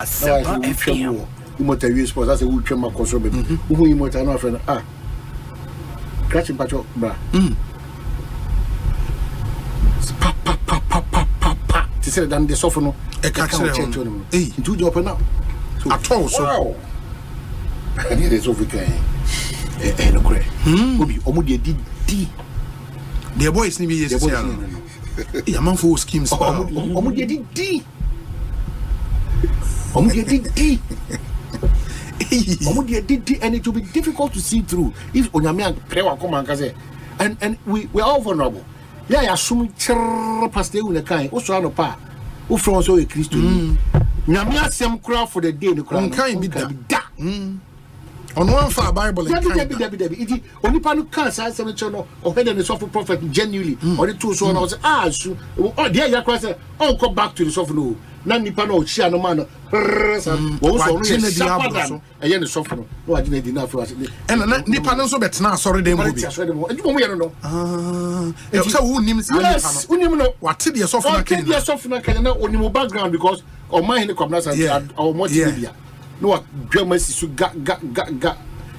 Asempa FM. Umota use sports. That's a good trema control baby. Umu imota no friend. Catching patcho bra. Pa. To say that the sofa no. E catch them. Hey, into the open up. At all so. Wow. I need this over again. No correct. Obi omu di. The boys need be yes. Yeah, man for schemes. Omu di. And it will be difficult to see through if Onyame pray wa come and say and we are all vulnerable. Yeah, assume pastor una kind. O so no pa. O from so a Christian. Nyame asem kura for the day no kura. Kan bi da. On one for Bible and Debbie. It only panu can say some channel or head and the soft prophet genuinely or the two so was so oh dear ya say come back to the soft no. Na nipa no chia no man wo so no ya eye ne sofo no wa gina di na afro ase and na nipa no so betena asori dem obi edwuma mo ye no e so wo nim sa nipa no unim no wate de sofo na kan de sofo na kan na onim background because o man ne kwabna sa o mo ti bia no wa dwama si so ga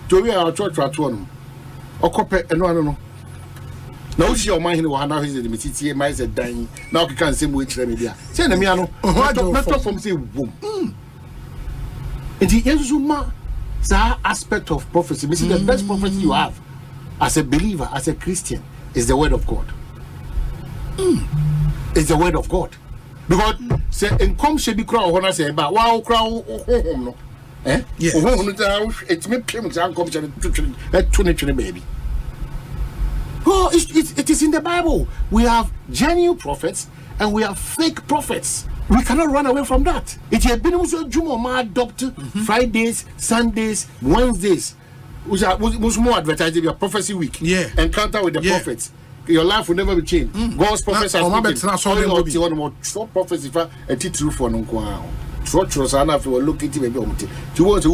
to we a church no okope eno no na ushi o man hini wa na hini de metiti mai ze dan na o kan se mo ekire me bia se na me ano meto from say wom and the Yezuma aspect of prophecy means the best prophecy you have as a believer, as a Christian, is the word of God. It's the word of God. Because say in come should be crown honor say ba wa crown no yes it's me pim say come to baby. Oh, it is in the Bible. We have genuine prophets and we have fake prophets. We cannot run away from that. It has been also Juma adopt Fridays, Sundays, Wednesdays. Which was more advertising your prophecy week. Yeah. Encounter with the prophets. Your life will never be changed. God's prophets are speaking. All prophecy a teacher for no kwa. Trust and if you look at it maybe you want to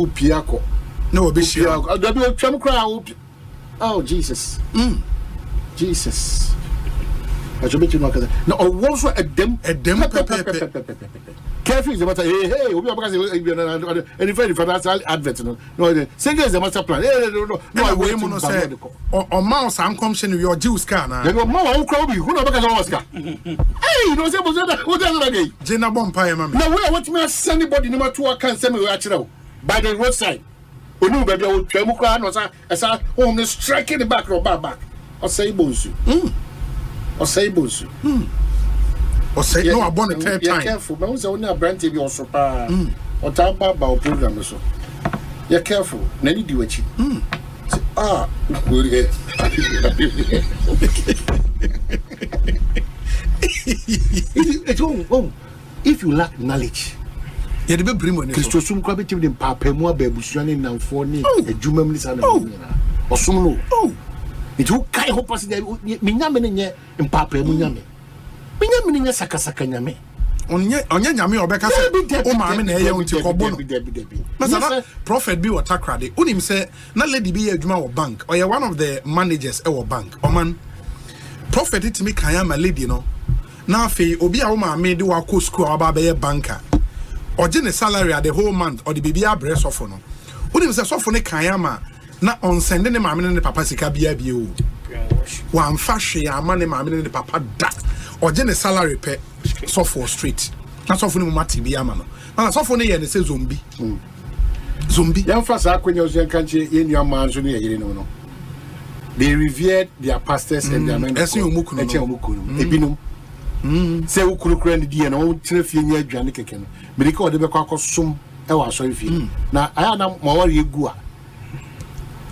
piako. No be sure. Oh Jesus. Jesus. I should bet you know now also a dem careful is the matter. Hey we are because any very financial advert no sing is the master plan no we mo no say o mouse am come shine your Jews car na no ma wo crowd bi who no because Oscar hey no say bozo that what that again Jena bompa ma me now we want me send anybody no to can say me we actually by the roadside onu baby o twam kra no say esa home striking the back back Osei Bonsu. Osei Bonsu. Osei no abon the third time. Be careful. Me say only a brand TV also pa. O tamba ba o program so. Be careful. Na ni di wachi. If you lack knowledge, you dey bring money. Christo sum kwa betim dem papa mu ababusuane namfo ni adwuma mli sa na. Osum no. It will kai hope as the minyame nye mpapa mu nyame. Minyame nye sakasaka nyame. Onye nyame obeka se o maame na eye unti kobo no. Masana prophet bi watakrade. Unim say na lady bi adwuma wo bank. Or one of the managers e wo bank. O man prophet it me kan ya ma lady no. Na afi obi a wo maame de wa ko school aba be banker. Oje ne salary at the whole month or the baby abre sofo no. Unim say sofo ne kan ya ma na on send ne maame ne papa sika bia bia o wa amfa hwe ama ne maame ne papa da oje ne salary pe so for street na so for ne mati bia ama no na so for ne ye ne se zombie yan fa sa akwenya ozo kanche ye nua man so ne ye no they revered their pastors and their men ese omukunu ebinum se ukuru kura ne die na o tire fie nya adwane keke no medika ode be kwa akosom e wa so fie na aya na mo wari egu a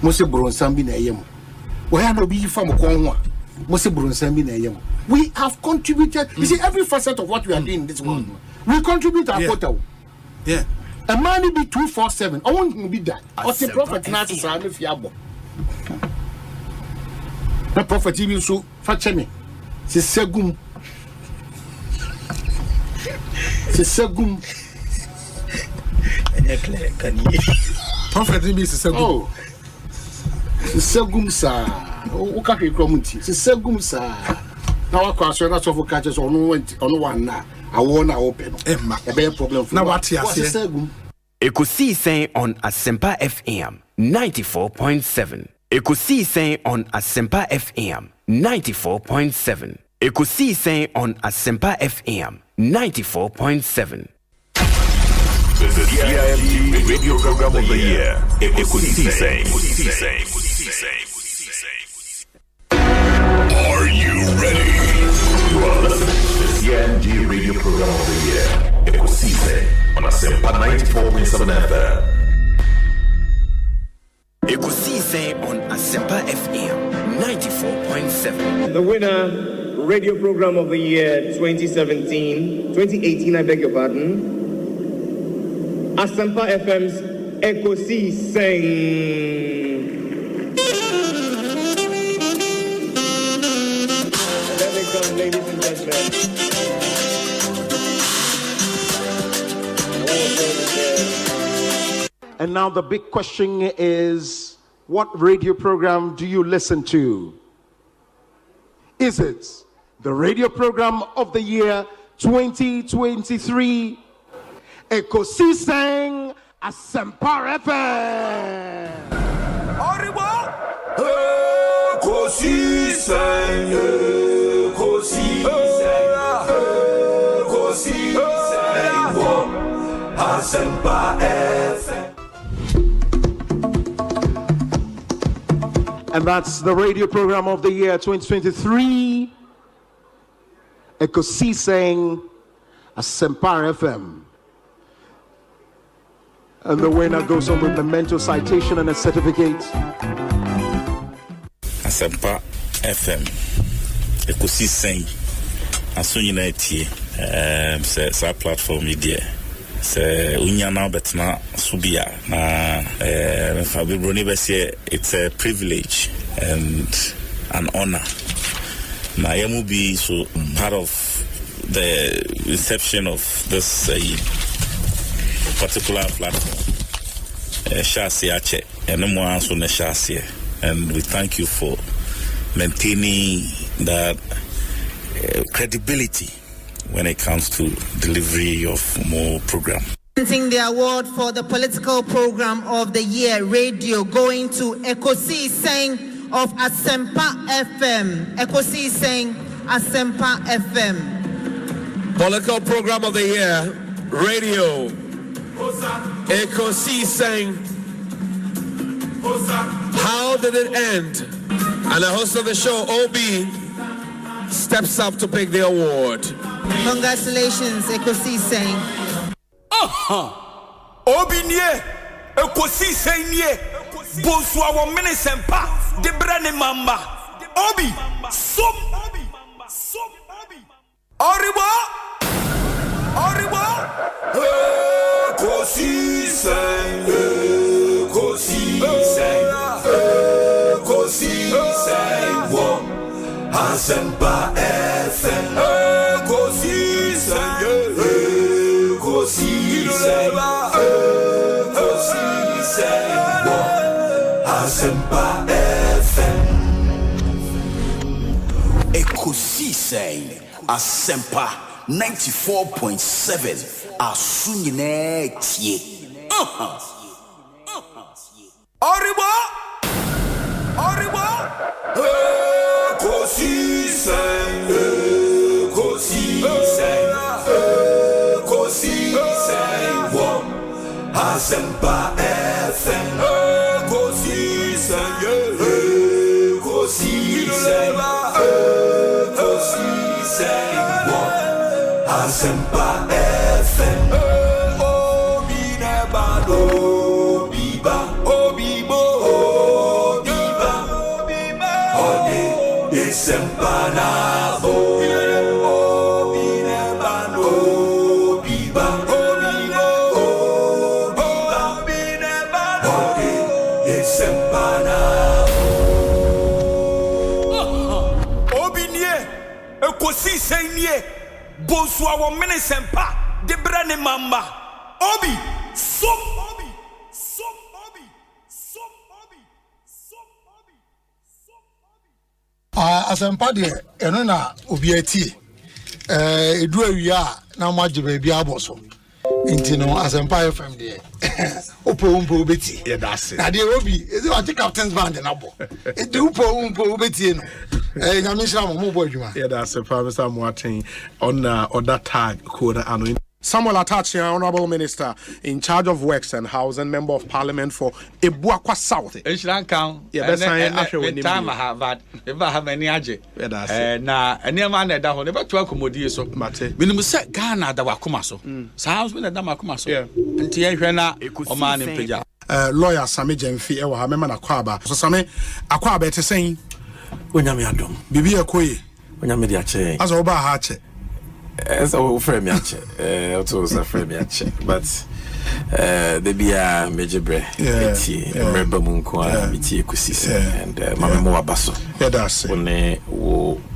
Mose Bronsambi na yemo. We are no be from Konwa. Mose Bronsambi na yemo. We have contributed. You see, every facet of what we are doing in this world, we contribute our quota. Yeah. A man be 247. I won't be that. Or the prophet Nasi Sami Fiabo. The prophet even so facheme. C'est segum. C'est segum. Prophet be segum. Segum sa o ka kwe kromunti se segum sa na wa kwa so na so for catches on one na I want to open. Emma, a bad problem for now what you say. Ekosiisen on Asempa FM 94.7. Ekosiisen on Asempa FM 94.7. Ekosiisen on Asempa FM 94.7. The CIMT Radio Program of the Year, Ekosiisen. Are you ready? You are listening to the CIMT Radio Program of the Year, Ekosiisen on Asempa 94.7 FM. Ekosiisen on Asempa FM 94.7. The winner, Radio Program of the Year 2018, I beg your pardon. Asempa FM's Ekosiisen. And there they come, ladies and gentlemen. And now the big question is, what radio program do you listen to? Is it the radio program of the year 2023? Ekosiisen Asempa FM. Ekosiisen, Asempa FM. And that's the radio program of the year 2023. Ekosiisen Asempa FM. And the winner goes on with the mental citation and a certificate. Asempa FM. Ekosiisen. Asunyina etie. Sa platform media. Se unyana betna subia na Fabi Bruni Bessie, it's a privilege and an honor. Na yamu be so part of the reception of this particular platform. Shasi Ache and no more answer na Shasi, and we thank you for maintaining that credibility when it comes to delivery of more program. Presenting the award for the political program of the year, radio, going to Ekosiisen of Asempa FM. Ekosiisen Asempa FM. Political program of the year, radio, Ekosiisen. How did it end? And the host of the show, OB, steps up to pick the award. Congratulations, Ekosiisen. Obinye, Ekosiisen ye, Bonsu our Menesempa, de Brane Mamba, Obi, Sum, Oribo, Ekosiisen, Asempa FM. Asempa FM. Ekosiisen Asempa 94.7. Asunyina etie. Oribo, Ekosiisen, Asempa FM. Asempa FM. Ekosiisen ye, Bonsu our Menesempa, de Brane Mamba, Obi, Sum. Asempa de eno na obiati Edu awia na maje baby aboso. Inti no Asempa FM there. Umpo beti. Yeah, that's it. Na dey obi, is it the captain's band na bo. E dey umpo beti no. Nyamisha mo bo adwuma. Yeah, that's it. Mr. Moatin on other tag code and Samuel Atachi, Honorable Minister in charge of Works and Housing, Member of Parliament for Ebuakwa South. Yeah, that's time I have that. If I have any aje. Na any man that ho never to accommodate so. Mate. Minimum set Ghana da wakuma so. Sounds when da makuma so. Yeah. Nti ehwe na o man peja. Lawyer Sami Jemfi e wa ha mema na kwaba. So Sami akwaba ete sen onyame adom. Bibi ekoye. Onyame dia che. Aso oba ha che. As a frame yache, also a frame yache, but they be a major bread, remember Munko, Ekosiisen, and Mamma Basso. Yeah, that's it.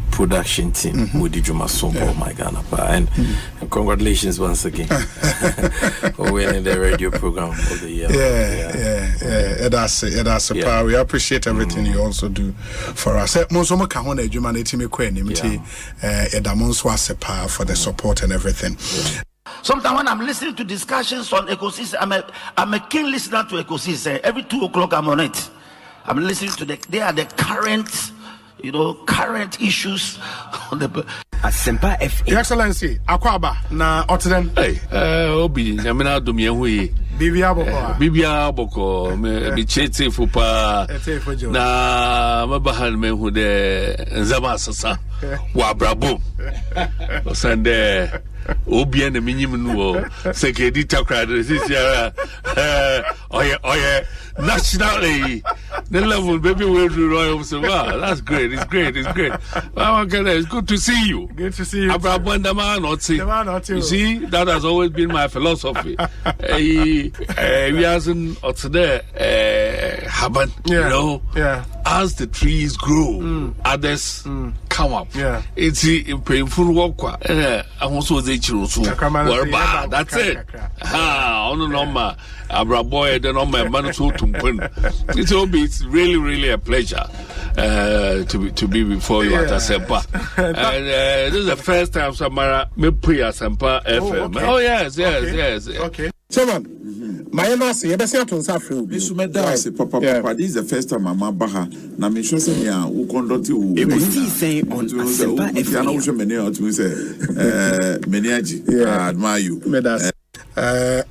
Production team, Moody Jumasombo, my Ghana, and congratulations once again for winning the radio program of the year. Yeah, that's it. That's a power. We appreciate everything you also do for us. Monsoma Kahone, Jumanity Mekweni, Edamonso Asepa for the support and everything. Sometimes when I'm listening to discussions on Ekosiisen, I'm a keen listener to Ekosiisen. Every 2 o'clock I'm on it. I'm listening to they are the current issues on the Asempa FM. Your Excellency, Akwaba na Otden. Hey, Obi, Yamina Dumiahui. Bibia Boko, me chete fupa na mabahan me hu de nzama sasa wa brabo. Osande Obi and minyim no sekedi takra this year oye nationally the level baby will do royal so wow that's great it's great it's good to see you you see that has always been my philosophy we hasn't today happen as the trees grow others come up it's painful work I also say that's it on normal abraboy the normal man so it's really a pleasure to be before you at Asempa and this is the first time Samara me pre Asempa FM. Oh yes okay Chairman, my name is Ebesia Safri. This is the first time I'm baha. Na me sure say ya who conduct you. Ekosiisen on Asempa FM. I know many out me say meniaji. I admire you.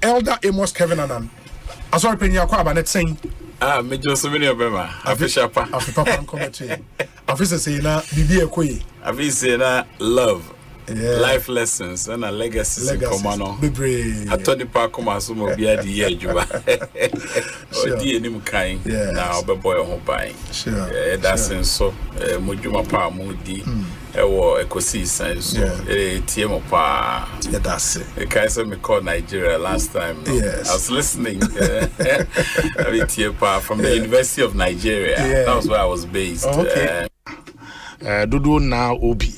Elder Amos Kevin Anan. Asori penya kwa ba net saying. Me just so many obema. Afisha pa. Papa committee. Afisa say na bibi ekoyi. Afisa na love. Life lessons and a legacies in Komano. I told the park come as some of the idea, Juba. Or dear Nimkai, now, the boy on buying. That's in so Mujuma Pa Moody, or Ekosiisen, a TM Pa. That's it. The Kaiser me called Nigeria last time. I was listening. From the University of Nigeria. That was where I was based. Okay. Dudu na Obi.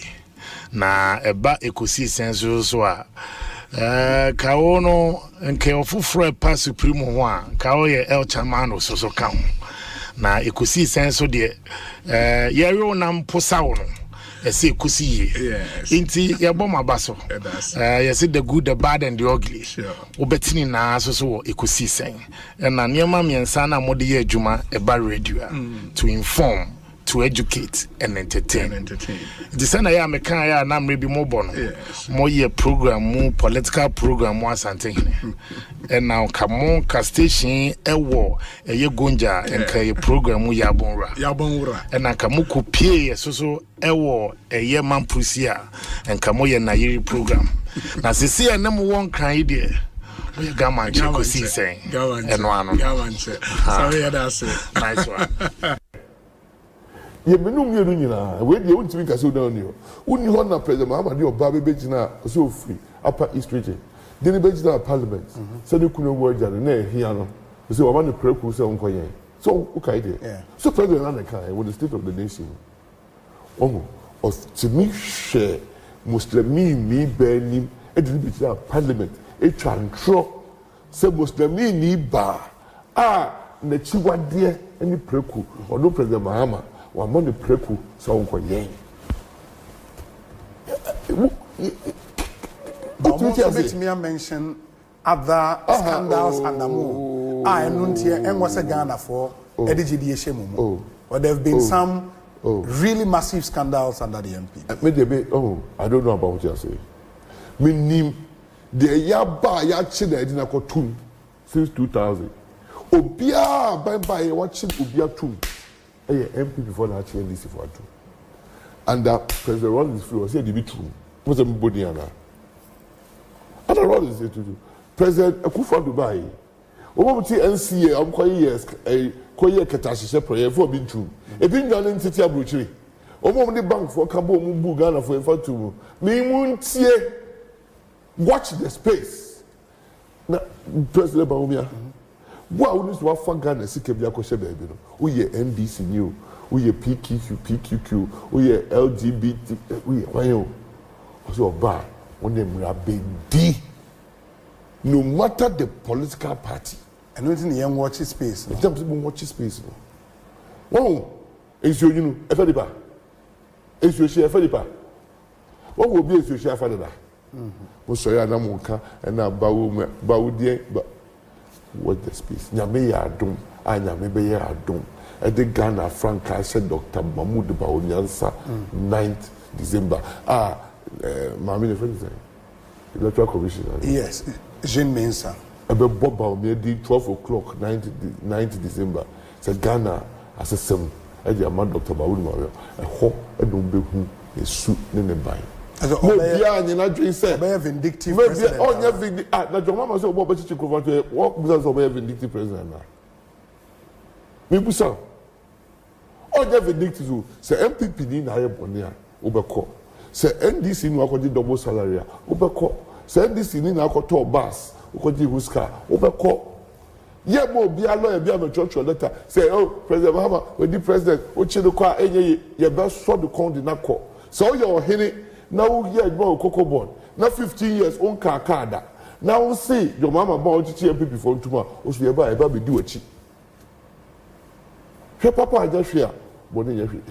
Na eba Ekosiisen so a kawo no nke ofufro pa supreme ho a kawo ye el chamano so ka ho na Ekosiisen so de yero na mposa wo no ese Ekosi inti ye bom abaso ye say the good the bad and the ugly obetini na so Ekosiisen na niema miensa na mode ye adwuma eba radio to inform, to educate and entertain. The sana ya meka ya na mrebi mobo no. Mo ye program, mo political program mo asante hine. And now kamo ka station ewo ye gonja enka ye program mo yabonra. And na kamo kopie so ewo ye mampusia enka mo ye na yiri program. Na sisi ya nemu won kan ide. We gaman Ekosiisen. Eno ano. Sorry that's it. Nice one. Ye menum ye nyina we de wontimi kase odan ni o uni ho na president Muhammad oba be begina so free upper east region de ni begina parliament so de kuno wo jare na ehia no so o ma ne preku so nkoyen so okay there so president na kai with the state of the nation to me share muslimi mi benim e de begina parliament e twantro se muslimi ni ba na chiwade ani preku odo president Muhammad wa mo ne preku so nkoyen But also let me mention other scandals and more. I know and was a Ghana for EDGD Shemu. But there have been some really massive scandals under the MP. I don't know about what you're saying. Me the yaba ya chile edina ko tum since 2000. Obia by watching Obia tum. MP before that NDC for two. And President Ron is free was said to be true. Was a Bodiana. And the Ron is to do. President Akufo Dubai. Omo ti NCA am koye years koye katashe prayer for being true. E bin done in city abrochiri. Omo the bank for Kabo mu Ghana for infa to me muntie watch the space. Na President Bawumia. Wa woni so afa Ghana sika bia ko hye baabi no. Wo ye NDC new, wo ye PQQ, wo ye LGBT, wo ye wayo. So oba woni mra bedi. No matter the political party. And within the young watch space. In terms of watch space. Wow, is you know, Efedipa. Is you share Efedipa. What will be a social father? Osoya na monka and na bawudie but what the space. Nyame ya adom, nyame be ya adom. E de Ghana Franca said Dr. Mahmoud Bawunyansa 9th December. Mami ne friend say. Electoral Commission. Yes. Jean Mensa. About Bob Baumedi 12 o'clock 9th December. Said Ghana as a sim. I did a man Dr. Bawud Mario. A hawk and don't be who is suit in the bind. As a vindictive president. Oh, yeah, vindictive. Now, your mama said, what about you go to what was a vindictive president now? Maybe so. Oh, yeah, vindictive. Say MPP in higher bonia, Obeko. Say NDC no akodi double salary, Obeko. Say NDC ni na akoto bus, ukodi huska, Obeko. Yeah, mo be a lawyer, be a church letter. Say, oh, President Mahama, when the president, Ochino enye, your best sword to count the nako. So you're hitting. Now you are cocoa born. Now 15 years on car. Now see your mama born to TMP before tomorrow. Or she buy a baby do a cheap. Her papa I just share. Bonnie, and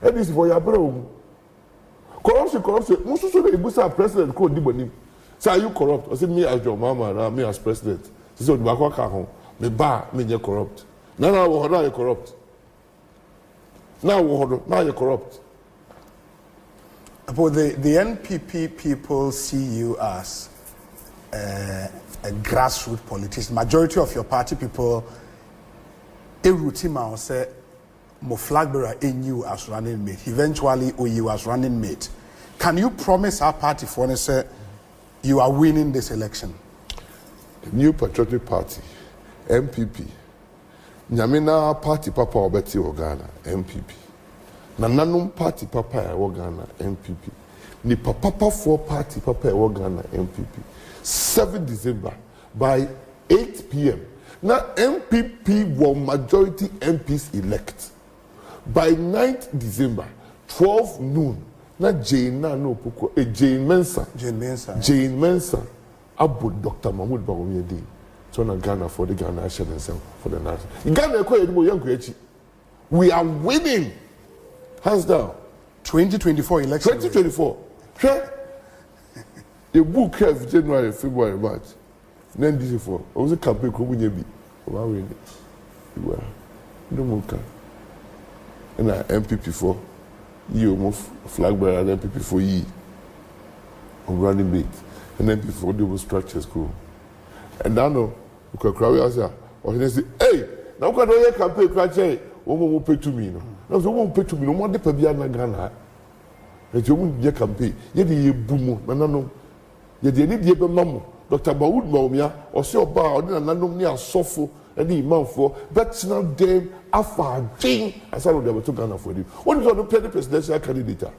this for your bro. Corruption. Most of the Busa president called Diboni. Say, are you corrupt? I said, me as your mama and me as president. She said, Bakaka home. Me bar, me you're corrupt. Now you're corrupt. Now you're corrupt. But the NPP people see you as a grassroots politician. Majority of your party people, a routine man say, mo flag bearer in you as running mate. Eventually, you as running mate. Can you promise our party for one say you are winning this election? The New Patriotic Party, MPP. Nyamina party papa obeti Ghana, MPP. Na nanum party papa ya Ghana MPP. Ni papa for party papa ya Ghana MPP. 7 December by 8 p.m. Now MPP will majority MPs elect. By 9th December, 12 noon. Na Jane Mensa. Abu Dr. Mahmoud Bawumia. So na Ghana for the Ghana action themselves for the nation. Ghana we are winning. Hands down. 2024 election. 2024. The book have January, February, March. Then this for. I was a campaign. No more. And MPP for you move flag bearer and MPP for ye. I'm running mate. And MPP for double structures go. And I know you can cry out or they say, hey, now can I campaign crash? Will pay to me. No, they won't pay to me. No more. They pay beyond Ghana. And you won't get campaign. Yet the boom. No. Yet they need the mamma. Dr. Bawud Maumia or so bar. Then I know near Sofo and the imam for. But now them Afa Jing. I saw they were to Ghana for you. What is on the presidential candidate?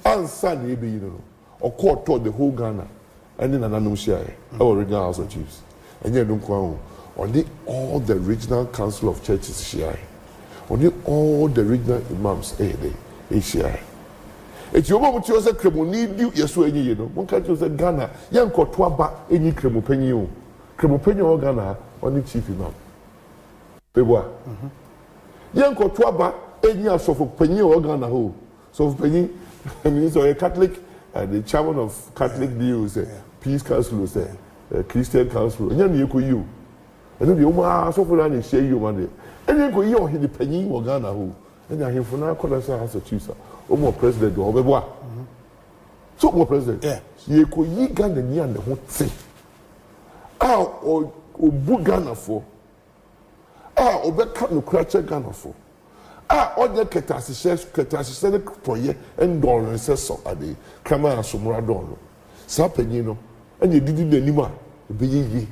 Answer maybe you know. Or court taught the whole Ghana. And then an annunciation. Our regional House of Chiefs. And yet don't come on all the regional council of churches share. Only all the regional imams they share. It's your moment you say Kremo need you yeso enyi you know. One country say Ghana yan kotwa ba enyi Kremo penyi o. Kremo penyi o Ghana only chief imam. Beboa. Yan kotwa ba enyi asofo penyi o Ghana ho. So penyi means or a Catholic the chairman of Catholic DU say Peace Council say Christian Council. And then you could you. And then you so for that share you money. And then go you he the penny or Ghana who. And then him for now call us as a chooser. Or more president or Beboa. So more president. Yeah. You could ye Ghana near the whole thing. Or Ghana for. Or better no crash Ghana for. Other Ketasisene Proye and Don so are the Kama Sumra Don. Sapenino, and you did the Nima, be ye.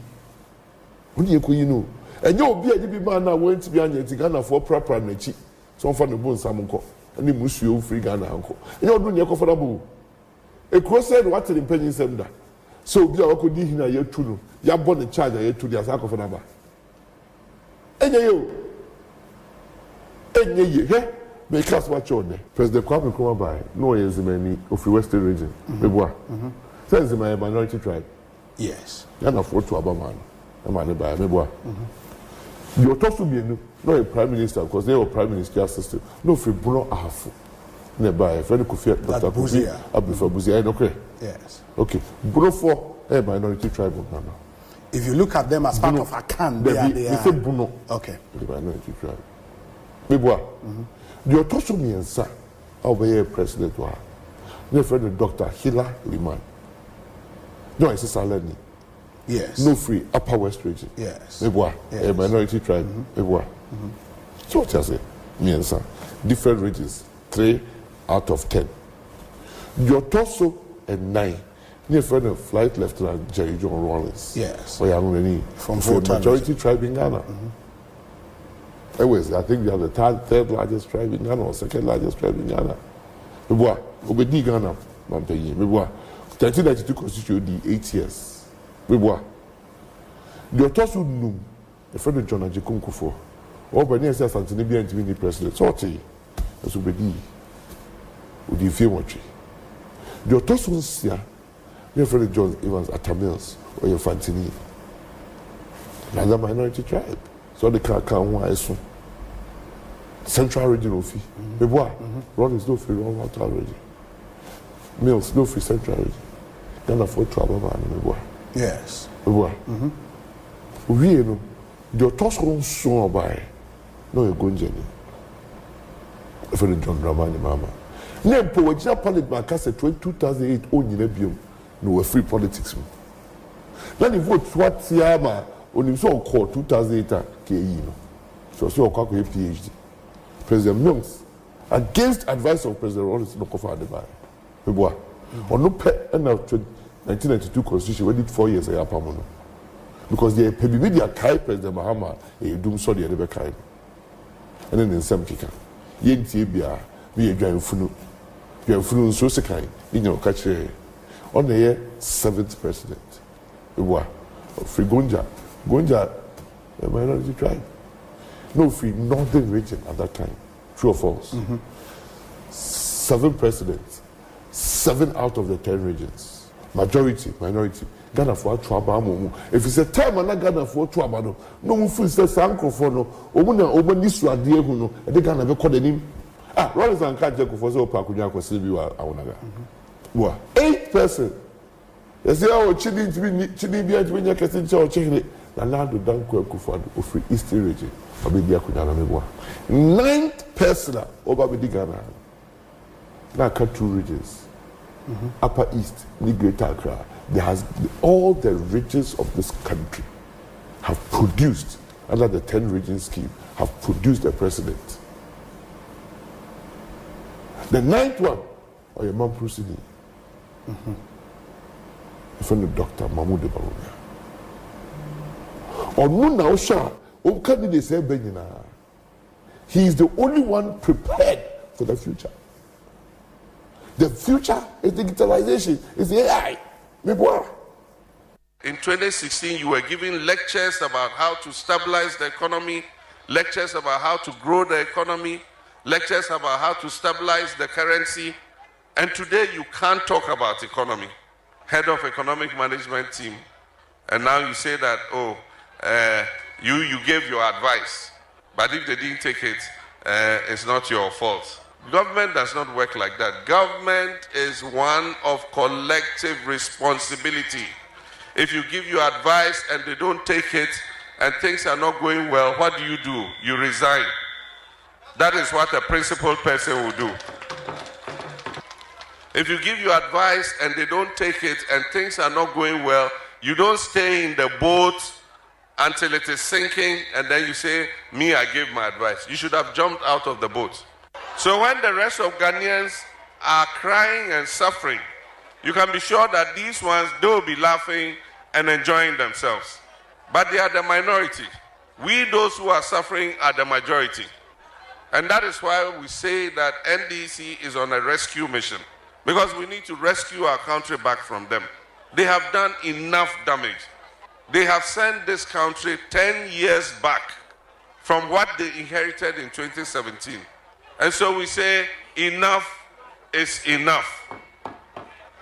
When you know, and you'll be a big man now went to be on Ghana for proper Nechi, some from the Bon Samunko, and the Musio free Ghana uncle. And you're doing your comfortable. A crusade, what in penny sender. So be a could in a year to you born a charge a year to the Asako for number. And you. Make us watch on there. President Kwame Nkrumah by no is many of the Western region. Says my minority tribe. Yes. And afford to Abaman. I'm at the by Meboa. You're talking to me, no a prime minister, because they were prime minister assistant. No free Bruno Ahafu. Nearby, a friend could fear Dr. Buzia. I'll be for Buzia. Okay. Yes. Okay. Bruno for a minority tribe of Ghana. If you look at them as part of Akan, they are. Bruno. Okay. The minority tribe. Meboa. The autonomy and sa, I'll be a president. No friend, Dr. Hila Liman. No, it's a salary. Yes. No free Upper West region. Yes. Meboa, a minority tribe. Meboa. So what I say, me and sa, different regions, 3 out of 10. Your torso and 9. Near friend of Flight Lieutenant Jerry John Rawlings. Yes. Or young from majority tribe in Ghana. Anyways, I think they are the third largest tribe in Ghana or second largest tribe in Ghana. Meboa, Obedi Ghana, Mampeyi. Meboa, 1992 Constitution, 8 years. Meboa, the Otosu Num, a friend of John Ajekunkufu, or by near Santini be the president. Sorty, as Obedi, with the Fimochi. The Otosu Sia, near friend of John Evans Atamils, or your Fantini. Another minority tribe. So the car soon. Central region of fee. Meboa, Ron is no free, Ron Water region. Mills, no free Central region. Ghana for trouble, Meboa. Yes. Meboa. We know the Otosron so by no a good journey. For the John Dramani Mama. Nempo, which is Parliament Macassa 2008 only Nebium, no free politics. Then you vote what Siama. On him so called 2008 KE. So called PhD. President Mills, against advice of President Rawlings, no cover the buy. Meboa. On no pet and 1992 Constitution, we did 4 years a Yapamono. Because the media Kai President Mahama, a doom so the other kind. And then in some kicker. Yen Tibia, be a giant funu. You have funu so kind in your country. On the year 7th president. Meboa. Free Gonja, a minority tribe. No free northern region at that time. True or false? 7 presidents. 7 out of the 10 regions. Majority, minority. Ghana for Trouble. If it's a time and Ghana for Trouble, no one feels the Sanko for no, Oman Nisra Dieguno, and they Ghana be called the name. Rawlings and Kajako for so Pakuja Silvio Aonaga. 8 persons. They say, oh, Chini be at when you're casting or checking it. Nalado Danko Kufad of free Eastern region. Abidia Kudana Meboa. 9th person over Ghana. Now cut 2 regions. Upper East, Greater Accra. There has all the regions of this country have produced under the 10 region scheme have produced a president. The 9th one, or your mom proceeding. From the Dr. Mahmoud Baruga. Or Muna Osha, candidate say Benina. He is the only one prepared for the future. The future is digitalization, is AI. In 2016, you were giving lectures about how to stabilize the economy, lectures about how to grow the economy, lectures about how to stabilize the currency. And today you can't talk about economy. Head of economic management team. And now you say that, you gave your advice. But if they didn't take it, it's not your fault. Government does not work like that. Government is one of collective responsibility. If you give your advice and they don't take it and things are not going well, what do? You resign. That is what a principled person will do. If you give your advice and they don't take it and things are not going well, you don't stay in the boat until it is sinking and then you say, me, I gave my advice. You should have jumped out of the boat. So when the rest of Ghanaians are crying and suffering, you can be sure that these ones, they will be laughing and enjoying themselves. But they are the minority. We, those who are suffering, are the majority. And that is why we say that NDC is on a rescue mission. Because we need to rescue our country back from them. They have done enough damage. They have sent this country 10 years back from what they inherited in 2017. And so we say, enough is enough.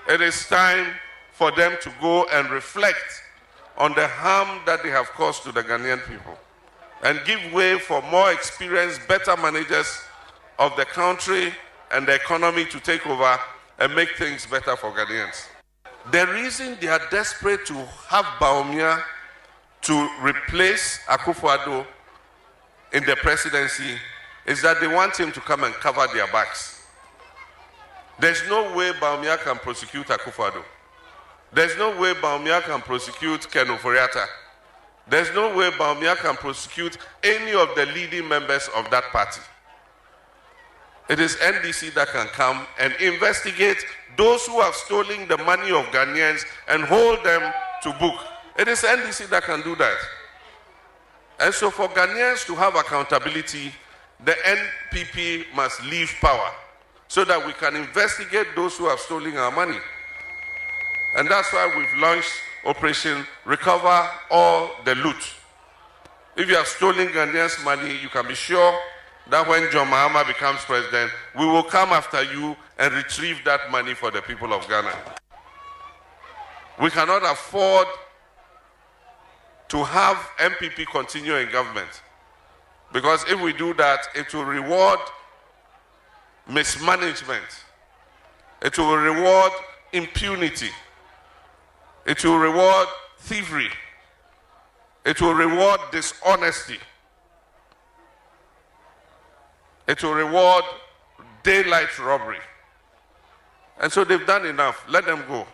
It is time for them to go and reflect on the harm that they have caused to the Ghanaian people and give way for more experienced, better managers of the country and the economy to take over and make things better for Ghanaians. The reason they are desperate to have Bawumia to replace Akufo-Addo in the presidency is that they want him to come and cover their backs. There's no way Bawumia can prosecute Akufo-Addo. There's no way Bawumia can prosecute Ken Ofori-Atta. There's no way Bawumia can prosecute any of the leading members of that party. It is NDC that can come and investigate those who have stolen the money of Ghanaians and hold them to book. It is NDC that can do that. And so for Ghanaians to have accountability, the NPP must leave power so that we can investigate those who have stolen our money. And that's why we've launched Operation Recover All the Loot. If you have stolen Ghanaians' money, you can be sure that when John Mahama becomes president, we will come after you and retrieve that money for the people of Ghana. We cannot afford to have MPP continue in government, because if we do that, it will reward mismanagement. It will reward impunity. It will reward thievery. It will reward dishonesty. It will reward daylight robbery. And so they've done enough. Let them go.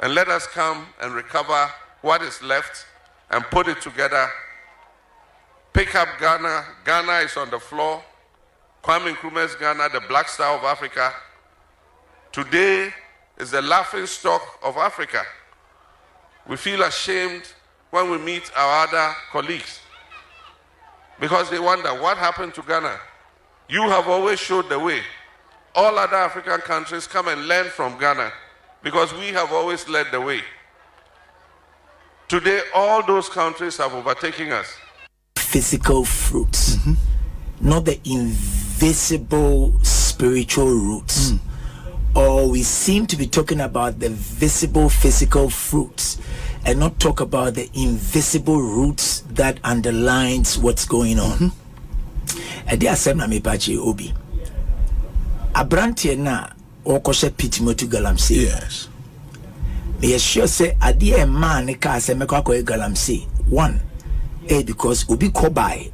And let us come and recover what is left and put it together. Pick up Ghana. Ghana is on the floor. Kwame Nkrumah's Ghana, the Black Star of Africa, today is the laughing stock of Africa. We feel ashamed when we meet our other colleagues because they wonder what happened to Ghana. You have always showed the way. All other African countries come and learn from Ghana because we have always led the way. Today, all those countries have overtaken us. Physical fruits, not the invisible spiritual roots. Or we seem to be talking about the visible physical fruits and not talk about the invisible roots that underlines what's going on. And there are some Namipachi Obi. Abrantie na okoshe pitimotu galamsey. Yes. Me sure say adie man ka se mekwa ko galamsey. One, because Obi ko buy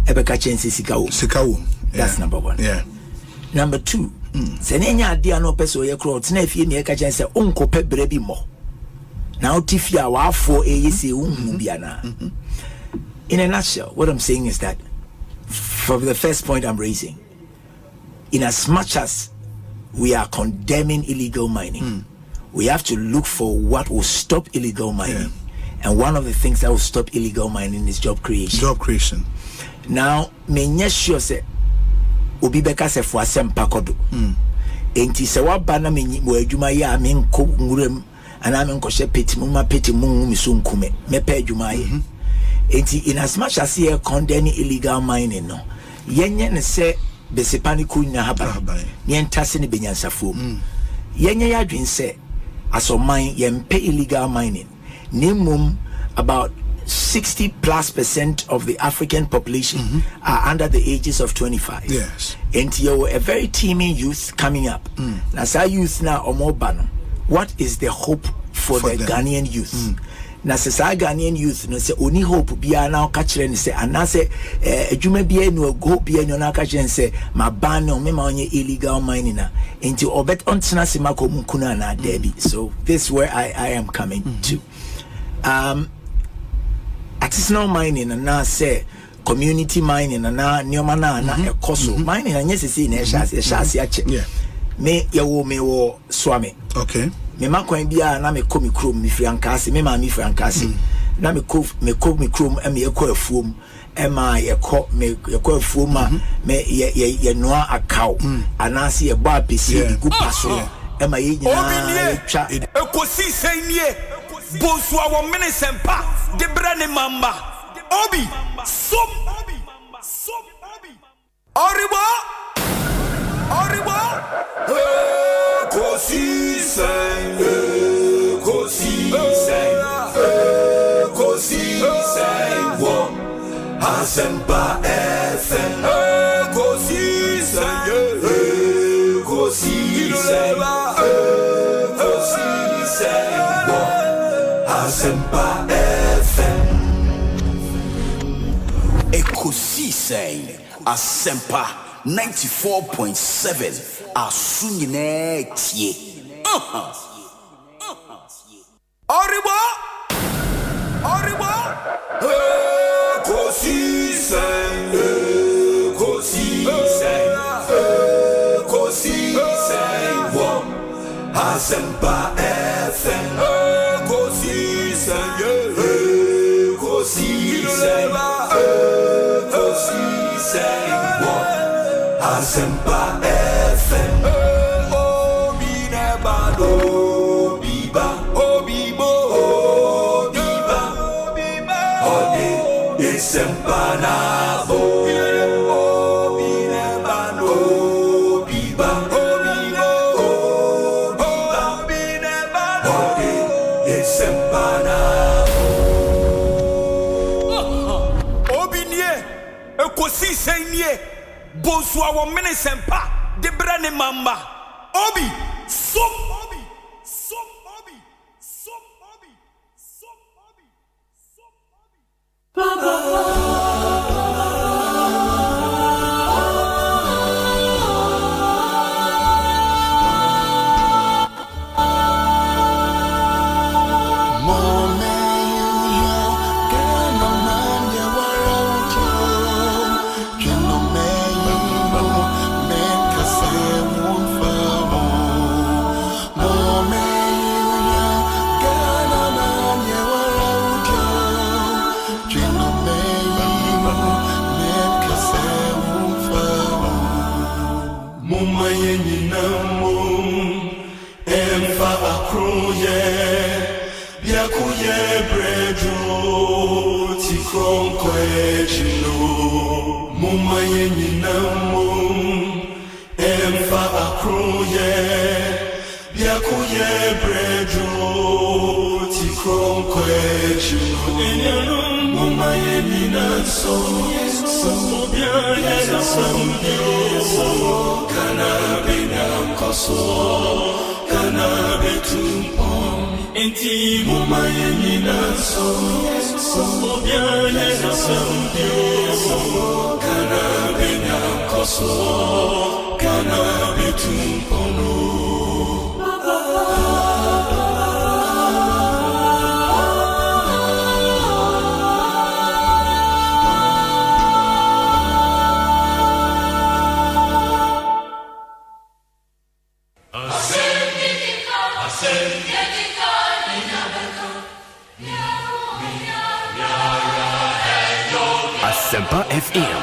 ebeka chense sikawo. That's number one. Yeah. Number two, senenya ade no pese oye kro tena fie ne ka chense onkope brebi mo. Now tifia wa afo eyese unhu bia na. In a nutshell, what I'm saying is that for the first point I'm raising, in as much as we are condemning illegal mining, we have to look for what will stop illegal mining. And one of the things that will stop illegal mining is job creation. Job creation. Now, me sure say obi beka se for Asempa kodo. Enti se wa bana me adwuma ya me nko ngurem ana me nko hye petimu mi so nkume me pa adwuma ye. Enti in as much as here condemning illegal mining no, yenye ne se besepani kunya haba yentase ne benyansafo yenye yadwen se asoman yempe illegal mining nemum about 60+% of the African population are under the ages of 25. Yes. And you're a very teeming youth coming up. Now, say youth now or more ban. What is the hope for the them. Ghanaian youth? Now, say Ghanaian youth, no say only hope be now catching and say, and now say, you may be no go be no now catching and say, my ban on me on your illegal mining into obet on Tnasimako Mukuna na Debbie. So, this is where I am coming to. Artisanal mining and now say community mining and now Nyomana na Ekoso mining and yes, it's in a chassis. Me wo swami. Okay. Me makwan bia na me komi krom mi frankase me ma mi frankase na me komi krom e me ekọ afuom e ma yekọ afuom a me ye noa akaw anase ye bo apesi di gu paso e ma ye nyina twa Ekosiisen nie Bonsu awo mene sempa de brane mamba obi som Oribo Ekosiisen wo Asempa FM Ekosiisen wo Asempa FM Ekosiisen Asempa 94.7 Asunyine tie. Oribo Ekosiisen wo Asempa FM Ekosiisen wo Asempa FM Obi nebado biba obibo biba ode Asempa na bo Obi nebado biba obibo Obi nebado ode Asempa na Obi nie Ekosiisen nie Bonsu awo mene sempa de brane mamba obi som Asempa FM.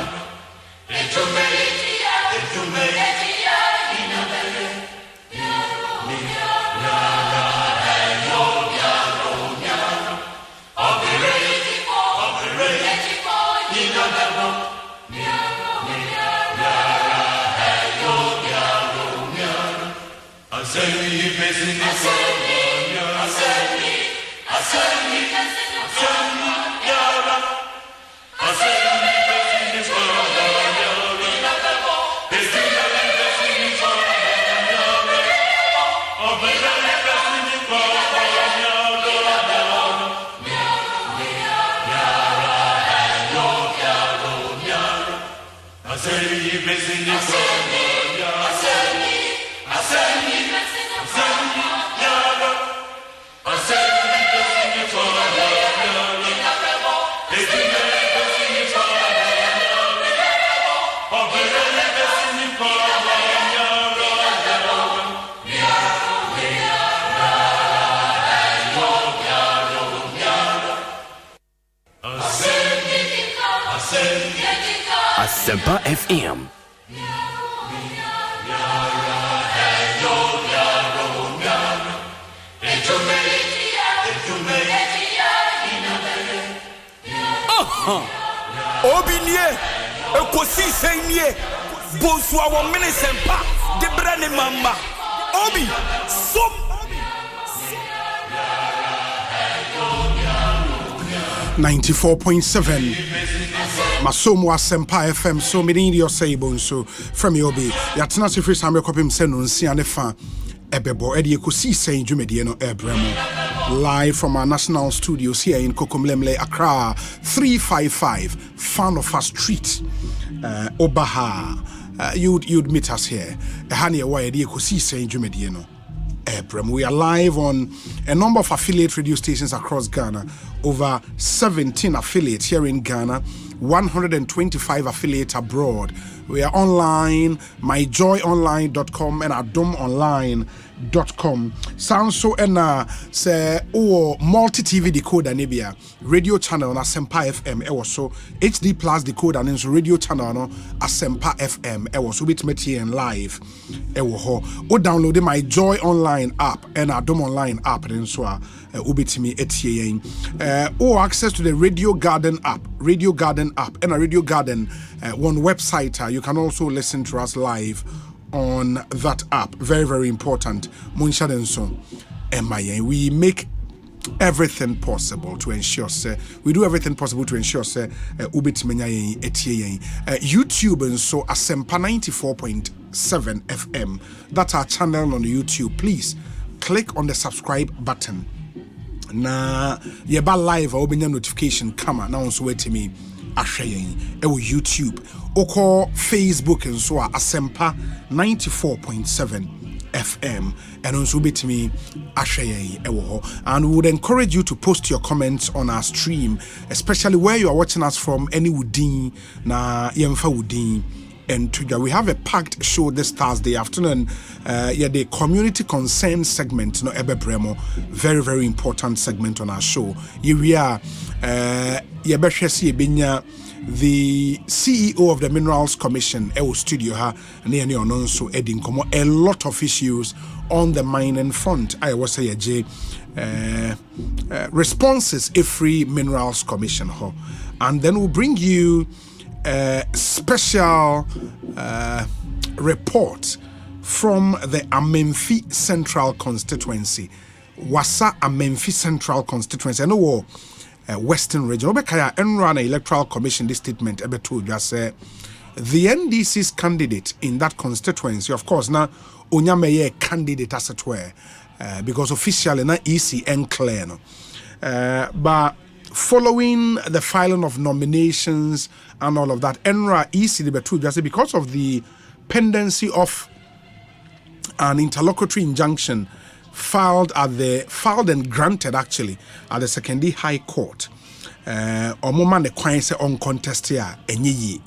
Asemi, Asempa FM. Obinie, Ekosiisen nie, Bonsu our Asempa, the brand mamba. Obi, so 94.7 Masomo Asempa FM so many in your say Bonsu from Yobi Yatna Sifri Samuel Copim Senun Sianefa Ebebo Eddie Ekosiisen Jumediano Ebremo live from our national studios here in Kokomlemle Accra 355 Fanofa Street Obaha you'd meet us here Ehania wa Eddie Ekosiisen Jumediano we are live on a number of affiliate radio stations across Ghana, over 17 affiliates here in Ghana, 125 affiliates abroad. We are online, myjoyonline.com and adomonline.com. Sounds so say multi-TV decoder Nibia, radio channel on Asempa FM, also HD plus decoder and radio channel on Asempa FM, also with me and live. O download my Joy Online app and Adom Online app and so ubitimi etiye or access to the Radio Garden app and a Radio Garden one website. You can also listen to us live on that app. Very, very important. We make everything possible to ensure we do everything possible to ensure YouTube and so Asempa 94.7 FM. That's our channel on YouTube. Please click on the subscribe button. Na yeba live or notification come now so wait me YouTube or Facebook and so Asempa 94.7 FM and also bit me and we would encourage you to post your comments on our stream, especially where you are watching us from, any Woodin na Yemfa Woodin. And we have a packed show this Thursday afternoon. The community concern segment, Ebebremo, very, very important segment on our show. Here we are. The CEO of the Minerals Commission, Studio, a lot of issues on the mining front. I was say responses every Minerals Commission, and then we'll bring you a special report from the Amenfi Central Constituency. Wasa Amenfi Central Constituency. I know Western region. Obekaya Enrana Electoral Commission this statement told us the NDC's candidate in that constituency, of course, now Onyameye candidate as it were, because officially na EC clear. But following the filing of nominations and all of that, Enra EC just because of the pendency of an interlocutory injunction filed and granted actually at the Secondary High Court. Omoman the coin say uncontested enyi.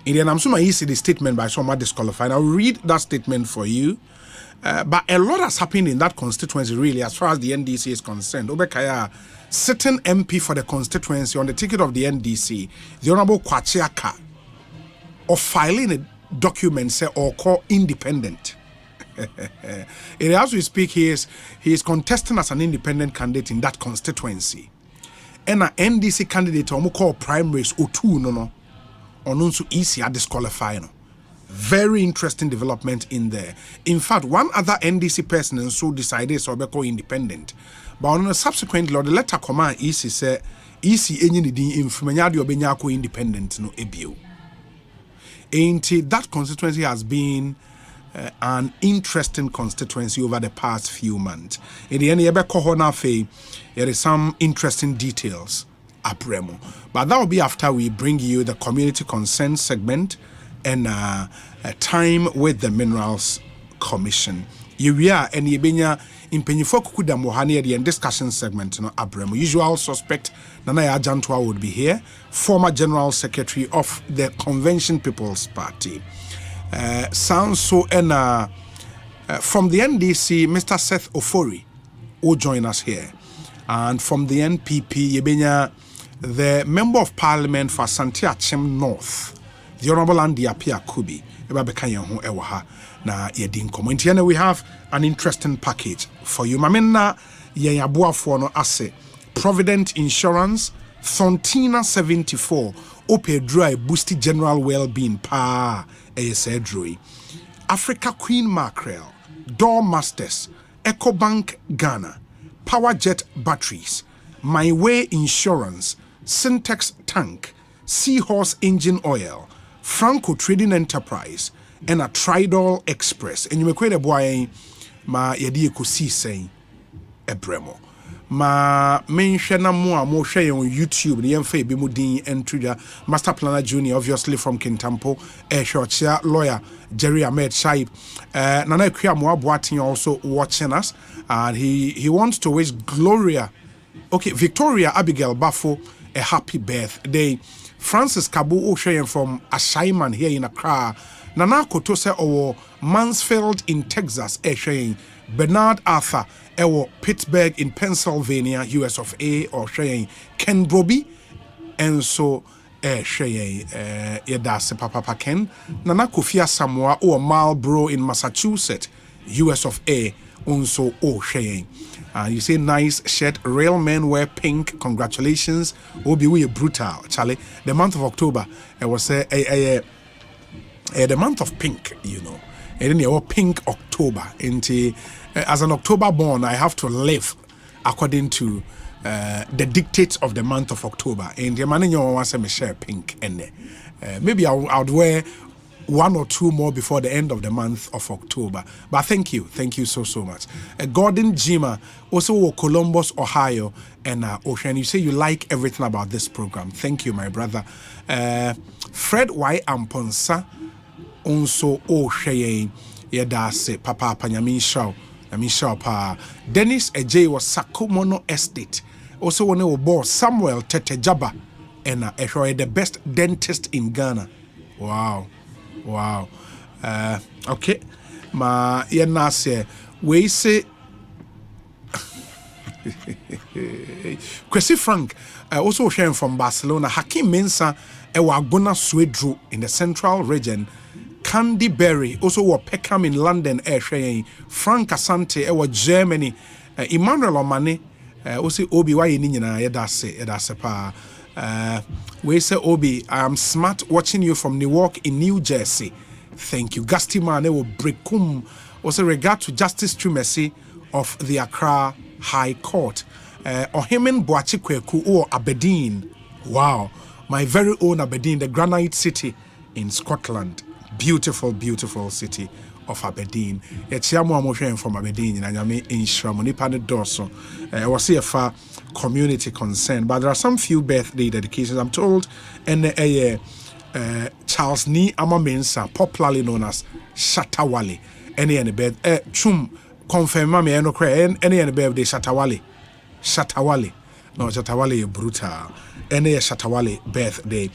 In the Namsuma EC the statement by someone disqualified. I'll read that statement for you. But a lot has happened in that constituency really as far as the NDC is concerned. Obekaya certain MP for the constituency on the ticket of the NDC, the Honorable Kwachiaka, of filing a document say or call independent. As we speak, he is contesting as an independent candidate in that constituency. And an NDC candidate or call primaries or two no so easy at disqualifying. Very interesting development in there. In fact, one other NDC person and so decided so be call independent. But on a subsequent law, the letter command EC say EC any the influence obenya independent no ebio. Ain't that constituency has been an interesting constituency over the past few months. In the end, there is some interesting details. But that will be after we bring you the community concern segment and time with the Minerals Commission. Yewia and Yebenya impenyifo kukuda mohane the discussion segment no abramo. Usual suspect Nana Ajantwa would be here, former General Secretary of the Convention People's Party. Sounds so and from the NDC, Mr. Seth Ofori will join us here. And from the NPP, Yebenya, the Member of Parliament for Asante Achem North, the Honorable Andy Apia Kubi, na yedin comment. And we have an interesting package for you. Mamena Yabua no ase Provident Insurance, Thontina 74, Ope Dry Boosty General Wellbeing Pa Esedrui, Africa Queen Mackerel, Door Masters, EcoBank Ghana, PowerJet Batteries, My Way Insurance, Syntex Tank, Seahorse Engine Oil, Franco Trading Enterprise, and a Tridol Express. And you may quite a boy ma yedi Ekosiise Ebremo. Ma mention more share on YouTube, the MFA Bimudin and Trigger, Master Planner Junior, obviously from Kintampo, short lawyer Jerry Ahmed Shaib. Nana Kriamwa Boatin also watching us, and he wants to wish Victoria Abigail Bafo a happy birthday. Francis Kabu Osei from Ashaiman here in Accra. Nana Kotose Owo Mansfield in Texas, Shane. Bernard Arthur Ewo Pittsburgh in Pennsylvania, US of A, or Shane. Ken Broby, and so Shane Yedase Papa Ken. Nana Kofia Samoa or Marlboro in Massachusetts, US of A, also Shane. You say nice shirt, real men wear pink. Congratulations. Obi we brutal, Charlie. The month of October, it was the month of pink, you know. And then you pink October. And as an October born, I have to live according to the dictates of the month of October. And the man in your wants to share pink, and maybe I'd wear one or two more before the end of the month of October. But thank you so much. Gordon Jima, also Columbus, Ohio, and Ocean. You say you like everything about this program. Thank you, my brother. Fred Y. Amponsa, also Osheye, Yedase, Papa Panyamin Shao Pa. Dennis Ej was Sakumono Estate. Also, one of boss Samuel Tetejaba, and the best dentist in Ghana. Wow. Okay. Ma yenase we say Kwesi Frank also sharing from Barcelona. Hakim Mensah Ewagona Swedru in the central region. Candy Berry also were Peckham in London sharing. Frank Asante Ewa Germany. Emmanuel Omane also Obi wa yinina yedase pa. We say Obi, I am smart watching you from Newark in New Jersey. Thank you. Gastima Newo Brekum. Also regard to Justice Trumesi of the Accra High Court. Ohemen Boachikweku or Aberdeen. Wow. My very own Aberdeen, the Granite City in Scotland. Beautiful, beautiful city of Aberdeen. Echiamu amoshen from Aberdeen in Anyame in Shramoni Pane Dorso. I was here for community concern, but there are some few birthday dedications. I'm told, and Charles Ni Amamensa, popularly known as Shatawale. Any bed, Chum, confirm me, no cry, any birthday Shatawale. No, Shatawale, brutal. Any Shatawale birthday.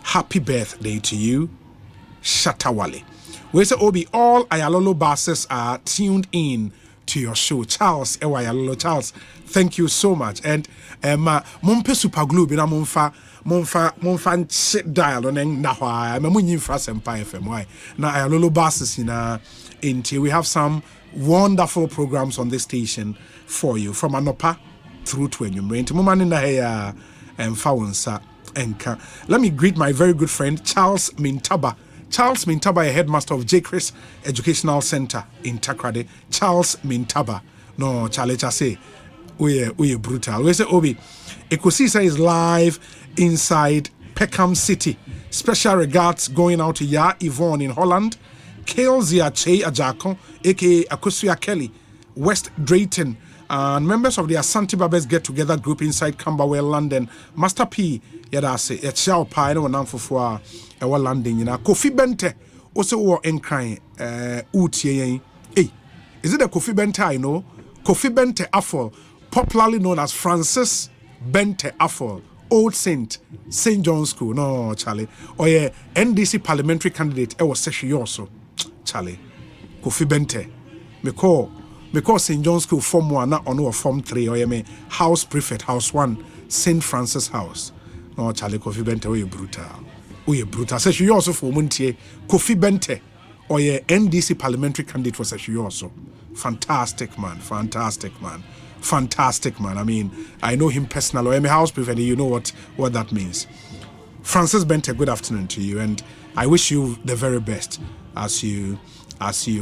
Happy birthday to you, Shatawale. We say Obi, all Ayalolo buses are tuned in to your show. Charles, Ayalolo Charles, thank you so much. And Mompe Super Glue, bina Monfa shit dial on Nahwa, Mamunin for Asempa FM. Why? Now Ayalolo buses in we have some wonderful programs on this station for you from Anopa through to Enyumre. Mumani na heya and Fawansa Enka. Let me greet my very good friend Charles Mintaba. Charles Mintaba, a headmaster of J. Chris Educational Center in Takrade. Charles Mintaba. No, Charlie Chase. We brutal. We say Obi. Ekosiise is live inside Peckham City. Special regards going out to Ya Yvonne in Holland. Kale Ziache Ajako, aka Akosia Kelly, West Drayton, And members of the Asante Babes Get Together group inside Camberwell, London. Master P, yadase, Echao Pai, no one for our landing. You know, Kofi Bente, also war in crying, Utie. Hey, is it a Kofi Bente? I know Kofi Bente Affle, popularly known as Francis Bente Affle, Old Saint John's School. No, Charlie. Or yeah, NDC parliamentary candidate, I was session also. Charlie. Kofi Bente. Because St. John's School Form 1, not on Form 3, or me House Prefect, House 1, St. Francis House. No, Charlie Kofi Bente, oh, you brutal. Oh, you brutal. Says you also for Muntie, Kofi Bente, or your NDC parliamentary candidate for Says you also. Fantastic man. I mean, I know him personally, or I'm a House Prefect, you know what that means. Francis Bente, good afternoon to you, and I wish you the very best as you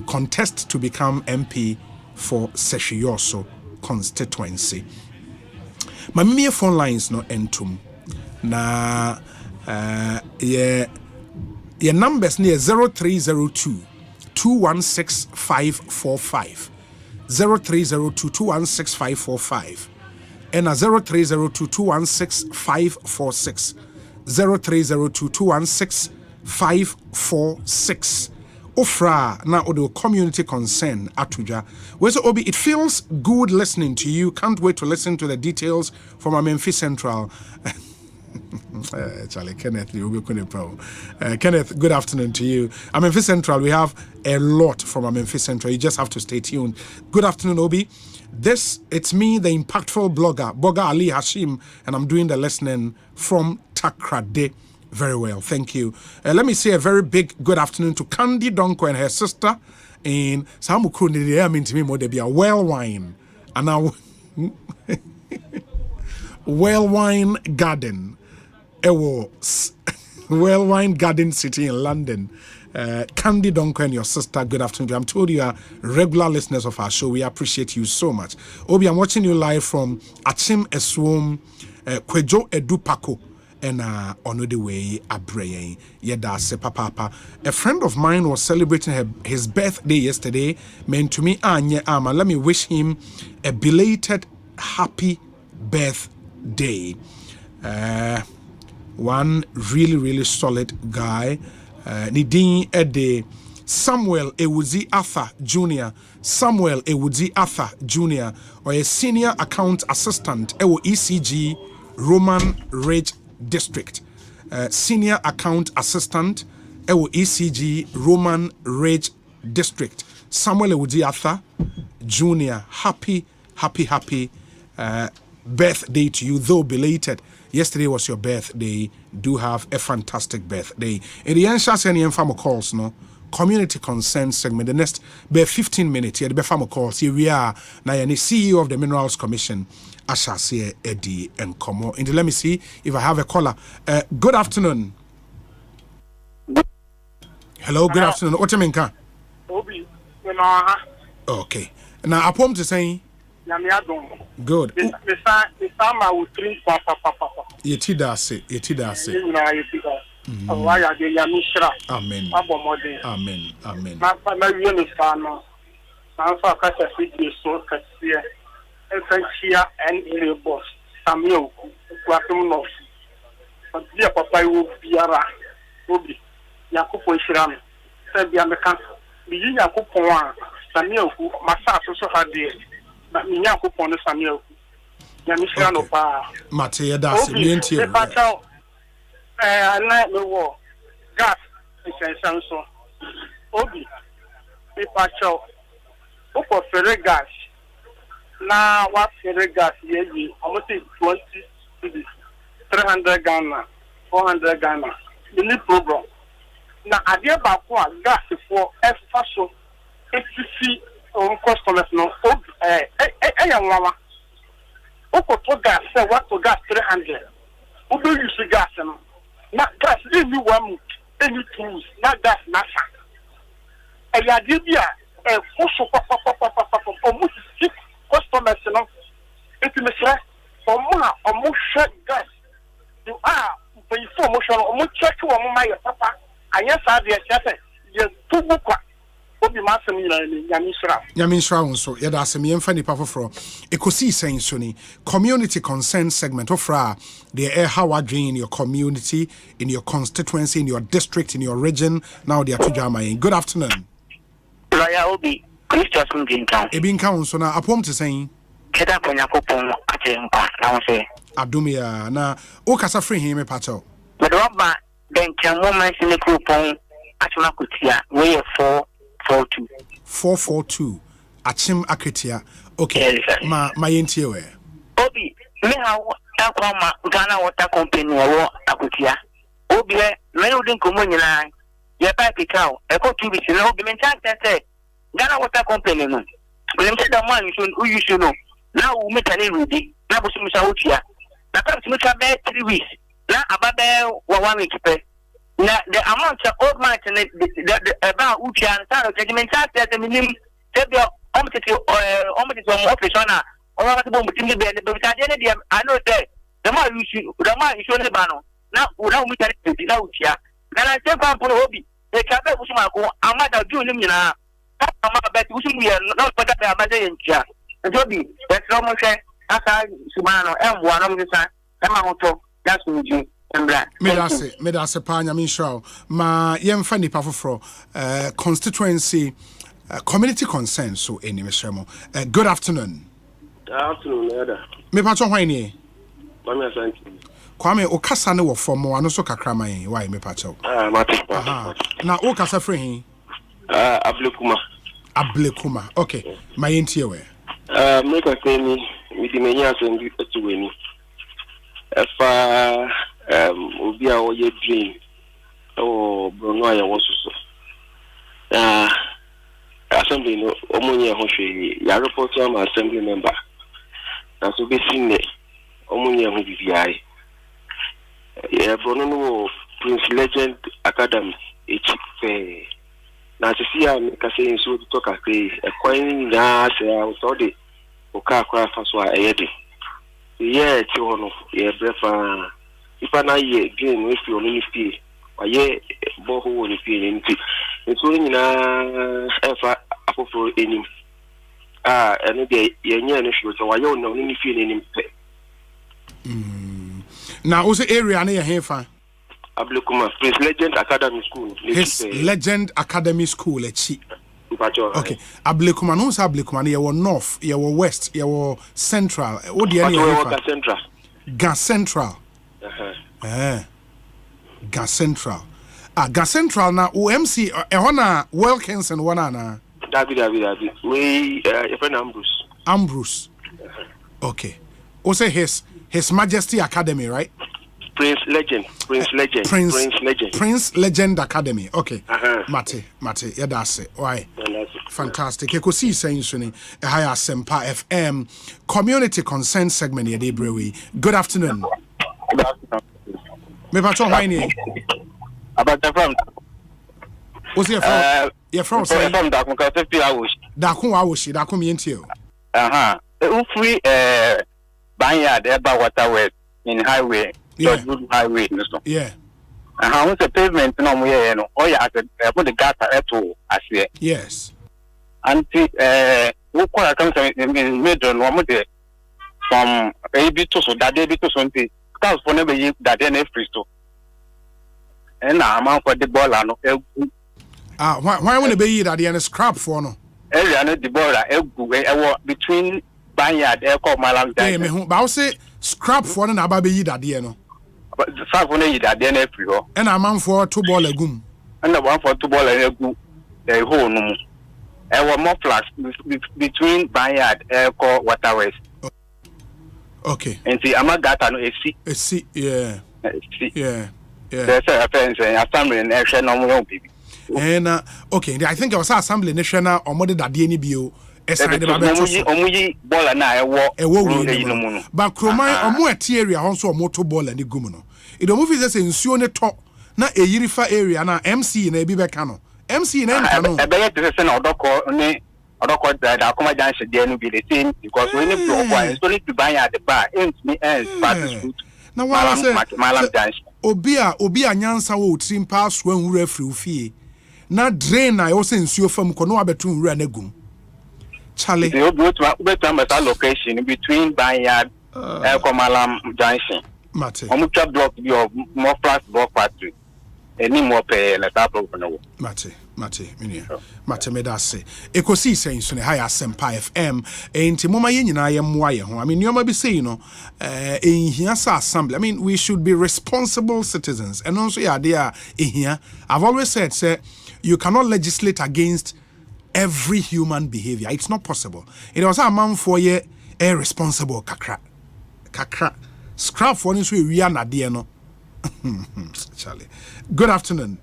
contest to become MP for Seshioso Constituency. My mere phone lines no entum. Na your numbers near 0302 216 545. 0302 216 545. And 0302 216 546. 0302 216 546. Ofra na odo community concern atuja. Where's Obi? It feels good listening to you. Can't wait to listen to the details from our Memphis Central. Charlie Kenneth, Kenneth, good afternoon to you. I'm Memphis Central. We have a lot from our Memphis Central. You just have to stay tuned. Good afternoon, Obi. It's me, the impactful blogger, Boga Ali Hashim, and I'm doing the listening from Takrade. Very well, thank you. Let me say a very big good afternoon to Candy Donko and her sister in Samukuni. I mean to me, more there be a well wine and now well wine garden. Well wine garden city in London. Candy Donko and your sister, good afternoon. I'm told you are regular listeners of our show. We appreciate you so much. Obi, I'm watching you live from Achim Eswom, Kwejo Edupako. And on the way, Abraying Yedase Papa. A friend of mine was celebrating his birthday yesterday. Meant to me, Anya Ama. Let me wish him a belated happy birthday. One really solid guy. Nidin Ede Samuel Ewuzi Arthur Jr. Or a senior account assistant Ewo ECG Roman Ridge District. Senior account assistant Ewo ECG Roman Ridge District. Samuel Ewuzi Arthur Jr. Happy birthday to you, though belated. Yesterday was your birthday. Do have a fantastic birthday. In the answer, any informal calls, no community concern segment. The next 15 minutes here, the farmer calls. Here we are now. The CEO of the Minerals Commission, Ashase Eddie and Komo. And let me see if I have a caller. Good afternoon. Hello. Good afternoon. What you mean, Obi, okay. Now, I want to say. Good. Yetidase. Amen. Mate that's gas is so Obi paper chow for ferry gas now what ferry gas yearly almost 20 cities 300 Ghana 400 Ghana the new program now idea about gas for extra so FCC on customers no mama to gas say what to gas 300 who do use gas no na gas any one any tools na gas na sa e ya di bia e foso almost 6 customers no it me say almost share gas you are for information almost check one my papa anya sa dey say you too kwa Obi masem Nyamisra nso yɛda asɛm yɛmfa nipa foforɔ Ekosiisen so ni community concern segment ofra the how adwin in your community, in your constituency, in your district, in your region. Now they are to drama. Good afternoon. Lawyer Obi, Christos Mginkan. Ebin Council na apom to saying Keda Ponyakopon Asempa na say Adumia na o kasa free him pacho. But Robba then can moments in the coupon Achima Kutia way 442. 442 Achim Akitia. Okay. Yes, ma yenti we. Obi, me how Aquama Ghana Water Company or Akutia. Obi, when you didn't come on your line, your pipe cow, a co to be seen, Obi, say Ghana Water Company. Let me say the man you should know. Now we make an everyday. Now we see Mr. Now come to make a bad 3 weeks. Now about 1 week. Now the amount of old man about Uchi and San judgment says the minimum table almost office on or I know that the more you should the banner. Now without me to the Uchi. Then I say for hobby. The cabin was my go. I'm not a June. I'm bet we are not put up a Mazayan. And Toby, that's almost a Sumano and one of the time. That's what you. Medase panya minshao ma yemfa nipa foforo constituency community concern so eni mesremo. Good afternoon. Good afternoon, Eda. Me pacho hwan ni? Kwame Asante. Kwame o kasa ne wo form ano so kakra man why me pacho. Mate. Na o kasa free hin? Ablekuma. Okay. My entie we. Make a say me di menya so ndi atuweni. Efa obi a wo ye dream Bruno ya wosuso assembly no omunye ho hwe ya report am assembly member na so be sinne omunye ho bibiai Bruno no Prince Legend Academy echipe na sisi ya kase nso to kakre ekwan na se so de oka akwa faso a eyede ye ti hono ye brefa ifa na ye game we fi oni fi waye bo ho woni fi nti nso nyina efa afoforo enim eno de ye nya no hwo so waye oni fi enim pe na o se area na ye hefa Ablekuma Prince Legend Academy School his Legend Academy School echi. Okay, Ablekuma no say Ablekuma ye wo north ye wo west ye wo central wo de any Central Gas Central. Gas Central. Gas Central na OMC ehona Wilkinson wana na. David. We your friend Ambrose. Okay. O say his Majesty Academy, right? Prince Legend Academy. Okay. Mate. Yadase. Why? Fantastic. Ekosiisen so ni high Asempa FM community concern segment ye dey brewe. Good afternoon. Me patrol why ni? About the front. What's your from? You're from say? From Dakun ka se fi awoshi. Dakun mi enti o. Free banyard eba water west in highway. Good highway no so. Yeah. What's the pavement no mo ye no. Oh yeah, put the gutter to ase. Yes. Anti wo kwa kan se middle no mo de from ebi to so dade bi to so nti cars for ne be yi dade na free so. Na am for the ball no egu. Why when be yi dade na scrap for no? Area no the ball egu e between banyard e call Malam Dance. Me hu ba wo say scrap for no na aba be yi dade no. Scrap for no yi dade na free ho. Na am for two ball agum. Na one for two ball egu the hole no mu. More flats between banyard call water west. Okay. And see, I'm not that no AC. Yeah. There's a fence assembly and action no more baby. And okay, I think I was assembly national or more than that any bio. Omuyi ball na ewo but Kromai or more area also motor ball and the gumuno. It don't move is nsuo ne to na eyirifa area na MC na ebi beka no. MC na nka no. E be yet say na odoko that akoma junction there no be the same because when you go so need to buy at the bar ends me ends pass food. Na wala say Malam junction. Obi a nyansa wo trim pass when wura free fie. na drain na yo say nsuo fam ko no abeto nwura na gum Charlie you go to a location between Banyard and Komalam Junction Mate omucha block your more flat block factory any more pay na tap no Mate me da say Ekosiisen so ne high Asempa FM enti moma ye nyina ye mmoa ye ho I mean nyoma bi say no ehia sa assembly I mean we should be responsible citizens and also ya there ehia I've always said say you cannot legislate against every human behavior it's not possible it was a man for ye irresponsible kakra scrap for ni so wi anade no Charlie good afternoon.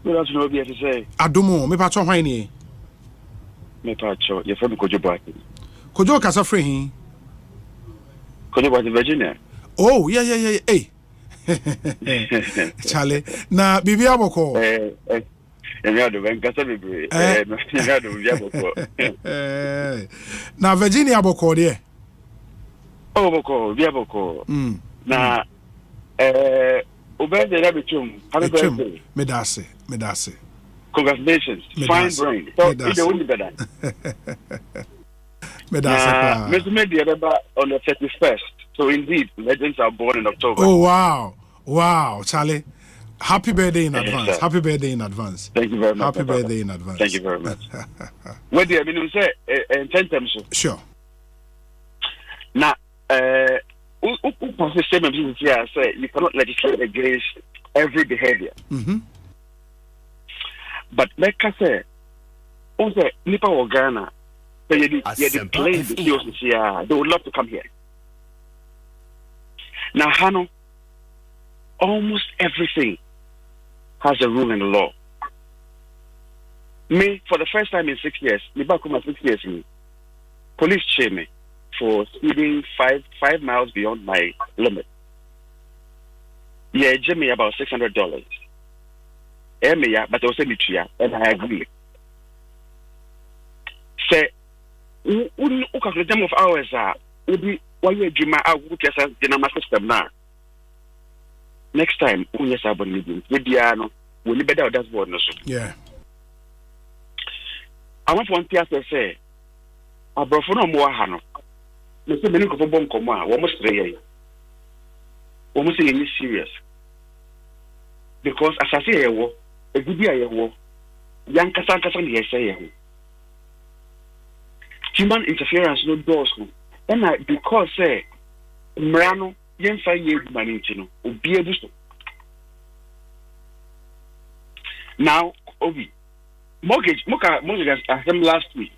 Good afternoon, BFSA. Adomo, me pacho hwan ni? Me pacho, you from Kojo Bati. Kojo kasa free hin. Kojo Bati, Virginia. Oh, yeah. Hey. Charlie, na bibi aboko. Emiado venkasa bibi. Emiado bibi aboko. Na Virginia aboko de. Oh, aboko, bibi aboko. Na Obey Rabitum. Happy birthday. Medase. Congratulations. Fine brain. So it's the only better. Medase. Mr. Media on the 31st. So indeed, legends are born in October. Oh wow, Charlie. Happy birthday in advance. Yes, happy birthday in advance. Thank you very much. Happy birthday in advance. Thank you very much. What do you mean? Say 10 times. Sure. Now, statement here say you cannot legislate against every behavior. But like I say, also Nipa or Ghana, they would love to come here. Now, Hano, almost everything has a rule in the law. Me, for the first time in 6 years, Nipa come 6 years, police chain me for speeding 5 miles beyond my limit. Yeah, Jimmy about $600. But I was saying it, and I agree. Say, who calculate them of hours are would be why you dream out who cares the system now. Next time, when you have a meeting, with Diano, will you better that's what? Yeah. I want one thing to say. I brought for no more Hano. Mr. Menuko for Bonkoma, almost 3 years. Almost any serious. Because as I say, a good year, young Casancasan, yes, say, human interference no doors. And I, because say, Mrano, young 5 years, Manintino, will be able to. Now, Obi, mortgage, I said last week.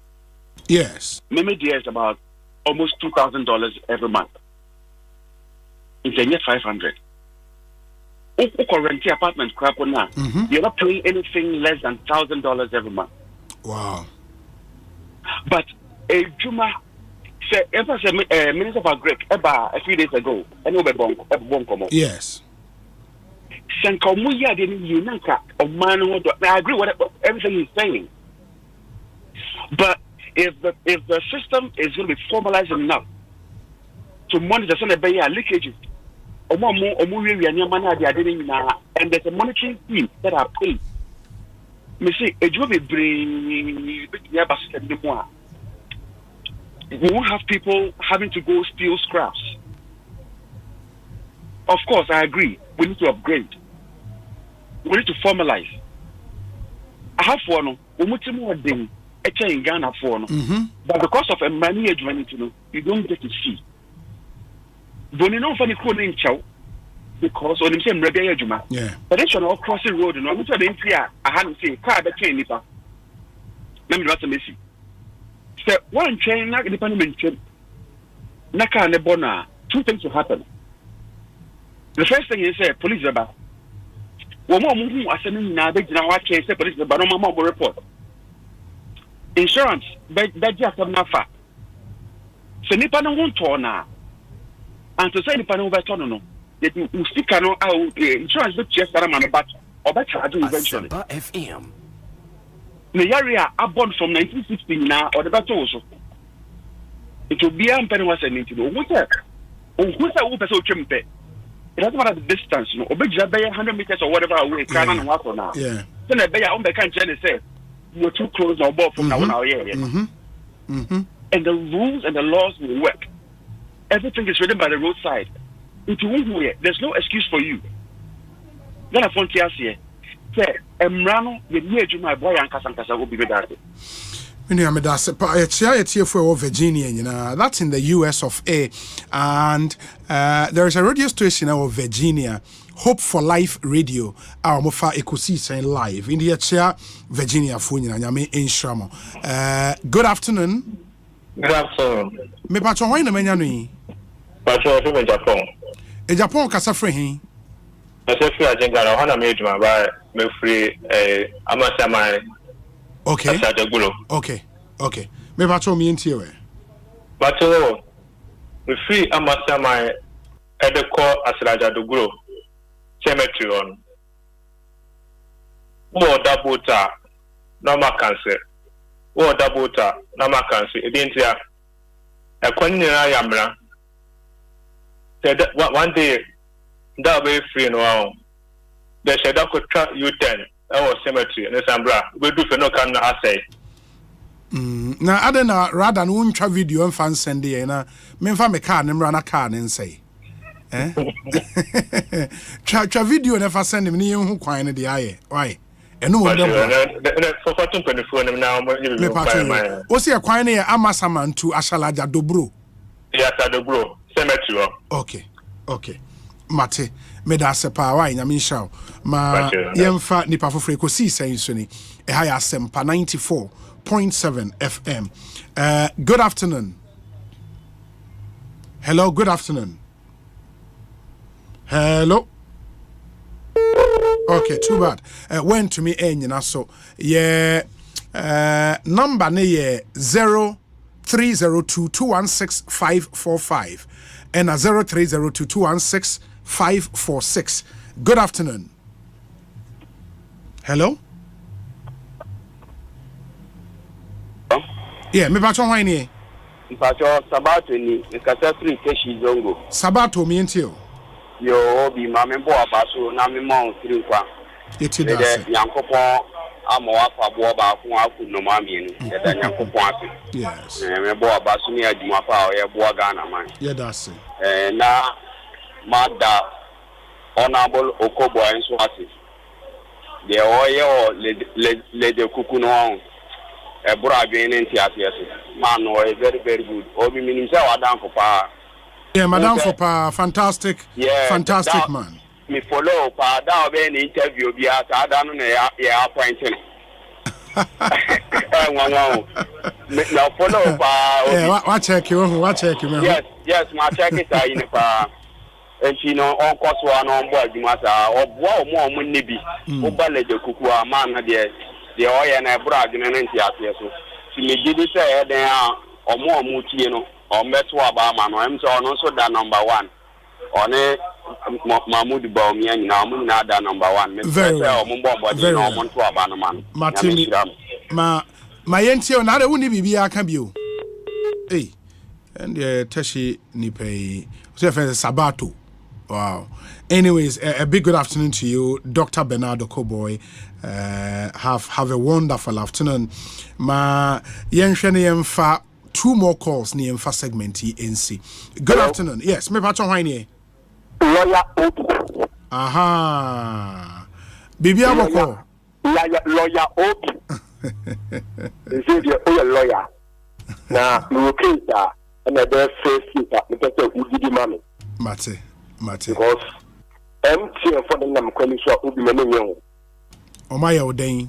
Yes. Maybe there's about almost $2,000 every month. It's a year $500. Renting apartment crap on now. You're not paying anything less than $1,000 every month. Wow. But a Juma said, Minister of Agric a few days ago, yes. Sankomuya didn't Unanka or man. I agree with everything he's saying. But if the system is going to be formalized enough to monitor some leakages, and there's a monitoring team that are paid. Me see, it will be we won't have people having to go steal scraps. Of course, I agree. We need to upgrade. We need to formalize. I have one. In Ghana for but because of a management, you don't get to see. Because on the same regular Juma, but then all crossing road and I'm I hadn't seen car that chain nipa. Let me what's a missy. So one chain not independent chain. Naka and Bona, 2 things will happen. The first thing is police about. One more moving as now they didn't watch a police but no more report. Insurance, but just not fat. So nipa no won't turn now. And to say nipa no over turn no. That you stick out insurance with just a man but or better I do eventually. FM. The area are born from 1960 now or the better also. It will be a penny was a need to know who's that? Who's a chimpe? It doesn't matter the distance, 100 meters or whatever away, can walk now. Yeah. Then I bear on the country say you're too close or both from now. And the rules and the laws will work. Everything is written by the roadside. If you won't hear, there's no excuse for you. Then I found here, say, Emrano, the near to my boy and Casancasa will be with that. Virginia, you know, that's in the US of A. And there is a radio station of Virginia, Hope for Life Radio, our Mofa Ekosiisen live in the chair, Virginia Funya, Yami in Shramo. Good afternoon. Good afternoon. Me patron, why na menyanui? Patron, I'm in Japan. In Japan, Casafrehin. I said, I think I want to make my buy me free. I'm a semi. Okay. Okay. Okay. Me patron me into you. Patron, we free. I'm a semi. At the core as Raja do grow. Cemetery on. More double ta. Normal cancer. More double ta. Normal cancer. It didn't hear. A quantity yamra. Said one day that way free no. The shadow could track U10. Our cemetery and Sambra. We do for no can assay. Now, I don't know, rather than one video and fan send the na me fa me car and run a car and say. Tra video never send him near who quine the eye. Why? And no one for 24 now. Me patron. What's your quine here? Amasaman to Ashalaja Dobro. Yes, I do bro. Cemetery. Okay. Okay. Mate. Me da sepa wa nyame shaw ma yemfa nipa foforo Ekosiisen so ni e ha ya Asempa 94.7 FM. Good afternoon. Hello, good afternoon. Hello. Okay, too bad. Went to me nyina so yeah number ne ye 0302216545 and 0302216546. Good afternoon. Hello? Yeah, me patron why ni? Patron Sabato ni nkasa free keshi zongo. Sabato mi ntio. Yo bi ma me bo abaso na me ma free kwa. Yeti da se. Yankopon amo afa bo ba fun aku no ma mi ni. E da Yankopon afi. Yes. Me bo abaso ni adwuma fa o ye bo Ghana man. Yeah, that's it. Na Mada Honorable Okobo enso ati. De oye o le de kuku no bro adwene nti ase man no very very good obi minim say wadan ko pa. Yeah, madam for pa fantastic. Yeah, fantastic that, man. Me follow pa da obi ni interview bi ata da no na ya appointing. Me na follow pa. Yeah, what check you man. Yes, my check it in pa. And you know on course one on board you must obo mo nibi. Obale de kuku a man na the oil and a brag in an anti-atheist. She may give it a there or more mutino or Metwa Bama, or I'm so also that number one. On a Mahmoud Baumian, now that number one. Very well. Martini, my auntie on other wouldn't be a cambio. Hey, and Teshi Nipe, Sabato. Wow. Anyways, a big good afternoon to you, Dr. Bernardo Koboy. Have a wonderful afternoon. Ma yenhwene yemfa two more calls ni yemfa segment NC. Good afternoon. Yes, me patron hwane. Lawyer Obi. Aha. Bibi aboko. Lawyer Obi. Is it a lawyer? Na you case that and the first speaker because you mami. Mate. Because MTN for the name coalition Obi menyo. Omaya Oden.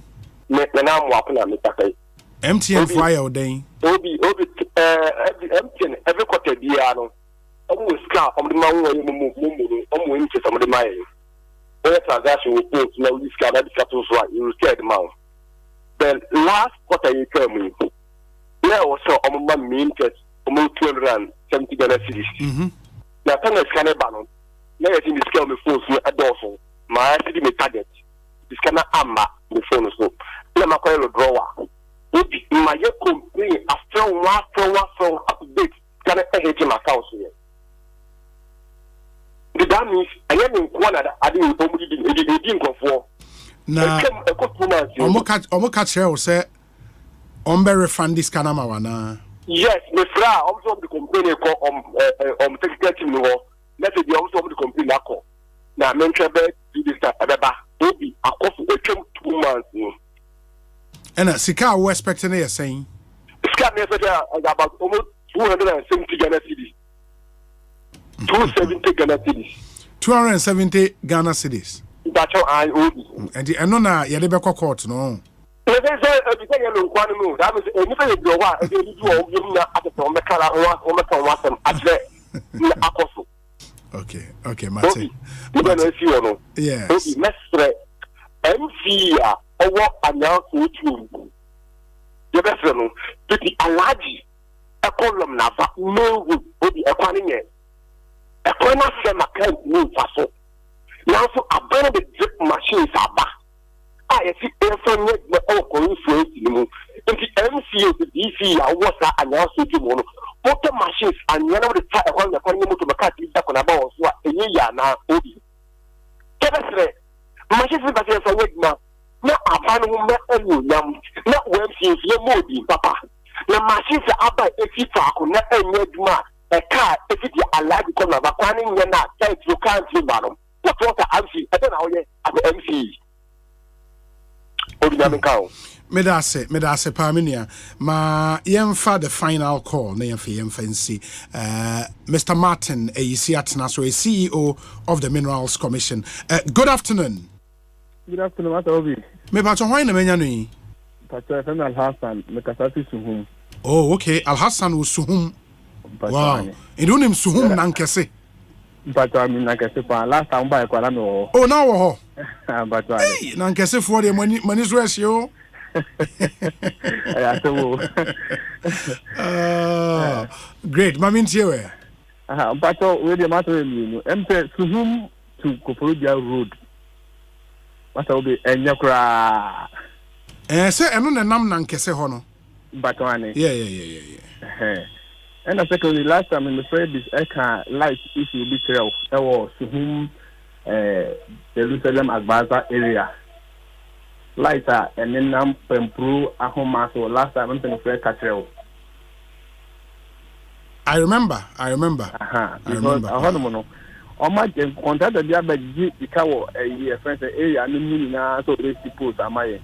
Na mo akuna metakai. MTN fire Oden. Obi MTN every quarter dia no. Omo ska omo ma wo mu omo nti some de mai. Where transaction with things na we ska that capital so you scared man. Then last quarter you came in. There was so omo ma me interest omo 270 Ghana cedis. Na tan scan ba no. Na yet in the scale me phone so adolfo. My city me target. This kind of amma the phone so. Let me call drawer. If my complain after one update, can I hit my account here? That means I am in one that I didn't go for. na omo catch here say on be refund this kana mawana. Yes, me fra also the complain ko technical team no let it be also the complain akọ na mention be this abeba obi akofu etwem 2 months no and sika we expecting you saying sika me say about almost 270 Ghana cedis 270 Ghana cedis 270 Ghana cedis that's how I obi and the no na ye dey be court no because you know kwanu no that means anything you do wa e dey do o yim na ateto me kala o me kan wasem atre na akoso. Okay, Mate. Yes. Obi mestre MC a owo announce otu. Ye be fere no, ti alaji e kolom na va no obi e kwani nye. E kwani se makan ni faso. Now so abandon the drip machines aba. I see every net the influence mu. Nti MC the DC a wo sa announce otu mo no. Motor machines and you know the type of the economy to make it that can about what a year now obi. Kebesre machines ba se so wegma na abanu me enu yam na wem si ye modi papa na machines aba efifa ko na enye duma e car efiti alaji ko na ba kwani nye na tight you can't see banom what MC e na oye abi MC obi na menkao Medase Paminia, ma yemfa the final call, na yemfa nsi. Mr. Martin, a CEO of the Minerals Commission. Good afternoon. Good afternoon, Mr. Obi. Me pacho hoy na menya nui. Pacho FM Al Hassan, me kasati suhum. Oh, okay. Al Hassan was suhum. Wow. Idunim suhum nankese. Pacho ami nankese pa. Last time ba kwa no. Oh, now ho. Pacho. Hey, nankese for the money ratio. Great, Mamin Tiewe. But with the matter of you, MP Suhum to Kofodia Road. What will be Enyakra? Say, and on a nam nankese hono. But one, yeah. And secondly, last time in the Fred is Eka light issue be trail. There was Suhum, Jerusalem Agbaza area. Lighter and then improve a home muscle last time I'm going to catch. I remember. I remember. On my contact the other because a friend area and now so they suppose am I.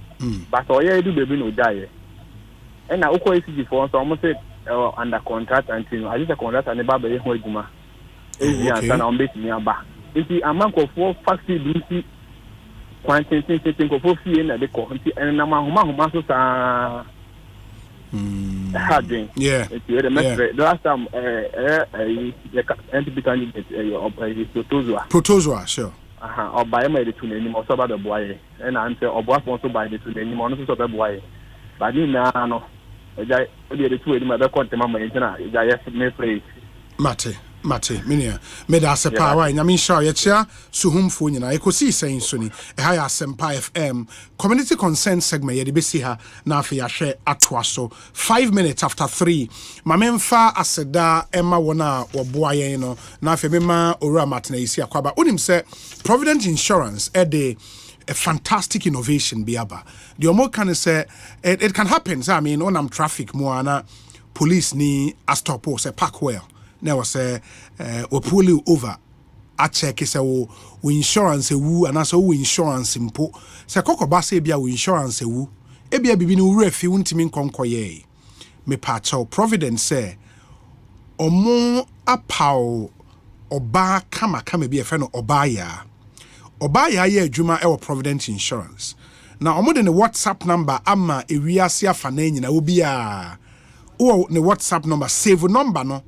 But all you do baby no die. And I also see before so almost under contract until I just a contract and about the Hojuma. And I'm making me about. If the amount of 4 factory DC quantity ko fo fie na de ko nti na mahoma so sa harding yeah the last time NPP candidate protozoa sure oba ma de tunu ni mo so ba de boaye na ante obo afon so ba de tunu ni mo no so be boaye ba ni na no eja de tu edi ma be kontema ma entina eja yes me free Mate, minia, meda se power, nyami sha yechia, suhumfo nyina, ekosiisen so ni, eha ya Asempa FM, community consent segment, yedi besi ha, na afi ya share atwa so, 5 minutes after 3, mamemfa aseda, ema wana, wabuwa ye no, na afi mema ora matina isi ya kwaba, unim se, Provident Insurance, a fantastic innovation biaba, the omo can say, it can happen, so I mean, on am traffic, moana, police ni, a stop or say, park well, now say we pull you over a check is we insurance wu and also we insurance impo say kokko ba say bia we insurance wu e bia bibi no refi untimi nkonkoye me pacho Providence say omo apaw oba kama bi e fe no oba ya ye adwuma e wo Provident Insurance na omo de ne WhatsApp number ama ewiase afana nyina obi a o ne WhatsApp number save number no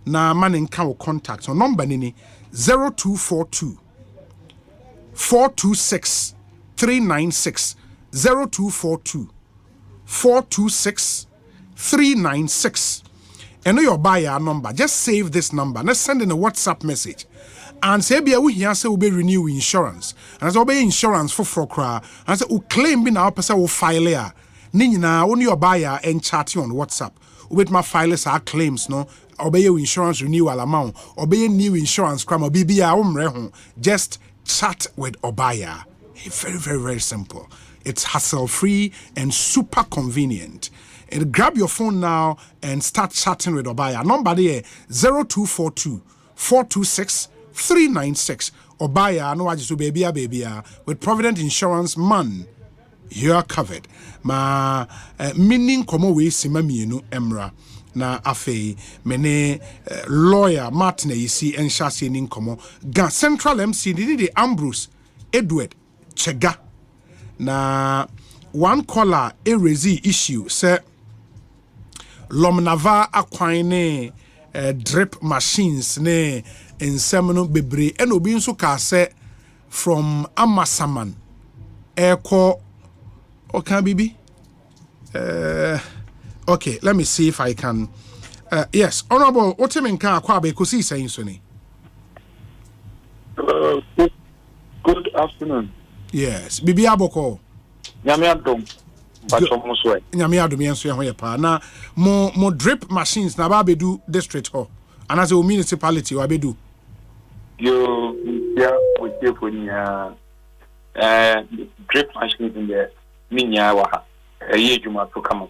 na man in can contact on number nini 0242 426 396 0242 426 396 and your buyer number just save this number let's send in a WhatsApp message and say be we here say we be renew insurance and as we insurance for kra and say we claim be now person we file ya ni nyina only your buyer and chat on WhatsApp with my files our claims no obey insurance renewal amount obey new insurance crime bibia umre ho just chat with obaya Very, very, very simple. It's hassle-free and super convenient. And grab your phone now and start chatting with Obaya. Number there 0242 426 396. Obaya, no wajisu baby, with Provident Insurance Man. You are covered. Meaning komo we sima mienu emra na afei mene lawyer Martin yisi enshase ni komo ga Central MC di Ambrose Edward Chega na one caller erezi issue say Lomnava akwan ne drip machines ne ensem no bebre eno obi nso ka say from Amasaman eko okay, Bibi. Okay, let me see if I can. Yes, Honorable, what you mean? Ekosiise saying so ni. Good afternoon. Yes, Bibi Aboko. Nyame adom. Nyame adom yenso ye ho ye pa na mo drip machines na ba bedu district ho. Anase o municipality wa bedu. Yo yeah, we give when drip machines in there. Minya wa ha juma to come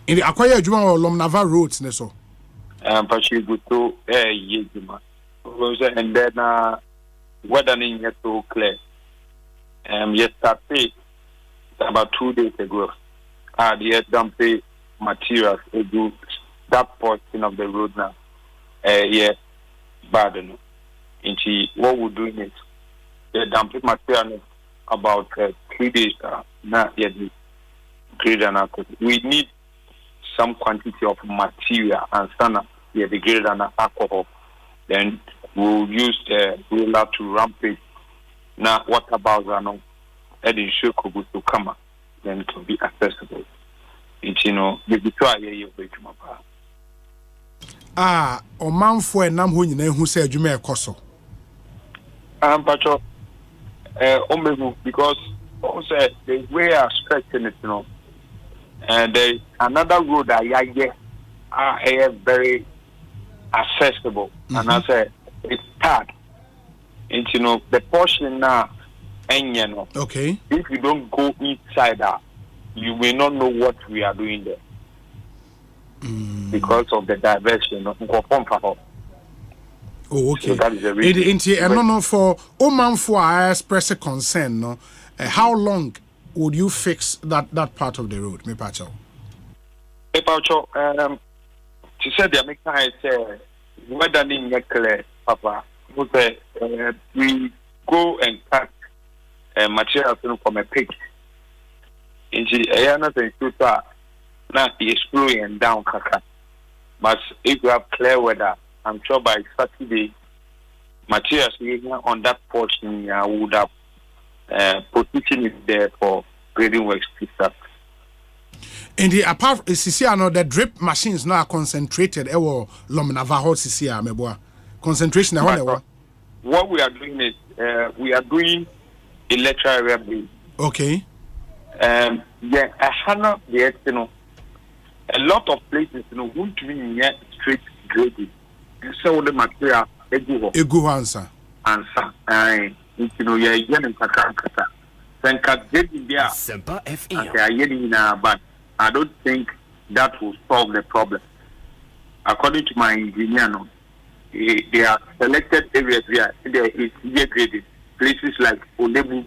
in the akwaya juma or Lomnava roads ne so but you go to juma and then weather in yet so clear yesterday about 2 days ago the dumping materials do that portion of the road now yes bad no into what we're doing is the dumping material about 3 days not yet greater than we need some quantity of material and sana the greater than alcohol. Then we'll use the roller to ramp it. Now what about adding sugar to come up, then it will be accessible. It's the try here o manfo enam ho nyina hu se adwuma ekoso but because also the way I stretching it, and there's another road that are very accessible, and I say it's hard. And the portion now, and okay, if you don't go inside that, you may not know what we are doing there because of the diversion. Oh, okay. So that is the reason. And no for Oman for I express a concern. No, how long would you fix that part of the road, me pacho? To say the American say whether in clear, Papa, we go and cut material from a pig. In the area not exploding down, kaka. But if you have clear weather, I'm sure by Saturday, materials on that portion would have positioned it there for grading works to start. In the apart, the drip machines now are concentrated. Lomnava hot meboa concentration. What we are doing is we are doing electrical area build. Okay. Yeah, a lot of places, won't be straight grading. So the material egu answer you're getting Asempa FM. But I don't think that will solve the problem. According to my engineer, they are selected areas where there is year grading. Places like Olebu,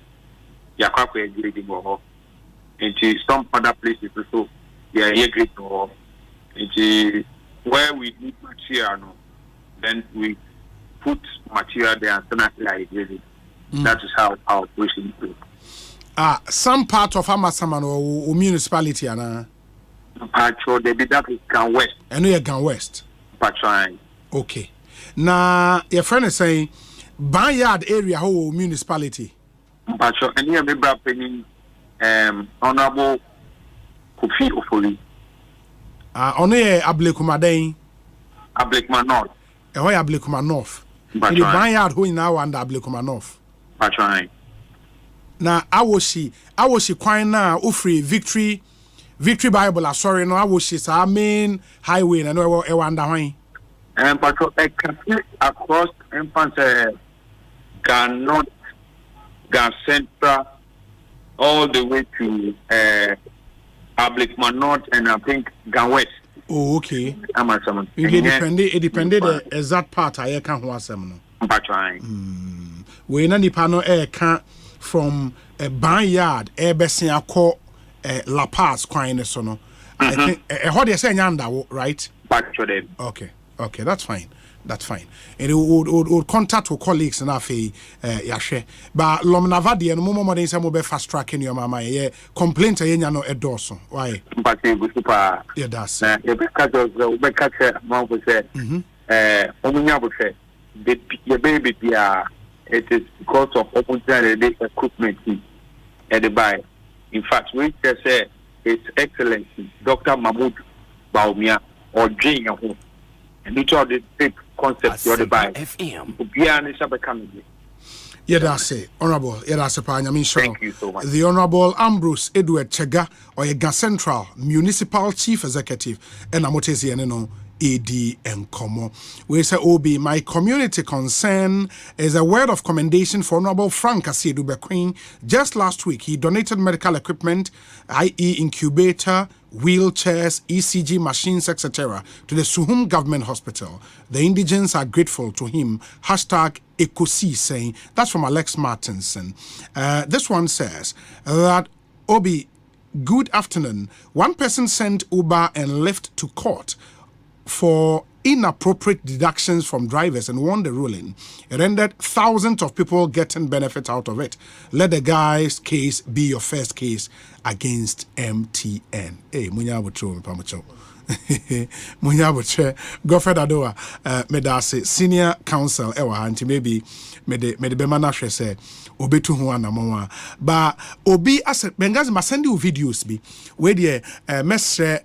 Yakakwe grading or into some other places also they are year grading or into where we need material. Then we put material there and send it like grading. That is how our operation is. Some part of Amasaman or municipality, Anna. Patrol, they did that is Gan West. I know you're Gan West. Patrol. Okay. Now, your friend is saying, Banyard area, whole municipality. Patrol, and here, maybe penny, Honorable Kofi Ofoli. Only Ablekuma Day. Ablekuma North. Ahoy Ablekuma North. In the Banyard, who now under Ablekuma North. Patrol. Na awoshi kwan na ofri victory Bible sorry no awoshi sa main highway na no e wanda hwan but across infants cannot Gas Central, all the way to Public Manort, and I think Gan West. Oh, okay. It depended the exact part I can't was we na nipa no can from a barnyard besin akọ La Paz kwan so no. I think how they say nyanda right? Okay, that's fine. That's fine. And it would contact with colleagues and afi yahwe. But lomnava de no mo mo dey say mo be fast tracking your mama ye complaint anya no edoso. Why? Yeah, that's. Na e be catch man go say omunya go say the baby dia it is because of the equipment at the buy. In fact, we just say His Excellency Dr. Mahmoud Baumia or Jane Yahoo. And each of the big concepts you're the buy. Yeah, that's it. Honorable, yeah, that's a pan. I mean, sure. Thank you so much. The Honorable Ambrose Edward Chega, or Gas Central Municipal Chief Executive, and Amotesi and AD and Como. We say, Obi, my community concern is a word of commendation for Honorable Frank Asiedu Bequin. Just last week, he donated medical equipment, i.e. incubator, wheelchairs, ECG machines, etc. to the Suhum Government Hospital. The indigents are grateful to him. Hashtag Ekosiise. That's from Alex Martinson. This one says that, Obi, good afternoon. One person sent Uber and Lyft to court for inappropriate deductions from drivers and won the ruling. It rendered thousands of people getting benefit out of it. Let the guy's case be your first case against MTN. Hey, munya butro mpamocho. Munya butro. Godfred Adoa, medase senior counsel ewa anti maybe mede bemana hwe say obetu ho anamwa ba obi as bengazi masendi videos bi we de mesre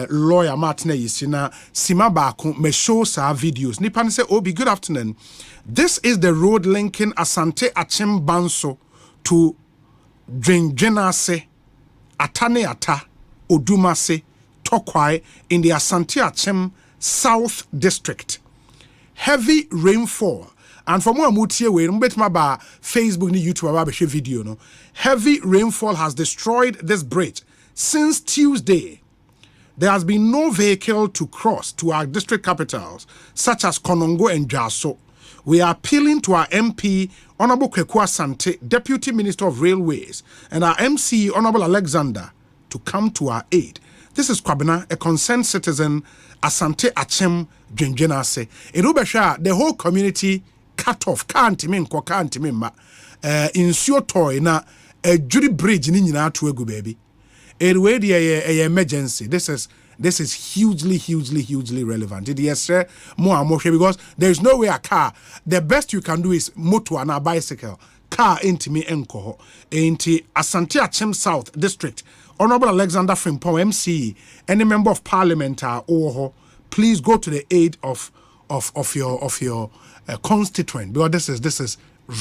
lawyer Martin Yisina sima baako me show sa videos nipa ne say obi good afternoon, this is the road linking Asante Achem Bonsu to Dwendwenase Atane Ata Odumase Tokwai in the Asante Achem South District. Heavy rainfall. And for more mutie we mbetma ba Facebook ni YouTube ba be video no. Heavy rainfall has destroyed this bridge since Tuesday. There has been no vehicle to cross to our district capitals such as Konongo and Jaso. We are appealing to our MP Honorable Kweku Asante, Deputy Minister of Railways, and our MC Honorable Alexander to come to our aid. This is Kwabena, a concerned citizen, Asante Achem Dwendwenase. In Ubesha, the whole community cut off, can't ma. Insure toy na a jury bridge ni nyina to egu baby. Anyway, the emergency. This is hugely relevant. Yes, more and more because there is no way a car. The best you can do is motor and a bicycle. Car into me enko. Into Asante Achem South District. Honorable Alexander Frimpong MC, any member of Parliament please go to the aid of your constituent, because this is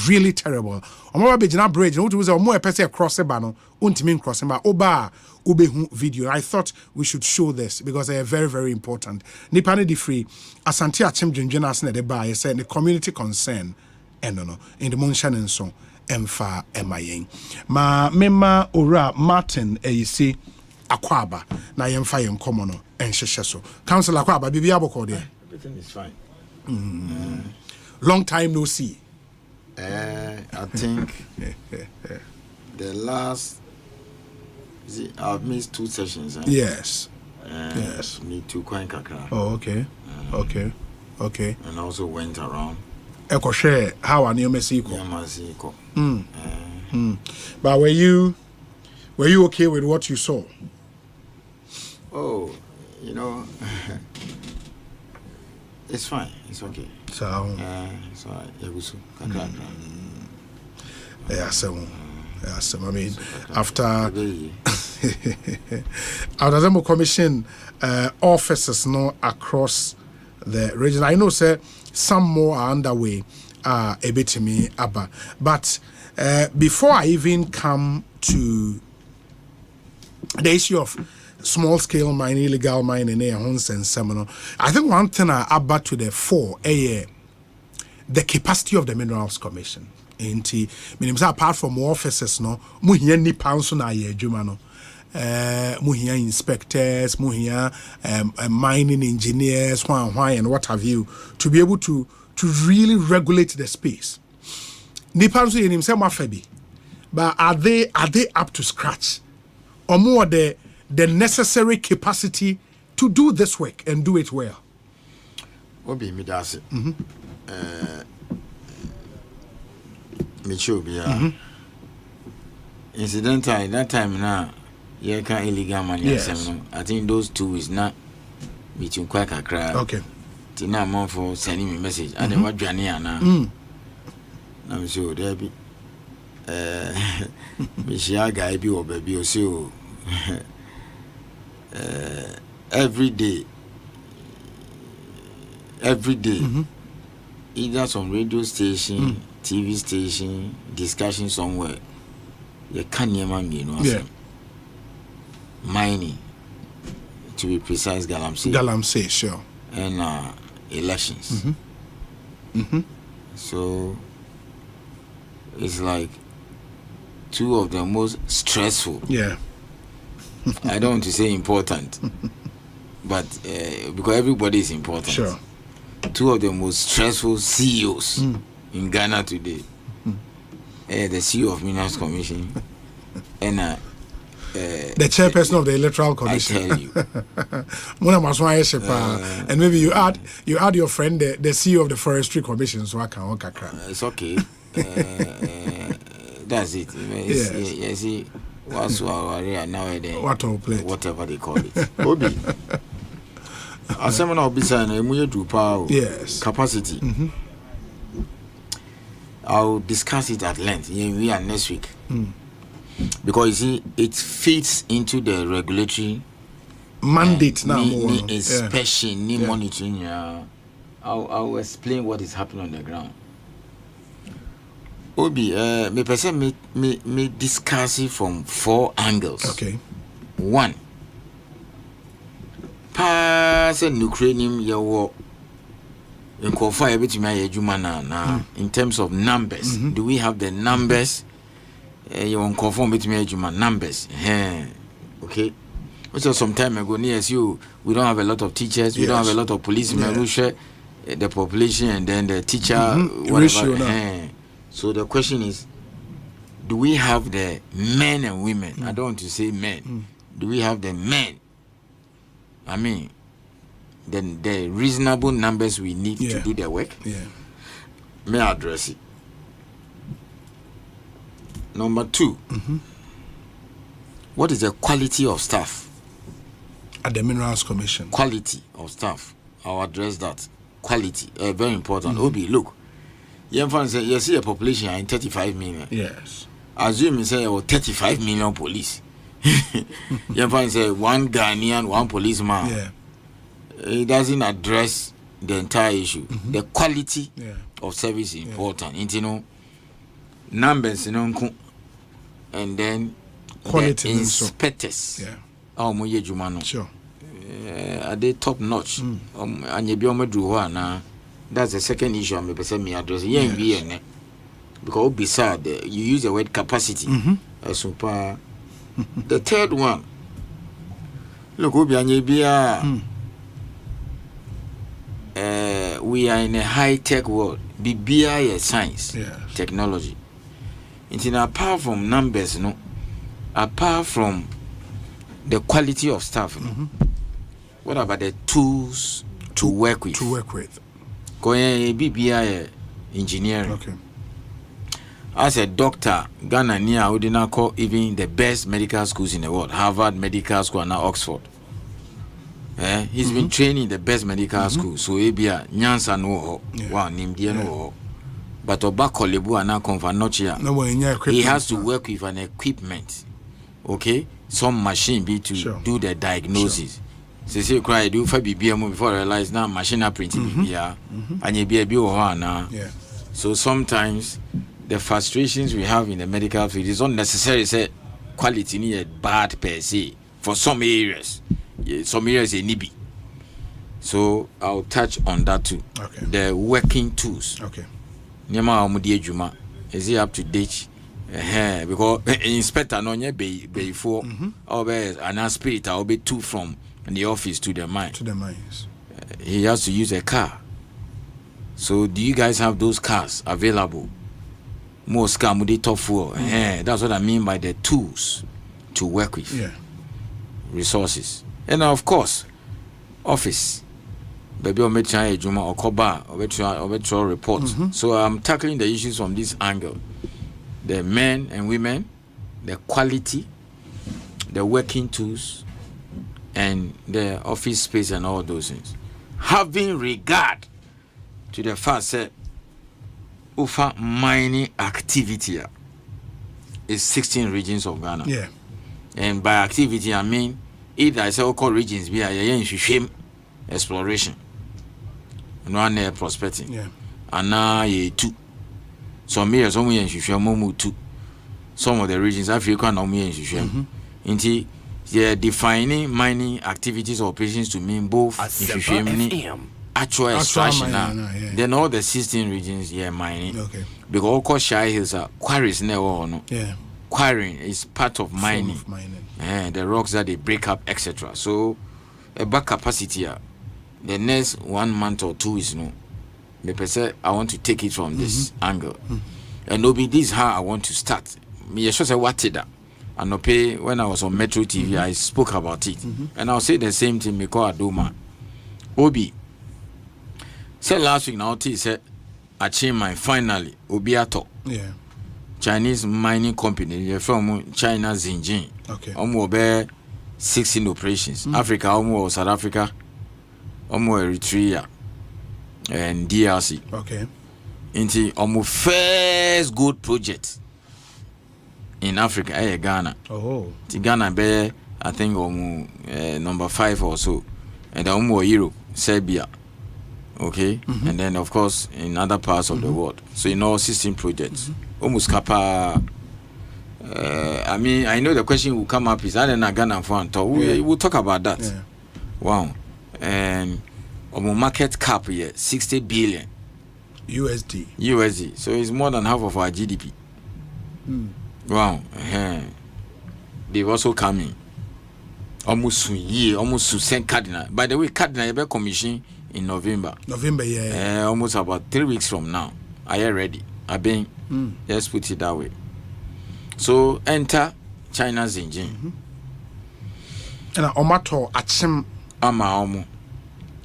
really terrible. Omo be bridge no to say more person cross ba no untimi cross ba oba ubehu video. I thought we should show this because they are very important. Nipa ne di free Asante Achem Dwendwenase na de ba say the community concern no in the motion and so emfa emayen ma mema ora Martin eyisi akwaba na yemfa yen komo no enhyehyɛ so. Council akwaba bibi aboko there. Everything is fine. Long time no see. I think the last, I've missed 2 sessions. Yes. Yes. Need to coin kakra. Oh, okay. And also went around. Eko share how are you Mexico? Mexico. But were you okay with what you saw? Oh, it's fine. It's okay. So it was I mean, after the commission offices across the region, I know sir, some more are underway. A bit to me, Abba. But before I even come to the issue of small scale mining, illegal mining, and seminal, I think one thing I add back to the fore, the capacity of the Minerals Commission. Enti menim say apart from officers no mo hia nipa nso na ye adwuma no mo hia inspectors mo hia mining engineers why and what have you to be able to really regulate the space. Nipa nso yenim say mo afabi, but are they up to scratch or more the necessary capacity to do this work and do it well? Obi mi dase Michubia. Incidentally, that time now, you can illegal money. Yes. I think those two is not meeting quite a crowd. Okay. Tina more for sending me message. I don't want Jania now. I'm sure there be Michia guy be or baby or so every day. Either some radio station, TV station, discussion somewhere. You can't hear mining, to be precise, Galamsey, sure. And elections. So it's like two of the most stressful. Yeah. I don't want to say important, but because everybody is important. Sure. Two of the most stressful CEOs in Ghana today. The CEO of Minerals Commission and the chairperson of the Electoral Commission. I tell you. And maybe you add your friend the CEO of the Forestry Commission, so I can it's okay. That's it. Yes. What's nowadays? Whatever they call it. Obi. Asempa yes. Capacity. I'll discuss it at length. We are next week. Because you see, it fits into the regulatory mandate now. Inspection, monitoring. I'll explain what is happening on the ground. Obi, me person me discuss it from 4 angles. Okay. 1. Pass and Ukrainian yawo in Kofa in terms of numbers. Do we have the numbers? You want conform with me numbers. Okay. So some time ago, yes, we don't have a lot of teachers, we don't have a lot of policemen who share the population and then the teacher whatever. So the question is, do we have the men and women? I don't want to say men. Do we have the men? I mean, then the reasonable numbers we need to do the work. May I address it? Number 2, what is the quality of staff at the Minerals Commission? Quality of staff. I'll address that. Quality, very important. Obi, look, you see a population in 35 million. Yes. Assume you say 35 million police. You find say 1 Ghanaian, 1 policeman. Yeah. It doesn't address the entire issue. The quality of service is important. You know, numbers, and then quality the inspectors. Sure. Are they top notch? That's the second issue I'm addressing. Because beside you use the word capacity. The third one, look, we are in a high-tech world. BBI is science, technology. And apart from numbers, apart from the quality of staff, what about the tools to work with? Going BBI engineering. Okay. As a doctor, Ghana near would not call even the best medical schools in the world, Harvard Medical School and now Oxford. He's been training in the best medical school, so Abia Nyansa no Nimdia no. But Obako Lebu and now Convanochia. He has to work with an equipment, okay? Some machine to do the diagnosis. So say cry do for BBM before I realize now machine printing BBR and you be a now. So sometimes the frustrations we have in the medical field is not necessarily say quality need bad per se. For some areas a nibi. So I'll touch on that too. Okay. The working tools. Okay. Nyama omudi ejuma is he up to date? Because inspector no nye be for or be an spirit or be two from the office to the mine. To the mines. He has to use a car. So do you guys have those cars available? Most car with top four. That's what I mean by the tools to work with. Yeah. Resources. And of course, office. Baby or mecha ejuma or koba or reports. So I'm tackling the issues from this angle. The men and women, the quality, the working tools, and the office space and all those things. Having regard to the fact that Ufa mining activity is 16 regions of Ghana. Yeah. And by activity, I mean, if I say all regions, be a exploration. No prospecting. Yeah. And now you two. Some areas only in Shushamu too. Some of the regions, Africa, no me in Shusham. Inti, they're defining mining activities or operations to mean both actual extraction. Then all the 16 regions, mining. Okay. Because all called shy hills are quarries never no. Yeah. Quarrying is part of mining. The rocks that they break up, etc. So a back capacity, the next 1 month or two is no. I want to take it from this angle. And this is how I want to start. Me say what it and no pay when I was on Metro TV, I spoke about it. And I'll say the same thing because Adoma. Obi said last week now said I changed my finally Obiato. Yeah. Chinese mining company from China Xinjiang. Okay. Almost 16 operations. Africa, almost South Africa, almost Eritrea. And DRC. Okay. Into almost first good project in Africa, Ghana. Oh. Ghana be I think number 5 or so. And almost Europe, Serbia. Okay. And then of course in other parts of the world. So in all 16 projects. Almost kappa. I mean, I know the question will come up is I don't know Ghana for we'll talk about that. Yeah. Wow. And market cap here 60 billion USD. So it's more than half of our GDP. Wow. They've also come in almost to send Cardinal. By the way, Cardinal will be commissioned in November, almost about 3 weeks from now. Are you ready? I've been let's put it that way. So enter China's engine. And Omato Achim Ama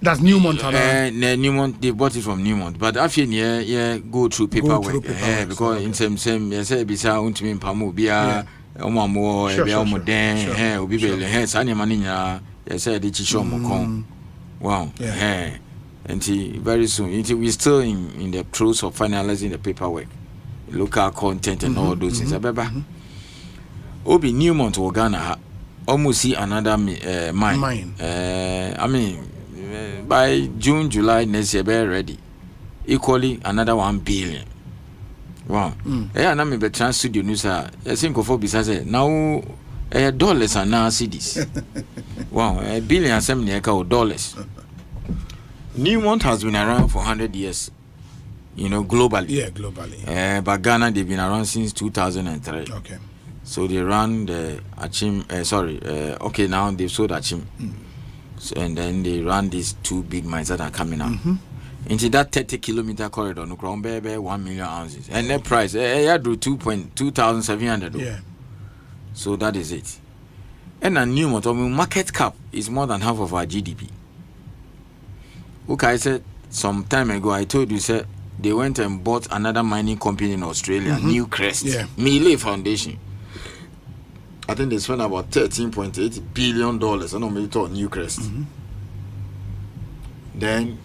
that's Newmont. Newmont, they bought it from Newmont. But I feel go through paperwork. Because in same you say bisa untimi pamu bia omo mo e bia omo den obi bele sani mani nya you say the chicho mo kon. Wow. And very soon we still in the process of finalizing the paperwork, local content and all those things. Obi Newmont or Ghana almost see another mine. I mean by June, July next year, be ready. Equally another 1 billion. Wow. Na me be trans studio news I think of bisa now dollars are now cedis. Wow, $1 billion dollars. Newmont has been around for 100 years. Globally. Yeah, globally. But Ghana they've been around since 2003. Okay. So they run the Achim okay, now they've sold Achim. So, and then they run these 2 big mines that are coming out. Into that 30-kilometer corridor, no crown 1 million ounces. And their price, I drew 2,700. Yeah. So that is it. And a new market cap is more than half of our GDP. Okay, I said some time ago, I told you, said they went and bought another mining company in Australia, New Crest, Mealy Foundation. I think they spent about $13.8 billion. I know maybe to New Crest. Then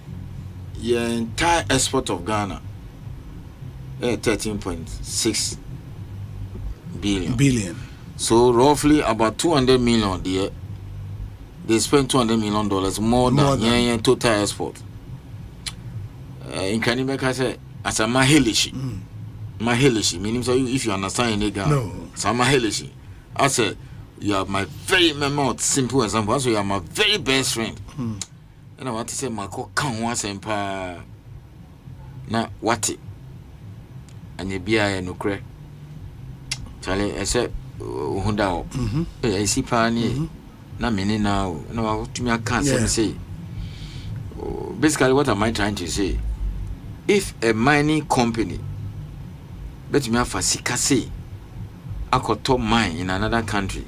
your entire export of Ghana, 13.6 billion. So roughly about 200 million there. They spent $200 million more than total export. In Kanibeka said, as a mahelishi. Mahelishi meaning so if you understand in Ghana, it's a mahelishi. I said, you are my very simple example. Also, you are my very best friend. And I want to say, Marco, come once and pa. Now, what? anye bia no kre chale ese hunda o esi pa ni na meni na o na tumi aka say basically what am I trying to say? If a mining company bet me afa sika say akoto mine in another country,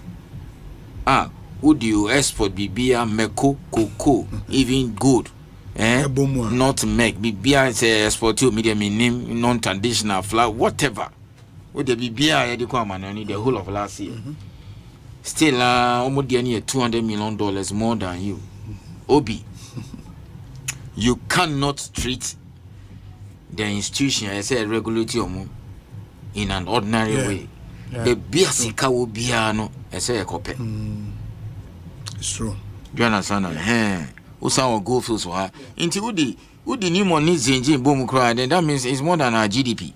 would you export bibia meko cocoa even good not make bibia say export you medium name non-traditional flour whatever would the bibia the whole of last year still almost $200 million more than you. Obi, you cannot treat the institution as a regulatory in an ordinary way. The biasika will be no as a copy. It's true. Do you understand? Usa will go through so hard. Into would new money zinjin boom cry, then that means it's more than our GDP.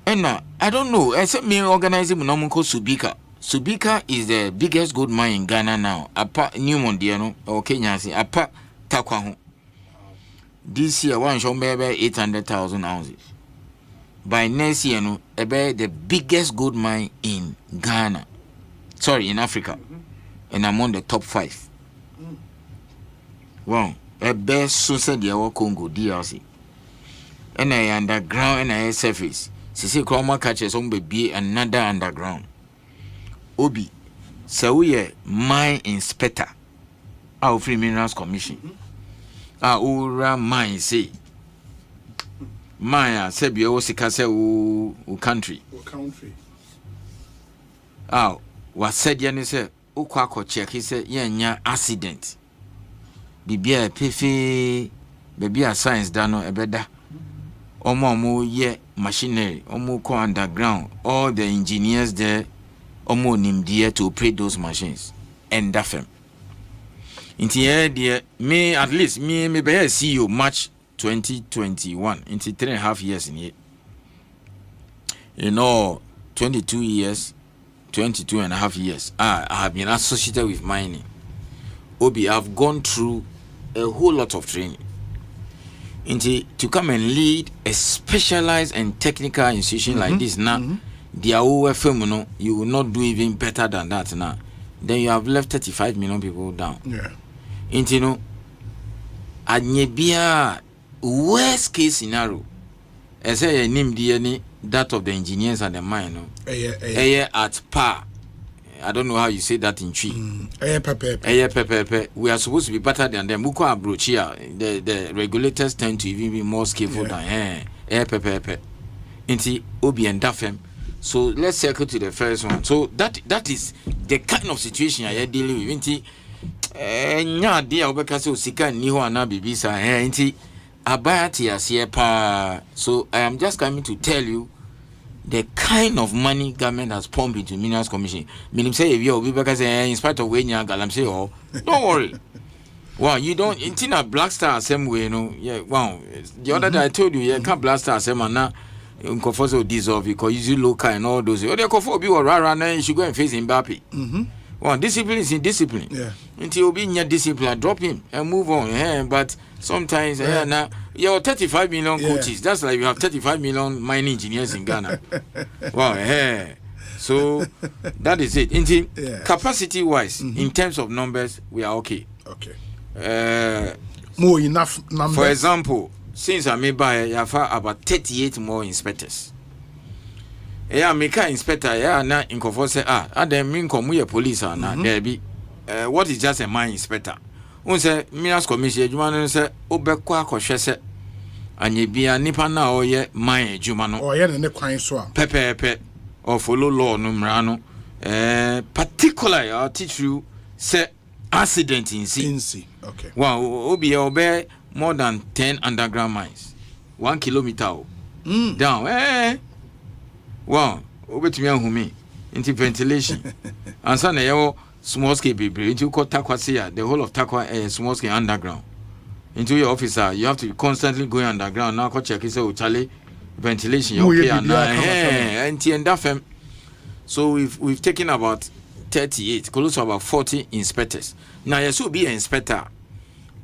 And I don't know, except me organizing Monomoko Subika. Subika is the biggest gold mine in Ghana now. Apart New Mondiano or Kenya, apart Takwaho. This year, one show maybe 800,000 ounces. By next year, no, about the biggest gold mine in Ghana. Sorry, in Africa. And among the top 5. Wow. A best so the Congo DRC. And I underground and I surface. Sisi Kroma catches on baby another underground. Obi, so we are mine inspector. Our Free Minerals Commission. Ura mine say. Maya said be also kase u country. What said yani say ukwako check he said yenya accident. Bibia pefe bibia science dano ebeda. Omo ye machinery, omo ko underground, all the engineers there omo nim there to operate those machines. And dafem. Inti here me at least me be see you March 2021 into 3.5 years in here. You know, 22 years, 22.5 years. I have been associated with mining. Obi, I've gone through a whole lot of training. To come and lead a specialized and technical institution like this now, the OFM, you will not do even better than that now. Then you have left 35 million people down. Yeah. Anyebia worst case scenario, as I name DNA that of the engineers and the mine, at par. I don't know how you say that in Chi. We are supposed to be better than them. Muko approach here. The regulators tend to even be more skillful than Inti Obi and Dafem. So let's circle to the first one. So that is the kind of situation I am dealing with. Inti nya dia obekase osika ni ho ana bibisa inti abayati asie pa. So I am just coming to tell you the kind of money government has pumped into Minerals Commission. Meaning say if you obekase in spite of wenya galam say don't worry. Wow, you don't intina Black Star same way, wow. The other day I told you can't Black Star same na Nkofoso dissolve because you local and all those. Or the Kofo be or rara na you should go and face Mbappe. Well, discipline is in discipline. Yeah. Until you be in your discipline, drop him and move on. But sometimes now you have 35 million coaches. That's like you have 35 million mining engineers in Ghana. Wow, so that is it. Until capacity wise, in terms of numbers, we are okay. Okay. More enough numbers. For example, since I may buy about 38 more inspectors. Make inspector na inkofo say then mean come we police na there be what is just a mine inspector. Say Minerals Commission adwuma no say obekọ akohwe say anye bia nipa na oye mine adwuma no oye ne kwan so a pepepe or follow law no mra no particularly I'll teach you say accident in sea. Okay. Wow, obi obe more than 10 underground mines 1 kilometer down wow, over to me into ventilation. And so now small scale baby into Takwa the whole of Takwa small scale underground. Into your officer, you have to be constantly going underground. Now check is Charlie ventilation okay and that. So we've taken about 38, close to about 40 inspectors. Now you should be an inspector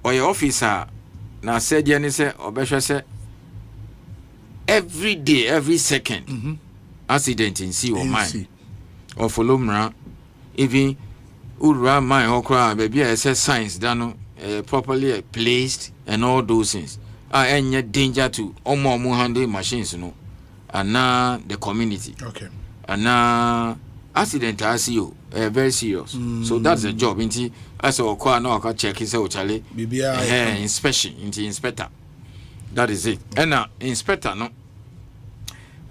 or your officer now said say or say every day, every second, accident in sea or mine, or follow mra, even Ura mine or cry, baby, I said science done properly placed and all those things. Are any danger to Omo handle machines, you know, and now the community. Okay. And now accident I see you very serious. So that's the job. Inti as a qua no I check his Charlie. Inspection into inspector. That is it. And now inspector no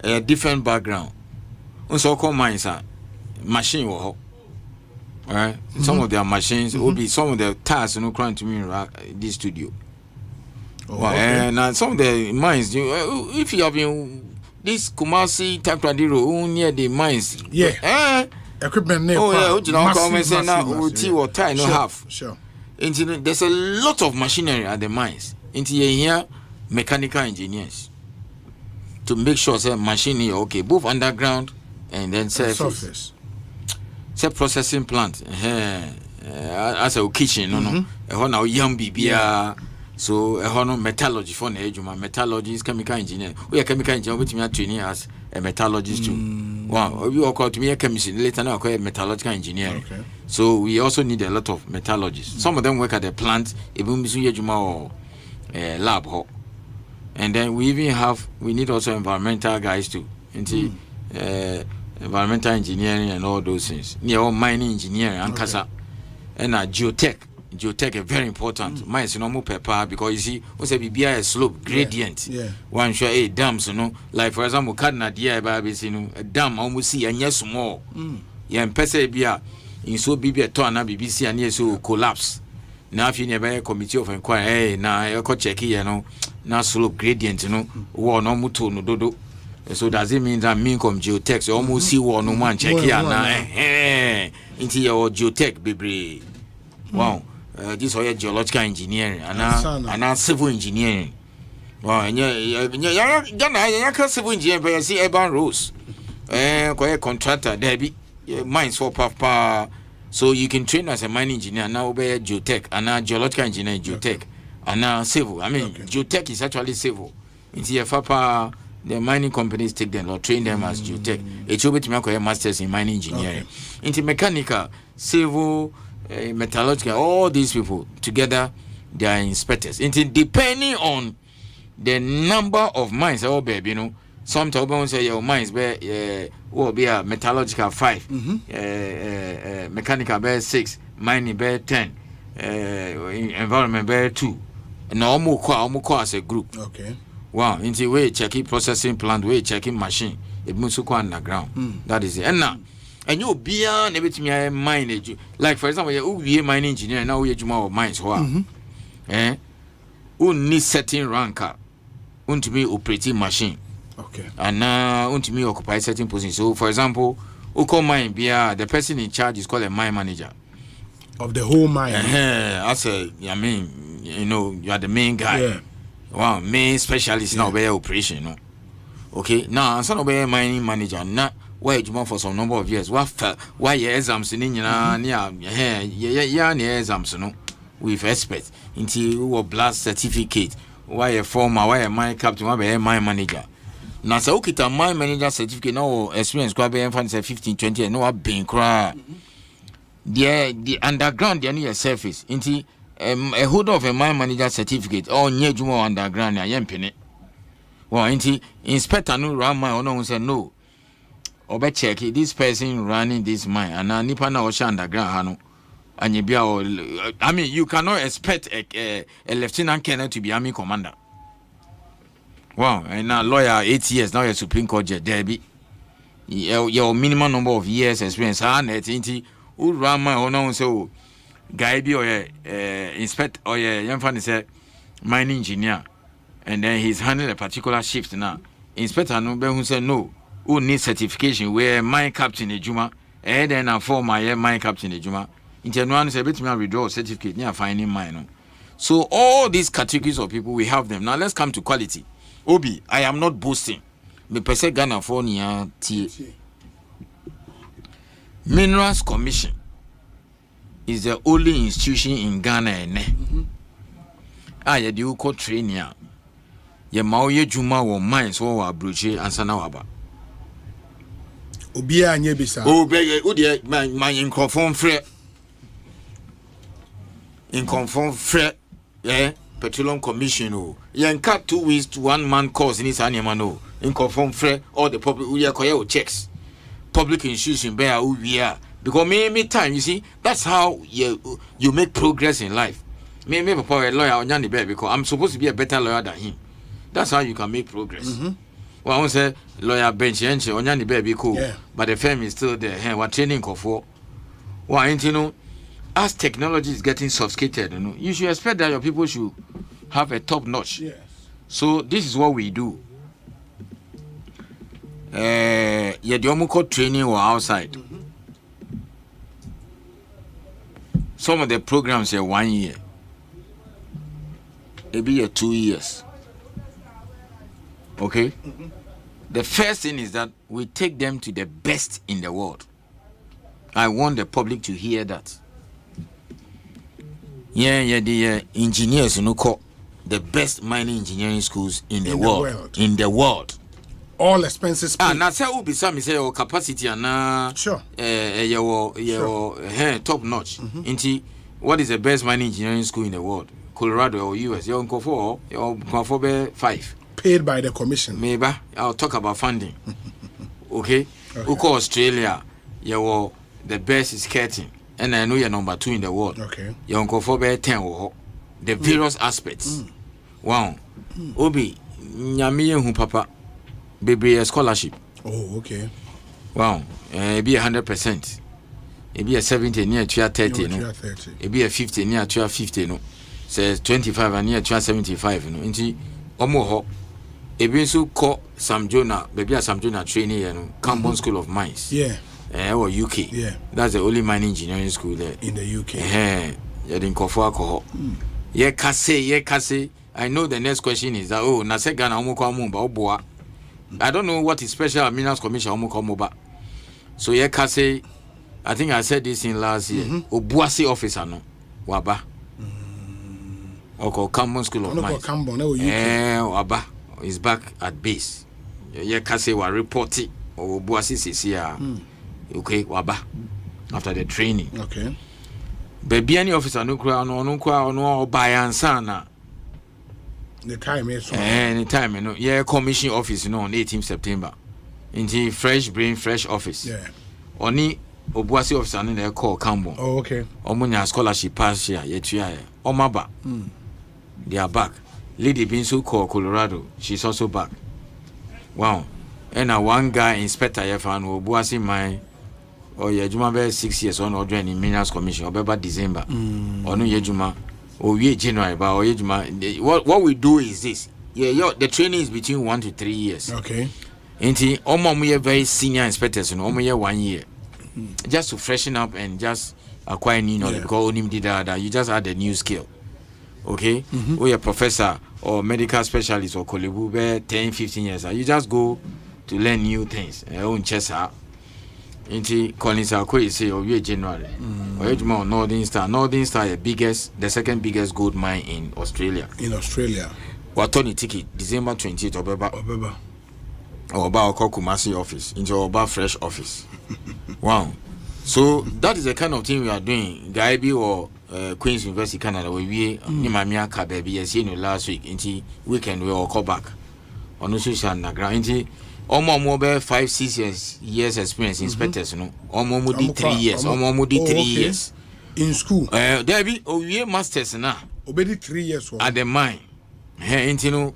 a different background. Also call mines are machine or alright. Some of their machines will be some of the tasks no crying to me in this studio. And some of the mines if you have been this Kumasi Takradiro near the mines. Yeah. Equipment name. Oh yeah, you know, come and say now OT or tie no half. Sure. There's a lot of machinery at the mines. Into here mechanical engineers to make sure say machine okay, both underground and then surface. Say processing plant. As a kitchen, no. Now young bibia. So metallurgy for the metallurgy is chemical engineer. We are chemical engineer which me are training as a metallurgist too. Wow, we all call to me a chemist later now call metallurgical engineering. Okay. So we also need a lot of metallurgists. Some of them work at the plant, even or lab. And then we need also environmental guys too. Environmental engineering and all those things. Near mining engineering and casa and geotech. Geotech is very important. Mine is normal paper because you see, what's a BBI slope gradient. Yeah. One sure dams, like for example, Cardinal a dam almost see and yes more. Yeah, and Pesa Bia in so BB torn up BBC and yes so collapse. Now if you never committee of inquiry, now I could check here, now slope gradient, war no muto no dodo. So does it mean that mean come geotech? So almost see war no man check here now. Into your geotech, baby. Wow. This is geological engineering and civil engineering. Wow, and yeah, civil engineering, but you see urban roads. Contractor, there be mines for papa. So you can train as a mining engineer now be geotech and now geological engineer geotech and now civil. I mean, geotech is actually civil. It's here papa. The mining companies take them or train them as geotech. It should be to make a masters in mining engineering. Into mechanical, civil. Metallurgical, all these people together, they are inspectors. Depending on the number of mines, baby, some people say your mines will be a metallurgical 5, mechanical bear 6, mining bear 10, environment bear 2. No more as a group. Okay. Wow, into way checking processing plant, way checking machine, it moves underground. That is it. And now. And you be on everything mine like for example you be a mining engineer now we of mines who need certain ranker to be operating machine. Okay. And now to me occupy certain position. So for example, who call mine be the person in charge is called a mine manager of the whole mine. You are the main guy. Yeah. Wow, main specialist now be operation. Okay, now some of a mining manager now. Why you for some number of years? Why your exams in exams with experts into blast certificate? Why a former, why a mine captain, why a mine manager? Now, so okay, a mine manager certificate, no experience, grab a 15, 20, and no I've been cry. The underground, the near surface, into a hood of a mine manager certificate, or near Jumo underground, I am penny. Well, into inspector no ram my own said no. Obe check this person running this mine and nipa na osha underground hano and I mean you cannot expect a lieutenant colonel to be army commander. Wow, and now lawyer 8 years now you're Supreme Court judge there be your minimum number of years experience and who run my own so guy be or inspect or young fan say mining engineer and then he's handling a particular shift now. Inspector no be who say no. Who need certification where mine captain ejuma and then I form my mine captain ejuma into one say bet me withdraw certificate near finding mine. So all these categories of people we have them. Now let's come to quality. Obi, I am not boasting. Me pese Ghana for near Minerals Commission is the only institution in Ghana. I do co training. ye ma ye juma wo mines wo abroche ansana waba obia anye bisa obeye odi my inconform frɛ inconform frɛ petroleum commission o yen cut 2 weeks to 1 man course in Isania no inconform frɛ all the public we are checks public institution be a because me time you see that's how you make progress in life. Me papa a lawyer on Yanni Bear because I'm supposed to be a better lawyer than him. That's how you can make progress. Well, I won't say lawyer bench on Yanni Bear be cool, but the firm is still there. Hey, what training for? Well, you know, as technology is getting sophisticated, you should expect that your people should have a top notch. Yes. So this is what we do. The Omuko training or outside. Some of the programs are 1 year. Maybe 2 years. Okay? The first thing is that we take them to the best in the world. I want the public to hear that. The engineers call the best mining engineering schools in the world. In the world. All expenses paid. Now say be some say your capacity and sure. Your top notch. What is the best mining engineering school in the world? Colorado or US? You're for 5. Paid by the commission. Maybe I'll talk about funding. Okay. Uko Australia, you're the best is skating, and I know you're number 2 in the world. Okay. You're for 10. The various aspects. Wow. Obi nyamiye hu papa. Baby scholarship. Oh, okay. Wow. It be 100%. It be a 70 near 30. No. It be a 50 near 50. No. Says 25 and near 75. No. Inti omo it be so called Sam Jonah. Baby a Sam Jonah training. Cambon School of Mines. Yeah. Or UK. Yeah. That's the only mining engineering school there in the UK. You didn't call for alcohol. Yeah, kase. I know the next question is that nase Ghana omo kwa mumba oboa. I don't know what is special Minerals Commission omukomoba. So kase, I think I said this in last year. Obuasi officer no waba. Oko Cambon School of Mines. Waba is back at base. Kase wa reporti Obuasi CCR. Okay, waba after the training. Okay. Baby any officer no obayan sana. The time is anytime, commission office, on 18th September. Into fresh brain, fresh office. Yeah. Only Obuasi officer in there call Cambo. Oh, okay. Omunya scholarship pass here, Omaba. They are back. Lady Binsu call Colorado. She's also back. Wow. And one guy inspector Yefan Obuasi mine. Oh yeah, Juma be 6 years on order in Minerals Commission. Obeba December. Onu Yejuma. January, but what we do is this. The training is between 1 to 3 years. Okay. Inti omo very senior inspectors no omo 1 year. Just to freshen up and just acquire new knowledge because onim did that you just add a new skill. Okay? Or a professor or medical specialist or colleague 10-15 years. You just go to learn new things. Own chesa. Inti Collins Akwe say January. Or Northern Star. Northern Star the second biggest gold mine in Australia. What Tony ticket December 20th Obeba. Oba Kumasi office. Into Oba fresh office. Wow. So that is the kind of thing we are doing. Gaibi or Queen's University Canada we Nimamia Kabebi as last week. Inti weekend we all call back. On social na ground. Almost 5-6 years experience inspectors, almost 3 years, almost 3 years in school. There be year masters now. Obedi 3 years at the mine.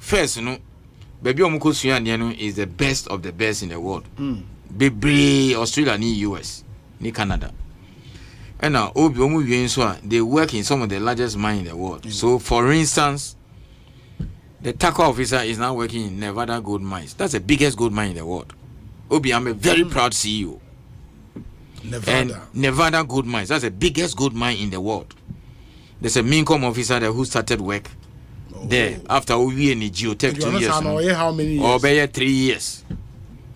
First, baby omuko is the best of the best in the world. Baby Australia ni US ni Canada. And now they work in some of the largest mines in the world. So for instance, the taco officer is now working in Nevada gold mines. That's the biggest gold mine in the world. Obi, I'm a very proud CEO. Nevada gold mines. That's the biggest gold mine in the world. There's a Mincom officer there who started work there after we in geotech 2 years. How many years? Obey 3 years.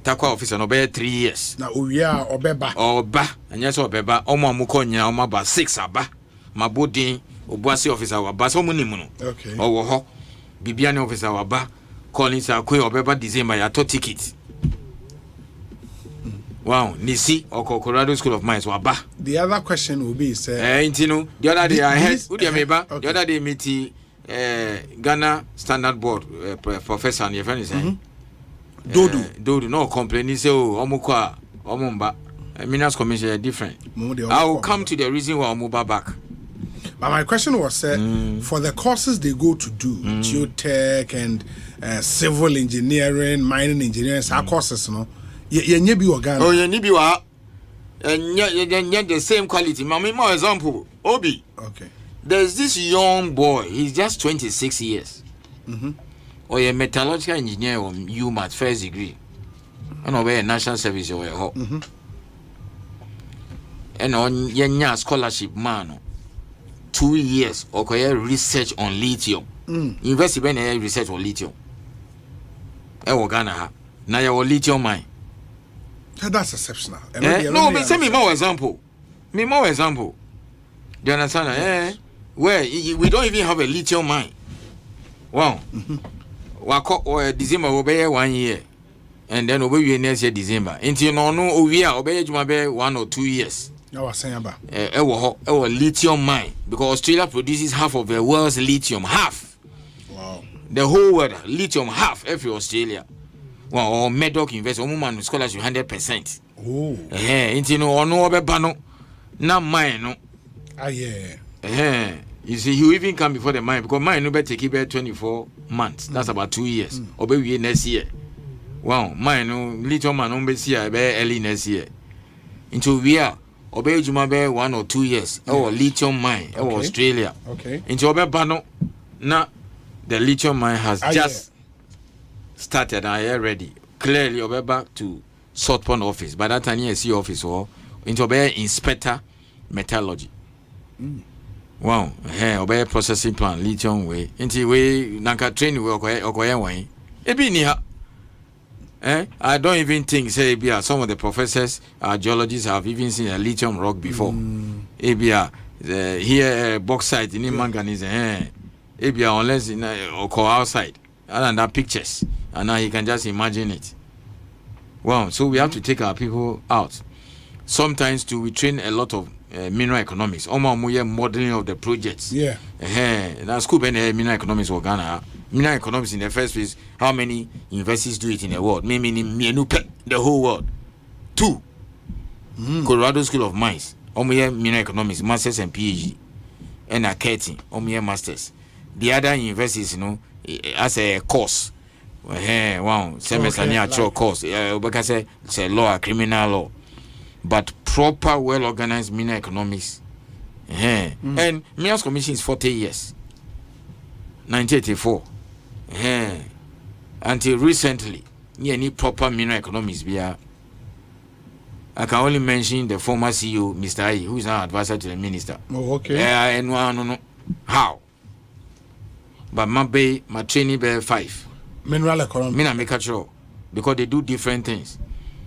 Taco officer obey 3 years. Now we are Obeba. Oba and yes Obeba. Oma mukonya oma ba 6 aba. Mabodi Obuasi officer wa ba so munimuno. Okay. Owo Bibiani officer waba Collins Akwe or Beba December ya to ticket. Wow, Nisi or Colorado School of Mines waba. The other question will be intino the other day I had the other day meet Ghana Standard Board professor and your friend is saying Dodo no complaining say omukwa omumba Minas Commission are different. I will come to the reason why Omuba back. But my question was for the courses they go to do, geotech and civil engineering, mining engineering, our courses, no. You be organ. Oh, you be what? And yet the same quality. More example, Obi. Okay. There's this young boy. He's just 26 years. Or a metallurgical engineer or UMAT first degree. And over a national service or a hope. And on Yenya scholarship man. 2 years or research on lithium. Invest in research on lithium. Ghana. Now your lithium mine. That's exceptional. No, but send me more example. Do you understand? Where we don't even have a lithium mine. Wow. December will be 1 year. And then over year next year December. Until no we are obey 1 or 2 years. I was saying about our lithium mine because Australia produces half of the world's lithium. Half. Wow. The whole world lithium half every Australia. Well, or Medoc invest woman scholarship 100%. Oh. Into no bano. Now mine no. Yeah. You see, you even come before the mine because mine no better keep it 24 months. That's about 2 years. Or maybe next year. Wow, mine no lithium man no be see early next year. Into we are obey Juma be 1 or 2 years. Our lithium mine, our Australia. Okay. Into obey bano. Now the lithium mine has just started. I am ready. Clearly, I'll be back to South Pond office. By that time, you see office or into be inspector metallurgy. Wow, obey processing plant lithium way. Into way nanka train we okoye way. Ebi ni ha. I don't even think say Ebia some of the professors, geologists have even seen a lithium rock before. Ebia here bauxite in manganese. Ebia unless in or outside. Other than that pictures. And now he can just imagine it. Wow, so we have to take our people out. Sometimes too, we train a lot of mineral economics. Modeling of the projects. Yeah. Now school mineral economics for Ghana. Mineral economics in the first place, how many universities do it in the world? The whole world. 2. Colorado School of Mines. Mineral economics, masters and PhD. And a Keating, masters. The other universities, as a course. Wow, semester near course. Because it's a law, criminal law. But proper, well organized mineral economics. And Minas Commission is 40 years. 1984. Until recently, any proper mineral economics. I can only mention the former CEO, Mr. I, who is now advisor to the minister. Oh, okay. And no. How? But my training be 5. Mineral economics. Me na make sure because they do different things.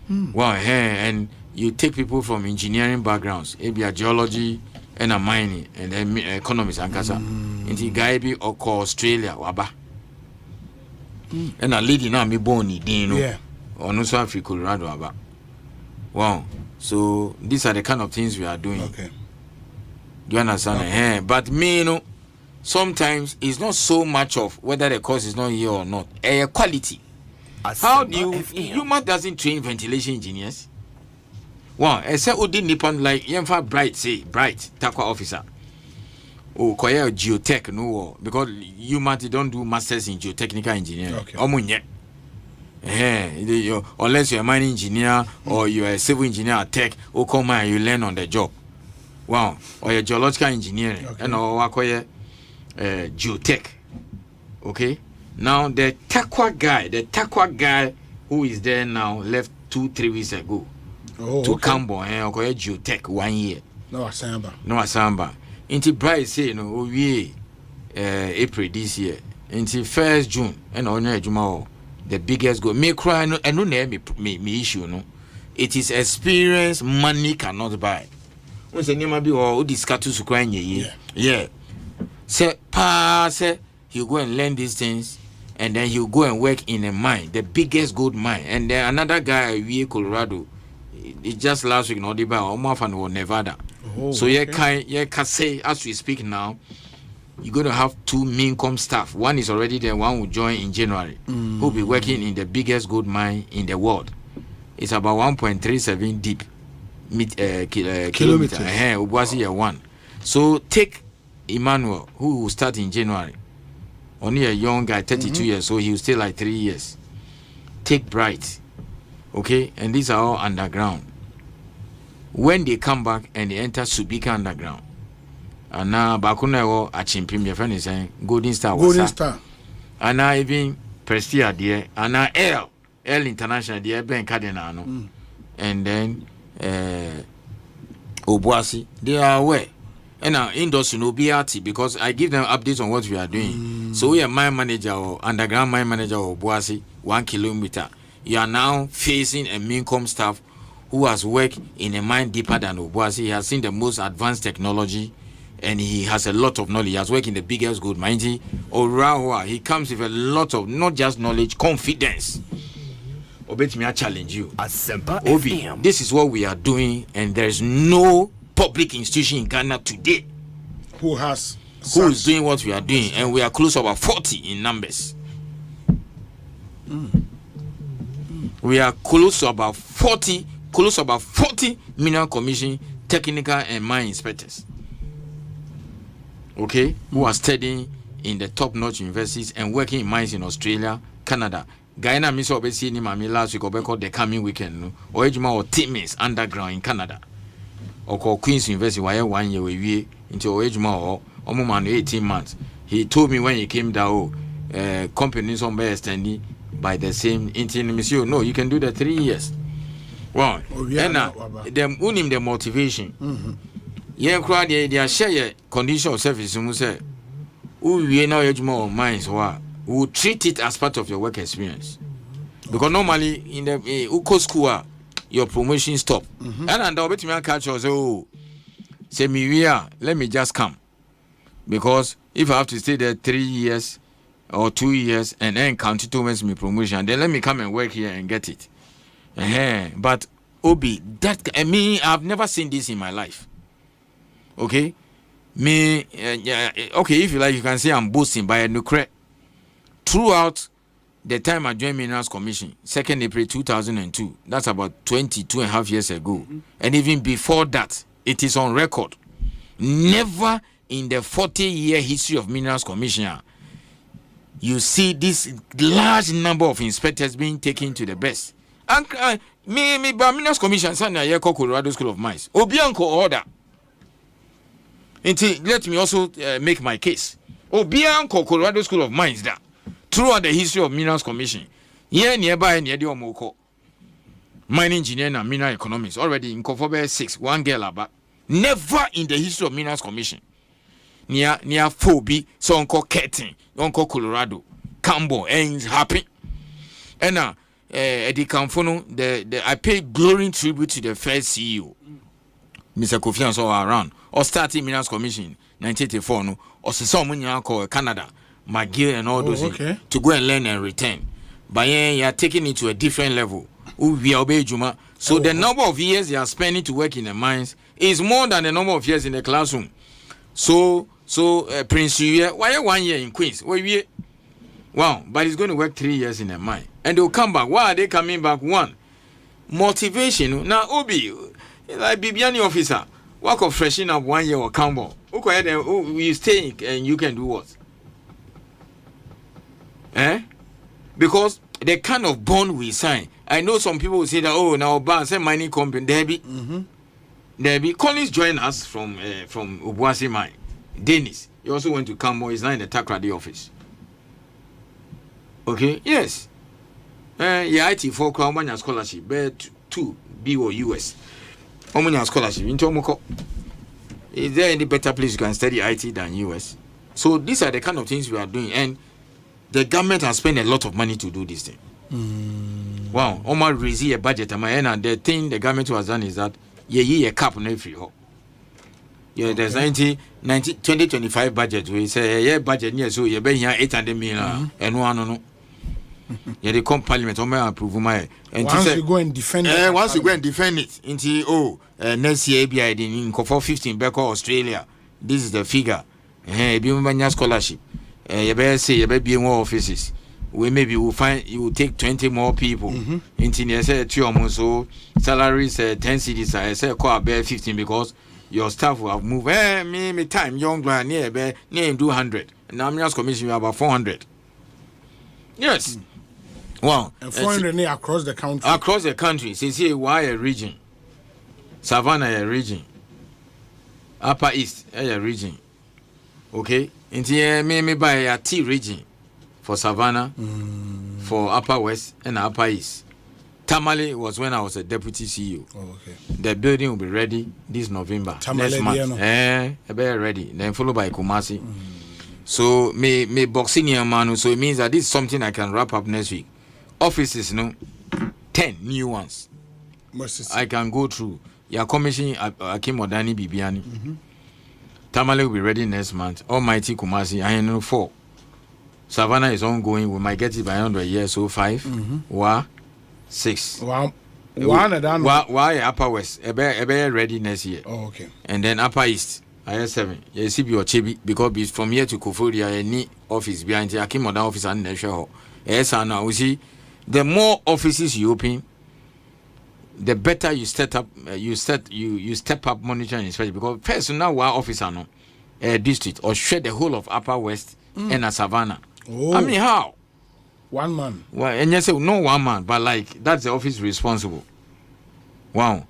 Well, and you take people from engineering backgrounds, maybe a geology and a mining and then economics and kasa. Into Gaibi or Australia waba. And a lady now me born in or no so Africa Colorado waba. Wow. So these are the kind of things we are doing. Okay. Do you understand? Okay. But me, sometimes it's not so much of whether the course is not here or not. Quality. How do you doesn't train ventilation engineers? Wow, I said Odi Nippon like Yemfa Bright Takwa officer. Oh, Koya geotech no because you don't do masters in geotechnical engineering. Okay. Unless you're a mining engineer or you're a civil engineer at tech, or come and you learn on the job. Wow, or you're geological engineering and or geotech. Okay. Now the Takwa guy who is there now left 2-3 weeks ago to Cambo and geotech 1 year. No Asempa. Into Bright say we April this year. Into 1st June and on Juma the biggest go. Me cry and no name me issue no. It is experience money cannot buy. When say name be or discuss to cry yeah. Say pa say you go and learn these things and then he'll go and work in a mine, the biggest gold mine. And then another guy in Colorado, it just last week, in Nevada. So can say, as we speak now, you're going to have 2 main com staff. One is already there, one will join in January, who will be working in the biggest gold mine in the world. It's about 1.37 deep kilometer. Obuasi one. So take Emmanuel, who will start in January. Only a young guy, 32 years, so he will stay like 3 years. Take Bright, okay, and these are all underground. When they come back and they enter Subika underground, and now Bakuna or Achimpim, your friend is saying Golden Star. And now even Prestia there, and now L International there, Ben Cardinano, and then Obuasi, they are aware. And now indoors no BRT because I give them updates on what we are doing. So we are mine manager or underground mine manager or Obuasi 1 kilometer. You are now facing a Mincom staff who has worked in a mine deeper than Obuasi. He has seen the most advanced technology and he has a lot of knowledge. He has worked in the biggest gold mine. He comes with a lot of not just knowledge, confidence. Obey me, I challenge you. Asempa Obi, FM. this is what we are doing, and there is no public institution in Ghana today who is doing what we are doing, and we are close to about 40 in numbers. We are close to about 40 mineral commission technical and mine inspectors, okay, who are studying in the top-notch universities and working in mines in Australia, Canada. Guyana miss obesi ni mami last week obeko the coming weekend no or ejuma or teammates underground in Canada. Or Queen's University, why 1 year we into Ojuma or Omumano 18 months. He told me when he came down, companies on by standing by the same monsieur. No, you can do the 3 years. Well, and them unim the motivation. Yeah, crowd they share condition of service. Who say, we now Ojuma or mines or we treat it as part of your work experience. Because normally in the Uko school, your promotion stop. And I'll bet me catch us. Oh, say me let me just come. Because if I have to stay there 3 years or 2 years and then count it towards me promotion, then let me come and work here and get it. But Obi, that I've never seen this in my life. Okay, okay, if you like, you can say I'm boasting by a nuclear. Throughout the time I joined Minerals Commission, 2nd April 2002, that's about 22.5 years ago. And even before that, it is on record. Never in the 40-year history of Minerals Commission, you see this large number of inspectors being taken to the best. And me, Minerals Commission, Colorado School of Mines. Obianco order. Let me also make my case. Obianco Colorado School of Mines that. Throughout the history of Minerals Commission, nearby near the Omoko, mining engineer and mineral economics already in Kofobe 6, 1 girl about. Never in the history of Minerals Commission. Near Phoebe, so Uncle Ketting, Uncle Colorado, Cambo, and happy. And now, Eddie Camfono, I pay glowing tribute to the first CEO, Mr. Kofi Anso around, or starting Minerals Commission 1984, no, or someone you call Canada. McGill and all those things to go and learn and return. But you are taking it to a different level. So the number of years you are spending to work in the mines is more than the number of years in the classroom. So Prince, why 1 year in Queens? Wow, but he's going to work 3 years in a mine. And they'll come back. Why are they coming back? One, motivation. Now, Obi, like Bibiani officer, work of freshening up 1 year or Campbell. You stay and you can do what? Because the kind of bond we sign, I know some people will say that, oh, now Ban say mining company, Debbie Collins joined us from Obuasi Mine. Dennis, he also went to Cambo, he's now in the Takrady office. Okay, yes. IT4 Crown scholarship, but 2 BO US. Omania scholarship in Tomoko. Is there any better place you can study IT than US? So these are the kind of things we are doing, and the government has spent a lot of money to do this thing. Wow, Omar raised a budget, and the thing the government has done is that a cap on every hole. Yeah, there's 2025 budget. We say yeah budget near so you be here 800 million and one no. Yeah, they come parliament or may approve my. And once you go and defend it. Once you go and defend it into next year be in 15 back Australia. This is the figure. Be many scholarship. You better say you better be more offices. We maybe will find you will take 20 more people. Into the say 2 so salaries 10 cities. I say quite bear 15 because your staff will have moved. Me time young man near do 100. Now I'm just commissioning about 400. Yes. Wow. And 400 across the country. Across the country. See why a region. Savannah a region. Upper East a region. Okay. Into me buy a T region for Savannah, for Upper West and Upper East. Tamale was when I was a deputy CEO. Oh, okay. The building will be ready this November. Tamale next month. Be ready. Then followed by Kumasi. So me boxing here man. So it means that this is something I can wrap up next week. Offices, 10 new ones. I can go through. You are commissioning Akim Odani Bibiani. Tamale will be ready next month. Almighty Kumasi, I know 4. Savannah is ongoing. We might get it by end of the year, so 5. 6. Wow. Why Upper West? Ebe ready next year. Oh, okay. And then Upper East, I have 7. You see, your Chibi because from here to Koforia, any office behind the Akim Odani office and National. Yes, and now we see the more offices you open, the better you step up. You step up monitoring inspection because first now one officer district or share the whole of Upper West and a Savannah. Oh. I mean how? One man. Well, and you say no one man, but like that's the office responsible. Wow.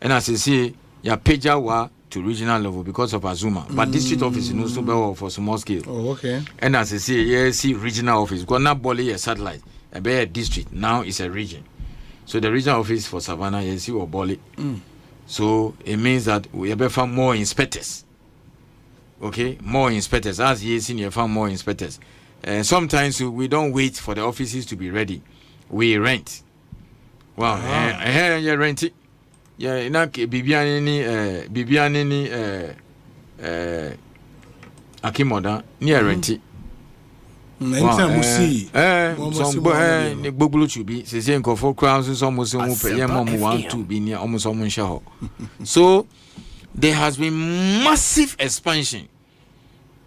And as you see, your pager to regional level because of Azuma, but district office is also better for small scale. Oh, okay. And as you see, you see regional office. Because not Boli a satellite, a better district now is a region. So the regional office for Savannah, you see, or Boli. So it means that we have found more inspectors. Okay, more inspectors. As you see, you found more inspectors. Sometimes we don't wait for the offices to be ready. We rent. Wow, you rent it. Yeah, Bibiani Akimoda near rent it. Anytime we see some Bubble to be saying for crowds almost 1-2 be near almost almost. So there has been massive expansion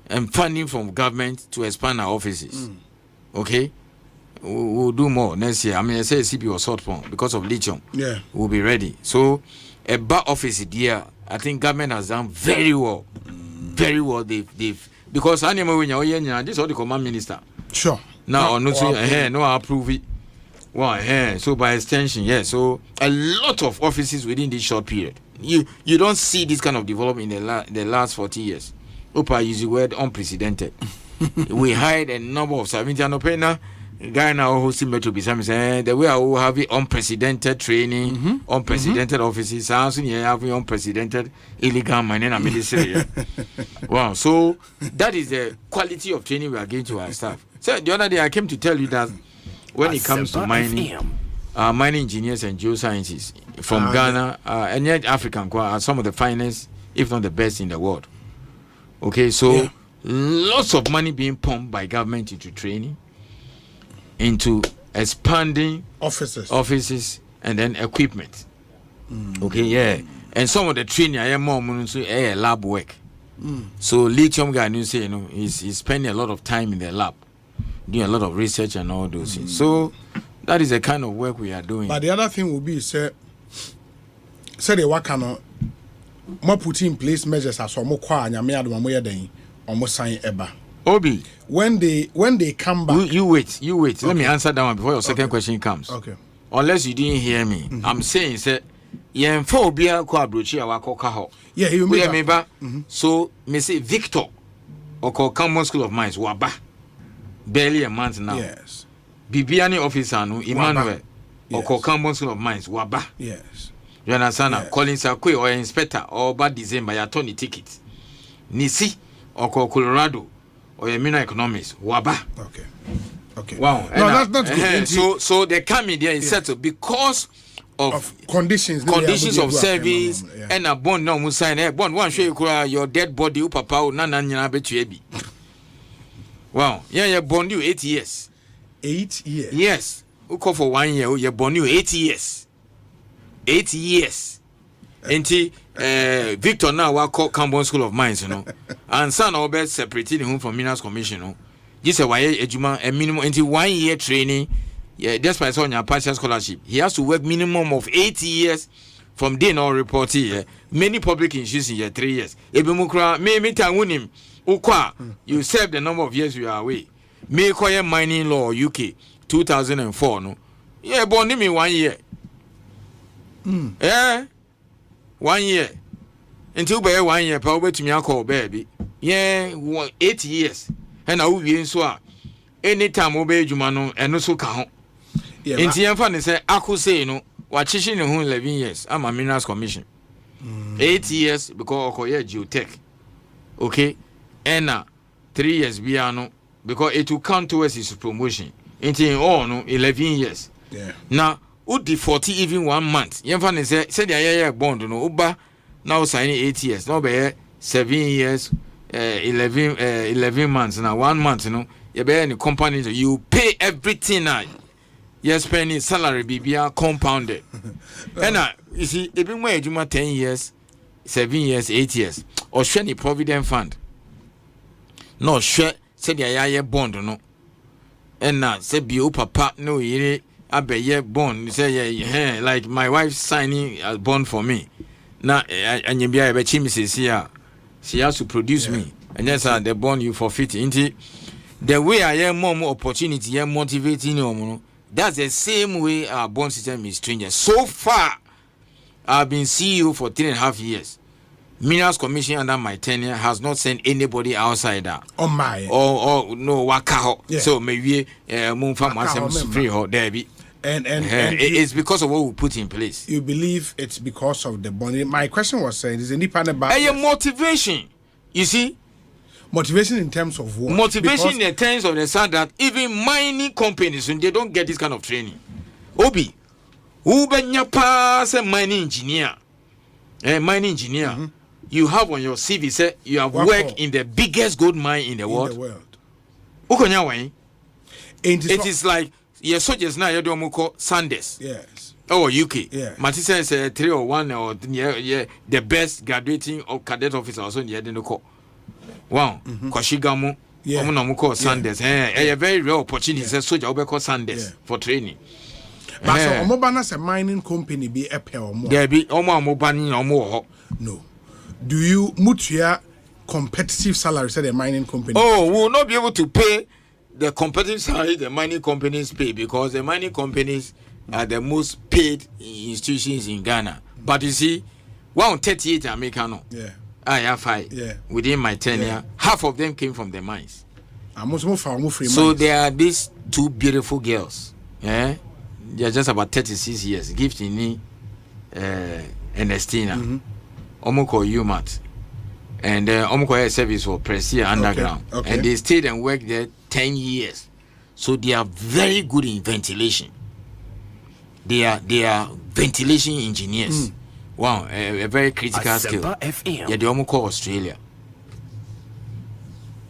and funding from government to expand our offices. Okay, we'll do more next year. I mean, I say CP was short form because of lithium. Yeah, we'll be ready. So a back office here, I think government has done very well. Very well. They've because animal when you're this is all the command minister. Sure. Now no approve it. Well, so by extension, yeah. So a lot of offices within this short period. You don't see this kind of development in the last 40 years. Opa use the word unprecedented. We hired a number of 70 and guy now hosting Metro Bisam saying the way I will have unprecedented training, unprecedented offices, sounds you have unprecedented illegal mining and military. Wow, so that is the quality of training we are giving to our staff. So the other day I came to tell you that when it comes to mining, mining engineers and geoscientists from Ghana and yet African are some of the finest, if not the best in the world. Okay, so lots of money being pumped by government into training, into expanding offices and then equipment. Okay, yeah. And some of the training I am more lab work. So lithium guy he's spending a lot of time in the lab, doing a lot of research and all those things. So that is the kind of work we are doing. But the other thing will be say the work cannot more put in place measures as more kwa nyame adom mo yeden almost sign eba. Obi, when they come back, you wait. Okay. Let me answer that one before your second question comes. Okay. Unless you didn't hear me, I'm saying say yen phobia ko abrochi awakoka ho. Yeah, you hear me ba. So me say Victor or Common School of Mines waba barely a month now. Yes. Bibiani officer no Emmanuel or Common School of Mines waba. Yes. You understand? Yes. Collins Akwe or inspector or bad December ya turn ticket. Nisi or Colorado or Emina Economics waba. Okay. Okay. Wow. No, that's good. So they come in there and settle because of conditions of service and a bond no sign a bond one show you your dead body papa nana nyina betuebi. Wow. Yeah, bond you 8 years. 8 years. Yes. We call for 1 year, you bond you 8 years. 8 years. Enti Victor now wa call Cambon School of Mines, you know. And son obey separating him from Minerals Commission, you know. This is why a minimum until 1 year training. Yeah, despite on your partial scholarship, he has to work minimum of 8 years from day no report here. Many public institutions here 3 years. Ebimukra me time him. Ukwa, you serve the number of years you are away. Me call mining law UK 2004 no. Yeah, born me 1 year. Yeah. 1 year. Until by 1 year, power to me call baby. Yeah, 8 years. And I will be so anytime obey Jumano and also count. In Tianfan say, I could say no, what chishing 11 years. I'm a Minerals Commission. 8 years because of geotech. Okay, and 3 years beyond because it will count towards his promotion. Until all no 11 years. Yeah. Now, would the 40 even 1 month? Yanfan said the bond no Uba now signing 8 years. No be 7 years, 11 months now 1 month, you know. You be any company you pay everything now. You spend his salary be compounded. And you see, even when you 10 years, 7 years, 8 years, or share the provident fund. No share said the bond no. And now say be papa no ye abe bond say yeah like my wife signing a bond for me. Now and you be a chimney here. She has to produce me. And yes, the bond you forfeit into the way I am more opportunity and motivating you. That's the same way our bond system is changing. So far, I've been CEO for 3.5 years. Minerals Commission under my tenure has not sent anybody outside that. Oh my. Or no waka. Yeah. So maybe move from free or Debbie. And it's because of what we put in place. You believe it's because of the bond? My question was saying, is independent about motivation? You see. Motivation in terms of what? Motivation in terms of the fact that even mining companies, they don't get this kind of training. Obi, who be pass a mining engineer? Mining engineer, you have on your CV say you have worked in the biggest gold mine in the world. It is like your soldiers now. You don't call Sanders. Yes. Oh, UK. Yeah. Matisa is 3 or 1 or the best graduating or cadet officer also in the Edenoko. Wow, Kwashigamu, Omunamuko Sanders. A very rare opportunity. Says soldier Obeko Sanders for training. But so Omobana a mining company be a pair or more. There be Omobani or more. No. Do you mutia competitive salary said a mining company? Oh, we will not be able to pay the competitive salary the mining companies pay because the mining companies are the most paid institutions in Ghana. But you see, 138 Americano. Yeah. I have 5 within my tenure. Half of them came from the mines. So there are these 2 beautiful girls. Yeah, they are just about 36 years. Gift in me, Ernestina, Omoko Umat, and Omoko service for Pressia Underground, and they stayed and worked there 10 years. So they are very good in ventilation. They are ventilation engineers. Wow, a very critical skill. Yeah, they almost call Australia.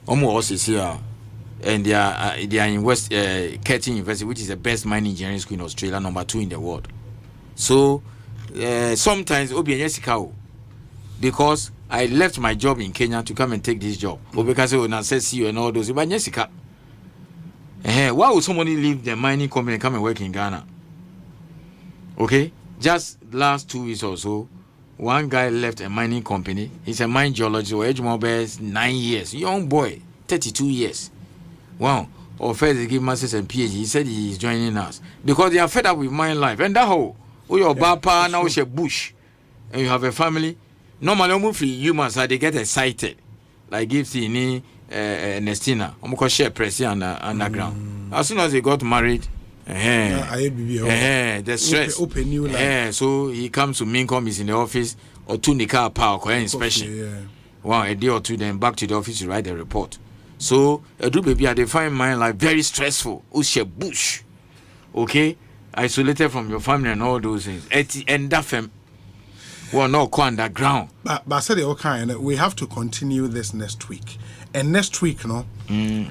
Almost is here, and they are in West Curtin University, which is the best mining engineering school in Australia, number 2 in the world. So sometimes Obi and because I left my job in Kenya to come and take this job. Because when I said see you and all those, but Jessica, why would somebody leave the mining company and come and work in Ghana? Okay. Just last 2 weeks or so, one guy left a mining company. He's a mine geologist or Edgemobile 9 years. Young boy, 32 years. Wow. Or first they give masters and PhD. He said he is joining us. Because they are fed up with mine life. And that whole, your papa now is a bush. And you have a family. Normally, humans they get excited. Like if you Nestina, share pressure underground. As soon as they got married, the stress. So he comes to Minkom, is in the office, or 2 nika power inspection. 1 a day or 2, then back to the office to write the report. So do baby I define mine like very stressful. Ushe bush. Okay? Isolated from your family and all those things. And that fam. Well, no, go underground. But I said, okay, we have to continue this next week. And next week, no.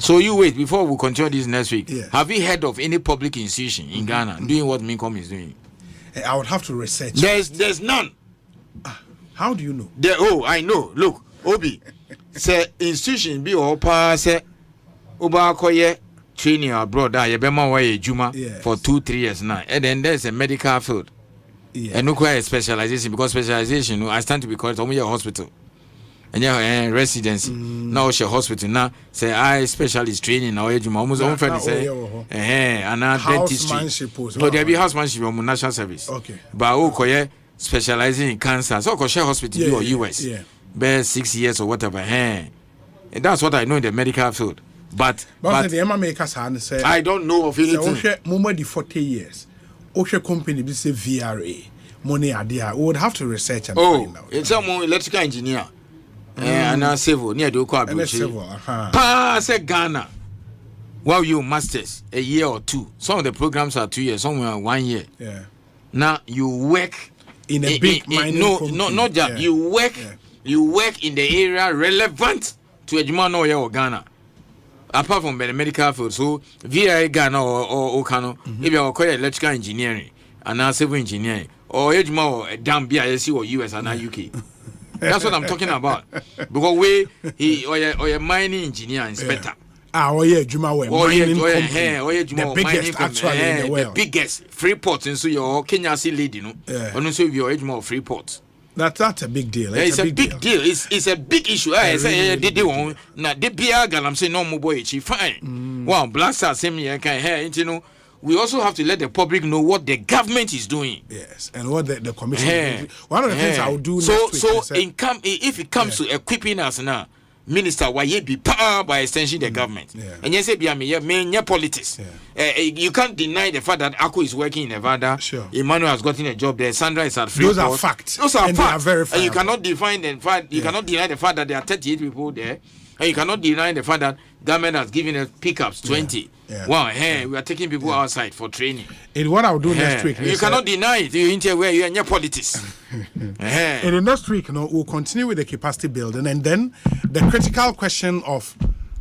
So you wait before we continue this next week. Yes. Have you heard of any public institution in Ghana doing what Minkom is doing? I would have to research. There's none. How do you know? I know. Look, Obi, say institution be or pass Oba Koye training abroad. You be my way Juma for 2-3 years now, and then there's a medical field. Yeah. And no quite specialization because specialization. I stand to be called only a hospital. And yeah, residency. Now she hospital now. Say I specialist training now. You almost on friend say, and now dentistry. No, there be housemanship on national service. Okay. But okay, specializing in cancer. So okay, hospital or US. Yeah. Be 6 years or whatever. And that's what I know in the medical field. But the I don't know of anything. More than 40 years. Osha company be say VRA money idea. We would have to research and find out. It's someone electrical engineer. And a civil near the Pass Ghana. While you masters a year or two. Some of the programs are 2 years, some are 1 year. Yeah. Now you work in a big mining company. Not that you work in the area relevant to Ejumano or Ghana. Apart from the medical field, so via Ghana or Okano, if you are electrical engineering and civil engineering, or Ejuma or damn BISC or US and UK. That's what I'm talking about. Because or a mining engineer inspector. Juma mining company. The biggest actually in the world. The biggest Freeport in so your Kenya lady, no. And also your Ejuma of Freeport. That's a big deal. It's a big deal. It's a big issue. I say they won't. Now they be I'm saying no more boy. Fine. Wow, blaster same year can hear. You know, we also have to let the public know what the government is doing. Yes, and what the commission is doing. One of the things I will do next week. If it comes to equipping us now, Minister, why you be power by extension the government? And yes, be politics. You can't deny the fact that Ako is working in Nevada. Sure. Emmanuel has gotten a job there. Sandra is at Freeport. Those are facts. Those are and facts. They are very and you cannot define the fact. You cannot deny the fact that there are 38 people there. And you cannot deny the fact that government has given us pickups 20. Wow, we are taking people outside for training. In what I'll do next week. You cannot deny it. You into where you are in your politics. In the next week, we'll continue with the capacity building, and then the critical question of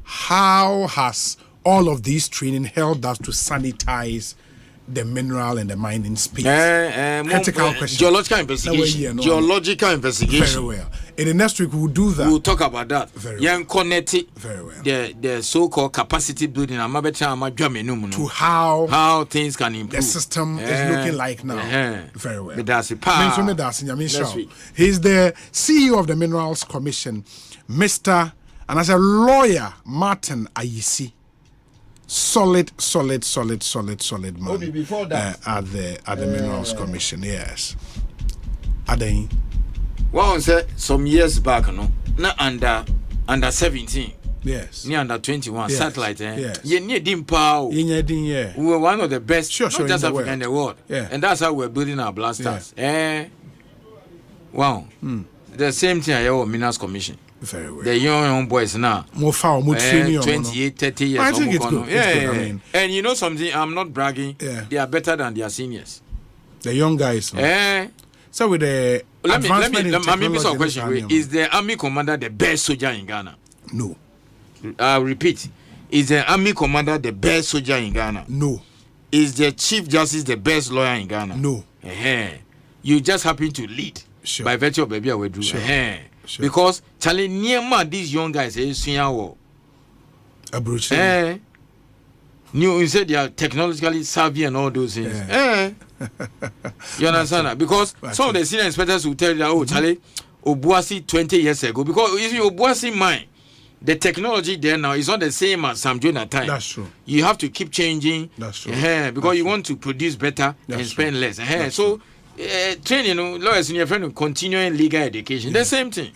how has all of these training helped us to sanitize the mineral and the mining space. Critical question. Geological investigation. Geological investigation. Very well. In the next week, we'll do that. We'll talk about that. Very well. Very well. The so-called capacity building. To how things can improve. The system is looking like now. Very well. Next week. He's the CEO of the Minerals Commission, Mr. and as a lawyer, Martin Ayisi. Solid man. Before that, at the Minerals Commission, yes. Adain. Well, some years back, not under 17. Yes. Near under 21 satellite. Yes. We were one of the best, not just Africa in the world. Yeah. And that's how we're building our blasters. Wow. The same thing I have Minerals Commission. Very well. The young boys now. 28, 30 years. I think it's good. Yeah. And you know something? I'm not bragging. Yeah. They are better than their seniors. The young guys. So with the let me miss a question. Is the army commander the best soldier in Ghana? No. I'll repeat. Is the army commander the best soldier in Ghana? No. Is the chief justice the best lawyer in Ghana? No. You just happen to lead by virtue of baby Awedu. Sure. Because Charlie Niema, these young guys are you said they are technologically savvy and all those things. You understand that? Because some of the senior inspectors will tell you that, Charlie, Obuasi 20 years ago. Because you see, Obuasi mine, the technology there now is not the same as Sam Jonah time. That's true. You have to keep changing. That's true. Because you want to produce better and spend less. So training, lawyers in your friend will continuing legal education. The same thing.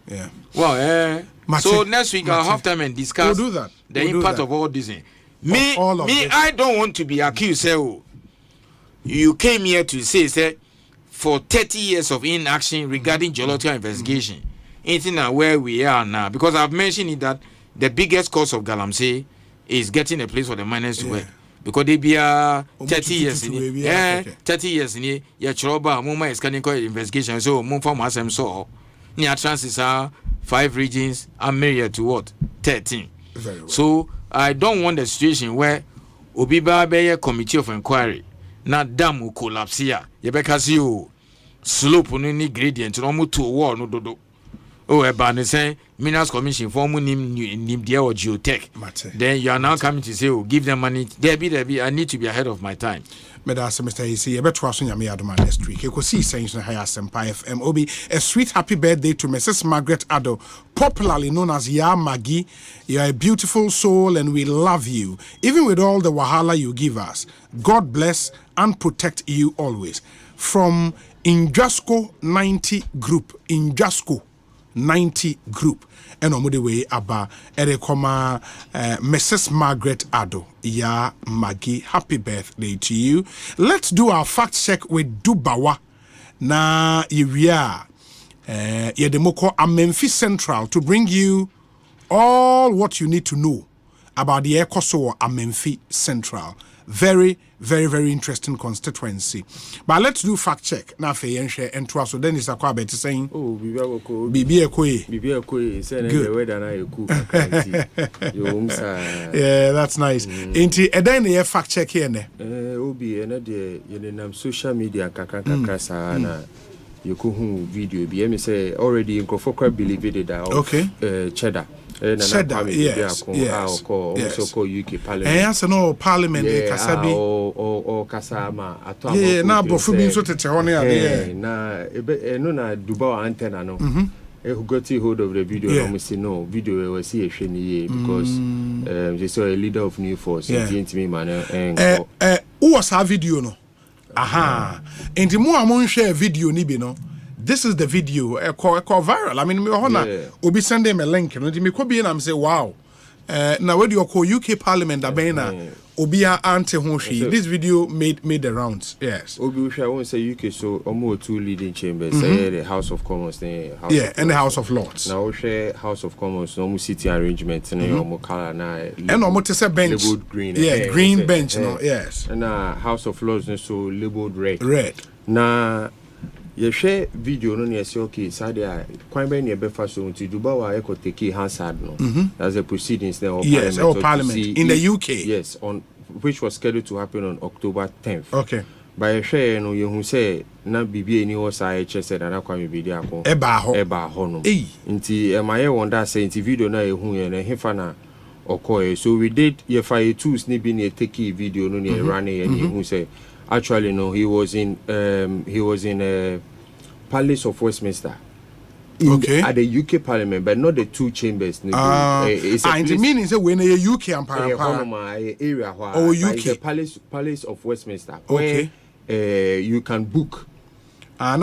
Yeah. Well, so next week I'll have time and discuss the impact of all this. I don't want to be accused. You came here to say for 30 years of inaction regarding geological investigation. Anything where we are now, because I've mentioned it that the biggest cause of galamsey is getting a place for the miners to work. Because they be 30 years in 30 years in your trouble, Muma is scanning investigation, so Mumfam has them so near chances are 5 regions are married to what? 13. Well. So I don't want a situation where Obiba be a committee of inquiry, not dam will collapse here. You because you slope on any gradient, no to war, no do. Oh, about the same Minerals Commission for nim dia or geotech. Then you are now coming to say, oh, give them money. There be, I need to be ahead of my time. Medasa Mr. AC, a better was on your next week. Ekosiisen On Asempa FM. Obi, a sweet happy birthday to Mrs. Margaret Addo, popularly known as Ya Maggie. You are a beautiful soul and we love you. Even with all the wahala you give us. God bless and protect you always. From Injasco 90 Group. Injasco 90 Group. And on the way aba erekoma Mrs. Margaret Addo Ya Maggie, happy birthday to you. Let's do our fact check with Dubawa na Iria Yedemoko Amenfi Central to bring you all what you need to know about the Ekosiisen Amenfi Central. Very, very, very interesting constituency. But let's do fact check. Now, share and trust. So then it's a quite better saying, oh, Bibi Ekoi. Yeah, that's nice. Inti, and then the fact check here. Obi, and social media, kakasa, you could video. BM say already in Kofokra believe it. Okay, cheddar. Yes. Also call UK Parliament. Yes, no Parliament. Kasabi or Kasama. Yeah, now Bofubin so to tell me. Na Dubai antenna no. Who got hold of the video? Yeah. Say no video. We see a shiny because they saw a leader of New Force. Me man. Who was our video no? Aha. And the more I share video ni be no. This is the video. Call viral. I mean, me honor. Obi send them a link. And me could be and I'm say, wow. Now where do you call UK Parliament? Abena Obia Ante Honshi. This video made the rounds. Yes. Obi I won't say UK. So almost 2 leading chambers. Say the House of Commons. And the House of Lords. Now share House of Commons. No city arrangement. No color. And almost a bench. Labeled green. Yeah, green bench. No, yes. And House of Lords. So labeled red. Red. Now. You share video no say okay sadia kwan be ne be fa so nti Dubai wa eko take Hansard no that's the proceedings there of Parliament in the UK yes on which was scheduled to happen on October 10th. Okay, by share no you say na bibie ni wo say said na kwan be dia ko eba ho no nti emaye wonder say nti video na ehu ye na hefa na okoye so we did ye fire tools ni bi na take video no ni run ye ni ehu say actually, no, he was in Palace of Westminster. At the UK Parliament, but not the 2 chambers. It means when a UK area UK Palace of Westminster. Okay. Where you can book. So an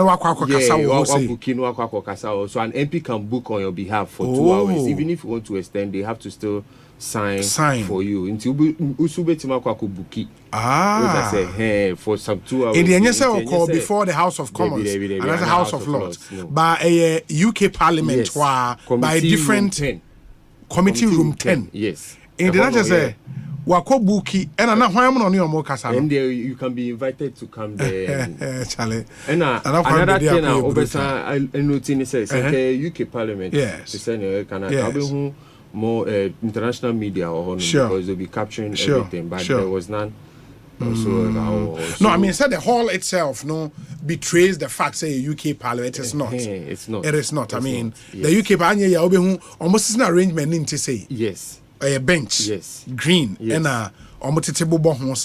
MP can book on your behalf for 2 hours. Even if you want to extend, they have to still sign for you. Until buki. I say, hey, for some 2 hours. In the NSA call before the House of Commons and that's the House of Lords. By a UK Parliament by a different committee room 10. Yes. In the NSA say wako buki and na hwan mo no mo kasa. And there you can be invited to come there. Charlie. And another thing obesa noting says UK Parliament. Yes. To say can more international media or because they'll be capturing everything, but there was none. No, I mean, the hall itself betrays the fact say UK Parliament. It's not. It's not. It is not. I mean, the UK Parliament almost an arrangement in to say yes. A bench, yes, green, and almost a table this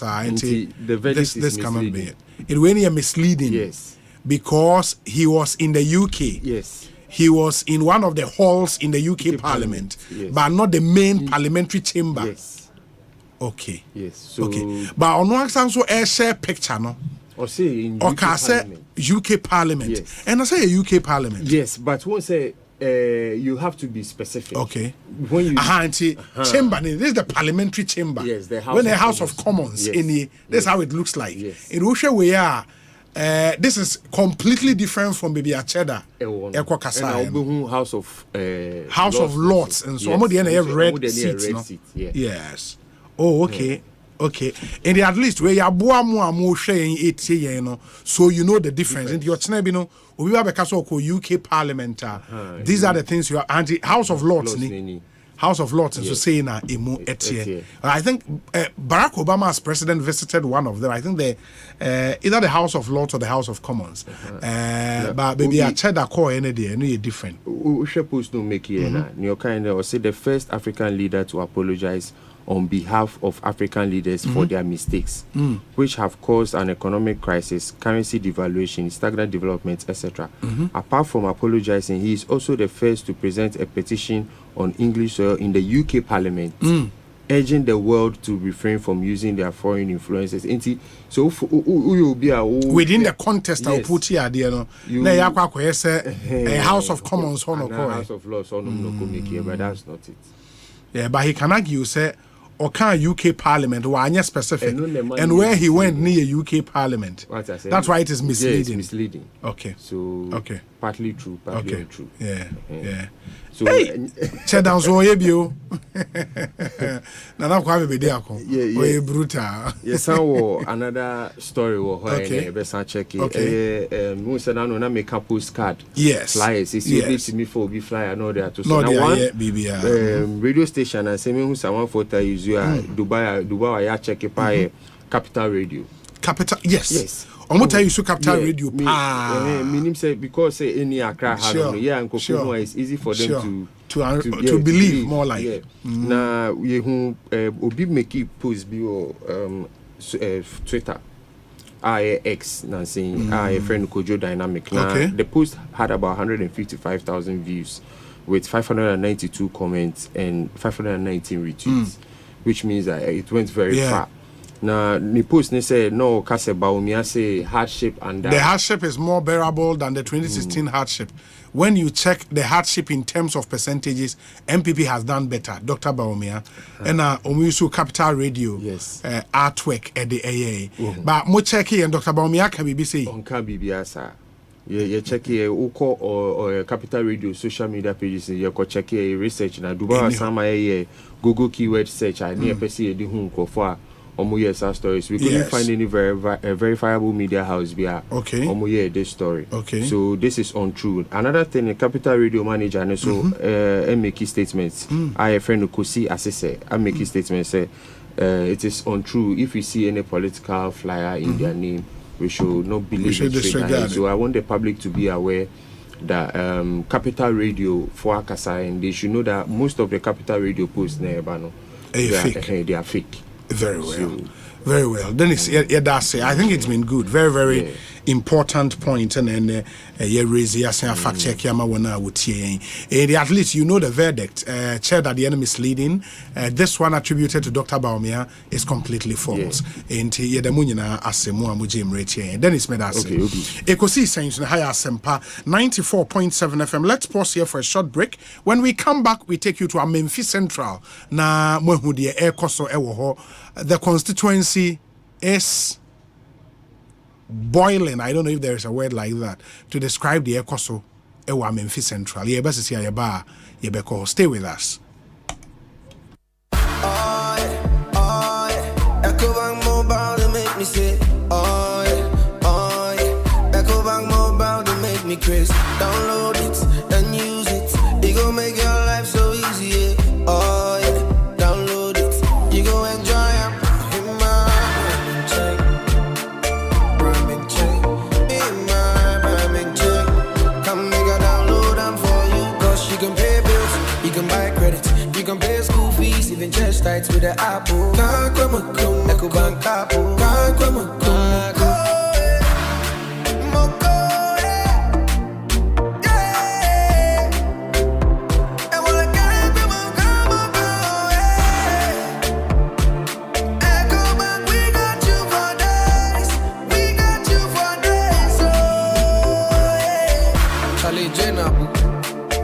cannot be it. It was misleading. Yes, because he was in the UK. Yes. He was in one of the halls in the UK Parliament, yes. But not the main parliamentary chamber. Yes. Okay. Yes. So okay. But on one side, so a share picture, no? Or say in UK Parliament. UK Parliament. Yes. And I say a UK Parliament. Yes, but one say you have to be specific. Okay. When you chamber, this is the parliamentary chamber. Yes, the House when the House of Commons yes. in the, that's how it looks like. Yes. In Russia we are this is completely different from baby a cheddar. Eko Kasa. House of Lords and so on. Red seats. Yes. Oh, okay. Okay. And at least where you boa more sharing it, you know, so you know the difference. And your Chnebino, we have a castle called UK Parliament. These are the things you are anti House of Lords. House of Lords is saying emu etie. I think Barack Obama's president visited one of them. I think either the House of Lords or the House of Commons. But maybe a cheddar core any day, any different. We should post no make here now. You kind of say the first African leader to apologize on behalf of African leaders for their mistakes, which have caused an economic crisis, currency devaluation, stagnant development, etc. Apart from apologizing, he is also the first to present a petition on English soil in the UK Parliament, urging the world to refrain from using their foreign influences. So, within the context, I'll put here, a House of Commons, House of Lords, but that's not it. Yeah, but he can argue, say, or can UK Parliament, or specific, and where he went near UK Parliament. That's why it is misleading. Yeah, it's misleading. Okay. So, partly true, partly untrue. Yeah. So, cheddar so you. Now, quite a bit brutal. Yes, another story. Okay. Check it. Most of them make a postcard. Yes. Flyers. It's easy to me for be flyer. No, there to so now one radio station and say me who someone for tell you Dubai. I check it by Capital Radio. Capital. Yes. I'm going to tell you so Capital Radio. Meaning say because any Accra and it's easy for them to believe more like. Now we who obi make it post be Twitter. X Nancy a friend Kojo Dynamic. Now the post had about 155,000 views with 592 comments and 519 retweets, which means that it went very far. Now, the post say no, Kaseba say hardship and the hardship is more bearable than the 2016 hardship. When you check the hardship in terms of percentages, MPP has done better. Dr. Baumia and Omusu Capital Radio artwork at the AA. But mo check here and Dr. Baumia can be say on KBBS. You check here Uko or Capital Radio social media pages. You go check here research na Dubai sama Google keyword search. I near PC the home for. Stories. We couldn't find any verifiable media house via this story. So this is untrue. Another thing, the Capital Radio manager and so make statements. I friend Okosi assessor. I make statements say it is untrue. If we see any political flyer in their name, we should not believe it. So I want the public to be aware that Capital Radio for Akasa, and they should know that most of the Capital Radio posts they are fake. Very well. Very well. Then it's I think it's been good. Very, very important point. And then raise fact check at least you know the verdict. Chair that the enemy is leading. This one attributed to Dr. Baumia is completely false. And Yedamunina Asemu Mujim Rete. Then it's made us Ekosiisen On Asempa 94.7 FM. Let's pause here for a short break. When we come back, we take you to our Memphis Central. Na Mwehudi Ekoso Ewoho. The constituency is boiling. I don't know if there is a word like that to describe the Ekoso Ewa Memphis Central. Stay with us. Ecobank Mobile to make me say, Ecobank Mobile to make me crazy. Download it and use it. It gon' make your life so easy. Download it. You go enjoy. Even chest tights with the apple. Ecobank apple.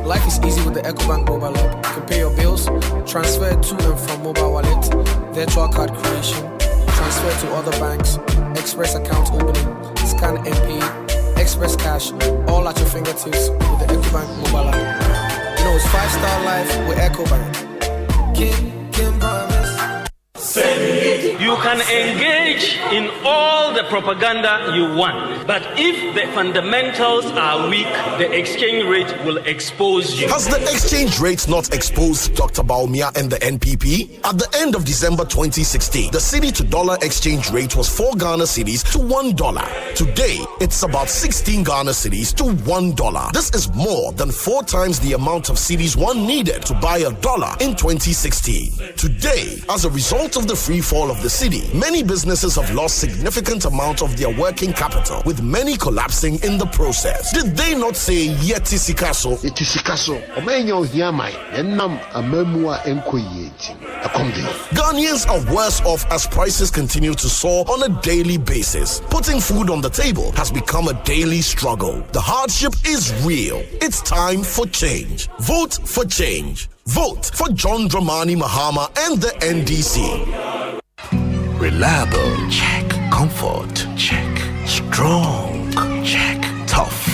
Life is easy with the Ecobank mobile app. You can pay your bills, transfer to and from mobile wallet, virtual card creation, transfer to other banks, express account opening, scan and pay. Express cash, all at your fingertips with the EcoBank mobile app. You know it's 5-star life with EcoBank. Kim promise. You can engage in all the propaganda you want, but if the fundamentals are weak, the exchange rate will expose you. Has the exchange rate not exposed Dr. Baumia and the NPP? At the end of December 2016, the cedi to dollar exchange rate was 4 Ghana cedis to $1. Today, it's about 16 Ghana cedis to $1. This is more than 4 times the amount of cedis one needed to buy $1 in 2016. Today, as a result of the free fall of the cedi, many businesses have lost significant amount of their working capital, with many collapsing in the process. Did they not say yeti sikaso? Yeti sikaso. Omenyo hiamai enam amemua enkoyeti. Ghanaians are worse off as prices continue to soar on a daily basis. Putting food on the table has become a daily struggle. The hardship is real. It's time for change. Vote for change. Vote for John Dramani Mahama and the NDC. Reliable, check. Comfort, check. Strong, check. Tough,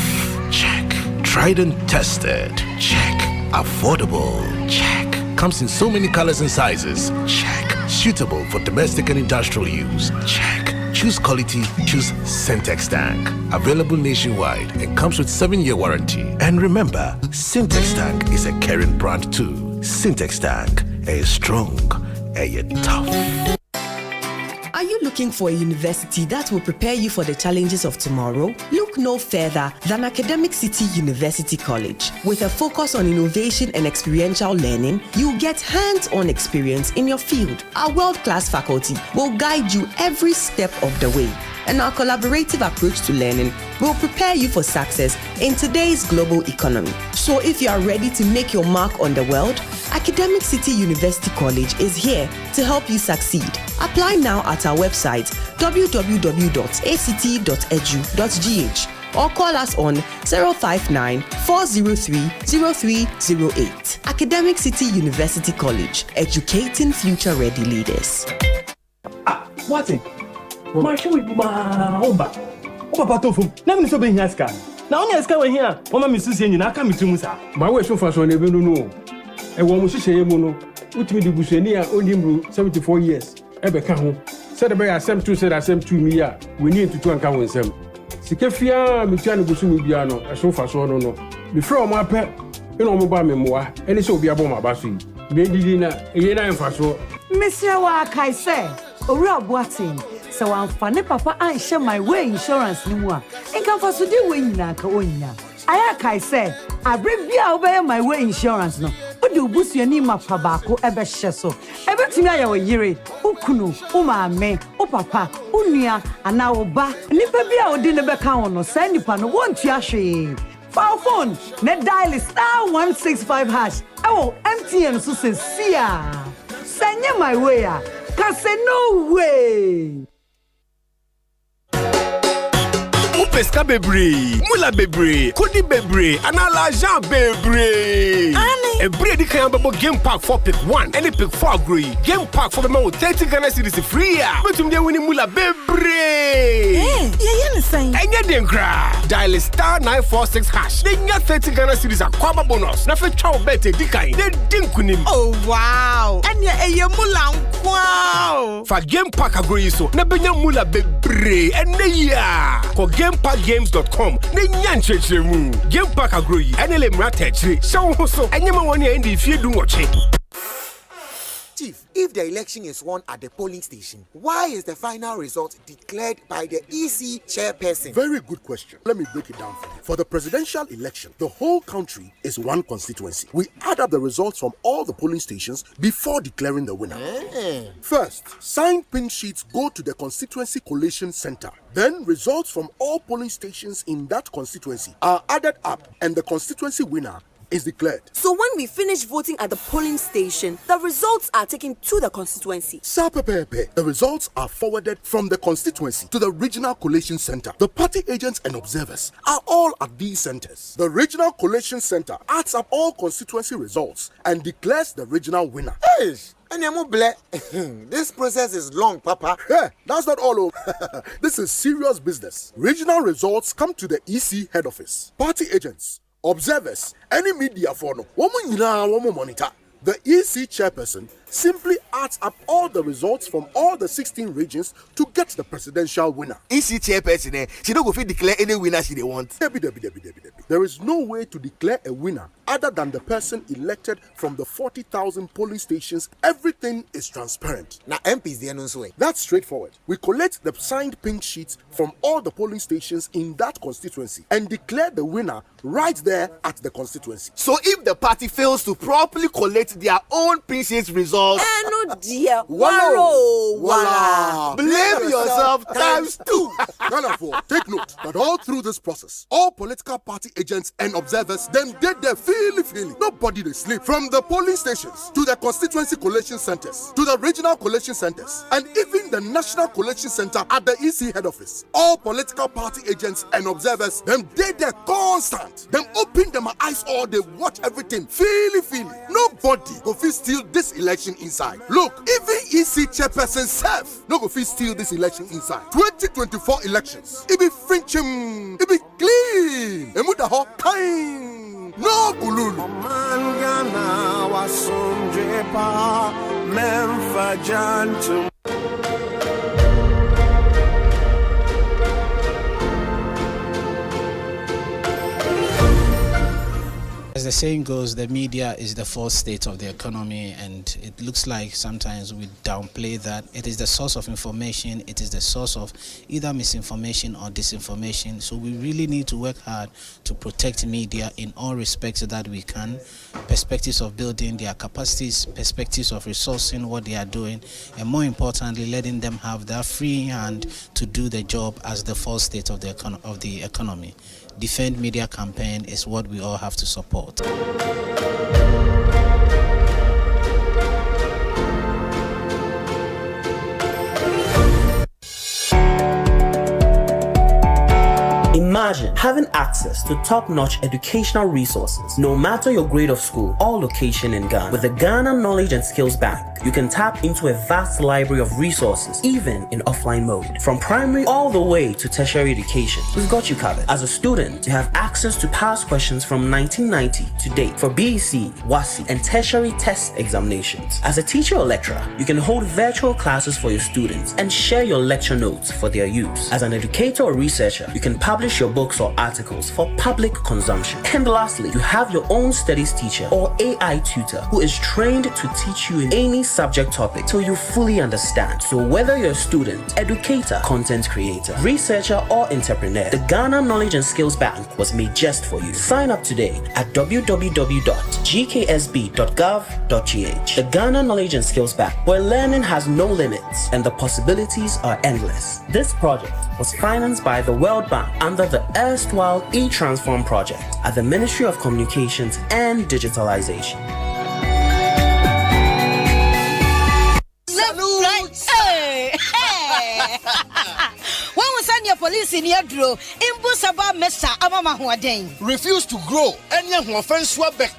check. Tried and tested, check. Affordable, check. Comes in so many colors and sizes, check. Suitable for domestic and industrial use, check. Choose quality, choose Syntex Tank. Available nationwide and comes with 7-year warranty. And remember, Syntex Tank is a caring brand too. Syntex Tank, a strong, a tough. Are you looking for a university that will prepare you for the challenges of tomorrow? Look no further than Academic City University College. With a focus on innovation and experiential learning, you'll get hands-on experience in your field. Our world-class faculty will guide you every step of the way. And our collaborative approach to learning will prepare you for success in today's global economy. So if you are ready to make your mark on the world, Academic City University College is here to help you succeed. Apply now at our website www.act.edu.gh or call us on 059-403-0308. Academic City University College, educating future-ready leaders. What's it? Marshal with my Oba Patofum. Never so being Yaska. Now, Yaska, we're here. Oma Mrs. Yen, I come to Musa. My way so far, so I never know. A woman, she say, Mono, which me the Bushenia, only 74 years. Ebeka, said about Asempa 2 said Asempa 2 me, we need to account with them. Sikefia, Michano Busu Biano, a so far, so no. Before my pet, you know, mobile memoir, and it's so be about my bassy. Maybe dinner, a year and for so. Monsieur Wakai say, Ora Boatin. So I'm funny, Papa. I share my way insurance no more. And come for to do win na kaonya. I say, I bring you obey my way insurance no. What do boost your name up tobacco ebe sheso? Ebe timi aye we yire. Ukunu, umame, papa, unia, ana oba. Nipa bia odi ne beka ono. Say nipa no won't you ahwe. For phone, net dial is *165#. Oh, MTN so say sia. Send my way ah. Can say no way. Pesca bebre, mula bebre, kodi bebre, anala Jean bebre. A bready can be game pack for pick 1, any pick 4 agree. Game pack for the more 30 Ghana cedis free. But you winning mula bebre. Eh, yeah, saying. And you didn't cry. Dial *946#. Then you 30 Ghana cedis a kwaba bonus. Na fe chow bete dikai. They didn't kunim. Oh wow. And you mula wow. For game pack agree so. Na benya mula bebre. And ya. For GamePackGames.com. Ne nyanche mu. Game Pack agree. Enele mrate chiri. Show so. Enyema woni endi if you do watch it. Chief, if the election is won at the polling station, why is the final result declared by the EC chairperson? Very good question. Let me break it down for you. For the presidential election, the whole country is one constituency. We add up the results from all the polling stations before declaring the winner. First, signed pin sheets go to the Constituency Collation Center. Then, results from all polling stations in that constituency are added up, and the constituency winner is declared. So when we finish voting at the polling station, the results are taken to the constituency. The results are forwarded from the constituency to the regional collation center. The party agents and observers are all at these centers. The regional collation center adds up all constituency results and declares the regional winner. Hey! This process is long, Papa. Yeah, that's not all. This is serious business. Regional results come to the EC head office. Party agents, observers, any media for no one monitor. The EC chairperson simply adds up all the results from all the 16 regions to get the presidential winner. EC chairperson, she don't go fit declare any winner she they want. There is no way to declare a winner other than the person elected from the 40,000 polling stations. Everything is transparent. Now MPs they announce way. That's straightforward. We collect the signed pink sheets from all the polling stations in that constituency and declare the winner right there at the constituency. So if the party fails to properly collect their own pink sheets results, no dear, Walla. Blame yourself times 2. Therefore, take note that all through this process, all political party agents and observers them did their feeling. Nobody they sleep. From the polling stations to the constituency collation centers to the regional collation centers and even the national collation center at the EC head office. All political party agents and observers them did their constant. Them open them eyes all they watch everything. Feely. Nobody go fit steal this election inside. Look, even EC chairperson self no go fit steal this election inside. 2024 elections. It be Frenchim. It be clean. Emudaho kind. No gululu. As the saying goes, the media is the fourth state of the economy, and it looks like sometimes we downplay that. It is the source of information, it is the source of either misinformation or disinformation. So we really need to work hard to protect media in all respects that we can. Perspectives of building their capacities, perspectives of resourcing what they are doing, and more importantly, letting them have that free hand to do the job as the fourth state of the economy. Defend Media campaign is what we all have to support. Imagine having access to top-notch educational resources, no matter your grade of school or location in Ghana. With the Ghana Knowledge and Skills Bank, you can tap into a vast library of resources, even in offline mode. From primary all the way to tertiary education, we've got you covered. As a student, you have access to past questions from 1990 to date for BEC, WASI, and tertiary test examinations. As a teacher or lecturer, you can hold virtual classes for your students and share your lecture notes for their use. As an educator or researcher, you can publish your books or articles for public consumption. And lastly, you have your own studies teacher or AI tutor who is trained to teach you in any subject topic till you fully understand. So whether you're a student, educator, content creator, researcher, or entrepreneur, the Ghana Knowledge and Skills Bank was made just for you. Sign up today at www.gksb.gov.gh. The Ghana Knowledge and Skills Bank, where learning has no limits and the possibilities are endless. This project was financed by the World Bank under the erstwhile e-Transform project at the Ministry of Communications and Digitalization. When we send your police in your draw, Imbusaba Mesa Amama Huaden. Refuse to grow, and young offense swabek.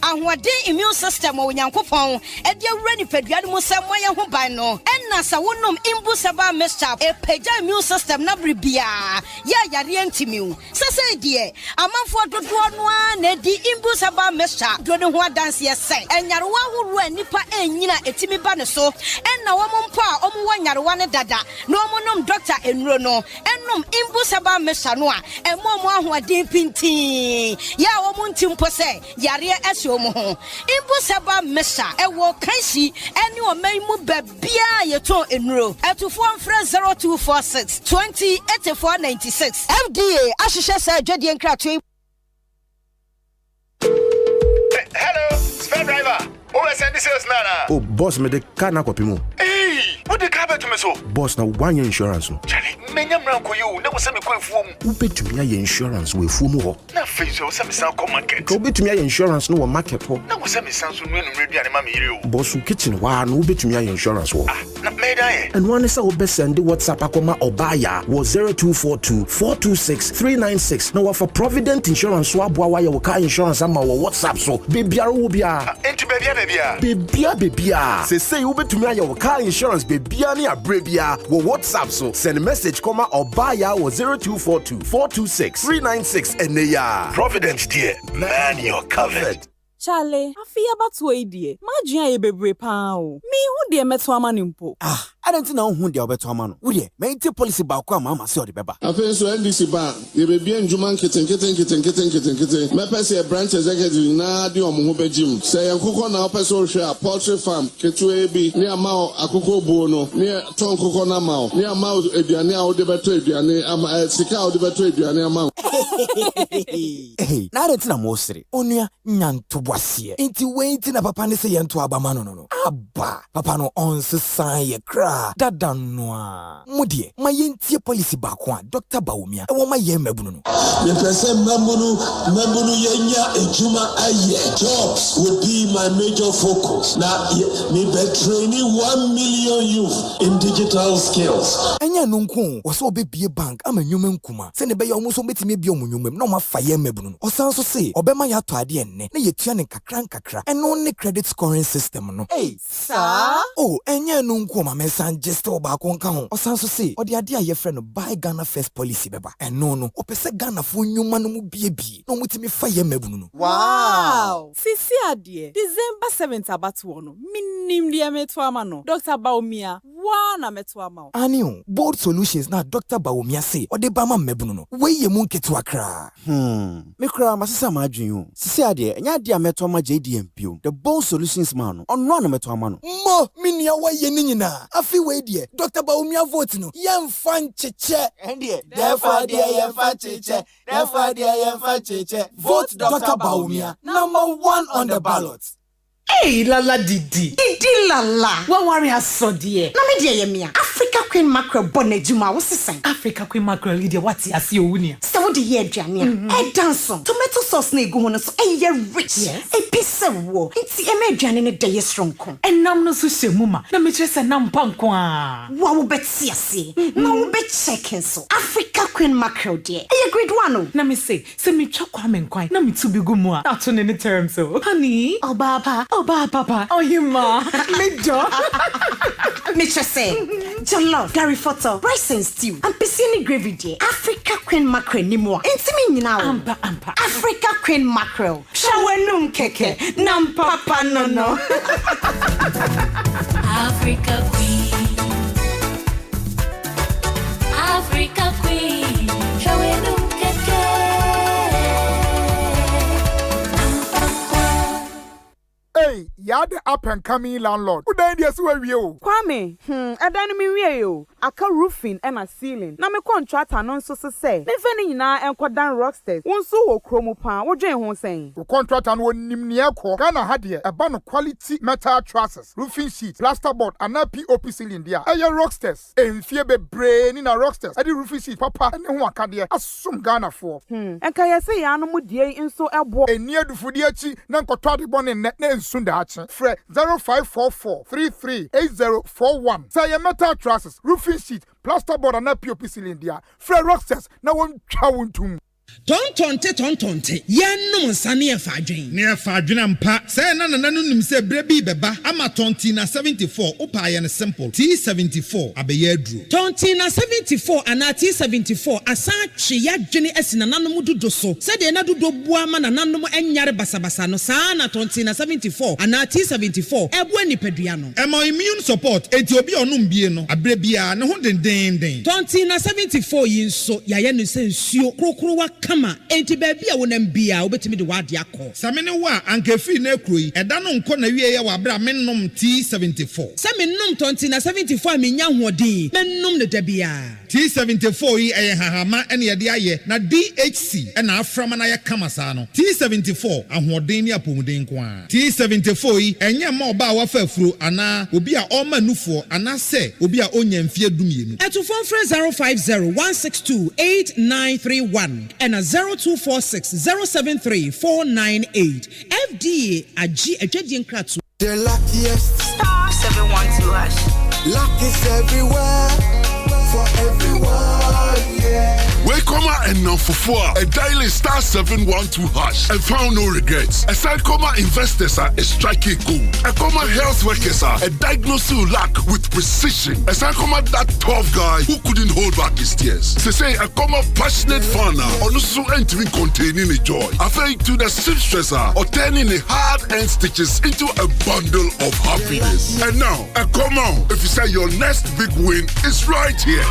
And what day immune system or Yankopon, and your ready pediad Musamaya Hubano, and Nasa Wunum Imbusaba Mesa, a peja immune system Nabribia, Yarientimu. Sase dear, a month for the one, the Imbusaba Mesa, Dronua dance yes, and Yarwa who ran Nipa and Nina etimi banaso, and now Mompa, Yarwana Dada, no monum doctor and Rono, and num Imbusaba Mesanoa, and Momo who are deep pinti. Ya Omuntim Pose, Yaria Esomo, Imbusaba Mesa, and walk Kaisi, and you are may move Bia Yato in row, at 0246 20 8496. FDA, Ashisha said, Jedi and Cratry. Hello, spare driver. Oh, send this Nana. Oh, boss, me the car na kopi mo. Hey, what the car to me so? Boss, na one year insurance no. Charlie, menya mranko you na wo se me kwanfuom Ubetumi aye insurance we fumu ho. na face wo se me san ko market Ka ubetumi aye insurance no wo market ho. na wo se me san so nu aduane ma me yire o Bonsu kitchen wa no ubetumi aye insurance ho. na me da ye And one is our best send WhatsApp akoma obaya was 0242 426 396. Now for Provident Insurance so aboa wa your car insurance ama wo WhatsApp so bebiara wo bia. enti bebia Bebia. Say ubetumi aye your car insurance bebia ni abrebia wo WhatsApp so send a message koma obaya was 0242 426 396 and ya. Providence dear man you're covered. Charlie, afia batu idea. Majia ye bebre pa o. Me hu de meto amanimpo. I don't know who they are better man. Would ye make policy about mama say the beba. I feel so NDC bar. You be bien Juman kitten. My person a branch executive na di omo be gym. Say akoko na person share poultry farm. Ketu ebi ni amao akoko bono. Ni ton koko na mao. Ni amao eduane a ode beto eduane ama sika ode beto eduane amao. Hey, na rent na mosre. Onua nyanto boasie. Inti wait na papa ne say yento abama no. Abba, papa no on sesan ye kra. Dada noa. Mudie, ma yentie policy bakwa Dr. Baumia. E wo ma ye mabunu no. The person mabunu yenya ejuma aye. Jobs would be my major focus. Now me be training 1 million youth in digital skills. Enya nunku, oso obebie bank ama nyume nkuma. Se ne be ya omuso betime bi omunyumem na ma fa ye mabunu no. Osan so say, obema ya to ade enne na yetua ne kakra. Eno ne credit scoring system no. Hey, sir. Oh, enya nunku ma mensa just obako nka ho osanso say odi ade aye frɛ no buy Ghana first policy beba eno no opese Ghana fo nyuma no mu biebie no mutimi fa ye mabunu no. Wow, sisi ade December 7th abatu no minim dia meto ama no Dr. Baumia wa na meto ama o anio bold solutions na Dr. Baumia say odi ba ma mabunu no we ye mu nketu akra me kra masesa ma adwen o sisi ade enya ade a meto ama JDMP the bold solutions man no onno na meto ama no mo minia wa ye ni nyina afi we die Dr. Baumia vote no yemfa ncheche endie therefore die yemfa ncheche vote Dr. Baumia number 1 on the ballot. Hey, lala didi lala. What worry has so dear? Na me dear yemia. Africa Queen Mackerel bonejuma wo sesen. Africa Queen Mackerel leader what ya see owunia. Se wo de ye aduane a. E dance tomato sauce na egu ho no so e ye rich. E pise wo. Nti e me aduane ne de ye strong kon. Enam no so shemu ma. Na me kire se nam panko a. Wa wo beti ase. Na wo be checking so. Africa Queen Mackerel dear. E ye grade 1 o. Na me say, se me twa kwa me nkwan. Na me tu bi gu mu a. Ato ne term so. Honey, Obaba. Oh, papa. Oh, you ma. Me job. Mitch say, jollof, Gary photo, rice and stew, and piscine gravy day. Africa Queen Mackerel ni mo. Intimi now. Ampa. Africa Queen Mackerel. Shawenum keke. Nam papa no. Africa Queen. Africa Queen. Shawenum keke. Hey, you're the up and coming landlord. Who died yes where you? Kwame, adan mi wie yo. Aka roofing and a ceiling. Na me contractor non so say. Me fani nyina enko dan rocksters. Wonso wo kromo pa, wo dwen ho sen. The contractor no nim ne ekọ. Ghana ha de e ba no quality metal trusses, roofing sheet, plasterboard and POP ceiling dia. Eye rocksters. Enfie bebre ni na rocksters. E di roofing sheet papa ne ho aka de asum Ghana for. Enka ye say ya no mu die nso ebo. Eni adufudi achi na nkoto ade bone ne nsunda achi. Fre 0544 338041. Say your metal trusses, roofing sheet, plasterboard and POP ceiling dia. Fre rocksters na won twa wontum. Tontonte yanum nsane e fadwen ne e fadwen ampa say na nim say brebi beba ama tonti na 74 opa ye ne simple T74 abeye aduro tonti na 74 ana T74 asa twe yadwene asina nanom dodo so say de na dodo bua ma nanom enyare basabasa no saa na tonti na 74 ana T74 ebo anipadua no e mo immune support enti obi onum bie no abrebia ne ho denden tonti na 74 yi nso yaye no se nsuo krokro kama enti baabi a wonam bia wobetimi de wade akọ samene wo a ankafi na ekroyi eda no nkọ na wie ye wa bra mennom T74 samennom tonti na 74 a menya hoɔden mennom ne da bia T74 yi eye hahama ene ye de aye na DHC ena aframa na ye kama saa no T74 ahoɔden ne apomuden ko a T74 yi enye ma oba wa fa afuro ana obi a ɔma nufoɔ ana se obi a onya mfie dumienu eto phone 050-162-8931 and a 0246-073-498 FDA agi adwadie nkratu. The luckiest star 712 hash. Luck is everywhere for everyone, yeah. Welcome and now for a daily star 712 hash and found no regrets. A Sankoma investors are a striking gold. A Sankoma health workers are a diagnosing luck with precision. A Sankoma that tough guy who couldn't hold back his tears. They say a Sankoma passionate fan also entering containing a joy. Afraid to the seamstresser or turning the hard-earned stitches into a bundle of happiness. And now, a Sankoma, if you say your next big win is right here.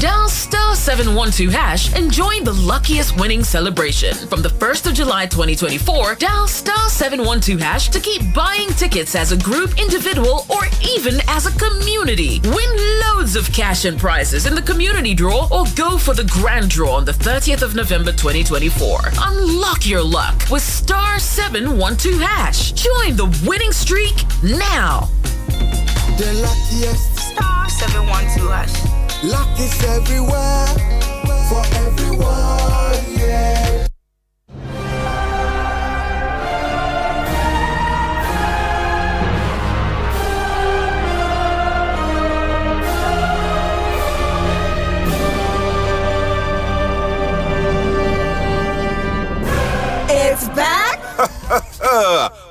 Dial star 712 hash and join the luckiest winning celebration. From the 1st of July 2024, dial star 712 hash to keep buying tickets as a group, individual, or even as a community. Win loads of cash and prizes in the community draw or go for the grand draw on the 30th of November 2024. Unlock your luck with star 712 hash. Join the winning streak now. The luckiest star 712 hash. Luck is everywhere for everyone, yeah. It's back.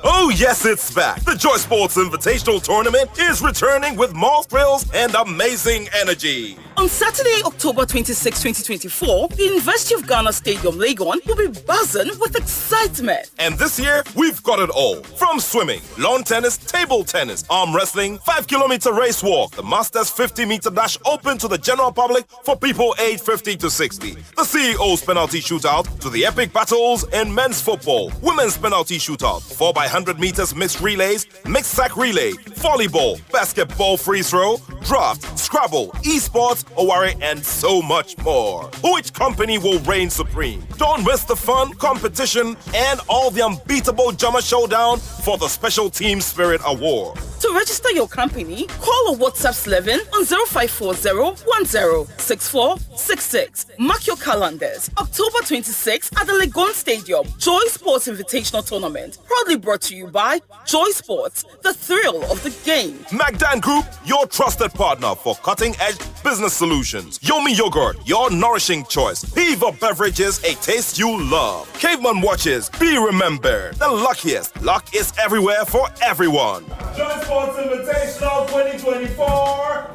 Oh, yes, it's back. The Joy Sports Invitational Tournament is returning with more thrills and amazing energy. On Saturday, October 26, 2024, the University of Ghana Stadium, Legon, will be buzzing with excitement. And this year, we've got it all. From swimming, lawn tennis, table tennis, arm wrestling, 5-kilometer race walk, the Masters 50-meter dash open to the general public for people aged 50 to 60, the CEO's penalty shootout, to the epic battles in men's football, women's penalty shootout, 4x100 meters mixed relays, mixed sack relay, volleyball, basketball free throw, draft, Scrabble, esports, Owari, and so much more. Which company will reign supreme? Don't miss the fun, competition, and all the unbeatable Jama Showdown for the Special Team Spirit Award. To register your company, call or WhatsApp Slevin on 0540-10-6466. Mark your calendars. October 26th at the Legon Stadium, Joy Sports Invitational Tournament. Proudly brought to you by Joy Sports, the thrill of the game. Magdan Group, your trusted partner for cutting-edge business solutions. Yomi Yogurt, your nourishing choice. Viva Beverages, a taste you love. Caveman Watches, be remembered. The luckiest. Luck is everywhere for everyone. Joy Sports Invitational 2024.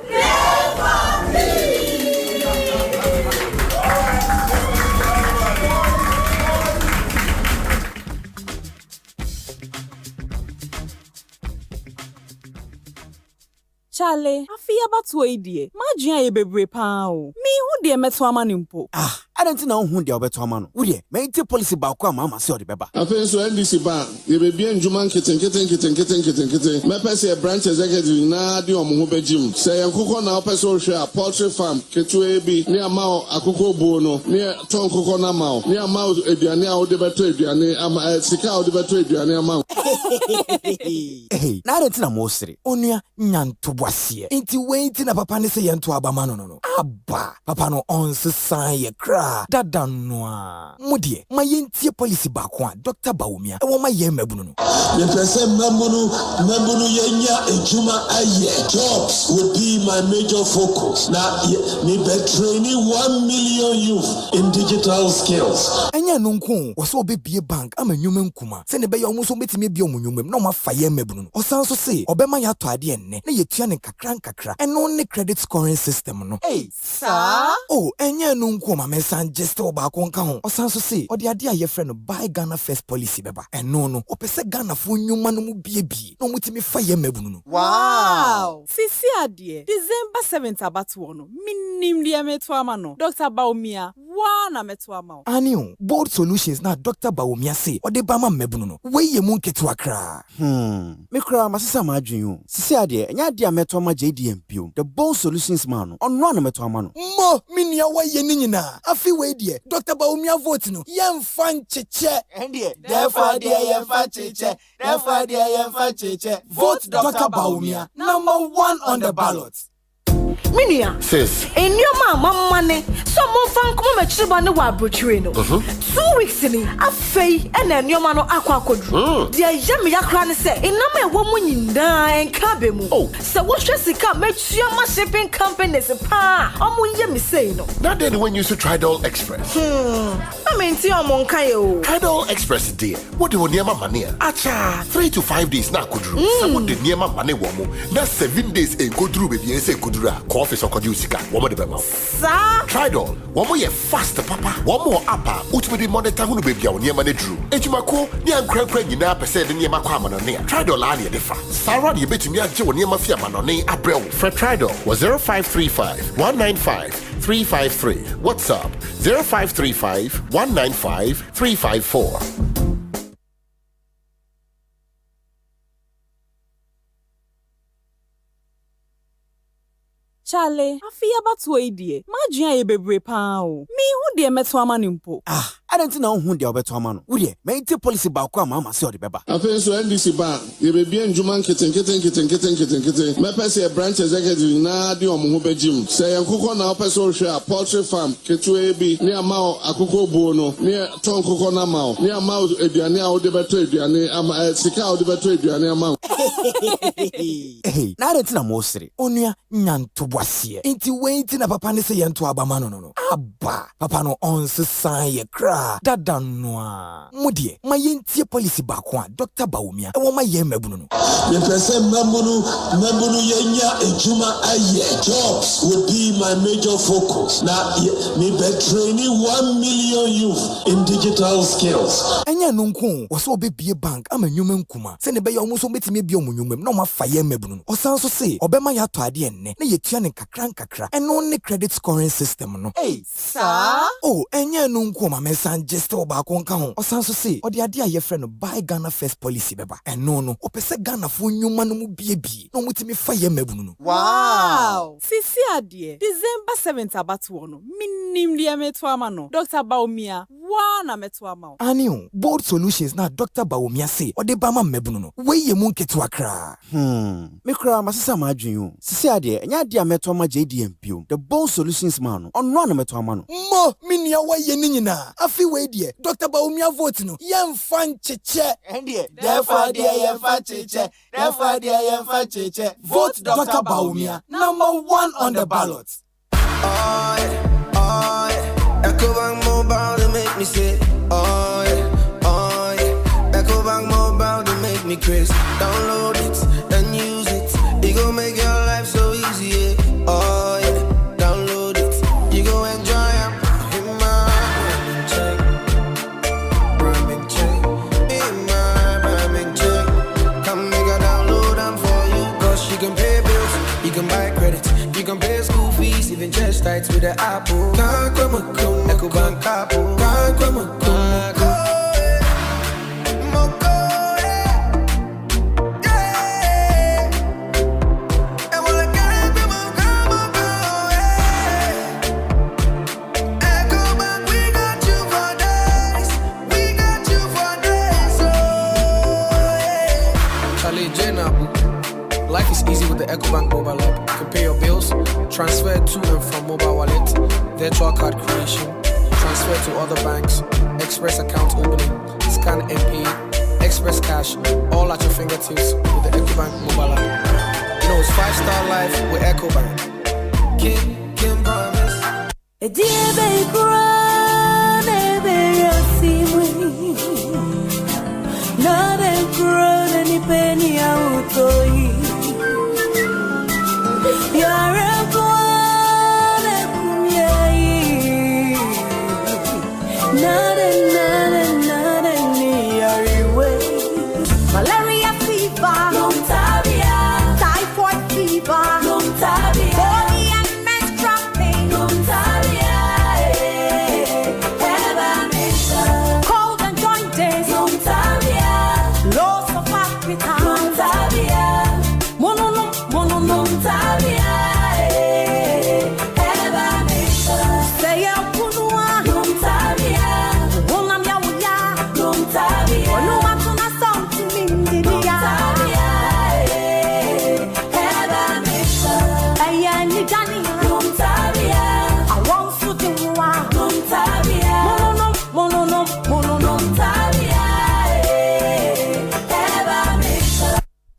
Charlie, afia batu idie. Majia ye bebre pa o. Mi hu de meto ama nimpo. Ah, I don't know who the obeto amano. Uye, me te policy ba kwa mama se odi beba. Afen so NDC ba, ye be bien juman keten. Me pese a branch executive na di omo ho bejim. Se yankoko na opeso hwe a poultry farm ketu ebi ne ama akoko bo no, ne ton koko na ma o. Ne ama eduane a wo de beto eduane ama sika a wo de beto eduane ama. Hey, na don't na mo sere. Onua nyanto boasie. Enti wenti na papa ne se yento abama no. Aba, papa no onsesan ye kra. Dada noa. Mudie, ma yentie policy ba kwa Dr. Baumia. E wo ma ye mabunu no. Ye pese mabunu yenya ejuma aye. Jobs would be my major focus. Na me be training 1 million youth in digital skills. Enya no nko, wo so obebie bank ama nwuma nkuma. Se ne be ye omuso betimi bie omunwumam na ma fa ye mabunu no. Osan so se, obema ya to ade enne. Na ye tua ne nkakra. Eno ne credit scoring system no. Hey, sir. Oh, enya no nko ma mensa san just oba ko nka ho osan so say odi ade a ye friend no buy Ghana first policy beba eno no opese Ghana fo nyuma no mu biebie no mutimi fa ye mabunu no wow sisi ade December 7th abatu no minim dia meto ama no Dr. Baumia na meto ama Anio bold solutions na Dr. Baumia say odi ba ma mabunu no we ye mu nketu akra me kra masesa ma adwen sisi ade enya ade a meto ama JDM pio the bold solutions man onno na meto ama no mo minia wa ye ni nyina afi we die Dr. Baumia vote no yemfa ncheche ende therefore there yemfa cheche therefore there yemfa cheche vote Dr. Baumia number 1 on the ballot. Minia sis enyoma mamane so mo fan kuma machiriba ne wa abrochire no 2 weeks ni afei ena enyoma no akwakodru dia yem yakra ne se enama ewo mu nyinda enka be mu se wo hwe sika machia ma shipping companies pa omo yem sei no that day when you used to Tridol Express I mean ti omo nka ye o Tridol Express dear what do you niema mane acha 3 to 5 days na kodru se what the niema mane wo mo na 7 days e godru be bi se kodru a office okodi usika womo de bema sa Tridol womo ye fast papa womo apa ultimate monitor hunu bebia wo niema ne dru ejumako ni ankrakra nyina pese de niema kwa amanone Tridol a ne de fa sara de betumi agye wo niema fi amanone abrew for Tridol was 0535 195 353 WhatsApp 0535 195 354. Chale, afia batu idie. Majia ye bebre pa o. Mi hu de meto ama ni mpo. I don't know who de obeto ama no. Wo de, me ti policy ba kwa ma se ode beba. Afen so NDC ba, ye be bien djuma keten. Me pese branch executive na di omo ho begim. Se yankoko na opese o hwe a poultry farm ketu ebi ni ama akoko buo no. Ni ton koko na ma o. Ni ama eduane a ode beto eduane ama sika ode beto eduane ama. Hey, na retina mo sere. Onua nyanto boasie. Inti wenti na papa ne se yento abama no. Aba, papa no onsesan ye kra. Dada noa. Mudie, ma yentie policy ba kwa Dr. Baumia. E wo ma ye mabunu no. The person mabunu yenya ejuma aye. Jobs would be my major focus. Now me be training 1 million youth in digital skills. Enya no nko, wo so obebie bank ama nyuma nkuma. Se ne be ye omo so betime bie omo nyumam na ma fa ye mabunu no. Osan so se, obema ya to ade enne na ye tua ne kakra. Eno ne credit scoring system no. Hey, sir. Oh, enya no nko ma mesa just oba ko nka ho osan so say odi ade a ye friend no buy Ghana first policy beba eno no opese Ghana fo nyuma no mu biebie no mutimi fa ye mabunu no wow sisi ade December 7th abatu no minim dia meto ama no Dr. Baumia na meto ama Anio bold solutions na Dr. Baumia say odi ba ma mabunu no we ye mu nketu akra me kra masesa ma adwen sisi ade enya ade a meto ama JDM pio the bold solutions man onno na meto ama no mo minia wa ye ni nyina afi we die Dr. Baumia vote no yemfa ncheche ende therefore there yemfa cheche therefore there yemfa cheche vote Dr. Baumia number 1 on the ballot. Ecobank Mobile to make me say Ecobank Mobile to make me crazy. Download it and use it. It gon' make your life so easy. Download it. You go enjoy it. Come make a download them for you. Cause you can pay bills, you can buy credit, you can pay school fees, even church tights with the Apple. Ecobank Apple. Life is easy with the Ecobank mobile app. You can pay your bills, transfer to and from mobile wallet, virtual card creation, transfer to other banks, express account opening, scan and pay, express cash, all at your fingertips with the Ecobank mobile app. You know it's 5-star life with Ecobank. Can promise. Malaria fever, typhoid fever, body and menstrual pain, cold and joints, loss of appetite, say a punua,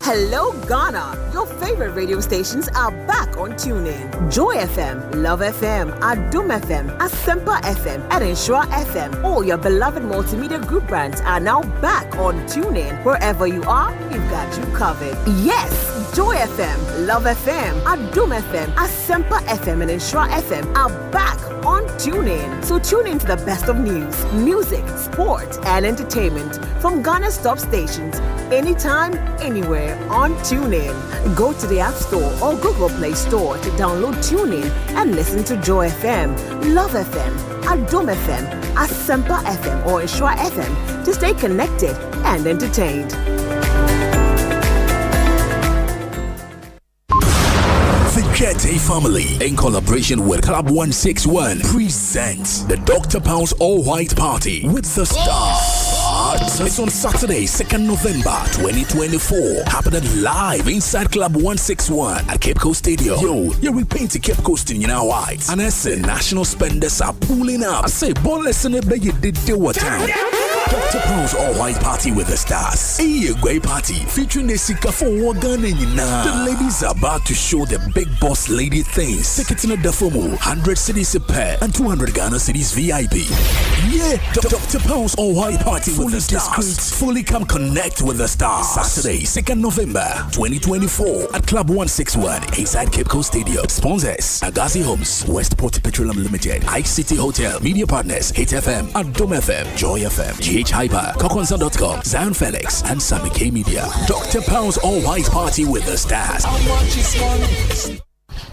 Hello Ghana, your favorite radio stations are back on TuneIn. Joy FM, Love FM, Adum FM, Asempa FM, and Ensure FM. All your beloved multimedia group brands are now back on TuneIn. Wherever you are, we've got you covered. Yes, Joy FM, Love FM, Adum FM, Asempa FM, and Ensure FM are back on TuneIn. So tune in to the best of news, music, sport, and entertainment from Ghana's top stations anytime, anywhere on TuneIn. Go to the App Store or Google Play Store to download TuneIn and listen to Joy FM, Love FM, Adum FM, Asempa FM, or Ensure FM to stay connected and entertained. The Jete family, in collaboration with Club 161, presents the Dr. Pound's All-White Party with the Stars. It's on Saturday, 2nd November 2024. Happening live inside Club 161 at Cape Coast Stadium. Yo, you're repainting Cape Coast in your white. And I say national spenders are pulling up. I say, ball listener, but you did do what time. Dr. Pound's All-White Party with the Stars. A great party featuring the Sika for Wagan and The ladies are about to show the big boss lady things. Tickets in a Dafomo, 100 cities a pair and 200 Ghana cities VIP. Yeah, Dr. Pound's All-White Party with the Stars. Fully come connect with the Stars. Saturday, 2nd November 2024 at Club 161 inside Cape Coast Stadium. Sponsors: Agassiz Homes, Westport Petroleum Limited, Ike City Hotel, Media Partners, Hit FM, Adom FM, Joy FM, GH Hyper, Coconsa.com, Zion Felix, and Sammy K Media. Dr. Pound's All-White Party with the Stars.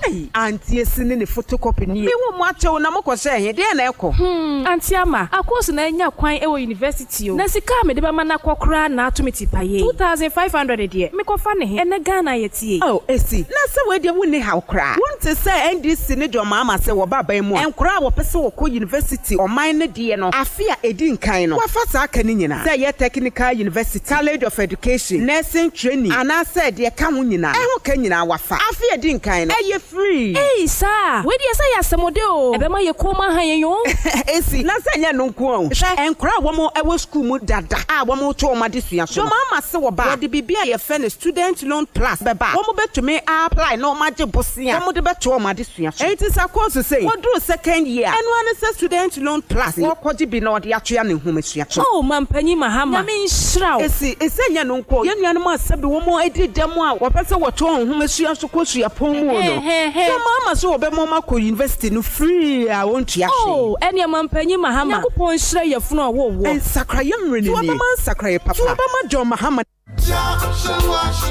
Hey, Auntie sending a photocopy. Me won't watch on Namoko here, dear Echo. Auntie Ama, of course, in a quite a university. Nasika, Medibamana Kokra, not to meet Paye. 2,500 a year. Make funny, and a Ghana yet. Oh, Essie, that's the way they wouldn't have cry. Want to say, and this Senate your mamma say, or Baba and cry or Pessoa University or minor Diano. I fear a din kind of what fast I can in. Say, technical university, college of education, nursing training, and I said, dear Kamunina, I can in our fa. I fear din kind of. Free. Hey, sir. Where do you say Asamodo? Ebema ye koma hayo. Esi, na sanya no nko. Enkra womo ewo school mu dada. Womo to ma desua so. Mama se wo ba. De bibia ye fe student loan plus beba. Womo betumi apply no ma je bosia. Womo de beto ma desua so. It is a course say. Wo do second year. And one is student loan plus. Wo kwaji bi na ode atoya ne humesua so. Oh, mampanyi mahama. Na me nshraw. Esi, esenya no nko. Ye nuanu ma sabi womo edi demo a wo pese wo to humesua so kosua pon mu no. So mama so obe mama ko university no free I want you. Oh, any mampanyi mahama. Yakupon shire ye funu wo wo. En sakra yem reni. So obe man sakra ye papa. So obe ma John Mahama.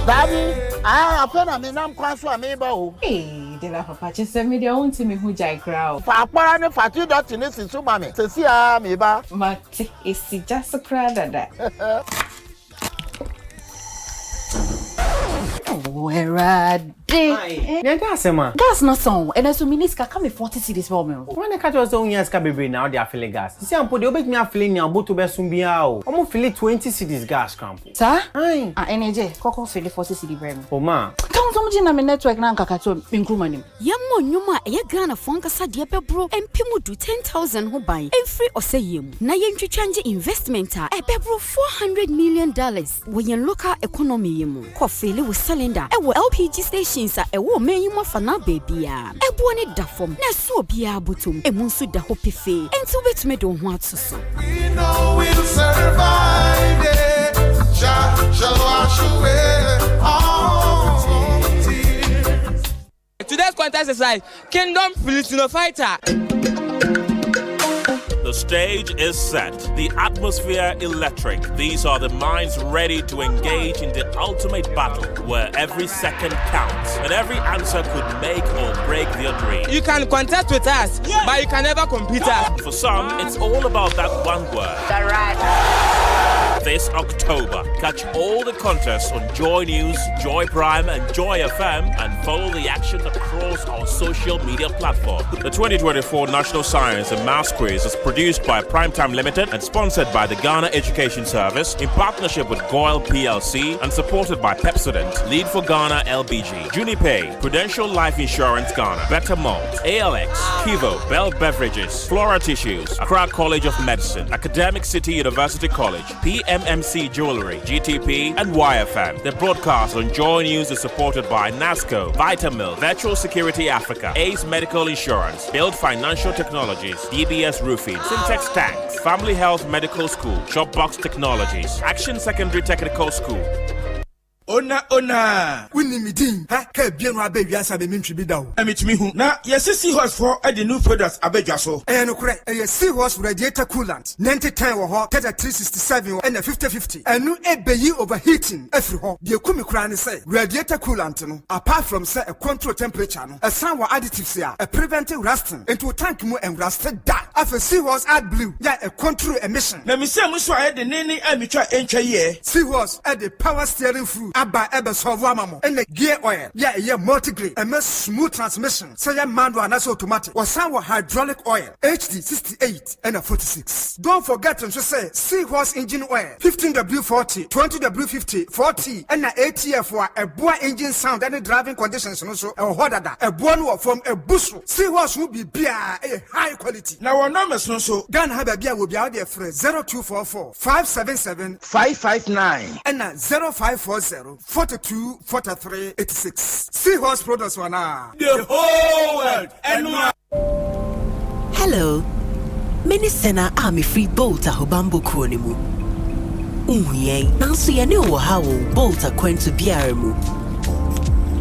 Daddy, I apena me nam kwa so ameba o. Eh, de la papa che se me de onti me hu jai crowd. Fa apara ne fatu dot ni sisu ma me. Sesi a me ba. Mate, esi just crowd dada. Where are they? Yeah, gas, man. Gas no song. And as we minister come 40 cities for me. When I catch us on years baby now they are feeling gas. See, I'm put the obey me a feeling now but to be sumbiao. I'm feeling 20 cities gas camp. Sir? Aye. NJ, Coco feel 40 city brem. Oh ma. Come some jina me network na nkakato inkrumani. Yammo nyuma e Ghana fonka sadie bebro empimu do 10,000 ho ban. Emfree Osei yemu. Na yentwetwanje investment a e bebro $400 million. We yen local economy yemu. Ko feel with cylinder e wo LPG stations a e wo menyimo fa na baby a. E bo ne da fom. Na so bia botom. E mu nso da ho pefe. Enti obetime do ho atoso. We know we'll survive it. Shall wash away all tears. Today's contest is like Kingdom Filipino Fighter. The The stage is set, the atmosphere electric. These are the minds ready to engage in the ultimate battle where every second counts and every answer could make or break their dream. You can contest with us, but you can never compete us. For some, it's all about that one word. This October, catch all the contests on Joy News, Joy Prime, and Joy FM, and follow the action across our social media platform. The 2024 National Science and Maths Quiz is produced by Primetime Limited and sponsored by the Ghana Education Service in partnership with Goyle PLC and supported by Pepsodent, Lead for Ghana LBG, Junipay, Prudential Life Insurance Ghana, Better Malt, ALX, Kivo, Bell Beverages, Flora Tissues, Accra College of Medicine, Academic City University College, MMC Jewelry, GTP, and YFM. The broadcast on Joy News is supported by NASCO, Vitamil, Virtual Security Africa, Ace Medical Insurance, Build Financial Technologies, DBS Roofing, Syntex Tanks, Family Health Medical School, Shopbox Technologies, Action Secondary Technical School. Ona wini midin ha ka bia no abawia sa be mentwi bi da o emitimi hu na yes seahorse for the new products abadwa so no kure seahorse radiator coolant 9010 wo ho 367 and 5050 enu ebeyi overheating afri ho de kumi kura ne say radiator coolant no apart from say a control temperature no a san wa additives a preventing rusting into tank mu and rusted da afa seahorse add blue ya a control emission na mi say mu so aye de nene amitwa entwa ye seahorse add the power steering fluid Abba ebe solve amamo and the gear oil yeah multi-grade and smooth transmission say manual and automatic or some hydraulic oil HD 68 and a 46. Don't forget to say Seahorse engine oil 15W40 20W50 40 and a ATF for a boa engine sound and driving conditions also a hodada a one from a bush Seahorse will be beer a high quality. Now our numbers no so Ghana have a beer will be out there for 0244 577 559 and 0540 42 43 86. Seahorse products one the whole world and Hello. Many sena army free bolt a hobambo kronimu. Unye, nanso ye ne wo hawo bolt a kwento biara mu.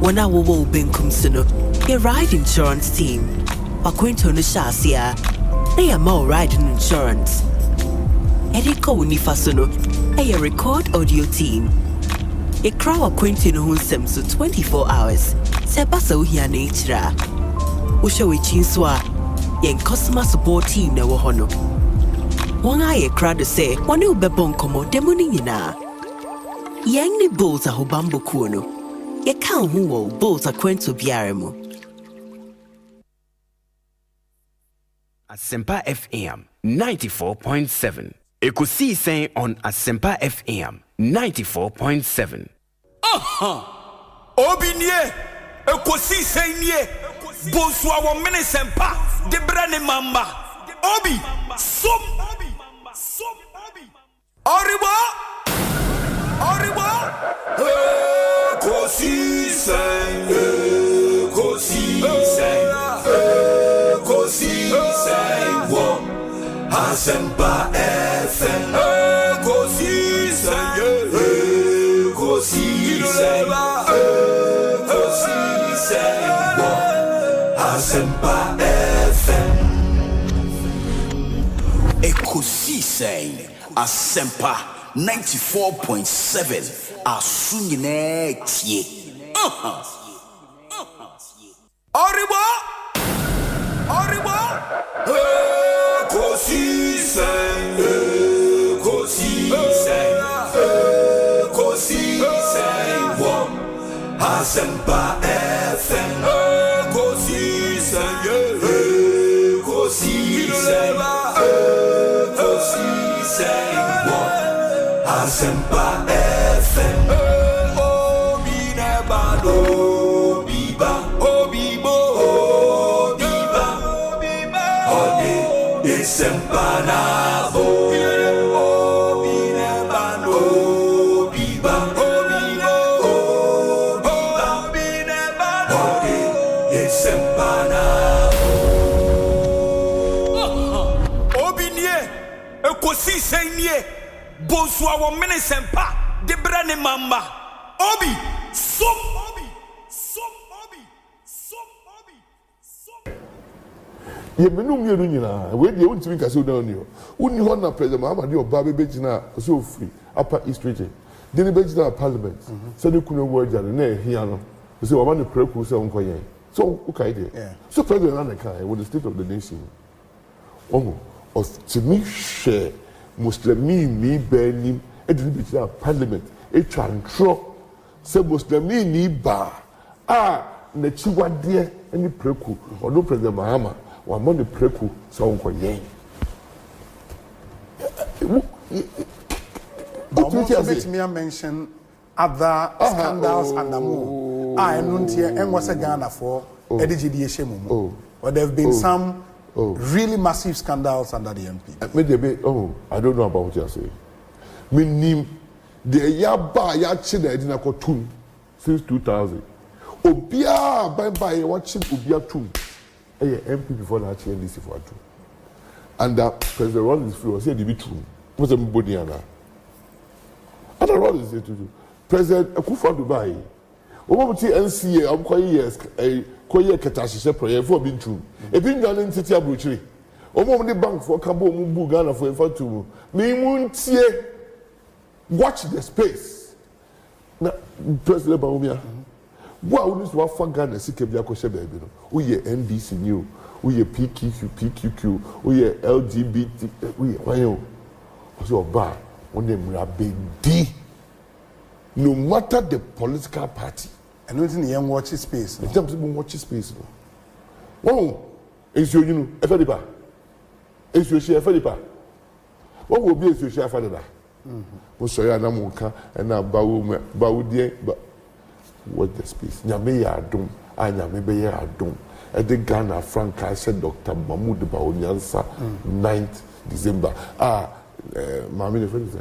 Wana wo benkum sino. Ye ride insurance team. Akwento no shasia. They are more riding insurance. Eriko unifa sono. A record audio team. Ye crowd acquainting who sem so 24 hours. Sebasa uhia nature. Usha we chinswa. Yen customer support team na wohono. Wanga ye crowd say, one ube bonkomo demoni nyina. Yang ni bolt a hobambo kuono. Ye kan huo bolt a kwento biaremo. Asempa FM 94.7. Ekosiisen On Asempa FM 94.7. Obinie, Ekosiisen nie. Bonsu awo minisempa, de brane mamba. Obi, som. Oribo. Ekosiisen wo. Asempa FM. Ekosiisen wo. Asempa FM. Ekosiisen Asempa 94.7 Asunyine tie. Oribo. Ekosiisen wo. Asempa FM. Ekosiisen wo. Asempa FM. Sempanabo Ekosiisen nie. Bonsu awo minisempa de brane mamba. Obi som. ye menum ye no nyina we de untimi kase o down yo uni ho na president Mahama de oba be begina so free upper east region de ne begina parliament so de kunu wo agya na ehia no so o ma ne preku se onko yen so okay there so president na kai with the state of the nation oh to me share muslimi ni benim e de begina parliament e twantro se muslimi ni ba na chiwade any preku or no president Mahama or among the preku so let me mention other scandals and more. I don't hear and was a Ghana for EDGD. But there have been some really massive scandals under the MP. I don't know about what you're saying. Me the yaba ya chile dina kotun since 2000. Obia bye watching Obia too. MP before that NDC for two. And President Ron is free was said to be true. Was a Bodiana. And the Ron is to do. President Akufa Dubai. Omobuti NCA, I'm quite years a Koya Katashi prayer for being true. A being done in City Abuchi. Omomdi Bank for Cabo Mumbu Ghana for Infatu. Me won't watch the space. Now, President Baumia. What would this work for Ghana? Sikebia Koshe baby. We ye NDC new. We ye PQQ. We ye LGBT. We ye why so bad. On them rabedi. No matter the political party. And not in the young watch space. In terms of watch space. Oh, is you know Efelipa. Is you share Efelipa. What will be a social father? Osoya na muka na bawo die what the space nyame ya adom anyame be ya adom e de Ghana Franca said Dr. Mahmoud Baonyansa 9th December mami the friend say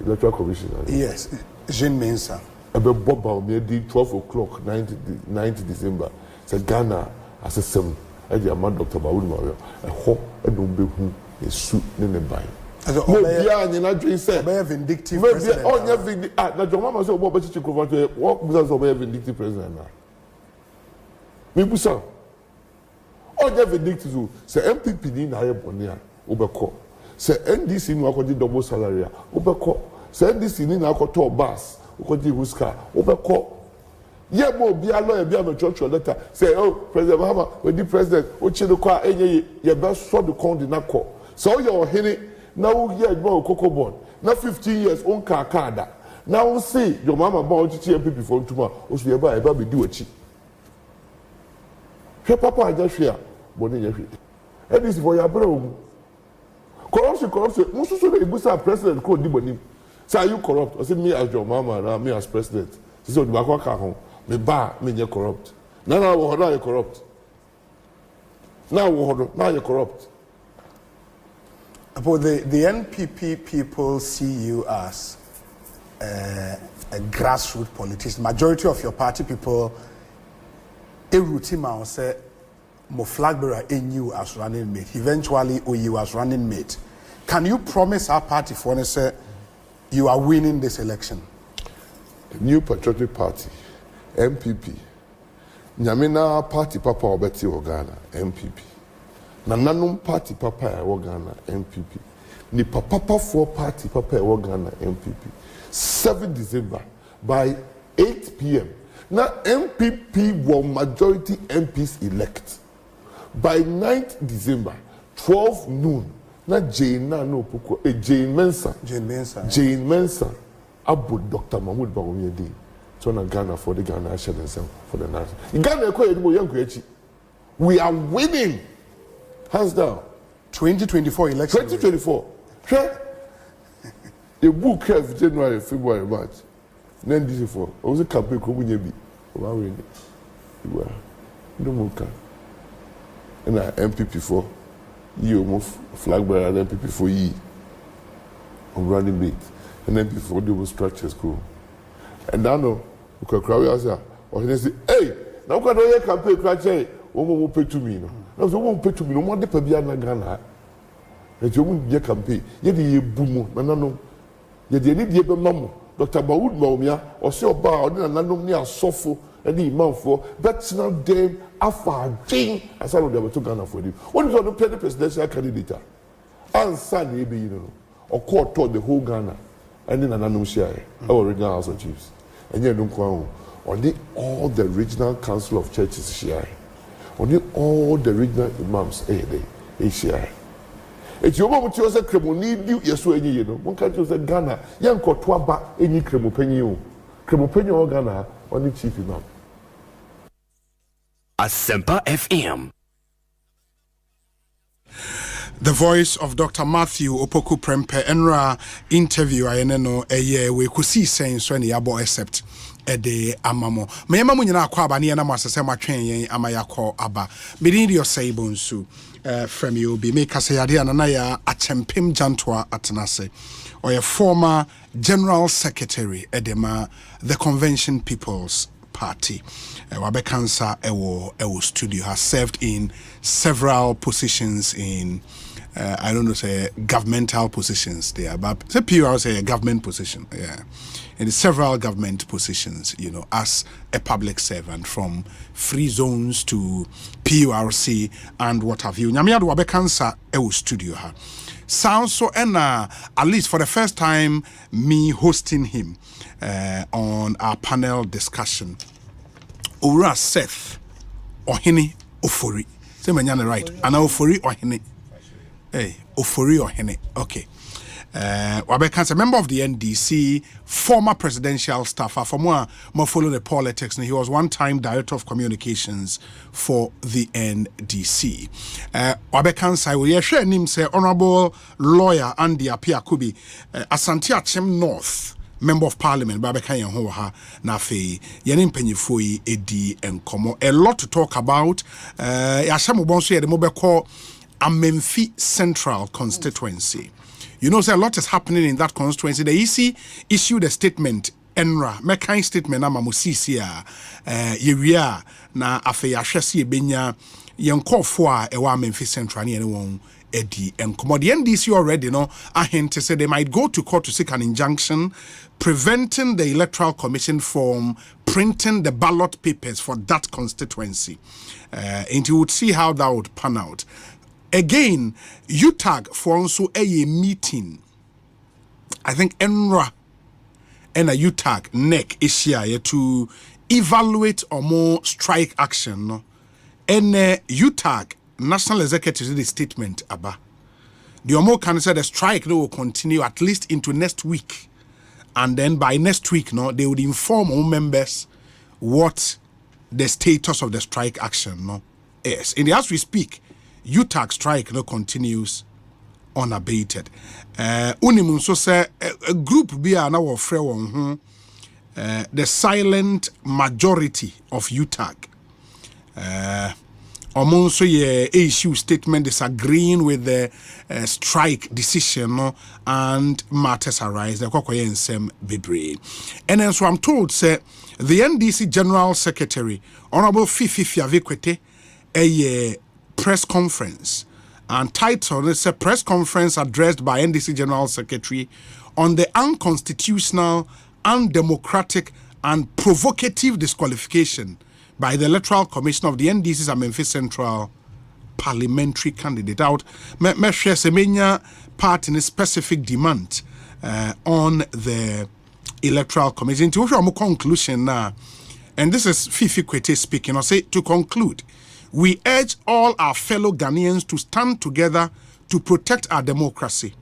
electoral commission yes Jean Mensa e be boba o me di 12 o'clock 9th December say Ghana as a 7 e di am Dr. Mahmoud Mario e ho e no be hu e su ne ban Mobia ni na dream say vindictive president. Oh, yeah, na John Mama say obo be chichi convert what business obo vindictive president na. Me busa. Oh, yeah, vindictive say MPP ni na ye boni a obekọ. Say NDC ni akodi double salary a obekọ. Say NDC ni na akoto bus, akodi huska obekọ. Ye mo bia lawyer bia me church letter say oh President Mahama we di president o chi no kwa enye ye be so de kon di na ko. So your hini now yeah go cocoa bond now 15 years on car now see your mama born to MP before tomorrow o so eba be do achi she papa aja hwe boni ya hwe e this for your bro corruption musu so dey busa president ko di boni say are you corrupt o say me as your mama na me as president so di ba kwa ka ho me ba me nye corrupt na wo ho you corrupt now you corrupt. But the NPP people see you as a grassroots politician. Majority of your party people, a routine man say, mo flag bearer in you as running mate. Eventually, you as running mate. Can you promise our party for say you are winning this election? The New Patriotic Party, MPP. Nyamina party papa obeti Ghana, MPP. Na nanum party papa e wo Ghana MPP ni papa for party papa e wo Ghana MPP 7 December by 8 p.m. na MPP were majority MPs elect by 9th December 12 noon na Jane Mensa abu Dr. Mahmoud Baumia so na Ghana for the Ghana national themselves for the national Ghana ko edimo yanko echi we are winning. Hands down. 2024 election. 2024. Sure. The book of January, February, March. Then this is for. I was a campaign. Komunyebi. No more. And I MPP for. You move flag bearer and MPP for ye. I'm running mate. And MPP for the structures go. And I know. You can cry out. Or they say, hey, now can I campaign? Cry. Omo pay to me no. Na so omo pay to me no mo de pa bia na Ghana. E je omo ye campaign. Ye de ye bumu na nanom. Ye de ni de be mamu. Dr. Mahmoud Baumia o se oba o de na nanom ni asofo and the man for that's not them afa jing as I would to Ghana for you. What is on the presidential candidate? Answer the you know, or court taught the whole Ghana and then an annunciate our regional House of Chiefs. And yet don't go on all the regional council of churches share. On all the regional imams share. It's your moment you say cremo need you yes when you know. One country say Ghana, young Kotwaba any cremo penny. Cremo penny or Ghana on the chief imam. Asempa FM. The voice of Dr. Matthew Opoku Prempe Enra interview ayeneno eye we kusi saying so ne yabo accept ede amamo me yamamu nyina akwa aba ne yana masese matwen yen amayakọ aba medin di Osei Bonsu from you be make asayade anana ya achempem jantoa atenase or a former general secretary edema the Convention People's Party. Wabekansa Ewo Studio has served in several positions in I don't know, say governmental positions there, but say PR say a government position, yeah. In several government positions, you know, as a public servant from free zones to PURC and what have you. Nyamiado Wabekansa Ewo Studio ha. Sounds so at least for the first time me hosting him on our panel discussion. Ura Seth Ohene Ofori. Say manyane right. Ana Ofori Ohene. Hey, Ofori Ohene. Okay. Wabekan's a member of the NDC, former presidential staffer. For more follow the politics. And he was one-time director of communications for the NDC. Wabekan's I will share him say Honorable Lawyer Andy Apiakubi, Asante Achem North. Member of Parliament, Babeka Yanhoha, Nafe, Yanin Penyifui, Edi, and Komo. A lot to talk about. Yashamu Bonsu, the Mobeko, Amenfi Central Constituency. You know, a lot is happening in that constituency. The EC issued a statement, Enra, Mekai statement, Namamusisia, Yeria, na Afe Yashasi Benya, Yankofwa, Ewa Amenfi Central, anyone. Eddie and come on. The NDC already know a hint to say they might go to court to seek an injunction preventing the Electoral Commission from printing the ballot papers for that constituency. And you would see how that would pan out. Again, UTAG for also a meeting. I think Enra and a UTAG NEC is here to evaluate or more strike action. No? And UTAG National Executive did a statement about the Omo can say the strike will continue at least into next week, and then by next week, no, they would inform all members what the status of the strike action, no, is. And as we speak, UTAG strike no continues unabated. Unimun so say a group be now of the silent majority of UTAG. Also, issue statement disagreeing with the strike decision, no, and matters arise. And then so I'm told, say, the NDC General Secretary, Honorable Fifi Fiavekwete, a press conference, and title is a press conference addressed by NDC General Secretary on the unconstitutional, undemocratic, and provocative disqualification by the Electoral Commission of the NDC's Amenfi Central Parliamentary candidate out. Me share semenya part in a specific demand on the Electoral Commission. To show conclusion now, and this is Fifi Kwete speaking. I say to conclude, we urge all our fellow Ghanaians to stand together to protect our democracy.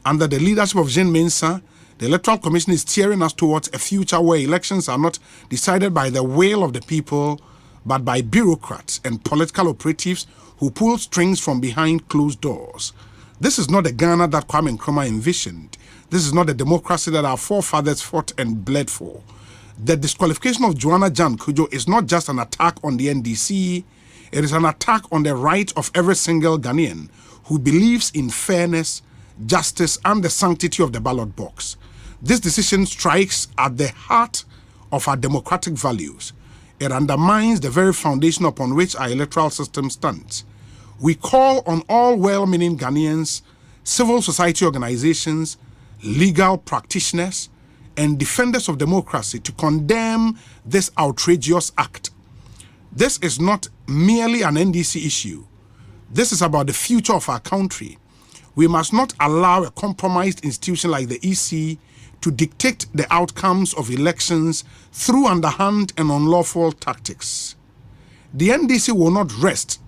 Under the leadership of Jean Mensa, the Electoral Commission is steering us towards a future where elections are not decided by the will of the people, but by bureaucrats and political operatives who pull strings from behind closed doors. This is not the Ghana that Kwame Nkrumah envisioned. This is not the democracy that our forefathers fought and bled for. The disqualification of Joanna Jan Kujo is not just an attack on the NDC, it is an attack on the right of every single Ghanaian who believes in fairness, justice, and the sanctity of the ballot box. This decision strikes at the heart of our democratic values. It undermines the very foundation upon which our electoral system stands. We call on all well-meaning Ghanaians, civil society organizations, legal practitioners, and defenders of democracy to condemn this outrageous act. This is not merely an NDC issue. This is about the future of our country. We must not allow a compromised institution like the EC to dictate the outcomes of elections through underhand and unlawful tactics. The NDC will not rest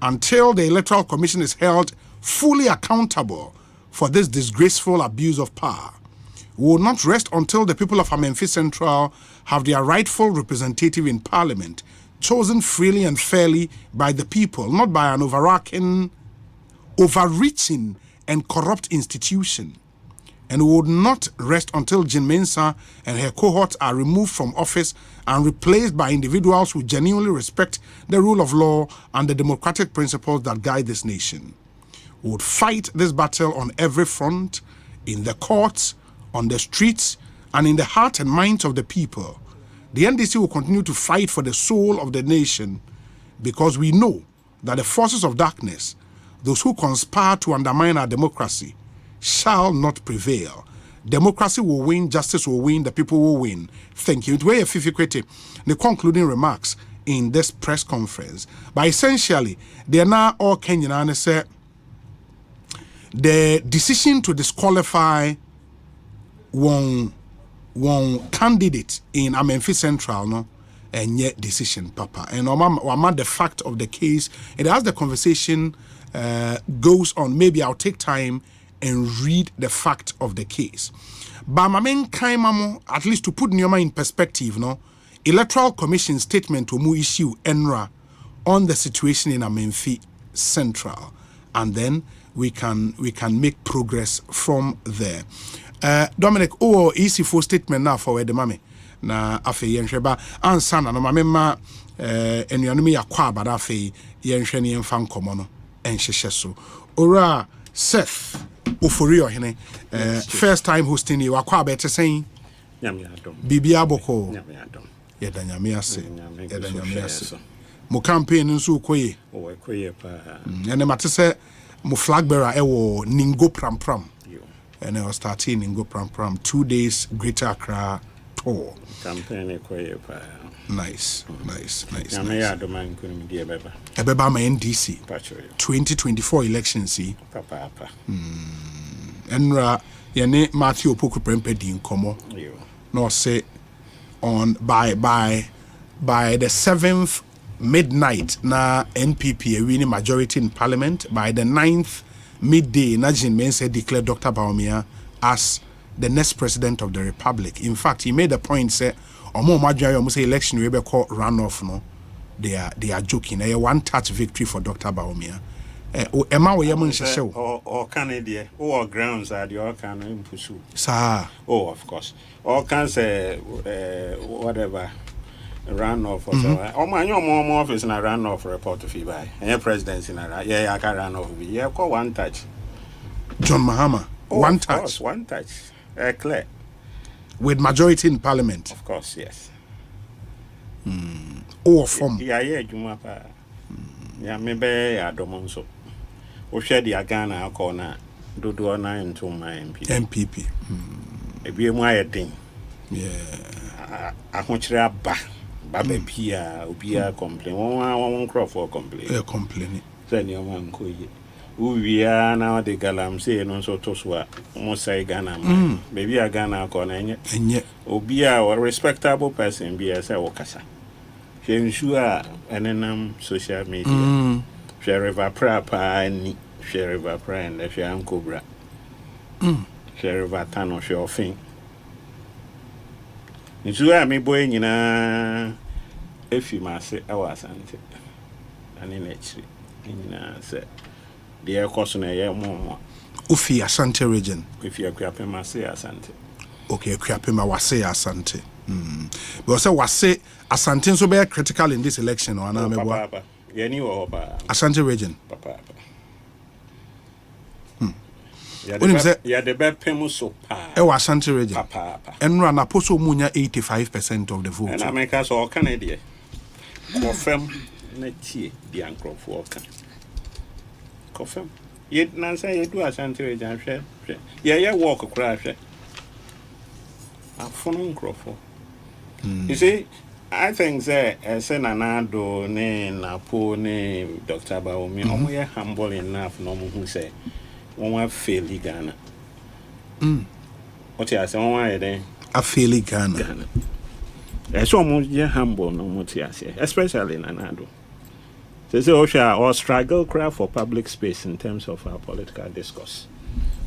until the Electoral Commission is held fully accountable for this disgraceful abuse of power. We will not rest until the people of Amenfi Central have their rightful representative in Parliament, chosen freely and fairly by the people, not by an overreaching and corrupt institution. And we would not rest until Jean Mensa and her cohorts are removed from office and replaced by individuals who genuinely respect the rule of law and the democratic principles that guide this nation. We would fight this battle on every front, in the courts, on the streets, and in the heart and minds of the people. The NDC will continue to fight for the soul of the nation because we know that the forces of darkness, those who conspire to undermine our democracy, shall not prevail. Democracy will win, justice will win, the people will win. Thank you. The concluding remarks in this press conference. But essentially, they are now all Kenyan and say the decision to disqualify one candidate in Amenfi Central, no, and yet decision, Papa. And the fact of the case, and as the conversation goes on, maybe I'll take time and read the fact of the case. But my main kaimamo, at least to put Nyoma in perspective, no, Electoral Commission statement to mu issue ENRA on the situation in Amenfi Central, and then we can make progress from there. Dominic, EC4 statement now for the mame na afe yenhweba ansa na no mame ma enuanum yakwa bada afe yenhwe ne yemfa nkomo no enhyehye so. Ora Seth Ofori ohene first time hosting you akwa bete sen nyame adom bibia boko nyame adom yeda nyame ase mo campaign nso koye koye pa ene matese mo flag bearer ewo Ningo Pram and I was starting in Go Pram 2 days Greater Accra tour. Campaign nice. Ebeba my NDC 2024 election see. Papa. Enra yene Matthew Opoku Prempe di nkomo. No say on by the 7th midnight na NPP a winning majority in Parliament. By the 9th midday, Najin Mensa declared Dr. Bawumia as the next president of the Republic. In fact, he made a point, say, Omo Majari almost say election we be called runoff, no. They are joking. A one-touch victory for Dr. Bawumia. Emma we yamun sheshe. Or Canada, or grounds are the all can pursue. Sir. Oh, of course. All can say whatever. Runoff or so. Oh my, your mom office in a runoff report to Fibai. And your presidency in a I can run off. Yeah, call one touch. John Mahama. One touch. Course, one touch. Clear. With majority in Parliament. Of course, yes. Oh, from. Yeah, Jumapa. Yeah, maybe I don't so. O share the Agana corner. Do na into my MPP. A be my thing. Yeah. I want you to back. Baba Pia, Ubia complain. One crop for complain. Complain. Send your man Koye. We are now the Galam say no so Toswa, Mosai Ghana. Maybe a Ghana corner, and yet, Ubia or respectable person be as a Wakasa. She ensure an social media. Share River Prapa and Share River Pra and the Sham Cobra. Share River Tano Shore Fing. Nsuwa me boy nyina efi mase awa asante ani na chiri nyina se de ekoso na ye mo ufi Asante region efi akuape mase asante okay akuape ma wase asante because wase asante so be critical in this election or na mebo papa ye ni wo ba Asante region papa when you say yeah the best so Asante region and run a poso munya 85% of the vote and America so Canada confirm na tie di ankro for kan confirm yet na say you do Asante region hwe yeah work kura hwe phone crofo. You see, I think that Senanado, Napo, Dr. Baomi, are humble enough, no who say, one fail Ghana. What you say, why then? A fail Ghana. It's almost humble, no more, especially Nanado. They say, Osha, or struggle cry for public space in terms of our political discourse.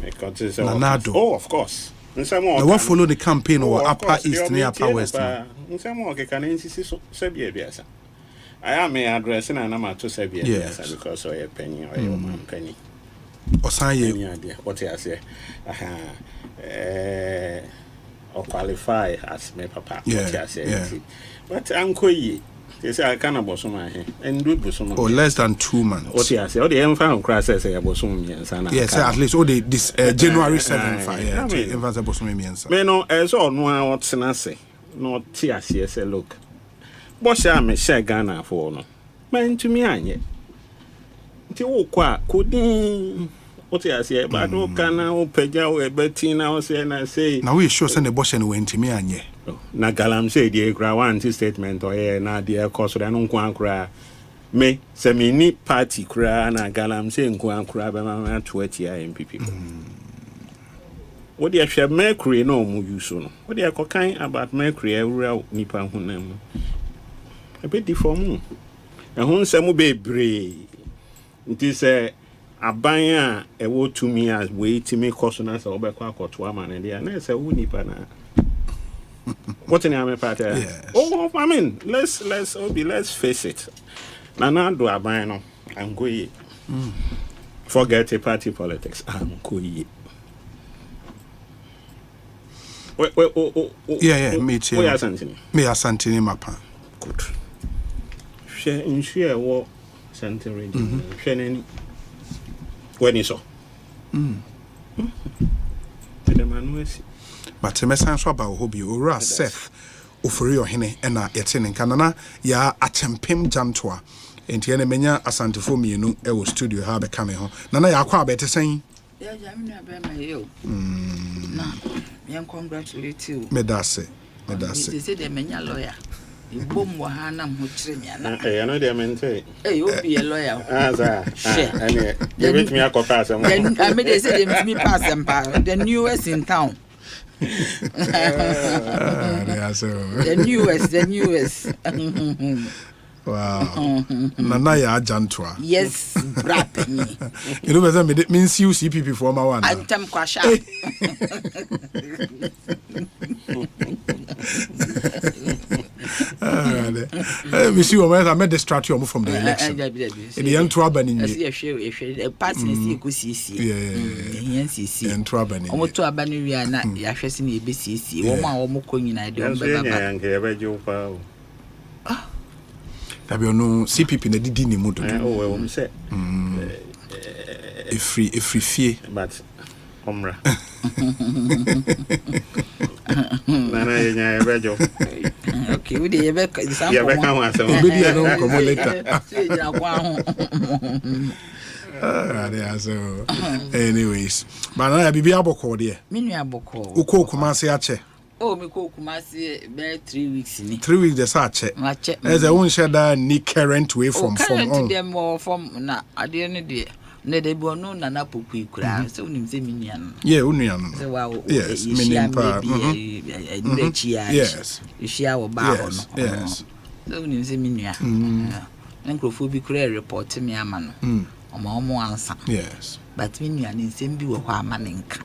Because it's Nanado. Oh, of course. Now, what follow the campaign or Upper East near Upper West? In some more, can insist Serbia. I am addressing an amateur to Serbia because of a penny or a woman penny. Or say, what I say, or qualify as my papa. What I say, but Uncle Ye. They say I can't Bosoma and do Bosoma. Or less than 2 months. What you say? All the infant crisis say Bosoma. Yes, at least all this January 7th. Yeah, infant Bosoma. Me no, as all no what's na say. No tears say look. Bosha me share Ghana for no. Man to me anye. Ti wo kwa kodi. What you say? But no kana o peja o ebetina o say na say. Now we sure send the Bosha no went to me anye. Na galam say the gra one statement or na the course so no kwan kra me se me ni party kra na galam say nkwan kra be ma to atia MPP what dey hwe mercury no mu use no what dey kokan about mercury ewura nipa hunam e be di for mu e ho nsem bebre nti se aban a e wo tumi as we timi course na se obekwa akoto ama na dia na se wo nipa na what in your party? Yes. Oh, I mean, let's face it. Nana do abano, I'm going. Forget a party politics. I'm going. Yeah, me too. Where are Santini? Me are Santini Mapa. Good. Share what Santini. Share any. When you saw. The man was. But mesan so ba ho bi owura Seth ofori ohene na yete ne kanana ya atempem jantoa enti ene menya asantefo mienu e wo studio ha be kame ho nana ya akwa abete sen ya jami na be ma yo na me congratulate you me dase they say they menya lawyer ibom wa ha na mo kire me ana I know they mente you be a lawyer and they make me akota asem then I mean they say they me pass them the newest in town the newest. Wow. Nana ya jantoa. Yes, rap me. You know better means you CPP for my one. I'm Tam Kwasha. Me see when I met distract you from the election. In the young Trabani. A party is Ekosiise. Yeah. And Trabani. Omo to abani wi ana ya hwese na ebesisi. Wo ma wo mo konyina de on baba. Tabi ono CPP na didi ni mudo. Oh, we say. Free fee. But omra. Nana yenya ebejo. Okay, we dey ebe example. Yeah, be kan wa so. Be dey no come later. Anyways, but now bibi aboko there. Me nu aboko. Uko Kumasi ache. Oh, me ko Kumasi be 3 weeks ni. 3 weeks the sache. As a one share ni current way from on. Them more from na ade no de. Ne de bo no na na poku ikura. So unim se minua no. Yeah, unua no. So wow. Yes, minimpa. Yes. You share wo ba ho no. Yes. So unim se minua. Nkrofo bi kura report me ama no. Omo ansa. Yes. But minua ni nsem bi wo ho ama ne nka.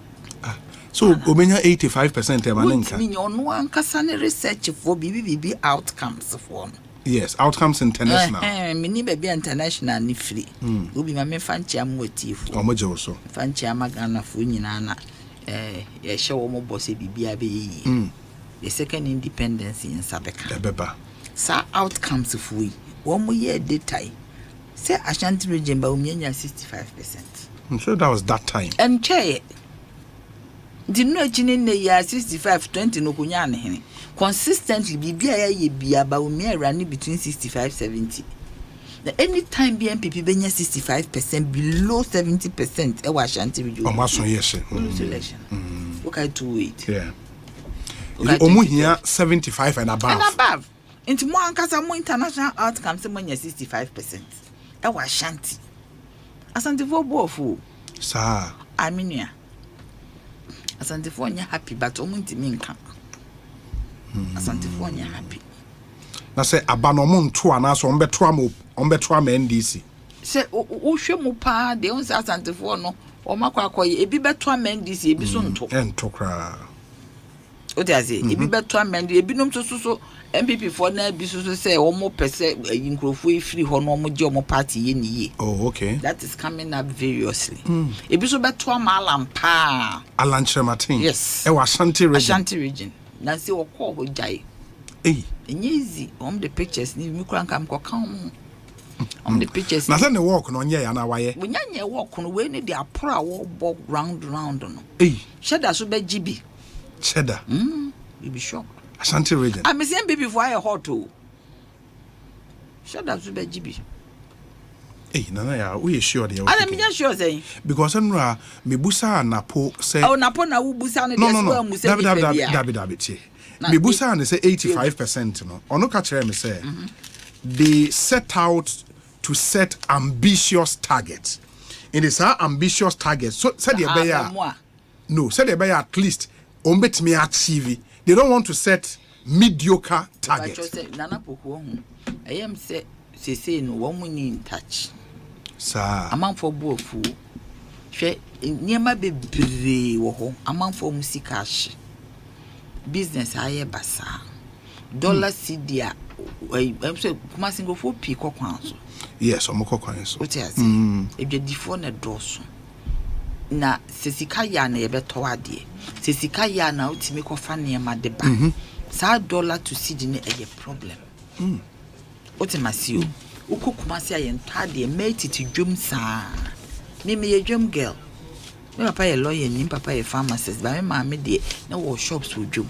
So omenya 85% e ma ne nka. Minua ono ankasa ne research for bibi outcomes for no. Yes, Outcomes International. Mini baby international ni free. Obi ma me fanchi am watifu. Omo je wo so. Fanchi am Ghana fo nyina na ye hye wo mo boss bibia be yi. The second independence in Sabeka. Ebeba. Sa outcomes fo yi. Wo mo ye detail. Say Ashanti region ba umenya 65%. I'm sure that was that time. And che di no chine ne ya 65-20 no kunya ne hene. Consistently bibia ya ye bia ba umia run between 65-70. Anytime BNPP benya 65% below 70% e wa Ashanti region. O ma so yes. Selection. Okay, to wait. Yeah. Omu here 75 and above. And above. Into more ankasa more international outcomes when you're 65%. I was shanty. Asantefo bofu. Sir. I mean ya. Asantefo nya happy but omuntimi nka. Asantefo nya happy. Na say abanomo nto anaso ombeto am NDC. Say wo hwe mu pa de on say asantefo no o makwakoye ebi beto am NDC ebi so nto. Ento kra. O dey say ebi beto am NDC ebi nom so MPP for na bi so say omo pese nkrofo ifiri ho no omo je omo party ye ni ye. Oh, okay. That is coming up variously. Ebi so beto am alampa. Alanche Martin. Yes. E wa Ashanti region. Ashanti region. Na say wo call ho jai. Hey. Easy. The pictures ni mi kura nka mko kan. The pictures. Na say the work no nye ya na waye. We nya work no we ni dey apra wo bog round no. Hey. Cheddar so be GB. Cheddar. You be shocked. Ashanti region. I'm saying baby for I hot too. Cheddar so be GB. Hey, nana ya, we sure dey. I am just sure say. Because enra me busa napo say. Oh, napo na wo busa no dey so am say. David. Me busa and say 85% no. Ono ka kire me say they set out to set ambitious targets. And it's our ambitious targets. So said the bear. No, said the bear at least ombet me achieve. They don't want to set mediocre targets. Nana poko hu. I am say no one we in touch. Sir. Among for bofu. Hwe niema bebre wo ho. Among for musikash. Business aye basa. Dollar CDA. I'm saying kuma single for p kokwanso. Yes, omoko kwanso. What is it? If the phone doso. Na sesika ya na yebeto ade. Sesika ya na utimi kofa niema de ba. Sa dollar to CD ne a problem. Otimasio. Uko kumasi aye ntade mate ti dwom sa. Me ye dwom girl. Me papa ye lawyer ni papa ye pharmacist ba me ma me de na wo shops wo dwom.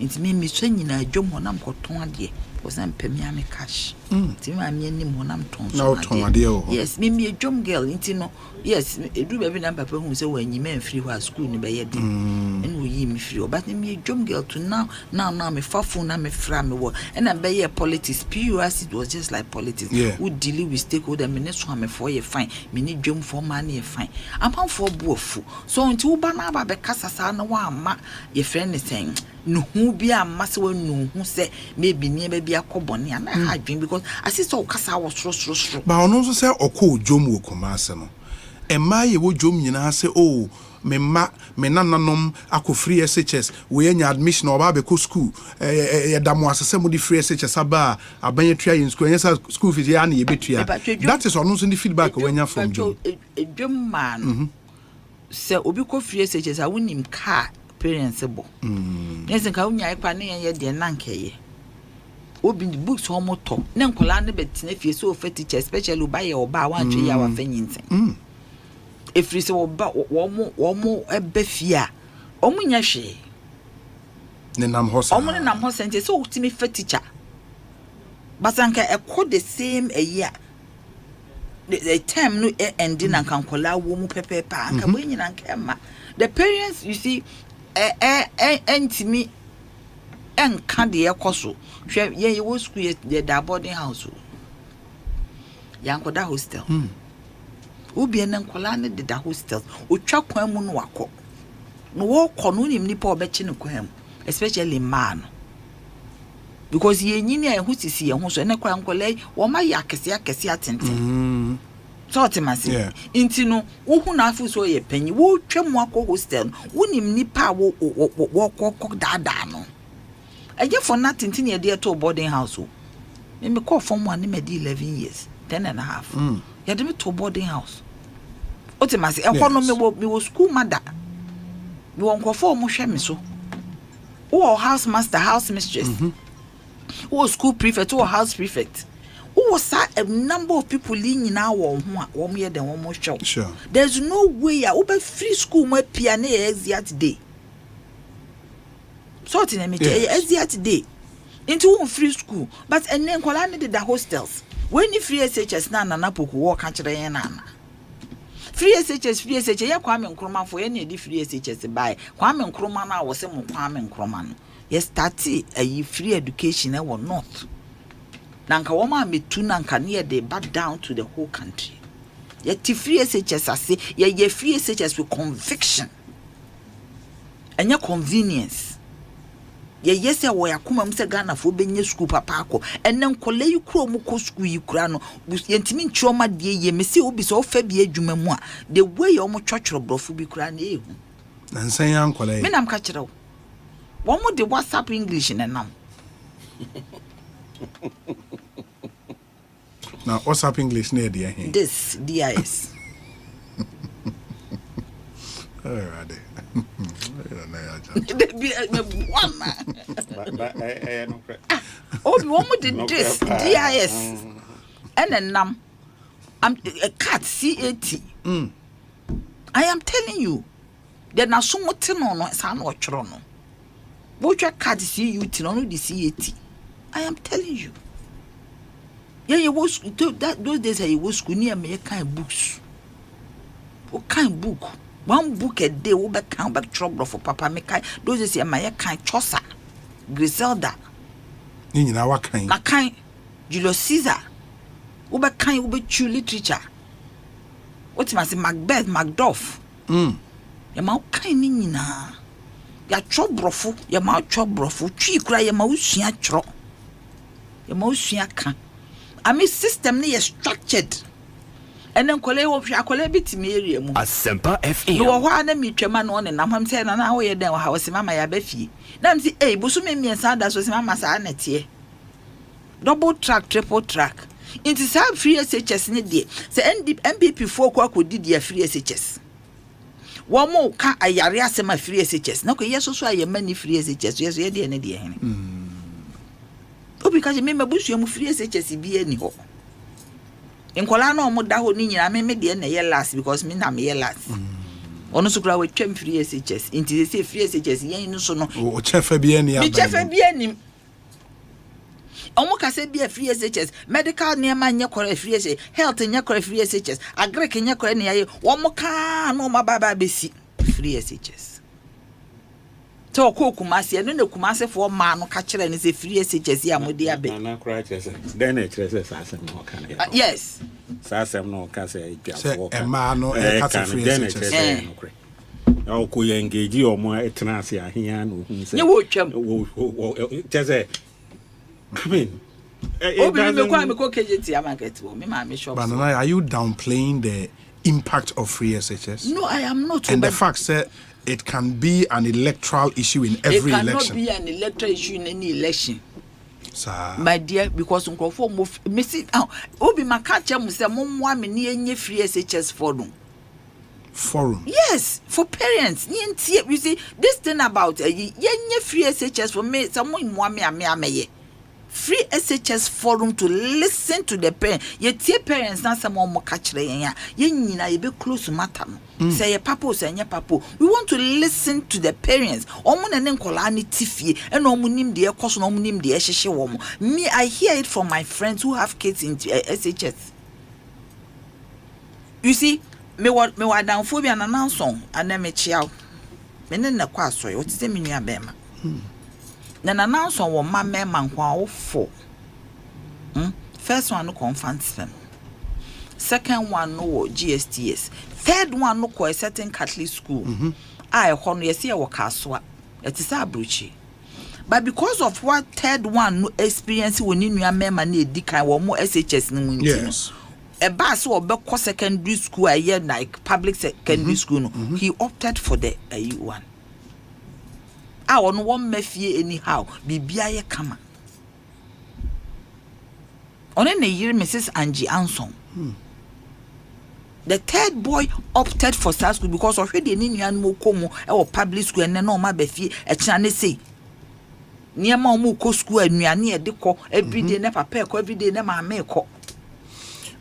Nti me so nyina dwom honam koton ade. Was am pemia me cash. Ti ma me ni honam ton so. Na ton ade o. Yes, me dwom girl nti no. Yes, edu baby na papa hu say wanyi me free ho school ni be ye de. En wo yi me free. But me dwom girl to now me fa phone na me fra me wo. And I be ye politics. PUS it was just like politics. Who deal with stakeholder me ne so am for ye fine. Me ni dwom for man ye fine. Am for bofu. So nti wo ba na ba be kasa sa na wa ama ye friend saying no hu bia mase wa no hu se maybe ne ba bia kobone ana ha dwen because assist o kasa wo sro. Ba ono so se okọ dwom wo komase no. Emma ye wo dwom nyina se o me nananom akọ free SHS we anya admission oba be ko school ye damo asese mo di free SHS aba abanye tua in school anya school fees ya na ye betua. That is ono so the feedback we anya from dwom. Dwom man se obi ko free SHS a wonim car parents bo. Yes nka unya ikwa ne ye de nankeye. Obi books homo to. Ne nkola ne betina fie so ofet teacher especially oba ye oba wantwe ya wafanyinten. Efri se oba womo ebe fie a omunya hwe. Ne nam hosa. Omo ne nam hosa nte so utimi fet teacher. Basanka ekọ the same a year. The term no ending na kankola wo mu pepepa anka bo nyina nka ma. The parents you see entimi enka de ekoso hwe ye wo school ye da boarding house yanko da hostel obi en nkola ne de da hostel otwa kwan mu no akọ no wo kọ no nim nipa obechi ne kwan mu especially man because ye nyini a ho sisi ye ho so ne kwan nkola wo ma ya kese atenten so timasi inti no wo hu na afu so ye panyi wo twam akọ hostel wo nim nipa wo kọ dada no eje for nothing tin ye dey to boarding house o me call from one me dey 11 years 10 and a half ye dey me to boarding house o timasi e no me wo school mother me won kofo mo hwe me so wo house master house mistress wo school prefect wo house prefect who was a number of people in our one year than one more show. Sure. There's no way I open free school my piano today. Sorting a meeting today into one free school, but and then Colana did the hostels. When you free SHS Nana Napuku walk at Nana. Free SHS, ya Kwame Nkrumah for any free SHS by Kwame Nkrumah was some Kwame Nkrumah. Yes, started a free education or not. Nanka woma me tu nanka near they back down to the whole country. Yet free SHS I say ye free SHS with conviction and your convenience. Ye yes ya waya kuma mse Ghana for benye school papako and then kole you crow muko school you crano with yentimin choma de ye me see obi so febie jumemwa the way you almost church brofu bi crane and say uncle me nam kachiro one more the WhatsApp English in nam now WhatsApp English near the this DIS alright Obi one more did this DIS and then I'm a cat CAT. I am telling you there na so much no san no chro no bo twa cat CUT no the CAT. I am telling you yeah was that those days I was school near me kind books what kind book. One book a day will be count back trouble for Papa Mekai. Those is my kind Chosa, Griselda. In our kind. My kind Julius Caesar. Uber kind will be true literature. What must Macbeth, Macduff? Your mouth kind in ya trouble for your mouth trouble for tree cry your mouse ya tro. Your mouse ya can. I mean system near structured. And then Asempa FM. No one me chairman on and I'm saying an hour then how was Mamma Yabefi. Nancy A. Busumi and Sadas was Mamma Sanity. Double track, triple track. It is our free SHS need say MPP 4 could did your free SHS. One more can I yarias my free SHS. No, yes, so I many free SHS. Yes, we had the idea. Oh, because you remember Bush, you free SHS be anyhow. In Colano Modaho Nina, I made the end year last because me na me last. Ono sukra we twem free SHS. Inti they say free SHS yen no so no. O chefe bi ani aba. Me chefe bi ani. Omo ka say bi free SHS. Medical neema nya kore free SHS. Health nya kore free SHS. Agric nya kore ne ye. Omo ka no ma baba besi free SHS. To ko kumase no ne kumase for ma no ka kire ne say free SHS ya modi abe. Na kra kire say. Den e kire say asem no ka na. Yes. Asem no ka say e ma no e ka say free SHS. O ko ye engage omo etena ase ahia no hu say. Ye wo twam. Say I mean Banana, are you downplaying the impact of free SHS? No, I am not. And the fact that it can be an electoral issue in every election. It cannot be an electoral issue in any election. Sir. My dear, because Uncle Missy, Obi Makacha Musa Mumwa Mini free SHS forum. Yes, for parents. You see, this thing about free SHS for me, someone mwame free SHS forum to listen to the parents. Ye tie parents na some more catch ya. Ye nyina ye be close to matter. Say ye papa say ye papa. We want to listen to the parents. Omo na nkola ni tifie and omo nim de ekoso na omo nim de ehhehye wo. Me, I hear it from my friends who have kids in SHS. You see, me wa down phobia na nanson ana me chiao. Me ne na kwa so ye. O ti se me nua bema. Na nanson wo ma mema nkwa wo fo. First one no conference. Second one no GSTS. Third one no ko a certain Catholic school. I hono yesi e wo kasoa. It is abruchi. But because of what third one no experience woni nua mema na edikan wo mo SHS no mu ntino. Yes. A bus or Beko secondary school a year like public secondary school no. He opted for the one. I on one mefie anyhow bibia ye kama. On a year Mrs. Angie Anson. The third boy opted for South school because already any animal come or public school and no ma befie a chance say. Near ma mu ko school and near deco every day never pay every day never make.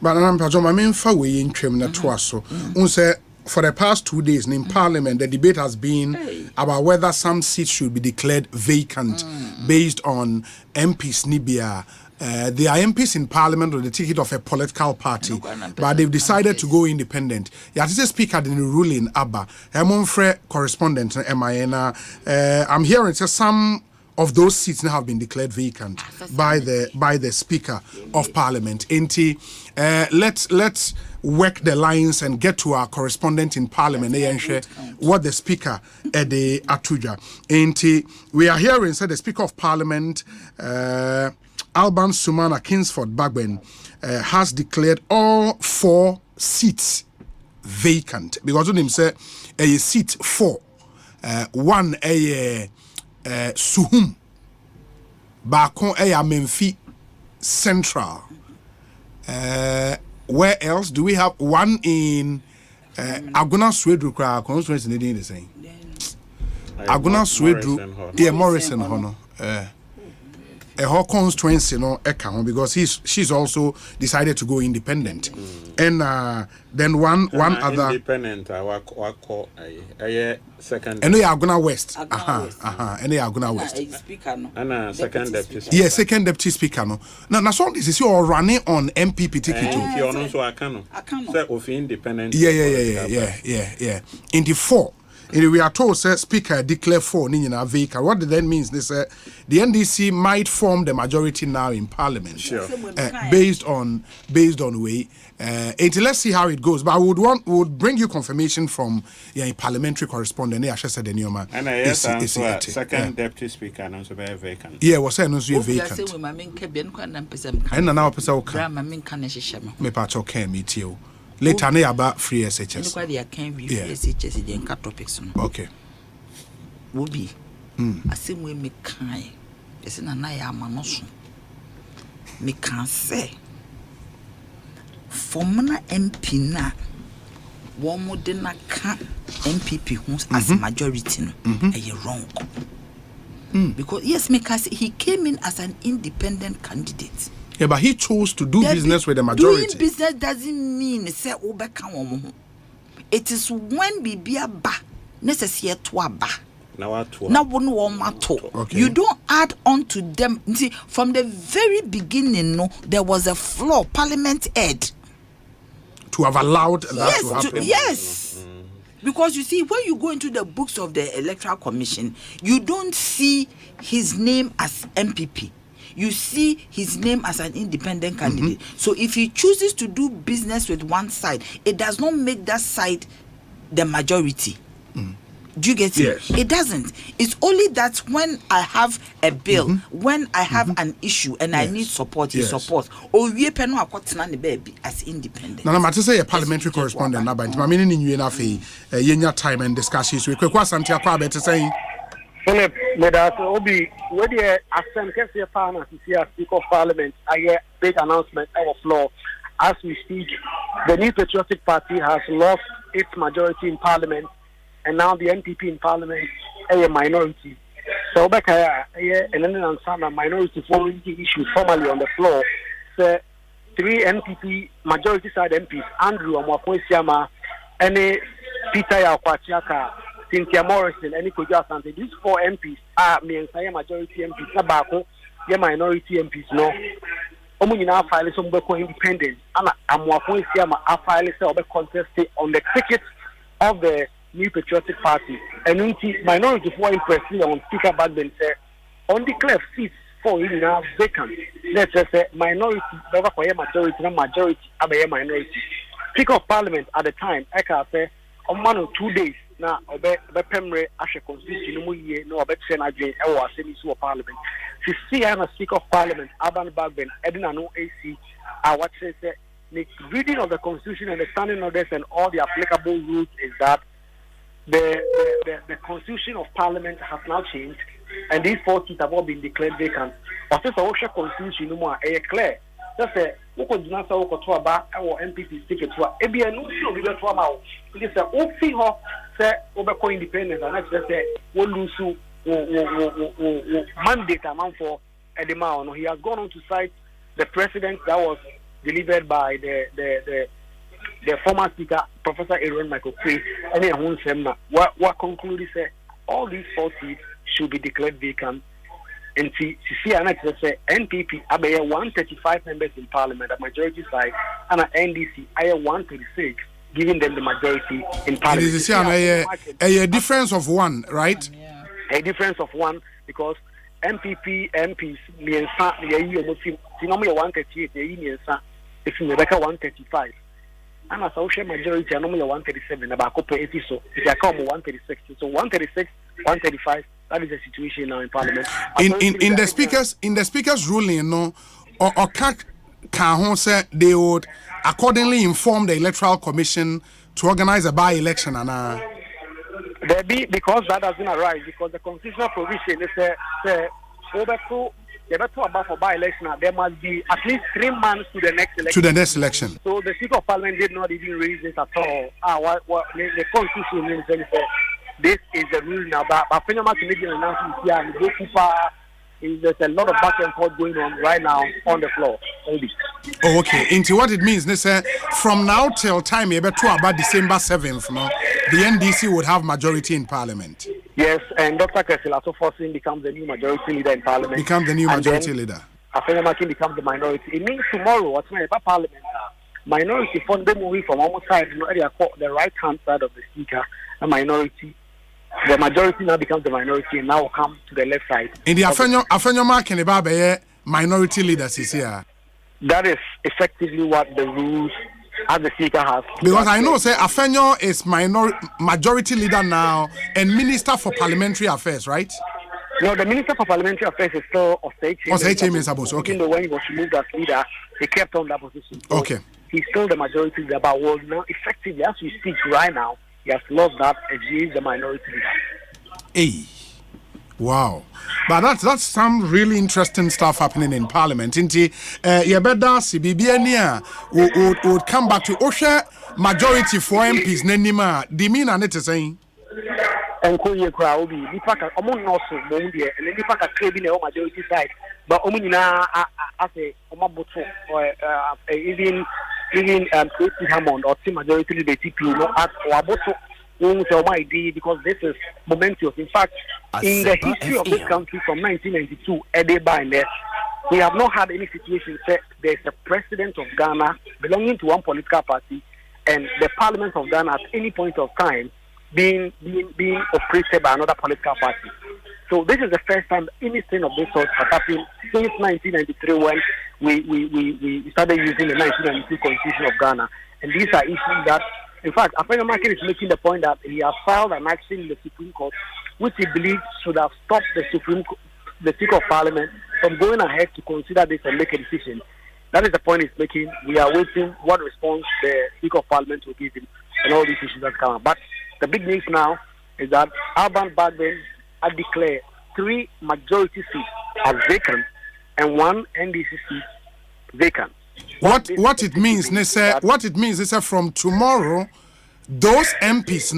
But I'm my main far way in Trim Natuaso. Unse for the past 2 days in Parliament, the debate has been about whether some seats should be declared vacant based on MPs Nibia. They are MPs in Parliament on the ticket of a political party, but they've decided to go independent. Yatise Speaker in the ruling Abba. Monfre correspondent MINA. I'm hearing some of those seats now have been declared vacant by the Speaker of Parliament. Let's work the lines and get to our correspondent in Parliament what the Speaker Ede Atuja. We are hearing said the Speaker of Parliament Alban Sumana Kingsford Bagben has declared all 4 seats vacant because of him say a seat 4 one Suhum Bakon Memphis Central. Where else do we have one in Aguna Swedru constituency the same? Aguna Swedru, Morrison Hono. A whole constituency because she's also decided to go independent. And then one other independent second and we are Aguna West. And they are Aguna West. And second deputy speaker. Yeah, second deputy speaker no. Now some this is you running on MPP ticket. You also Akano. Say of independent. Yeah. In the 4. We are told, sir, Speaker declare 4 Nina vacant. What that means is the NDC might form the majority now in Parliament, based on way. Let's see how it goes. But I would bring you confirmation from parliamentary correspondent. I said the new man. And yes, second deputy speaker and also very vacant. Yeah, was saying also vacant. And now person okay. Me patch okay meet you. Later, about free SHS. Okay. Wobi. Asim we me kai. Ese na ya manoso. Me kan say. Formula MP na wo mo de na ka MPP hu as majority no. Wrong. Because yes, me can say he came in as an independent candidate. Yeah, but he chose to do business with the majority. Doing business doesn't mean say obeka wo. It is when bibia ba necessary to aba. Now you don't add on to them. See, from the very beginning, there was a flaw. Parliament had to have allowed that to happen. Yes. Because you see, when you go into the books of the Electoral Commission, you don't see his name as MPP. You see his name as an independent candidate. So if he chooses to do business with one side, it does not make that side the majority. Do you get it? Yes. It doesn't. It's only that when I have a bill, when I have an issue and I need support, he supports. Or we pay no baby as independent. Now, I'm say a parliamentary correspondent. Now, but I mean, in you enough a time and discussions. We could quite better saying. Philip, Medas Obi, where the Asempa partners is here, Speaker of Parliament, I hear big announcement our floor. As we speak, the New Patriotic Party has lost its majority in Parliament, and now the NPP in Parliament is a minority. So, back here, and then a minority foreign issues formally on the floor. So, 3 NPP majority side MPs, Andrew Amwakwesiama, and Peter Yakwachiaka. Cynthia Morrison, and Ekosiise On Asempa. These 4 MPs are majority MPs. Nabako, the minority MPs. No, Omunina file some independent. I'm walking a file contested on the ticket of the New Patriotic Party. And minority 4 impressive on Speaker Bagden said on the cleft seats 4 in now vacant. Let's just say minority, majority, a minority. Speaker of Parliament at the time, I can say on 1 or 2 days. Now, Pemre Ashe Constituency no ye no obetchen again ewa Assembly of Parliament. See I'm a Speaker of Parliament, Alban Bagben, Edina no AC. What says the reading of the Constitution and the standing orders and all the applicable rules is that the Constitution of Parliament has now changed, and these 4 seats have all been declared vacant. But this Osei Constitution no more clear. Just say we could not say we could talk about our MPP ticket to a no we don't talk about. This is all fee ho say we independent and just say we lose mandate amount for Edema. No, he has gone on to cite the precedent that was delivered by the former speaker Professor Aaron Michael Cray and then what concluded say all these 4 seats should be declared vacant. And see, NPP, I 135 members in Parliament, a majority side, and NDC, I 136, giving them the majority in Parliament. It is a difference of 1, right? A difference of 1, because MPP MPs miensa ye almost normally 138 ye miensa if you Rebecca 135 and as social majority normally 137 about couple 80 so if you come 136 so 136 135 that is the situation now in parliament in the speaker's ruling no or can say they would accordingly inform the electoral commission to organize a by-election and there be because that doesn't arise because the constitutional provision is about for by-election there must be at least 3 months to the next election. So the Speaker of Parliament did not even raise this at all. What the constitution means this is the rule now. But Fenyaman Canadian announcement here and there's a lot of back and forth going on right now on the floor. Oh, okay. Into what it means, from now till time about December 7th, no, the NDC would have majority in Parliament. Yes, and Dr. Kesilato Forsin becomes the new majority leader in Parliament. Become the new majority leader. Fenyaman becomes the minority. It means tomorrow, what's my Parliament? Minority fund them moving from almost side, the right hand side of the speaker, a minority. The majority now becomes the minority and now come to the left side. In the Afenyo mark in minority leaders is here. That is effectively what the rules as the speaker has. Because I know say Afenyo is majority leader now and minister for parliamentary affairs, right? No, the minister for parliamentary affairs is still Osei. Okay. Even though when he was removed as leader, he kept on that position. So okay. He's still the majority leader, but well, now effectively as we speak right now, he has lost that and he is the minority leader. Hey, wow. But that's some really interesting stuff happening in Parliament. Inti, Yabeda CBBNia would come back to Osha majority for MPs. Nenima, Dimina net saying. And Koye Crowdy, Nipaka, among also Mondia, and then Nipaka claiming the majority side. But Omina as a Omaboto or even Tracy Hammond or team majority leader TP, no, at Waboto. Because this is momentous. In fact, in the history of this country from 1992, we have not had any situation where there's a president of Ghana belonging to one political party and the parliament of Ghana at any point of time being operated by another political party. So this is the first time anything of this sort has happened since 1993 when we started using the 1992 Constitution of Ghana. And these are issues that, in fact, Afenyo Market is making the point that he has filed an action in the Supreme Court, which he believes should have stopped the Speaker of Parliament from going ahead to consider this and make a decision. That is the point he's making. We are waiting what response the Speaker of Parliament will give him and all these issues that come up. But the big news now is that Alban Bagben had declared 3 majority seats as vacant and 1 NDC seat vacant. What it means is that from tomorrow, those MPs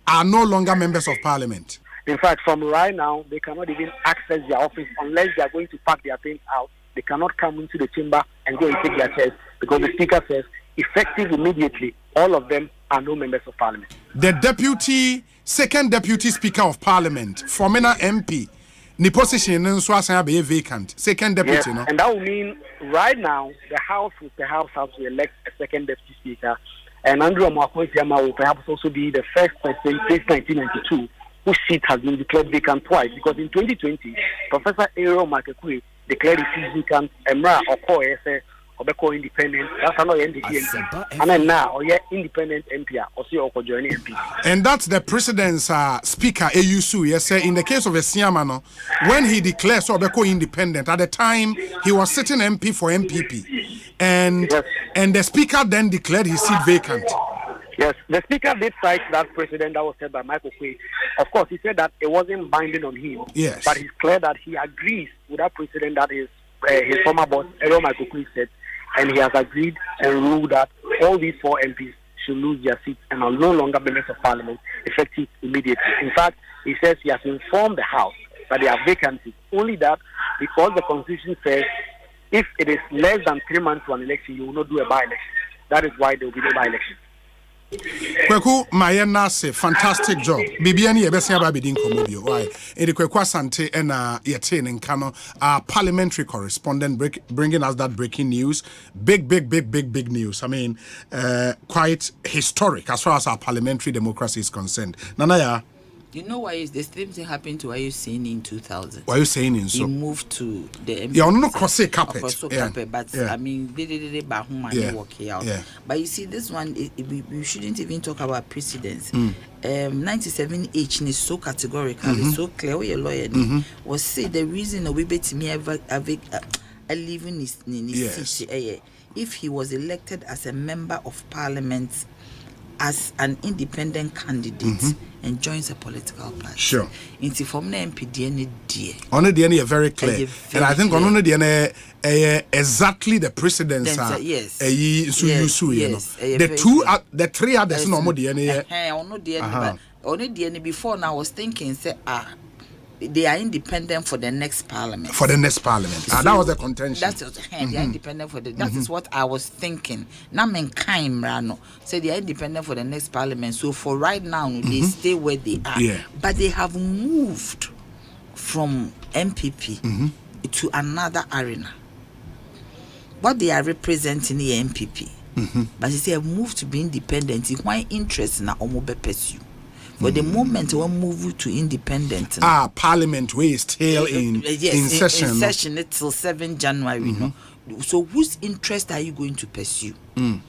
are no longer members of Parliament. In fact, from right now, they cannot even access their office unless they are going to pack their things out. They cannot come into the chamber and go and take their chairs because the Speaker says, effective immediately, all of them are no members of Parliament. The second deputy Speaker of Parliament, Formina MP, the position is vacant. Second deputy, yes, and that will mean right now the House has to elect a second deputy speaker, and Andrew Amakwe-Siama will perhaps also be the first person since 1992 whose seat has been declared vacant twice. Because in 2020, Professor Aaron Makekwe declared his seat vacant. Emra Okoye Obeko independent. That's another NDC. And then now, independent MP. Also joining MP. And that's the president's speaker, AUSU. Yes, sir. In the case of Esiamano, when he declared Obeko independent, at the time he was sitting MP for MPP, and the speaker then declared his seat vacant. Yes, the speaker did cite that precedent that was said by Michael Quay. Of course, he said that it wasn't binding on him. Yes, but it's clear that he agrees with that precedent that his former boss, Michael Quay, said. And he has agreed and ruled that all these 4 MPs should lose their seats and are no longer members of Parliament, effective immediately. In fact, he says he has informed the House that they are vacancies. Only that because the Constitution says if it is less than 3 months to an election, you will not do a by-election. That is why there will be no by-election. Kweku Mayena say fantastic job. Bibiani ebesia ba bidin komobio. Why? Edi Kweku Asante ena yete nkano our parliamentary correspondent bringing us that breaking news. Big news. I mean, quite historic as far as our parliamentary democracy is concerned. Nanaya, You know why the same thing happened to Ayu Saying in 2000? Why you saying in so? He moved to the MPP. Yeah, no cross carpet. But I mean, they work out. Yeah. But you see, this one, we shouldn't even talk about precedence. 97H is so categorical, so clear. Your lawyer was say the reason we bet me ever living in his city if he was elected as a member of parliament as an independent candidate and joins a political party. Sure. Into from the MPD dear. On the DNA very clear. And I think on the DNA exactly the precedents are yes. The three others no more DNA. Only DNA before now I was thinking say they are independent for the next parliament. For the next parliament. So that was the contention. They are independent for the that is what I was thinking. Now Rano say they are independent for the next parliament. So for right now they stay where they are. Yeah. But they have moved from MPP to another arena. What they are representing the MPP. But they have moved to be independent. Why interest na omobe pursue? For the moment we move to independent. Parliament we is still in session. In session till 7 January. No? So whose interest are you going to pursue? Do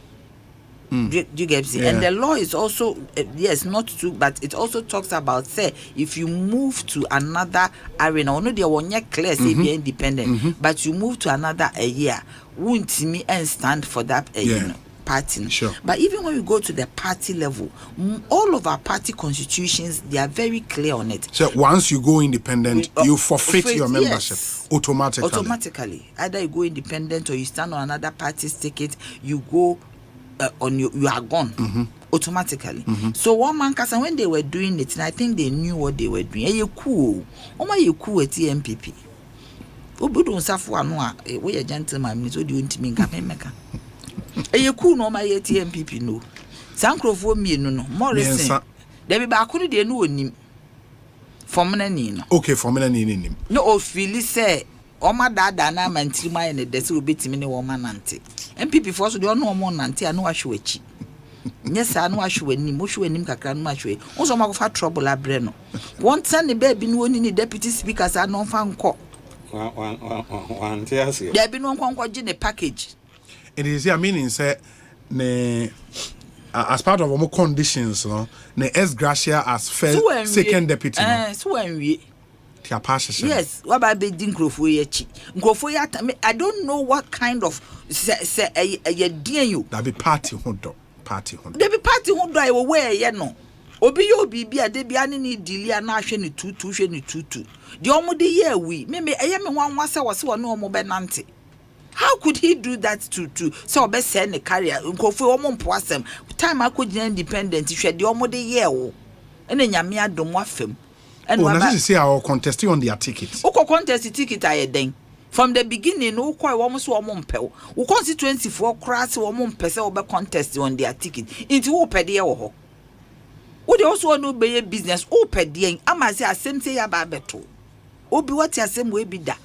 you get it? And the law is also yes, not true, but it also talks about say if you move to another arena, no they won't yet clear say be independent, but you move to another year, won't me and stand for that you know, party. Sure. But even when we go to the party level, all of our party constitutions, they are very clear on it. So once you go independent, you forfeit your membership automatically. Automatically. Either you go independent or you stand on another party's ticket, you go you are gone automatically. So one man cause when they were doing it, and I think they knew what they were doing. You cool. You cool at the MPP. Obudu nsafu anu a we a gentleman so do ntimi nka meka. You cool no my MPP no. Sankrofo mienu no. Morrison. There be ba akunu de no onim. Formula ni no. Okay, formula ni nim. No o feel say Oma dada na mantrima ene de se obetimi ne wo manante. MPP for so de ono mo nante anu ahwe achi. Nyesa anu ahwe anim, mo hwe anim kakra no ahwe. Onso ma go fa trouble abre no. Won tell ne baby no oni ni deputy speaker sa no fa nko. Wan tiase. There be no nko gi ne package. It is I mean say ne as part of our conditions no ne ex gratia as first second deputy. So enwie. Yes, what about bedding Grofo? I don't know what kind of say a dear you. That be party hundo. They be party hundo I will wear ye no. Obi yo be a debiani ni dilia na sheni tutu. The omo de year we me ayame wan wasa was one no mo benante. How could he do that to so be send a carrier Grofo omo mpoasem time akogina independent hwe de omo de year wo. Ene nyame adom wafem. And that is say our contesting on their ticket. Oko contest ticket aye den. From the beginning, no quite almost one month. We constituency for crass or one person over contest on their ticket. Into open the ho. Would also want to be a business open the Ama say same say about beto. Obi what ya same way be that.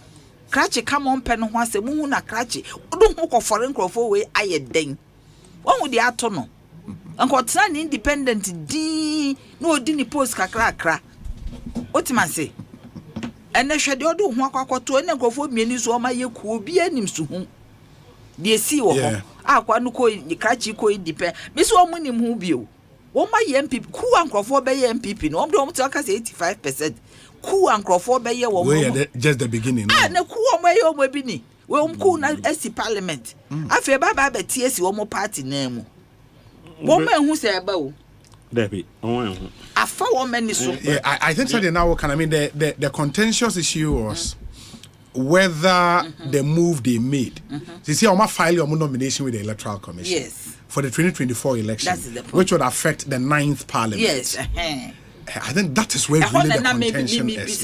Cratchy come on pen once a moon a cratchy. Don't hook foreign crop away aye den. One with the atono. Uncle Tan independent D no dini post kakra. What man say? And I should do one to an echo minis or my yoku be anim to whom. Dear see what I want to the catchy coin depend. Miss Woman who view. One my MPP, cool uncle for bay MPP, no don't talk as 85%. Cool uncle for bay just the beginning. And a cool way on webini. Well, cool now SC Parliament. I feel Baba TSC or more party name. Woman who say about. Debbie, I found many so. I think so. Now, can I mean the contentious issue was whether the move they made. You see, I'm file your nomination with the Electoral Commission. Yes. For the 2024 election, that's the point. which would affect the 9th Parliament. Yes. I think that is where really the contention is.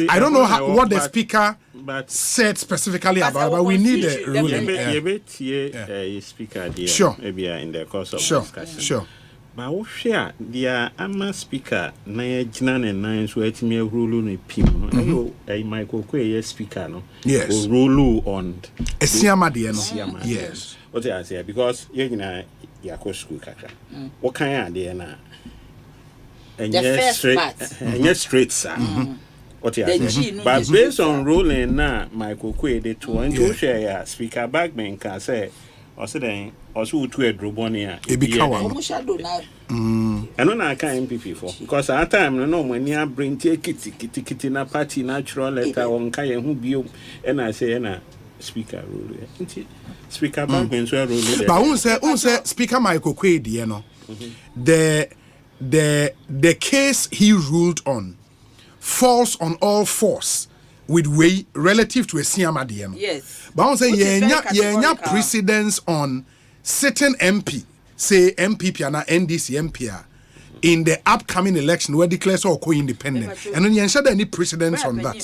I don't know what the speaker said specifically about, but we need a ruling. Speaker, sure. Maybe in the course of discussion. Sure. But what share the ama speaker na jina ne nan so atimi rule no pim no Michael Kwe speaker no yes rule on Esiama de no yes what I say because you na yakọ school kakra what kind ade na the first straight, part. Straight, sir. What you saying? But based on ruling now, Michael Kwe, the 20 share Speaker Bagman can say, or say, also to a Drobonia. It become I don't know I can't MPP for because at time no when you bring kitty na party natural letter on Kaya who be and I say na speaker rule. Speaker Bagman so rule. But who say Speaker Michael Kwe, you know, the case he ruled on falls on all fours with way relative to a Siama DM. Yes. But I say yenya precedence on certain MP, say MPP and NDC MPR in the upcoming election where declares all co-independent. And then you ensure any precedence on that.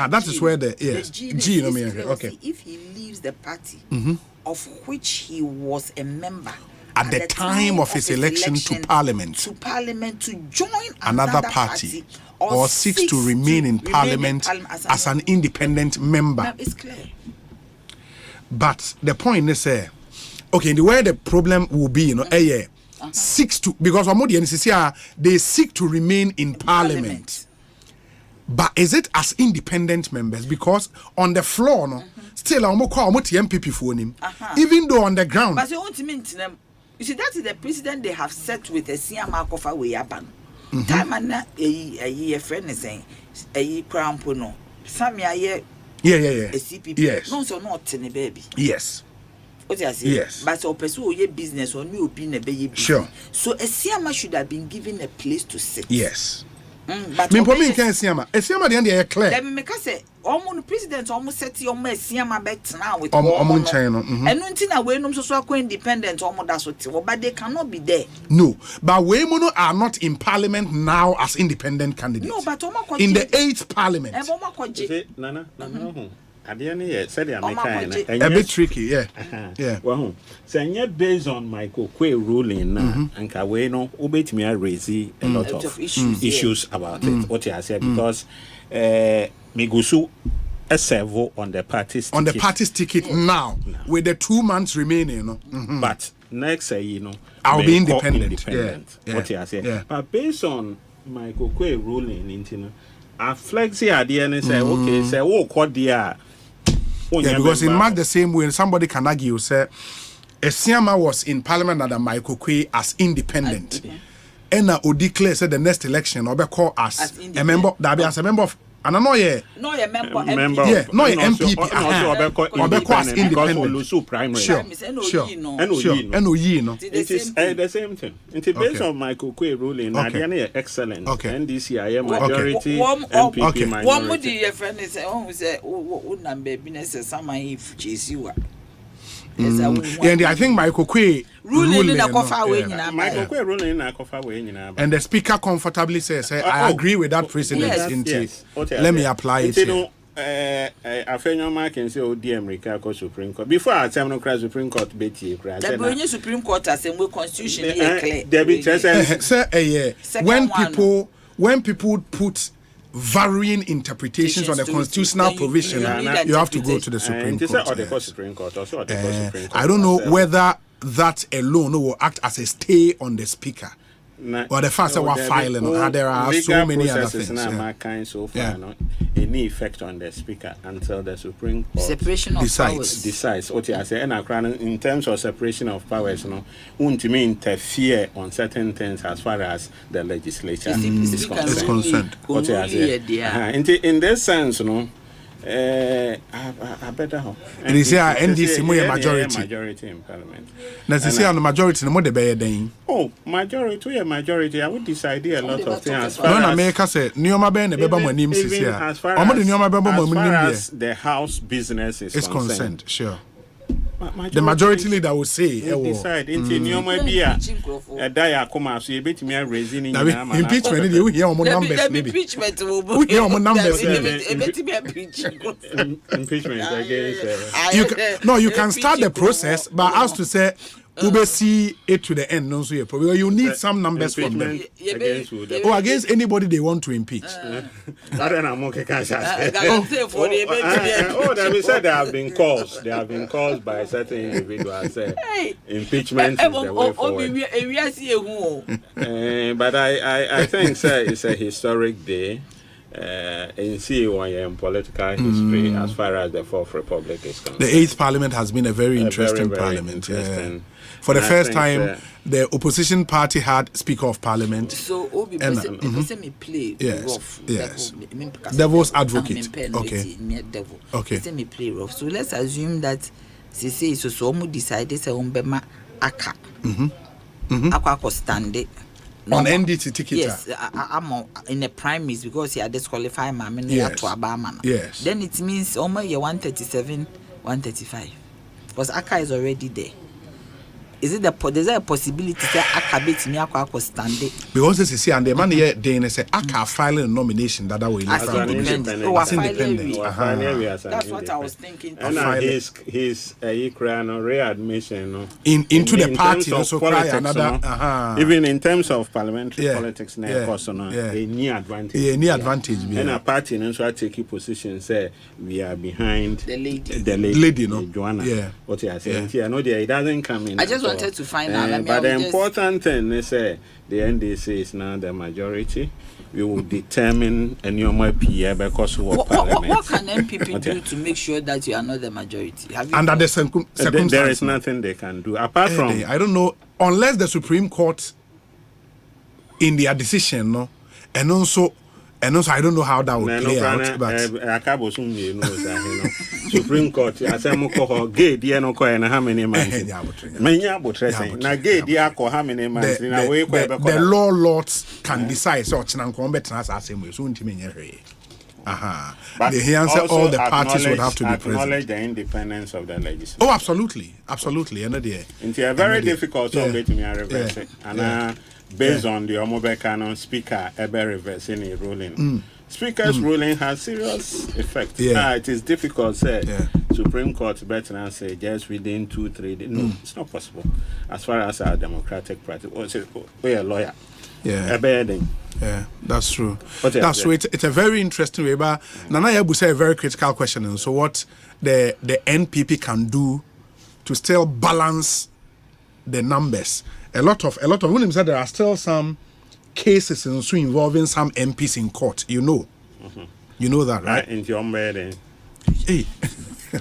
That is where the G okay. If he leaves the party of which he was a member at the time of his election to parliament to join another party or seeks to remain in parliament as an independent member. Now it's clear. But the point is, okay, the way the problem will be, seeks to, because they seek to remain in parliament. But is it as independent members? Because on the floor, still, MPP for him, even though on the ground. But you see, that is the precedent they have set with the Siama Kofa Weyaban. Time and a friend is saying, a crown puno. Some a CPP. Yes. No, so not in a baby. Yes. What I say? Yes. But so pursue your business or new opinion, baby. Sure. So a Siama should have been given a place to sit. Yes. But me can Siama. A Siama the end they clear. Let me make us say, almost president almost set your Siama back now with China. And until I wait, no so independent almost that's what, but they cannot be there. No, but Wemono are not in parliament now as independent candidates. No, but in the 8th parliament. Nana. At the end, said a bit tricky, yeah. Well, so based on Michael Kwe ruling now, and Kaweno, obey me, I raise a lot of issues about it. What I said because Migusu a servo on the party's ticket. On the party's ticket now, with the 2 months remaining, But next year, I'll be independent. Yeah. What I said. Yeah. But based on Michael Kwe ruling, I flex here at the end and say, okay, say, what they are. Because in much the same way, somebody can argue, say, Esiama was in parliament under Michael Kwe as independent. And now declare said the next election, or be called as a member, that be as a member of. And I know, no, a member, yeah, no, MPP, or be called as independent. Primary. Sure. It is the same thing. It is based on Michael Kwe ruling. Nadiane excellent. NDC, I am majority. MPP minority. One would your friend is say, oh, number business, some if chase you. And I think Michael Kwe ruling in a coffee way. Michael Kwe ruling in a coffee way. And the speaker comfortably says, I agree with that precedent. Yes. Let me apply it here. I find your mark and say, oh, dear America, Supreme Court. Before I tell no cry Supreme Court, Betty, the Supreme Court as a constitution. When people put varying interpretations on the constitutional provision, you have to go to the Supreme Court. I don't know whether that alone will act as a stay on the speaker. Or the fact that we're filing, there are so many other things. So far, not any effect on the speaker until the Supreme Court separation of powers decides. What you say, and in terms of separation of powers, won't interfere on certain things as far as the legislature is concerned. What you say, in this sense, I better hope. And you say NDC majority in parliament. Now you say on the majority, no more the better than. Oh, majority. I would decide a lot of things. As far as America said, Nioma Ben, the Beba Monim is here. As far as the house business is concerned, sure. The majority leader will say, decide. Into Nioma Bia, a dia come out, so you bet me a raising in impeachment. You hear on numbers, maybe. Impeachment will be on numbers. Impeachment against. No, you can start the process, but as to say, we see it to the end. No, so you need some numbers from them. Against anybody they want to impeach. They said there have been calls. They have been called by certain individuals. Impeachment is the way forward. But I think sir, it's a historic day in CYM political history as far as the Fourth Republic is concerned. The 8th Parliament has been a very interesting very parliament. interesting. For the first time, the opposition party had Speaker of Parliament. So, Obi, me play rough. Yes. Devil's advocate. Okay. Me play rough. So let's assume that Sisi is so decided to umbema aka. Akwa stand on NDT ticket. Yes, I'm in the primaries because he had disqualified my to Abama. Yes. Then it means almost 137, 135. Because Aka is already there. Is it there's a possibility that Aka beat me Akwa stand it? Because this is here and the man here they say Aka filing a nomination that way. As independent. That's what I was thinking. And his readmission into the party also politics, another even in terms of parliamentary politics a new advantage. Yeah, new advantage. And a party and so take position say we are behind the lady Joanna. Yeah. What you are saying here, no, it doesn't come in. I just wanted to find out. But the important thing is the NDC is now the majority. We will determine a new MPA because of parliament. What can MPP do to make sure that you are not the majority? Under the circumstances, there is nothing they can do apart from I don't know, unless the Supreme Court in their decision, and also I don't know how that would play out. But Supreme Court, Asempa gay, dear no coin, how many months? Now, gay, dear, how many months? The law lords can decide such an uncommon as I say, soon to me. But the answer all the parties would have to be present. Acknowledge the independence of the legislature. Oh, absolutely. It's a very difficult to me to reverse it. And based on the Omobe Canon Speaker ever reversing a ruling. Speaker's ruling has serious effect. It is difficult, say Supreme Court better than say just within 2-3 days. No, it's not possible. As far as our democratic practice, we're a lawyer. A bedding. Yeah, that's true. That's true. It's a very interesting way. But Nana Yabu say a very critical question. And so what the NPP can do to still balance the numbers. A lot of when he said there are still some cases involving some MPs in court. You know that, right? In your bed. Hey,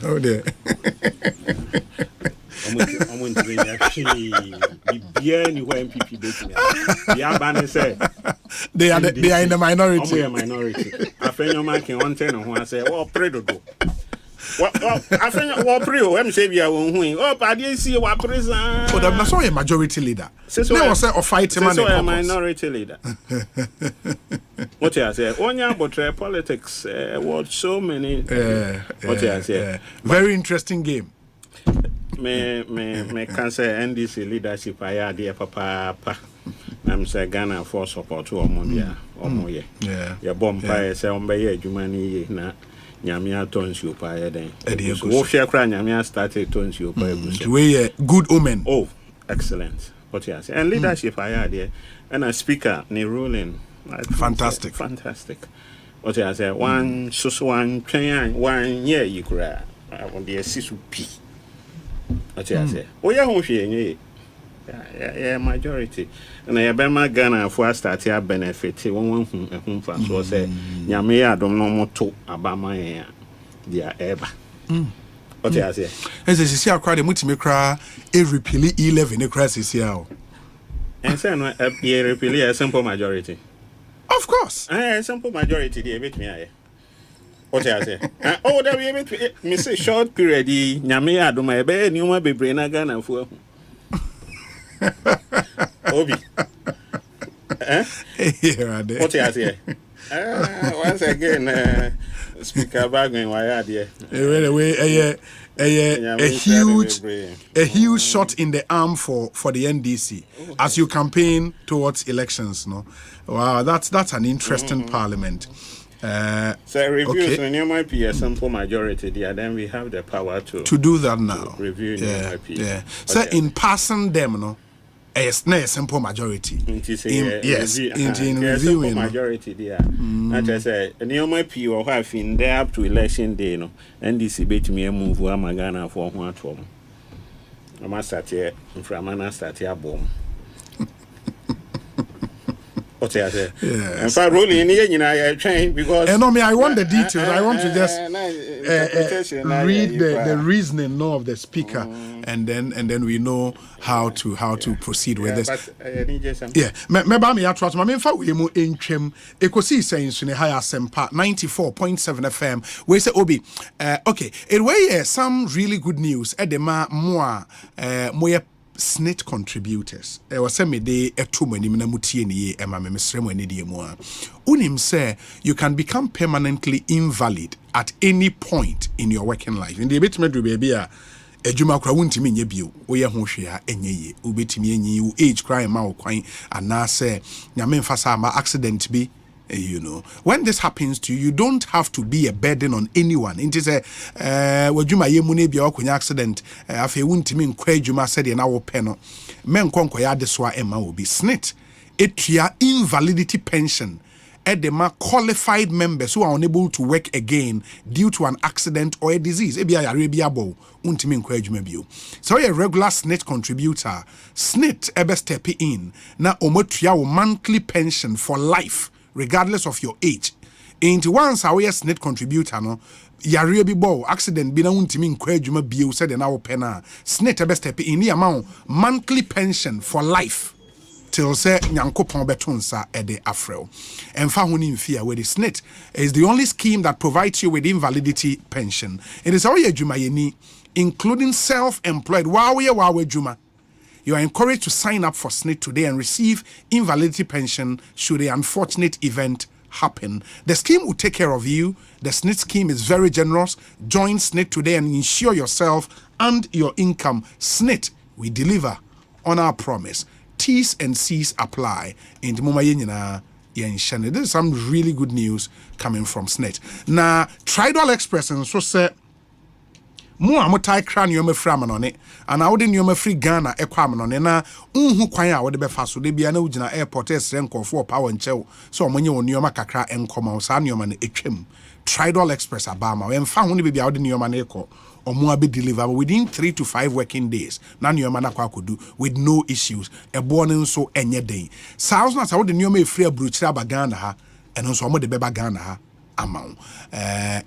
oh there. I'm going to be actually MPP dating. They are in the minority. I'm a minority. I think your man can 110 and I say, "Oh, pray to go." Well, I think what pray. I'm saying we are win. Oh, but I didn't see what president. So that's not a majority leader. They was a fighting man. So a minority leader. What you say? Onya but politics. What so many. What you say? Very interesting game. Me can say NDC leadership I dear papa. I'm say Ghana for support to Omodia. Omoye. Yeah. Bomb pie say Ombeye Jumani na. Nyamia tons you pay then. Wofia cry Nyamia started tons you pay. We good omen. Oh, excellent. What you say? And leadership I had there. And a speaker ni ruling. Fantastic. What you say? One year you cry. I want the CSP. What you say? Oh yeah, home yeah, majority. And I be Ghana for start here benefit. One for so say Nyame don't know more to Abama dia ever. What you say? As you see, I cried a multi-macra every pili 11 a crisis here. And say no, a simple majority. Of course, a simple majority. They beat me. What you say? Oh, that we beat me. Say short period. Nyame adom my be nyuma bebre na Ghana for. Obi. What you say? Once again, Speaker Bagwin, why are there? A huge shot in the arm for the NDC as you campaign towards elections. No, wow, that's an interesting parliament. So reviews when you might be a simple majority there, then we have the power to do that now. Review yeah. So in passing them, no. Yes, no simple majority. In reviewing majority there. That I say, you might be or have in there up to election day, no. NDC bet me a move where Magana for one to I must start here in Framana start here bomb. What I say? In fact, rolling in the train because. And I want the details. I want to just read the reasoning of the speaker, and then we know how to proceed with this. Yeah, me trust. Me in fact we mu entwem Ekosiisen On Asempa 94.7 FM. We say Obi, okay. It way some really good news. Edema moi SNIT contributors. Was say me de etumani na mutie ni ema me mesremo ni die mu a. Unim say you can become permanently invalid at any point in your working life. In the bit me do baby a ejuma kra wuntimi nye bio. Oye ho hwe a enye ye. Ubetimi enyi wo age crime ma wo kwan ana say nyame mfasa ma accident bi. You know, when this happens to you, you don't have to be a burden on anyone. It is a wajuma ye mune bia okonya accident afi wuntimi nkwa adwuma said na wo pe no men konko ya deswa ema obi SNIT etua invalidity pension edema qualified members who are unable to work again due to an accident or a disease. Ebia yare bia bo untimi nkwa adwuma bio. So a regular SNIT contributor, SNIT ebe step in na omotua wo monthly pension for life regardless of your age. Into once our SNIT contributor no yare bi bo accident bi na untimi nkwa adwuma bio said na wo pena SNIT ebe step in the amount monthly pension for life till say nyankopon betonsa ede afrel. Emfa honi mfia where the SNIT is the only scheme that provides you with invalidity pension. It is our adwuma yeni including self-employed wawe juma. You are encouraged to sign up for SNIT today and receive invalidity pension should an unfortunate event happen. The scheme will take care of you. The SNIT scheme is very generous. Join SNIT today and insure yourself and your income. SNIT, we deliver on our promise. T's and C's apply. In the this is some really good news coming from SNIT. Now, Tridal Express and so say mo amotai kra nyoma fra manone ana wode nyoma free Ghana ekwa manone na unhu kwan a wode befa so de bia na ugina airport esre nkofo power nchew so omonye nyoma kakra enkoma sa nyoma na etwem Tridal Express abama we mfa ho ne bia wode nyoma na ekọ omo abi deliver within 3 to 5 working days na nyoma na kwa akodu with no issues ebo ne nso enye den sa so na sa wode nyoma efri abruchira ba Ghana ha eno nso omo de beba Ghana ha amount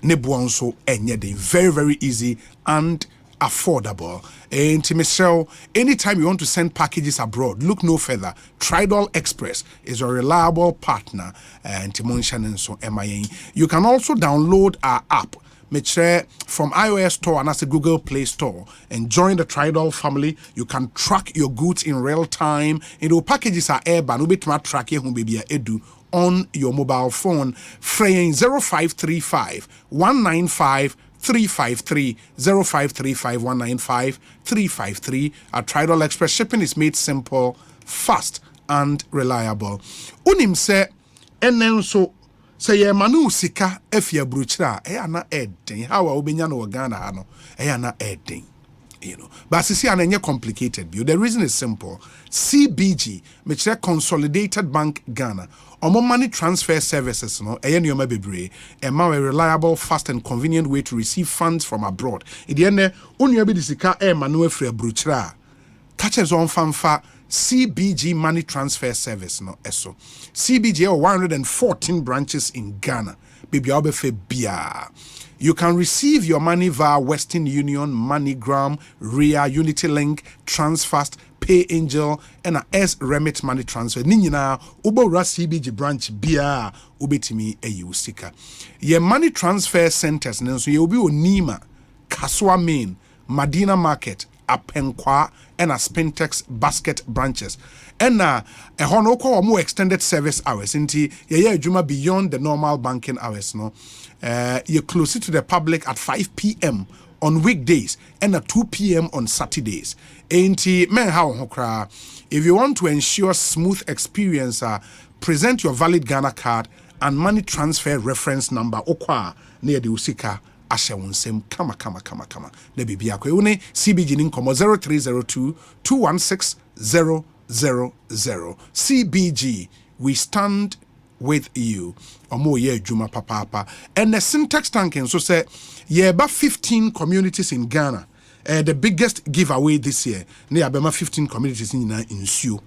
nebuonso enye very very easy and affordable. And Michelle, anytime you want to send packages abroad, look no further. Tridal Express is a reliable partner. And you can also download our app from iOS Store and as a Google Play Store and join the Tridal family. You can track your goods in real time. And the packages are airborne. We be track your baby edu on your mobile phone. Fraying 0535 195 353 0535 195 353. Our Tridal Express shipping is made simple, fast, and reliable. Unim se enenso se ye manu sika efia bruchra na eden how a obenya no Ghana ha no na eden. You know, but see, and complicated view. The reason is simple. CBG, which is Consolidated Bank Ghana, omo money transfer services, no, a reliable, fast, and convenient way to receive funds from abroad. In the end, only be disika manuel free bruchra. Catches on fanfa CBG money transfer service, no, eso. CBG 114 branches in Ghana. Baby, I'll be bia. You can receive your money via Western Union, MoneyGram, RIA, UnityLink, Transfast, PayAngel, and a S-Remit money transfer. Ninyina, Ubora CBG branch bia, ubetimi usika. Ye money transfer centers, so you'll be Nima, Kaswa Main, Madina Market, Apenkwa, and a Spintex basket branches. And a honoko or more extended service hours. Inti ye juma beyond the normal banking hours, no. You're closer to the public at 5 p.m. on weekdays and at 2 p.m. on Saturdays. Ain't men how hokra. If you want to ensure smooth experience, present your valid Ghana card and money transfer reference number okwa near the usika ashe wonsem kama. Ne bibia ko une CBG nin komo 0302 216 000. CBG, we stand with you. Omo ye juma papa. And the syntax tanking so say about 15 communities in Ghana. The biggest giveaway this year. Ne abema 15 communities in Nsue.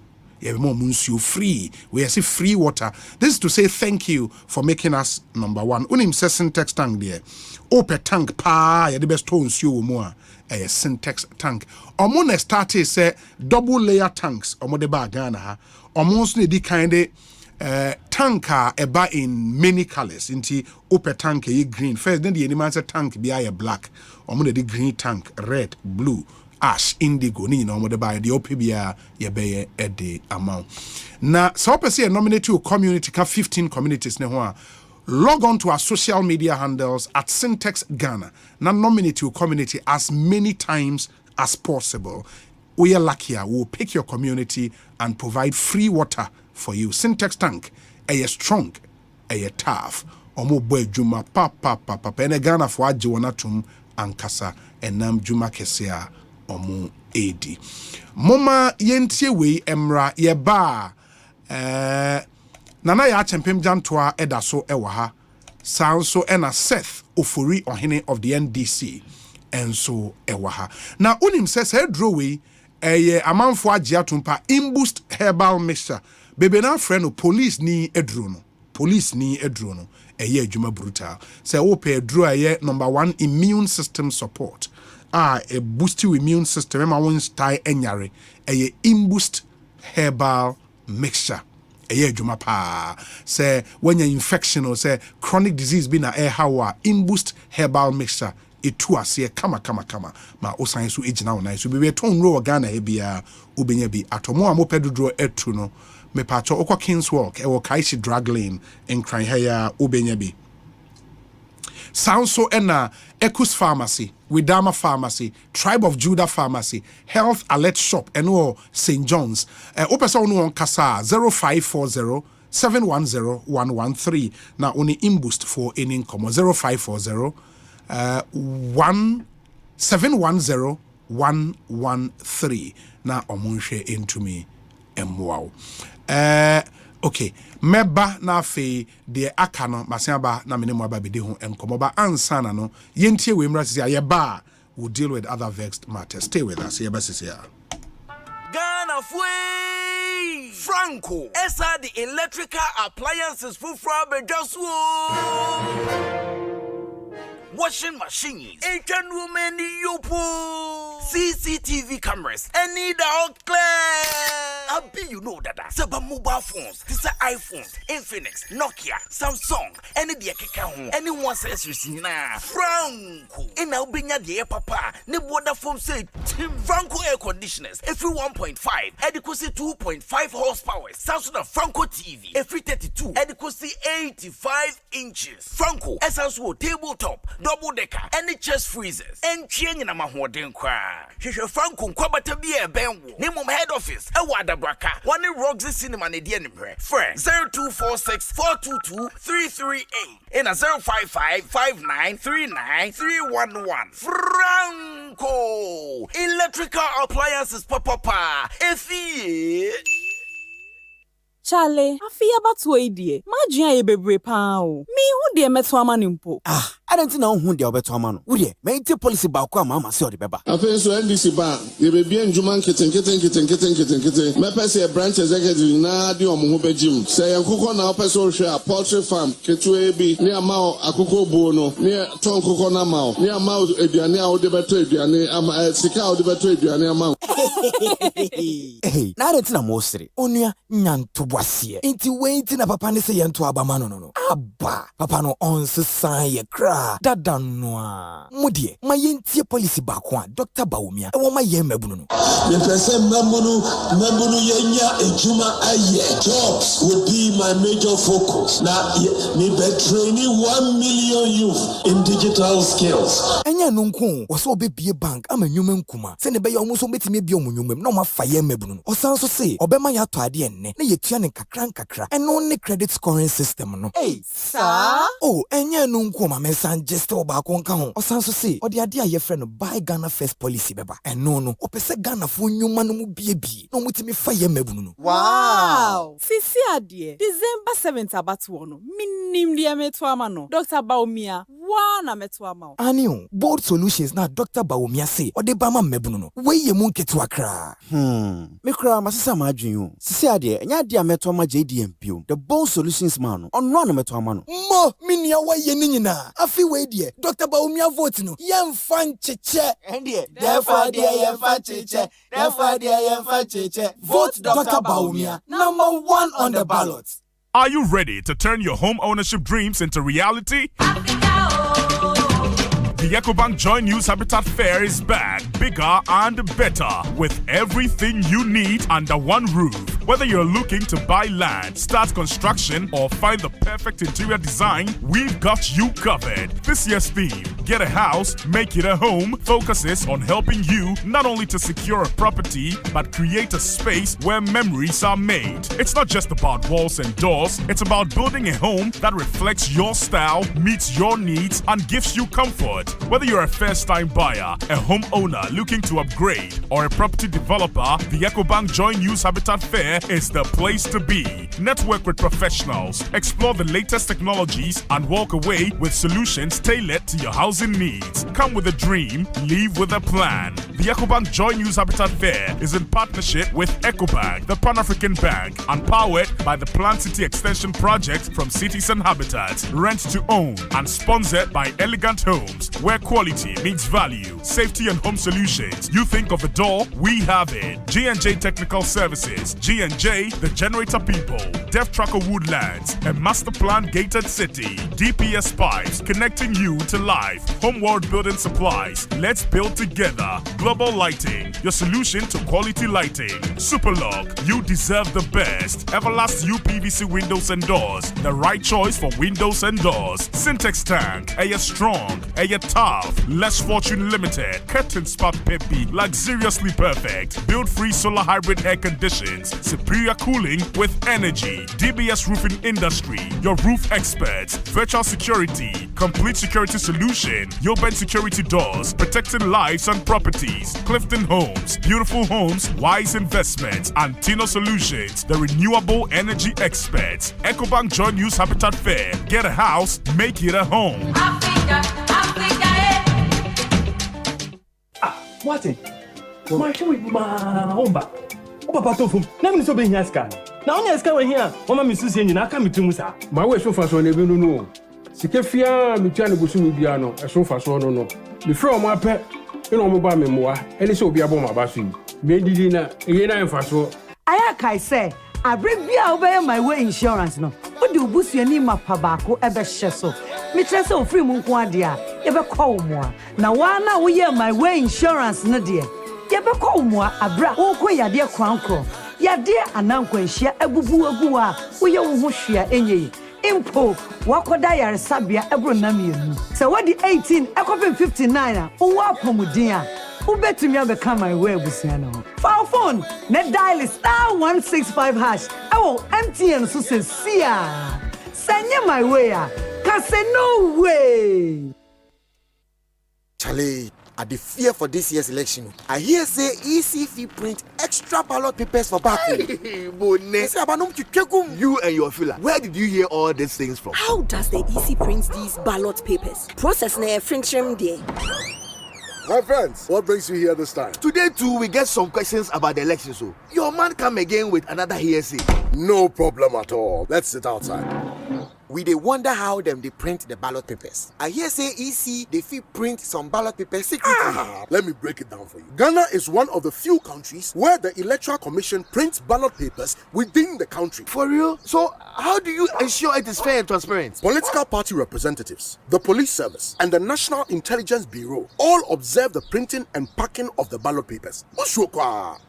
Munsio free. We say free water. This is to say thank you for making us number one. Unim says syntax tank there. Open tank pa ya the best tones you more. A syntax tank. Omone started say double layer tanks. Omode ba Ghana ha. Almost need the kind tanker eba in many colors. Inti open tank ye green. First then the animal tank be a black. Omone the green tank red, blue. Ash, indigo, ni no mode by the OPBA ye be a day amount. Now, so say nominate to community, 15 communities ne log on to our social media handles at Syntax Ghana. Now nominate to community as many times as possible. We are lucky, we'll pick your community and provide free water for you. Syntax tank, a strong, a tough, omo boy juma papa ene Ghana for ajiwanatum ankasa enam juma kesia. Omu edi moma yentie we emra ye ba nana ya chempem jantoa edaso ewa ha sanso ena Seth Ofori ohene of the NDC enso ewa ha na unim says hedro we amanfo agye atumpa imboost herbal mixture bebe na friend police ni edro no eye adwuma brutal say wo pe edro aye number 1 immune system support a boost your immune system ema won style enyare eye imboost herbal mixture eye adwuma pa say when your infection or say chronic disease be na hawa imboost herbal mixture etu ase kama ma osan so ejina wona so be ton ro Ghana he bia obenya bi atomo a mopedodro etu no me pacho okwa Kings Walk e wo Kaishi drug lane en kran ha ya obenya bi sound so ena Ekosiisen Pharmacy, Widama Pharmacy, Tribe of Judah Pharmacy, Health Alert Shop, and all St. John's. Opesa on Kasa 0540 710 Now only imboost for any income 0540 710 Now omunshe into me wow. Okay, meba na fe de aka no masiaba na mene mo ababede ho enkomo ba ansana no yentie we mra sisi aye ba will deal with other vexed matters. Stay with us. Yeba sisi ya. Ghana Fui Franco Esa the electrical appliances for Frabedaswo washing machines, Asian women yopo, CCTV cameras, and need all clear. I be you know that Saba mobile phones, this are iPhones, Infinix, Nokia, Samsung, any the home, anyone says you see na Franco. And now bring the air papa, ne water foam say Tim Franco air conditioners, every 1.5, adequacy 2.5 horsepower, Samsung Franco TV, every 32, adequacy 85 inches. Franco, Essence tabletop. Double decker, any chest freezers, and changing a mahoden cry. Shisha Franco, Quabata be a benwo. Name of head office, a wada braka, one in Roxy Cinema, Nadian, friend 0246 422 338 and a 055 5939 311. Franco, electrical appliances, papa, Effie. Charlie, afia batu idea. Majia ye bebre pa o. Me who de meto amani mpo. I don't know who de obeto amano. Ude, me ite policy ba kwa mama se odi beba. Afen so NDC ba, ye be bien juman keten. Me pese branch executive na di omo ho begim. Se yankoko na opese o hwe a poultry farm ketu ebi ne ama akoko buo no. Ne ton koko na ma o. Ne ama eduane a ode beto eduane ama sika ode beto eduane ama. Hey, na re tina mo sere. Onua nyanto boasie. Inti wenti na papa ne se yento abama no. Aba, papa no onsesan ye kra. Dada noa. Mudie, ma yentie policy ba kwa Dr. Baumia. E wo ma ye mabunu no. The person mabunu yenya ejuma aye. Jobs would be my major focus. Now me be training 1 million youth in digital skills. Enya nunku, wo so be bank ama nyume nkuma. Se ne be yo mo so betime bi omunyumem na ma fa ye mabunu no. Osan so se, obema ya to ade enne. Na ye tua ne kakra. Eno ne credit scoring system no. Hey, sir. Oh, enya nunku ma mensan just oba konka ho. Osan so se, odi ade a ye friend buy Ghana first policy beba. Eno no, opese Ghana fo nyuma no mu bie. No mutimi fa ye mabunu no. Wow. Sisi ade. December 7th abatu no. Minim dia meto ama no. Dr. Baumia. Wana metwama. Anio, bold solutions na Dr. Bawumia say or the Bama mebuno. We ye munke to akra. Me kra masisa madwin. Sisi ade, nya dia metwama JDMP. The bold solutions man on run metwama no. Mo minia wa ye nyina. Afi we die. Dr. Bawumia vote no. Yem fan cheche. Endie. Therefore dia yem fan cheche. Therefore dia yem fan cheche. Vote Dr. Bawumia. Number 1 on the ballot. Are you ready to turn your home ownership dreams into reality? The EcoBank Joy News Habitat Fair is back, bigger and better, with everything you need under one roof. Whether you're looking to buy land, start construction, or find the perfect interior design, we've got you covered. This year's theme, Get a House, Make It a Home, focuses on helping you not only to secure a property, but create a space where memories are made. It's not just about walls and doors, it's about building a home that reflects your style, meets your needs, and gives you comfort. Whether you're a first-time buyer, a homeowner looking to upgrade, or a property developer, the EcoBank Joy News Habitat Fair is the place to be. Network with professionals, explore the latest technologies, and walk away with solutions tailored to your housing needs. Come with a dream, leave with a plan. The EcoBank Joy News Habitat Fair is in partnership with EcoBank, the Pan-African Bank, and powered by the Plant City Extension Project from Cities and Habitats, Rent to Own, and sponsored by Elegant Homes, where quality meets value. Safety and home solutions. You think of a door, we have it. G&J Technical Services, G&J, the Generator People, Deaf Tracker Woodlands, a master plan gated city, DPS Pipes, connecting you to life, Homeworld Building Supplies, let's build together, Global Lighting, your solution to quality lighting, Superlock, you deserve the best, Everlast UPVC windows and doors, the right choice for windows and doors, Syntex Tank, Air Strong, Air Tough, Less Fortune Limited, Curtain Spot Peppy, luxuriously perfect, build-free solar hybrid air conditions, superior cooling with energy, DBS Roofing Industry, your roof experts, virtual security, complete security solution, Yoben Security Doors, protecting lives and properties, Clifton Homes, Beautiful Homes, Wise Investments, and Tino Solutions, the renewable energy experts. EcoBank Joy News Habitat Fair. Get a house, make it a home. Martin, my show is my home back. Papa told him, never so being here. Now, only as coming here, Mama Missus and I come to Musa. My way so fast on the no. Sikefia, Michana Busubiano, a so fast on no. Before my pet, you know, mobile memoir, and it's so be a bomb about you. Made dinner, and fast. I say, I bring me over my way insurance no. What do boost your name up Pabako ever sheso? Mistress of free Munquadia, ever call more. Now, one now we hear my way insurance, no dear. Ever call more, a bra, oh, ya dear crown crow. Ya dear, and uncle, share a boo boo, we all share any. Impo, Wakodaya Sabia, Ebronamian. So what the 18, a copy 59, oh, Wapomudia. Who bet to me I become my way with Siano? File phone, net dial is *165#. I will MTN so say, Sia. Send you my way, cause say no way. Charlie, I the fear for this year's election. I hear say ECF print extra ballot papers for back. You and your filler. Where did you hear all these things from? How does the EC print these ballot papers? Process na friction there. My friends, what brings you here this time? Today too, we get some questions about the election, so your man come again with another hearsay. No problem at all. Let's sit outside. We dey wonder how them they print the ballot papers. I hear say EC they fit print some ballot papers secretly. Let me break it down for you. Ghana is one of the few countries where the Electoral Commission prints ballot papers within the country. For real? So how do you ensure it is fair and transparent? Political party representatives, the police service, and the National Intelligence Bureau all observe the printing and packing of the ballot papers.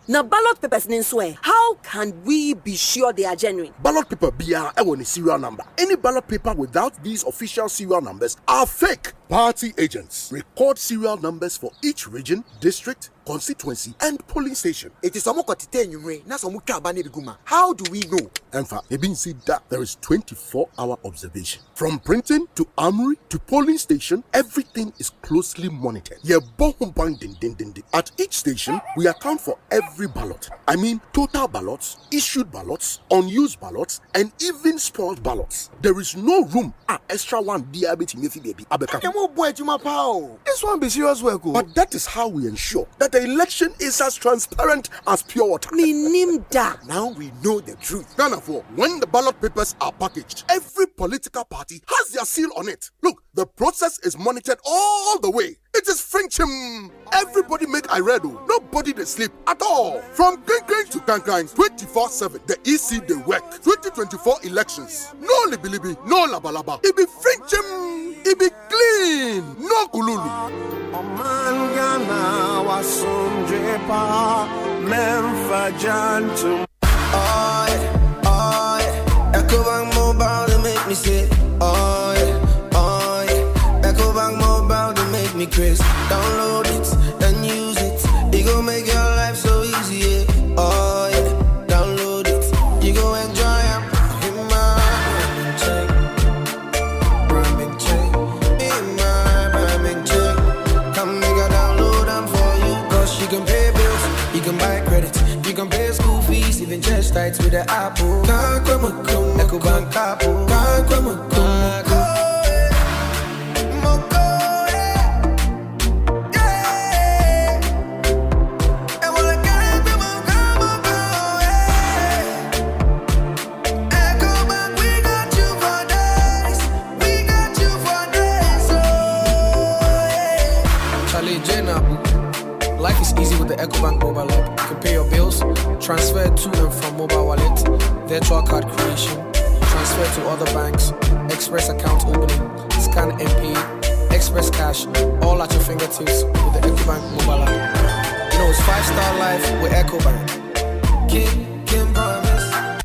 Now ballot papers ninswe. How can we be sure they are genuine? Ballot paper BR a serial number. Any ballot paper without these official serial numbers are fake. Party agents record serial numbers for each region, district, constituency, and polling station. It is How do we know? And for that there is 24-hour observation. From printing to armory to polling station, everything is closely monitored. At each station, we account for every ballot. I mean, total ballots, issued ballots, unused ballots, and even spoiled ballots. There is no room. Extra one baby. This one be serious work. But that is how we ensure that the election is as transparent as pure water. Now we know the truth. Therefore, when the ballot papers are packaged, every political party has their seal on it. Look, the process is monitored all the way. It is Frenchim. Everybody make Iredo. Nobody they sleep at all. From Kankan to Kankan, 24/7. The EC they work. 2024 elections. No libilibi, no labalaba. It be Frenchim. It be clean. No kululu. Ecobank Mobile to make me say, oh yeah. Ecobank Mobile to make me crazy. Download it and use it. It gon' make your life so easy, yeah. Oh yeah. Download it. You go enjoy it. In my Brahmin check. In my Brahmin check. Come make a download them for you. Cause you can pay bills, you can buy credit, you can pay school fees, even church tights with the Apple. Ecobank Apple. Life is easy with the Ecobank mobile app. You can pay your bills, transfer to and from mobile wallet, virtual card creation, transfer to other banks, express account opening, scan and pay, express cash, all at your fingertips with the Ecobank mobile app. You know, it's 5-star life with Ecobank. Can promise.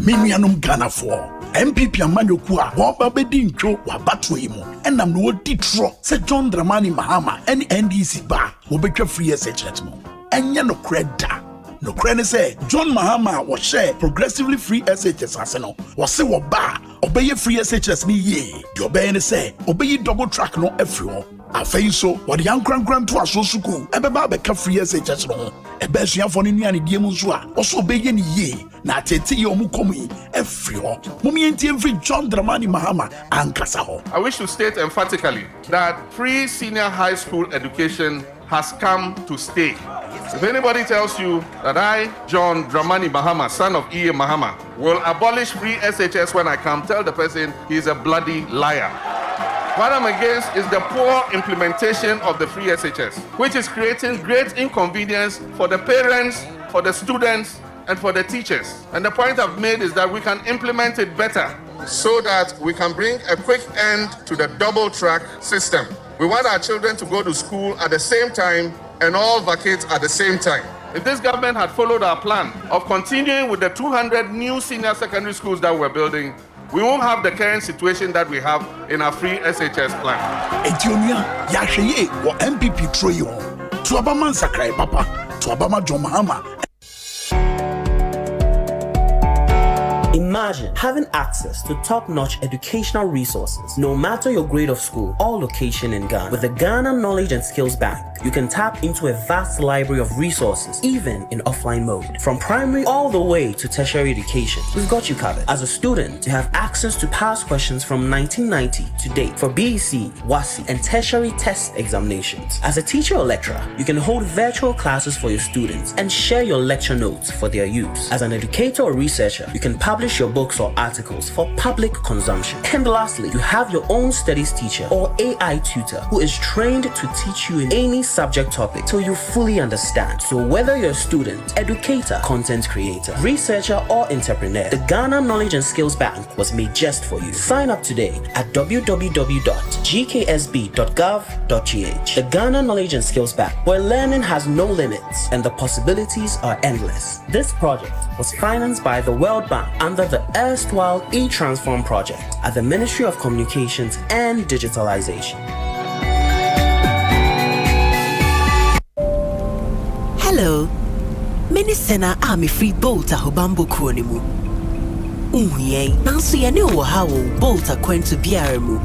Minianum Ghana for MPP Amanyokua, Wababedi Ncho, Wabatuimo, and I'm no ditro, said John Dramani Mahama, and NDC bar, Wobeka free SHS mo. And ya no creda. No crane say, John Mahama was share progressively free SHS Arsenal, was say what bar, obey free SHS ni ye. Your bayne say, obey double track no everyone. I feel so, what the young grand to us so suku, Ebeba beka free SHS no. Ebesia for ni ani diemuzua, also obey ni ye. Na tete yomu komi everyone. Mumi enti every John Dramani Mahama and Kasaho. I wish to state emphatically that free senior high school education has come to stay. If anybody tells you that I, John Dramani Mahama, son of E.A. Mahama, will abolish free SHS when I come, tell the person he's a bloody liar. What I'm against is the poor implementation of the free SHS, which is creating great inconvenience for the parents, for the students, and for the teachers. And the point I've made is that we can implement it better so that we can bring a quick end to the double track system. We want our children to go to school at the same time and all vacate at the same time. If this government had followed our plan of continuing with the 200 new senior secondary schools that we're building, we won't have the current situation that we have in our free SHS plan. Etionia, Yasheye, or MPP Troyo, to Abama Sakai Papa, to Abama John Mahama. Imagine having access to top-notch educational resources, no matter your grade of school or location in Ghana. With the Ghana Knowledge and Skills Bank, you can tap into a vast library of resources, even in offline mode. From primary all the way to tertiary education, we've got you covered. As a student, you have access to past questions from 1990 to date for BEC, WASI, and tertiary test examinations. As a teacher or lecturer, you can hold virtual classes for your students and share your lecture notes for their use. As an educator or researcher, you can publish your books or articles for public consumption. And lastly, you have your own studies teacher or AI tutor who is trained to teach you in any subject topic so you fully understand. So whether you're a student, educator, content creator, researcher, or entrepreneur, the Ghana Knowledge and Skills Bank was made just for you. Sign up today at www.gksb.gov.gh. The Ghana Knowledge and Skills Bank, where learning has no limits and the possibilities are endless. This project was financed by the World Bank under the erstwhile e-Transform project at the Ministry of Communications and Digitalization. Hello, Minisena Army Free Bolt a Hobambo Kronimu. Unye, Nancy and you how Bolt a Quent to Biaremu.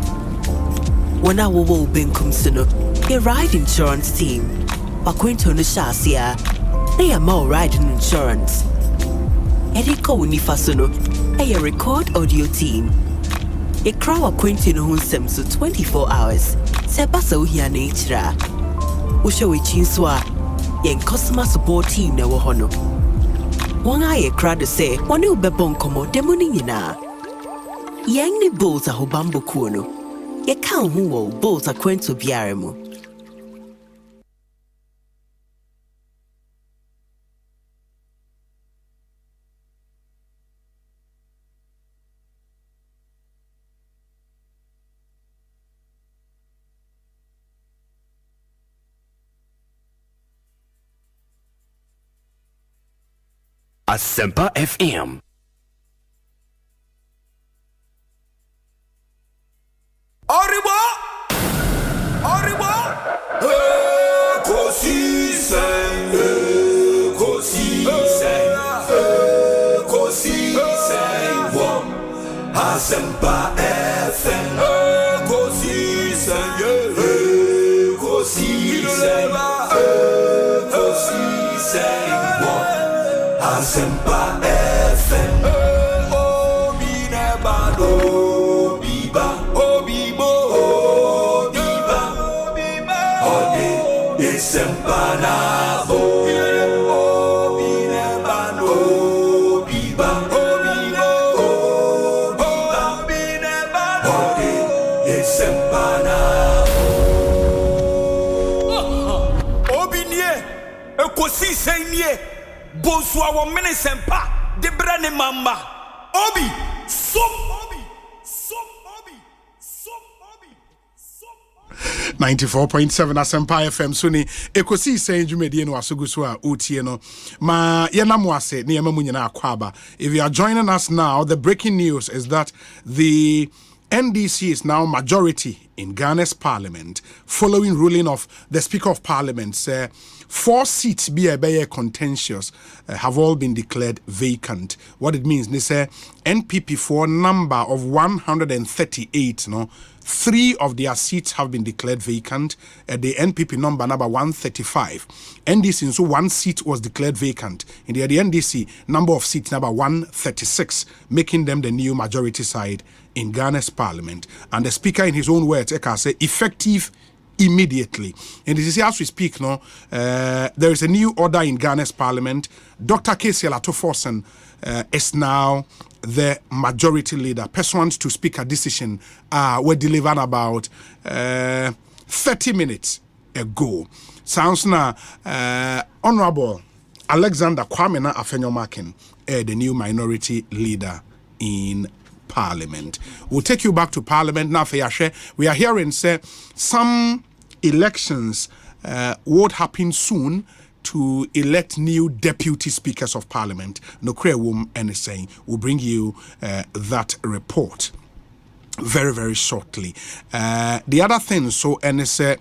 When I will Benkum Sino, a ride insurance team. A Quinto Nishasia, they are more riding insurance. Eriko Nifasuno, a record audio team. A crowd of Quintin who sems to 24 hours. Sebaso here nature. Usho Chinswa, yen customer support team never hono. One eye a crowd to say, one new bebon como demonina. Yang ni bolts a hobambo kuno. Ye count who bolts a quento biaremo. Asempa FM. Arriba! Arriba! Ekosiisen, Ekosiisen, Ekosiisen, Asempa FM. Ekosiisen, Ekosiisen, Ekosiisen, Asempa FM. Obi nebado, biba, obibo, obiba, ode Asempa nabo. Obi nebado, biba, obibo, obiba, ode Asempa nabo. Obi nie, Ekosiisen nie. Bonsu awo Asempa de brane mamba. Obi, som Obi, som Obi, som Obi, som 94.7 Asempa FM Suni Ekosiisen Jumedie no asoguso a otie no ma yenam ase ne yema munyina akwaba. If you are joining us now, the breaking news is that the NDC is now majority in Ghana's parliament following ruling of the Speaker of Parliament. 4 seats be a contentious have all been declared vacant. What it means, they say NPP for number of 138, 3 of their seats have been declared vacant. The NPP number 135. NDC, so 1 seat was declared vacant. In the NDC, number of seats number 136, making them the new majority side in Ghana's parliament. And the speaker, in his own words, Eka say, effective immediately. And this is as we speak now, there is a new order in Ghana's parliament. Dr. Casey Latoforsen is now the majority leader. Pursuant to speaker decision were delivered about 30 minutes ago. Sounds now Honorable Alexander Kwamena Afenyomakin, the new minority leader in Parliament. We'll take you back to Parliament now. We are hearing say some elections would happen soon to elect new deputy speakers of Parliament. Nokre Wom and saying we'll bring you that report very, very shortly. The other thing, so and say,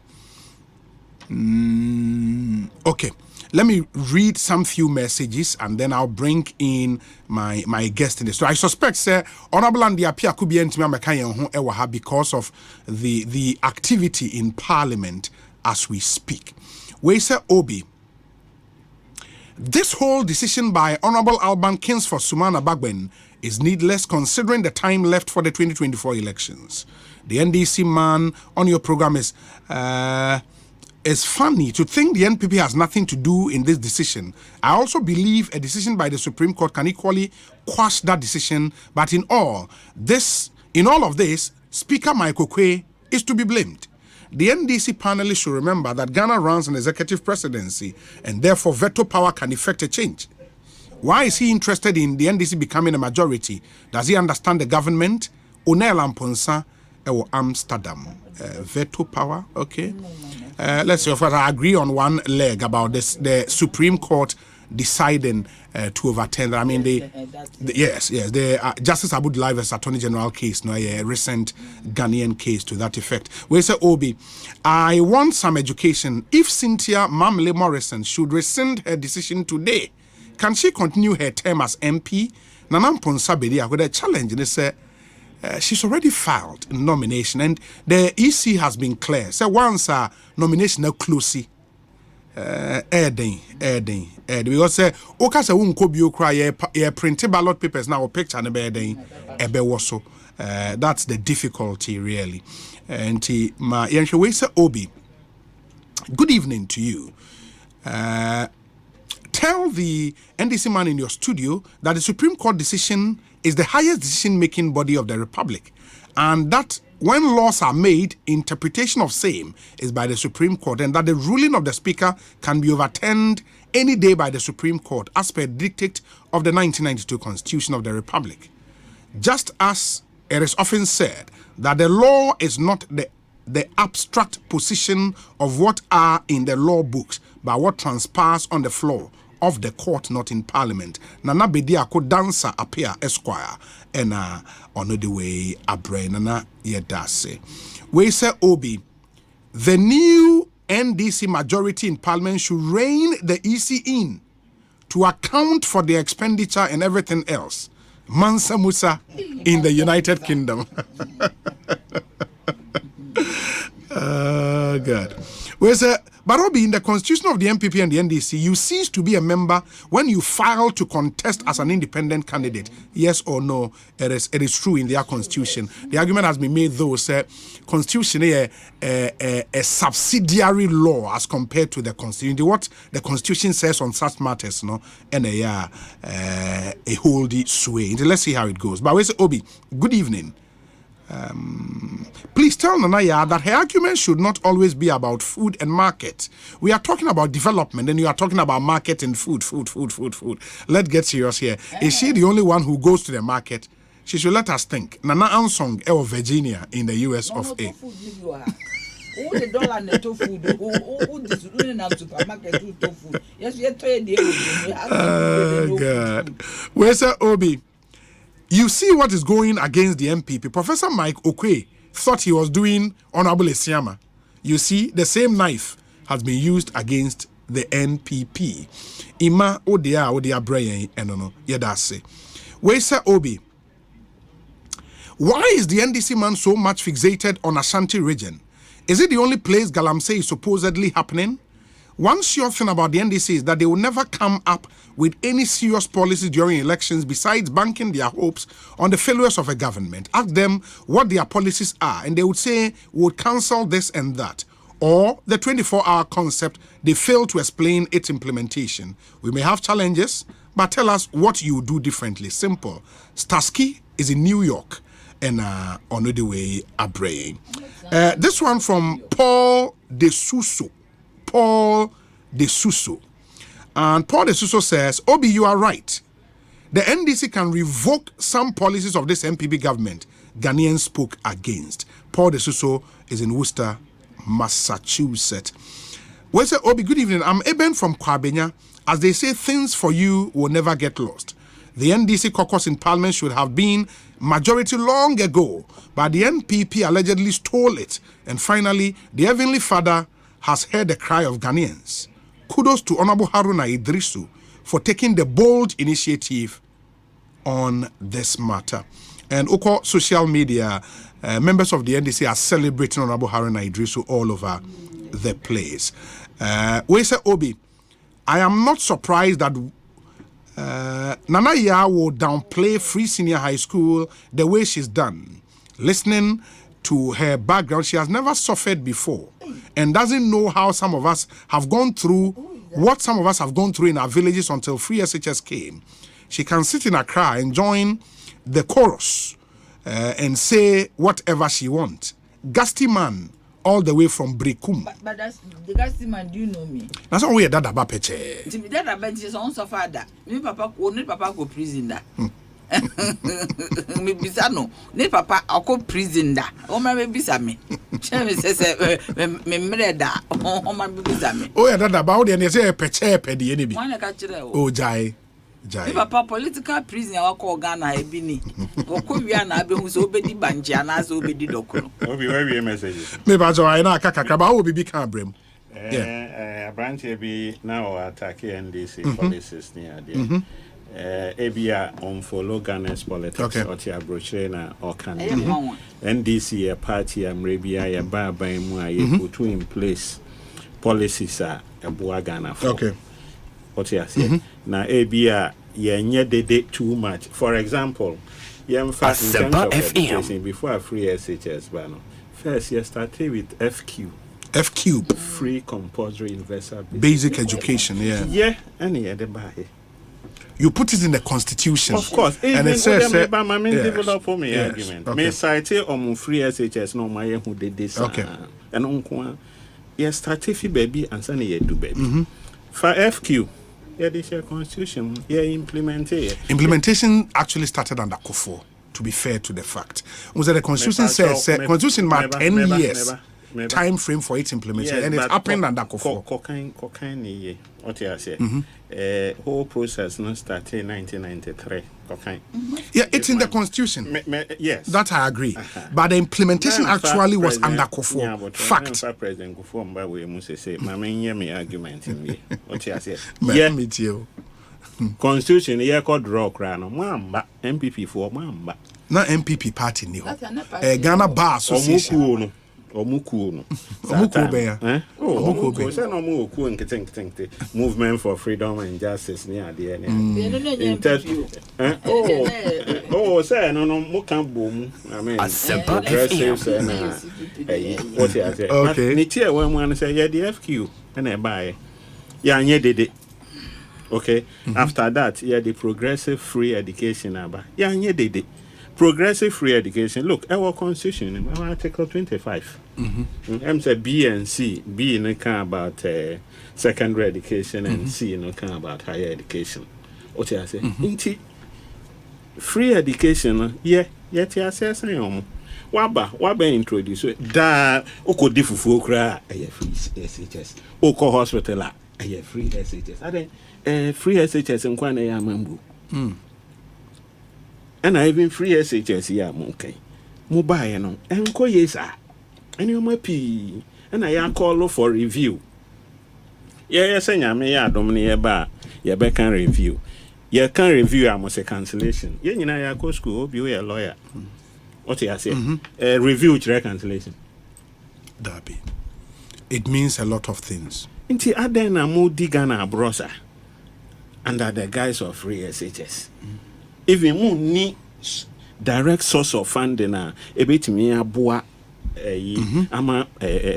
okay. Let me read some few messages and then I'll bring in my guest in this. So I suspect, sir, Honorable Andy Apia could be because of the activity in Parliament as we speak. We say Obi, this whole decision by Honorable Alban Kingsford Sumana Bagben is needless considering the time left for the 2024 elections. The NDC man on your program is it's funny to think the NPP has nothing to do in this decision. I also believe a decision by the Supreme Court can equally quash that decision. But in all of this, Speaker Michael Kwe is to be blamed. the NDC panelists should remember that Ghana runs an executive presidency and therefore veto power can effect a change. Why is he interested in the NDC becoming a majority? Does he understand the government? Onel Amponsa or Amsterdam. Veto power, okay. Let's see if I agree on one leg about this, the Supreme Court deciding to overturn. I mean, the Justice Abu Dhabi's Attorney General case, no, a recent Ghanaian case to that effect. We say, Obi, I want some education. If Cynthia Mamle Morrison should rescind her decision today, can she continue her term as MP? Nanam Ponsabedi, with a challenge, they say, she's already filed a nomination, and the EC has been clear. So once a nomination now closely, because okay, so unkobio cry printed ballot papers now picture and so that's the difficulty really. And my Obi, good evening to you. Tell the NDC man in your studio that the Supreme Court decision is the highest decision-making body of the Republic, and that when laws are made, interpretation of same is by the Supreme Court, and that the ruling of the Speaker can be overturned any day by the Supreme Court as per dictate of the 1992 Constitution of the Republic. Just as it is often said that the law is not the abstract position of what are in the law books, but what transpires on the floor of the court, not in Parliament. Nana Bedia could dancer appear Esquire and on the way a brain and yedase. We say Obi, the new NDC majority in Parliament should rein the EC in to account for the expenditure and everything else. Mansa Musa in the United Kingdom. God. Whereas, Barobi, in the constitution of the MPP and the NDC, you cease to be a member when you file to contest as an independent candidate. Yes or no? It is true in their constitution. The argument has been made, though, constitution is a subsidiary law as compared to the constitution. What the constitution says on such matters, no, and a holdy sway. Let's see how it goes. But we say, Obi, good evening. Please tell Nanaya that her argument should not always be about food and market. We are talking about development, and you are talking about market and food. Let's get serious here. Is she the only one who goes to the market? She should let us think. Nana Ansong of Virginia in the US of A. God. Where's Obi? You see what is going against the MPP. Professor Mike Okwe thought he was doing Honorable Esiama. You see, the same knife has been used against the NPP. Ima Odia Brian Enono Yedase. Wesa Obi. Why is the NDC man so much fixated on Ashanti region? Is it the only place Galamsey is supposedly happening? One sure thing about the NDC is that they will never come up with any serious policies during elections besides banking their hopes on the failures of a government. Ask them what their policies are, and they would say, we would cancel this and that. Or the 24-hour concept, they fail to explain its implementation. We may have challenges, but tell us what you do differently. Simple. Starsky is in New York, and on the way, Abraham. This one from Paul De Suso. Paul De Suso. And Paul De Suso says, Obi, you are right. The NDC can revoke some policies of this MPP government. Ghanaians spoke against. Paul De Suso is in Worcester, Massachusetts. We say, Obi, good evening. I'm Eben from Kwabenya. As they say, things for you will never get lost. The NDC caucus in Parliament should have been majority long ago, but the NPP allegedly stole it. And finally, the Heavenly Father has heard the cry of Ghanaians. Kudos to Honorable Haruna Idrisu for taking the bold initiative on this matter. And Oko social media, members of the NDC are celebrating Honorable Haruna Idrisu all over the place. We say, Obi, I am not surprised that Nana Ya will downplay Free Senior High School the way she's done. Listening to her background, she has never suffered before and doesn't know how some of us have gone through, what some of us have gone through in our villages until Free SHS came. She can sit in Accra and join the chorus and say whatever she wants. Gusty man all the way from Brekum. But that's the guy man, do you know me? That's all we had that about peche. That about his own so father. Me papa go prison da. Me bisano. Ne papa go prison da. O ma me bisa me. Cheme say me mreda. O ma me bisa me. Oh yeah, that about the say peche pedi eni bi. Wan ka kire o. Oh jai. Me papa political prison ya wako Ghana e bi ni. Wako wi na be hu so obedi banji na so obedi dokoro. Obi we message. Me ba jo ai na kakaka ba wo bibi kan brem. Yeah. Branch be now attack NDC policies near there. Ebia on follow Ghana's politics or tia brochure na or candidate. NDC a party Arabia ya ba mu aye put in place policies a boa Ghana for. Okay. What you say? Na ebia ye dede too much. For example, Asempa FM before free SHS bano. First you started with FQ. Free compulsory universal basic education, yeah. Yeah, any other buy. You put it in the Constitution. Of course. And it says develop for me argument. Okay. Me cite on free SHS no my who did this. Okay. And on yes started fi baby and send ye do baby. For FQ, yeah, this your Constitution, yeah, implementation actually started under Kufo, to be fair to the fact. Was that the Constitution says Constitution marked 10 years time frame for its implementation, and it happened under Kufo. Cocaine, what you say? Whole process not started in 1993. Cocaine. Yeah, it's in the Constitution. Yes, that I agree. But the implementation actually was under Kufo. Fact. President Kufo Mbawe must say, "Mama, me argument in me." What you say? Yeah, me too. Constitution, yeah, called rock rano. Mamba MPP for Mamba. Not MPP party ni ho. Ghana Bar Association. Omuku movement for freedom and justice near the say no boom. I mean Asempa FM. What you say? Okay. Nitia when one say yeah the FQ and I buy. Yeah, did it. Okay. After that, yeah, the progressive free education aba. Yeah, did it. Progressive free education. Look, our Constitution, our Article 25. I'm say B and C. B in account about secondary education and C in account about higher education. What you say? Free education, yeah, you say saying Waba introduce da oko difufu kra free SHS. Oko hospital free SHS. Ade free SHS nkwa na ya mambu. And I even free SHS ya monkey. Mobile no. Enko yesa. And you might pee. And I call for review. Yes, and ya may domini ba. Ya can review. Ya can review almost a cancellation. Ya ya go school, be a lawyer. What you say? Review cancellation. Darby. It means a lot of things. Inti adena mo digana brosa. Under the guise of free SHS. Even more ni direct source of funding a bit me aboa ama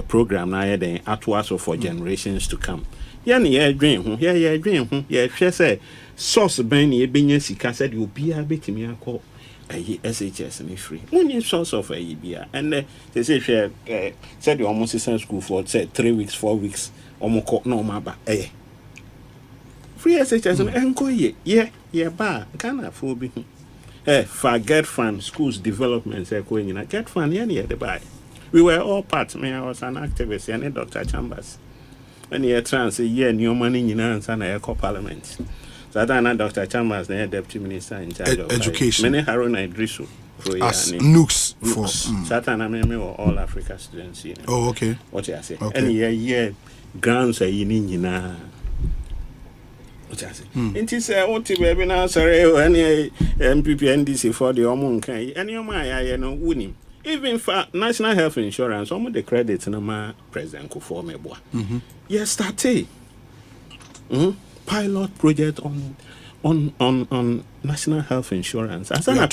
program na den atwaso for generations to come. Ya na ye dwen ho, ye dwen ho, ye hwe say source ben na ebenya sika said obi a bit me akọ SHS ni free. Only source of bia and they say share said you almost send school for say 3 weeks 4 weeks omoko na omaba free SHS enko ye ba Ghana for be for get fund schools development get fund the buy. We were all part. Me, I was an activist and Dr. Chambers. When you trans a year new money in answer na Parliament. So that Dr. Chambers the deputy minister in charge of education. Many Haruna Idrisu as nooks for Satan and all Africa students. Oh, okay. What you say? Okay. And year grants a yinina. It is a what baby now, sorry, any MPP NDC for the Omunkai, and your my winning. Even for national health insurance, some of the credits no ma President Kufo Meboa. Yes, started pilot project on national health insurance. As a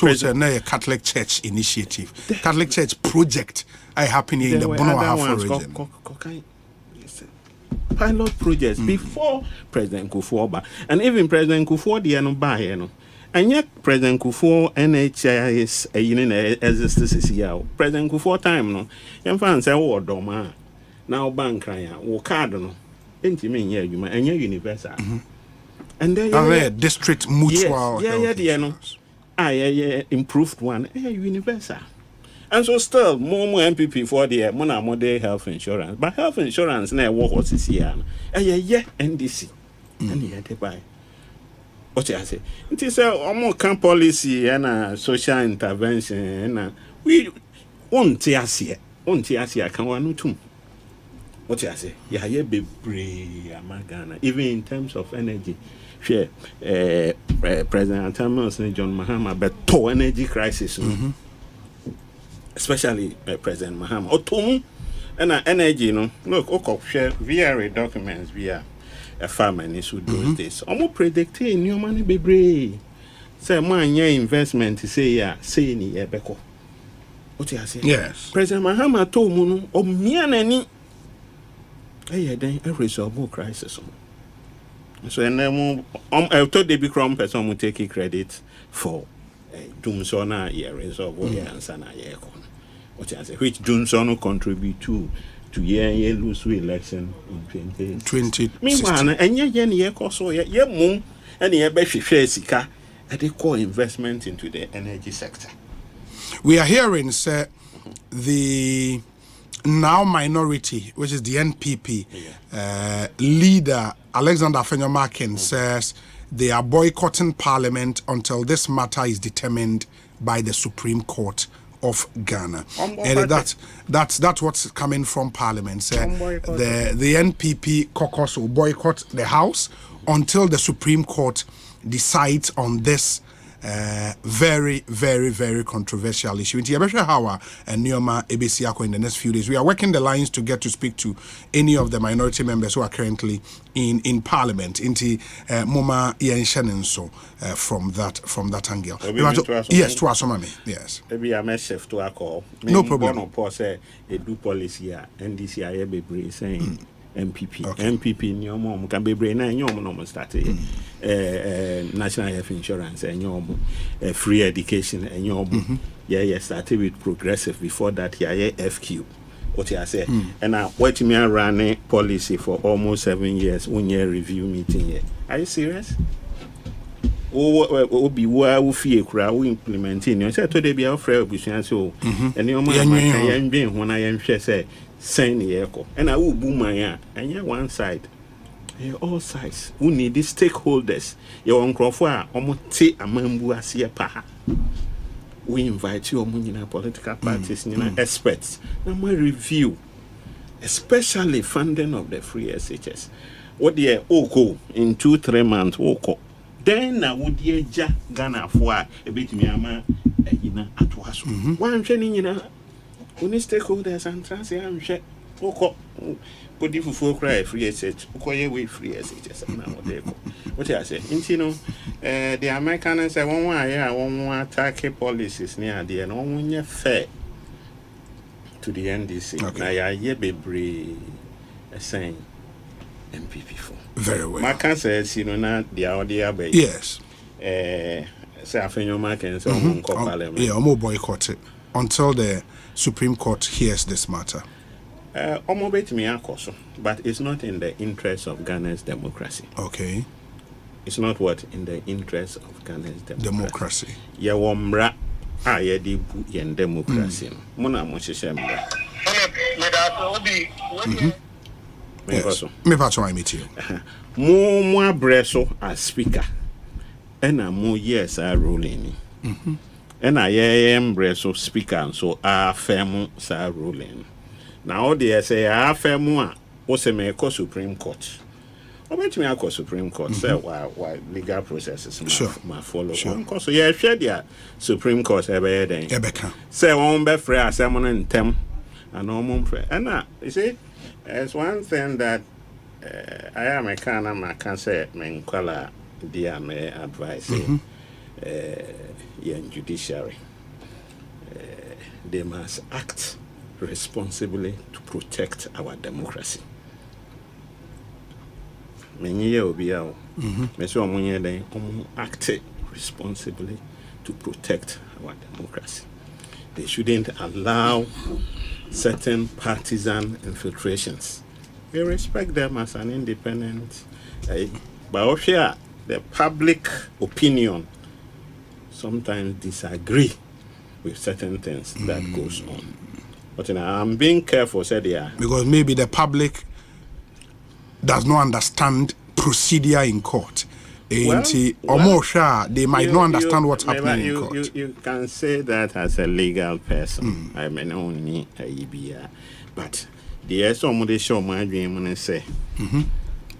Catholic Church initiative, Catholic Church project. I happen in the Bono region. Pilot projects before President Kufo, and even President Kufo the no buy And yet, President Kufuor NHIS a union exists here. President Kufuor time no. Young fans say, "Oh, Doma now bank crying, oh, cardinal." Ain't you mean you and your universal? And then district mutual. Improved one, universal. And so still more MPP for the more health insurance. But health insurance now what is here. NDC. And you had to buy. What I say? It is a more camp policy and social intervention and we won't see can one too. What I say? Yeah, be brave, Magana. Even in terms of energy. Sure, President Thomas and John Mahama, but to energy crisis, especially President Mahama. Otum and energy, you know. Look, share VRA documents via a farmer who does this. Almost predicting new money be brave. Say, man, your investment say ni beko. What you say? Yes. President Mahama told Munu, me and any. Then a resolvable crisis. So and then I thought they become person who take credit for Doomsona resolve what answer na what I say which Doomson contribute to year lose election in 2020. Meanwhile, and year cost so ye moon and ye be share sika at the core investment into the energy sector. We are hearing sir the now minority, which is the NPP leader Alexander Afenyomakin says they are boycotting Parliament until this matter is determined by the Supreme Court of Ghana. And that's what's coming from Parliament. The NPP caucus will boycott the House until the Supreme Court decides on this very, very, very controversial issue. In Nioma Ebesiako in the next few days, we are working the lines to get to speak to any of the minority members who are currently in Parliament. Inti Moma Yenshanenso from that angle. Yes, to Asomami. Yes. Maybe I may shift to a call. No problem. A do policy NDC be saying. MPP. Okay. MPP in your mom can be brain and your mom started national health insurance and your free education and your started with progressive before that FQ. What I say and now what me run a policy for almost 7 years 1 year review meeting here. Are you serious? Be where we feel crowd we implementing. You said today be our friend so and your mom when I am say send the echo and I will boom my and you're one side all sides who need the stakeholders your uncle for almost take a member as your paha. We invite you on political parties experts and we review especially funding of the free SHS what the oko in 2-3 months oko then I would ye Ghana for a bit me ama at was one training when stakeholders and transient share, but if you cry free SH, away free SHS. What I say, the Americans say one attack policies near the and one fair to the NDC. Okay. I be brave saying MPP for very well. Mark says, not the idea, but yes, say I think your mark and so on, Parliament. Yeah, I'm more boycott it until the Supreme Court hears this matter. But it's not in the interest of Ghana's democracy. Okay. It's not what in the interest of Ghana's democracy. Yeah, womra ayedi bu yen democracy. Mona mo shemba. Me pato I meet you. Mo abreso as speaker. Ena mo yes are ruling. And I am breast speaker, so I firm sa ruling. Now, they say I firm one, Osei Supreme Court. Or bet me I call Supreme Court, say why legal processes my follow. So, yeah, share the Supreme Court every day. Say, one be free as someone in tem, and no more free. And you see, it's one thing that I am a can say, men color, dear may advise. Judiciary, they must act responsibly to protect our democracy. Many years will be out. Act responsibly to protect our democracy. They shouldn't allow certain partisan infiltrations. We respect them as an independent, but here the public opinion sometimes disagree with certain things that goes on. But I'm being careful, said because maybe the public does not understand procedure in court. They might not understand what's happening in court. You can say that as a legal person. I mean, only a EBR. But the somebody show my dream and say,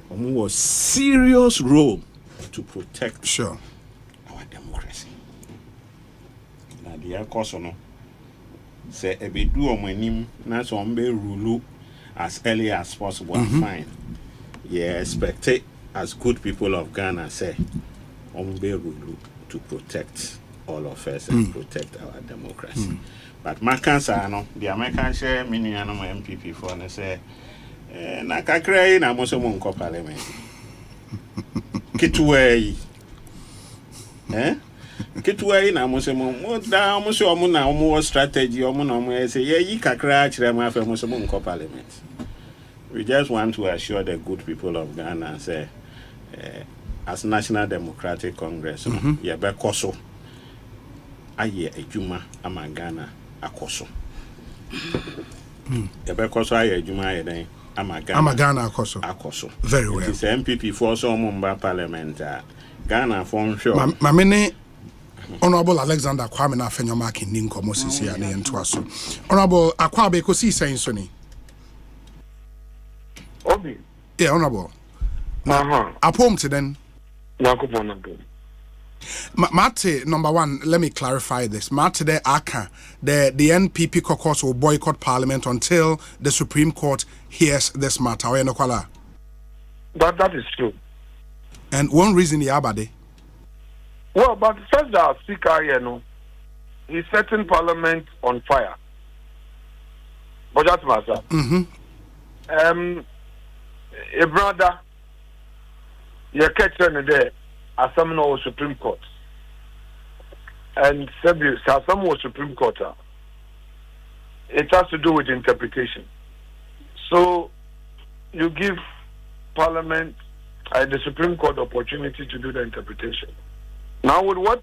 was serious role to protect our democracy. Now, the course no say a bit do on my name, not some be rule as early as possible. Fine. Yeah, expect it. As good people of Ghana say, to protect all of us and protect our democracy. But Makansa, the American share many MPP for and say, Nakakray, na Mosomon Parliament. Kitway, Kitway, na Mosomon, down Mosomon, more strategy, or Monom say, ye crack them after Mosomon Parliament. We just want to assure the good people of Ghana and say, as National Democratic Congress, yebe koso aye ejuma amagana akoso. Yebe koso aye ejuma aye den amagana akoso. Very well. It is MPP for some member parliament. Ghana for sure. Mamene Honorable Alexander Kwame na Fenyomaki ninko mosisi ya ne ntwaso. Honorable Akwabe Ekosiisen so ni. Obi. Yeah, Honorable. Upon to then. Mate, number one, let me clarify this. Mate de Aka, the NPP caucus will boycott Parliament until the Supreme Court hears this matter. That is true. And one reason the Abade. Well, but first the speaker, he's setting Parliament on fire. But that's matter. A brother. You catch them there as some no Supreme Court, and some Supreme Court. It has to do with interpretation. So you give Parliament and the Supreme Court opportunity to do the interpretation. Now, with what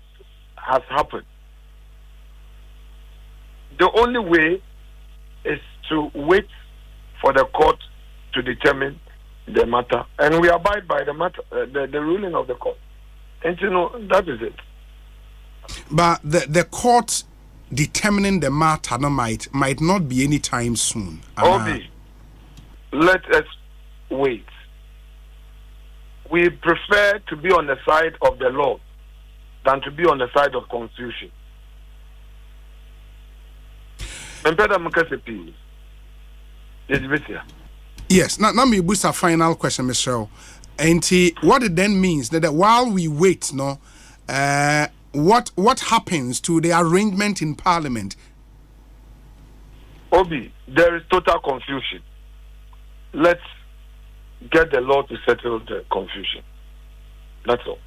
has happened, the only way is to wait for the court to determine the matter, and we abide by the matter, the ruling of the court. And that is it. But the court determining the matter might not be any time soon. Obi, let us wait. We prefer to be on the side of the law than to be on the side of constitution. Yes, now me boost a final question, Mr. And what it then means that while we wait, what happens to the arrangement in Parliament? Obi, there is total confusion. Let's get the law to settle the confusion. That's all.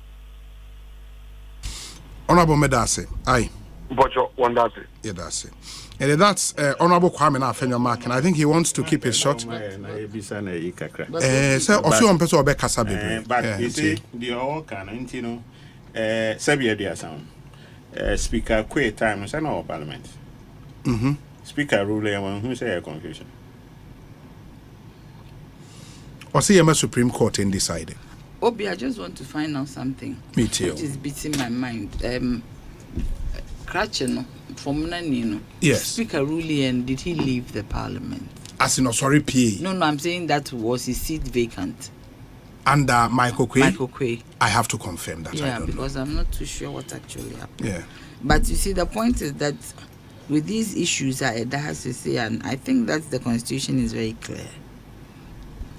Honorable Medase, aye. But one does it. Yeah, that's it. And that's Honorable Kwame na Fenyomaki, and I think he wants to keep it short. So, also on person obe kasa bebe. But you see, the all can, Sabia sound. Speaker quit time, is no Parliament. Speaker rule, who say a confusion. Or see a Supreme Court in deciding. Obi, I just want to find out something. Me too. Which is beating my mind. Kratchen from Nanino. Yes. Speaker Rulian, did he leave the Parliament? As in, sorry, PA. No, I'm saying that was his seat vacant. Under Michael Quay? Michael Quay. I have to confirm that. Yeah, because I'm not too sure what actually happened. Yeah. But you see, the point is that with these issues, that has to say, and I think that the Constitution is very clear.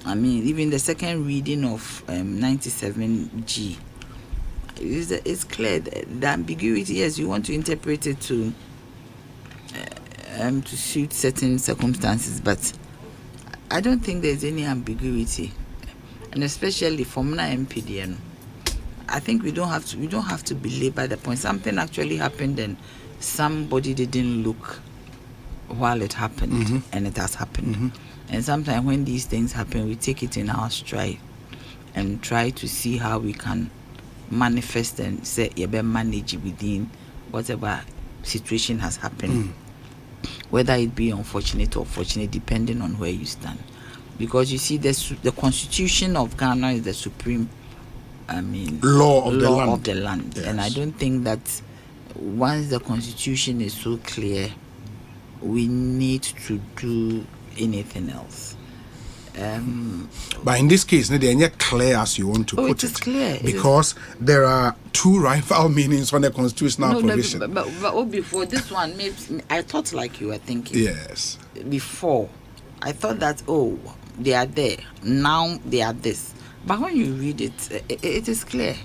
I mean, even the second reading of 97G, it's clear the ambiguity. Yes, you want to interpret it to suit certain circumstances, but I don't think there's any ambiguity, and especially from na MPDN. I think we don't have to belabor the point. Something actually happened and somebody didn't look while it happened, and it has happened. And sometimes when these things happen, we take it in our stride and try to see how we can manifest and say manage within whatever situation has happened, whether it be unfortunate or fortunate, depending on where you stand. Because you see, the Constitution of Ghana is the supreme, law of the land. Yes. And I don't think that once the Constitution is so clear, we need to do anything else. But in this case, they're not clear as you want to put it. It is clear. Because there are two rival meanings on the constitutional provision. But before this one, I thought like you were thinking. Yes. Before, I thought that, they are there. Now they are this. But when you read it, it is clear.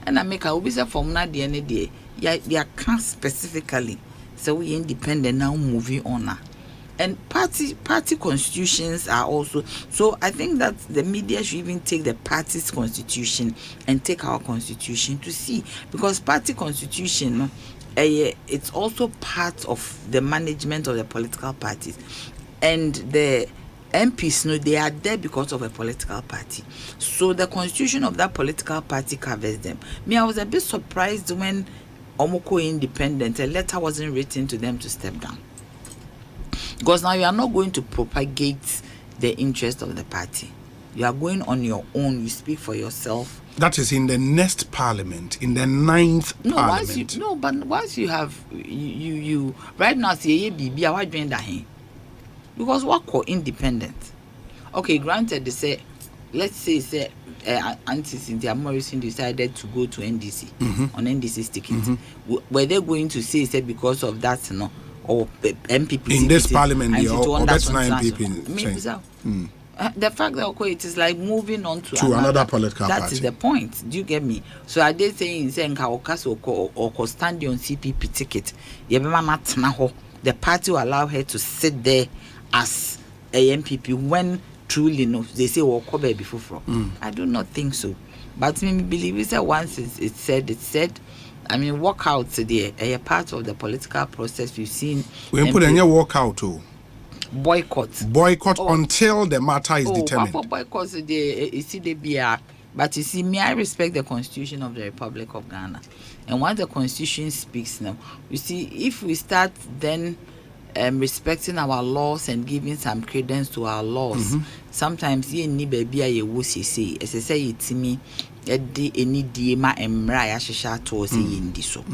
And I make a visa from now the end day. You can't specifically. So we independent now moving on. And party constitutions are also, so I think that the media should even take the party's constitution and take our constitution to see, because party constitution, it's also part of the management of the political parties, and the MPs, they are there because of a political party. So the constitution of that political party covers them. I was a bit surprised when Omoko Independent, a letter wasn't written to them to step down. Because now you are not going to propagate the interest of the party. You are going on your own. You speak for yourself. That is in the next parliament, in the 9th parliament. But once you have you right now say BB, I want join that. Because what called independent? Okay, granted, they say, let's say Auntie Cynthia Morrison decided to go to NDC on NDC's ticket. Were they going to say because of that, or MPP in this parliament, or that's not MPP? The fact that it is like moving on to another political party. That is the point. Do you get me? So are they saying or stand on CPP ticket? The party will allow her to sit there as a MPP when truly they say come before. I do not think so. But I believe that once it's said. Walk out today. A part of the political process we've seen. We put any walk out too. Boycott until the matter is determined. Boycott the but you see, I respect the Constitution of the Republic of Ghana, and once the Constitution speaks now, you see, if we start then respecting our laws and giving some credence to our laws, sometimes you need baby a say as I say it to me. Any dima emra ya shisha to say indi so.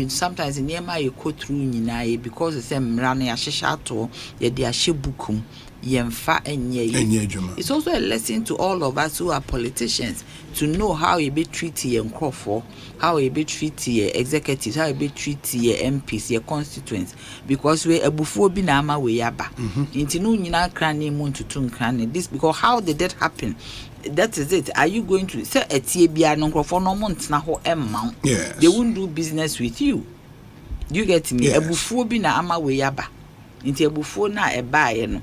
Sometimes in yema you go through nina because the same mra ya shisha to ye dia shebukum yemfa enye. It's also a lesson to all of us who are politicians to know how you be treated your crowd, how you be treated your executives, how you be treated your MPs, your constituents, because we ebufu bi na ama we yaba. Inti no nyina krane mu ntutu krane. This because how did that happen? That is it. Are you going to say a TBI no for no months na ho emma? Yes. They won't do business with you. You get me? Ebufu bi na ama we yaba. Inti ebufu na eba no.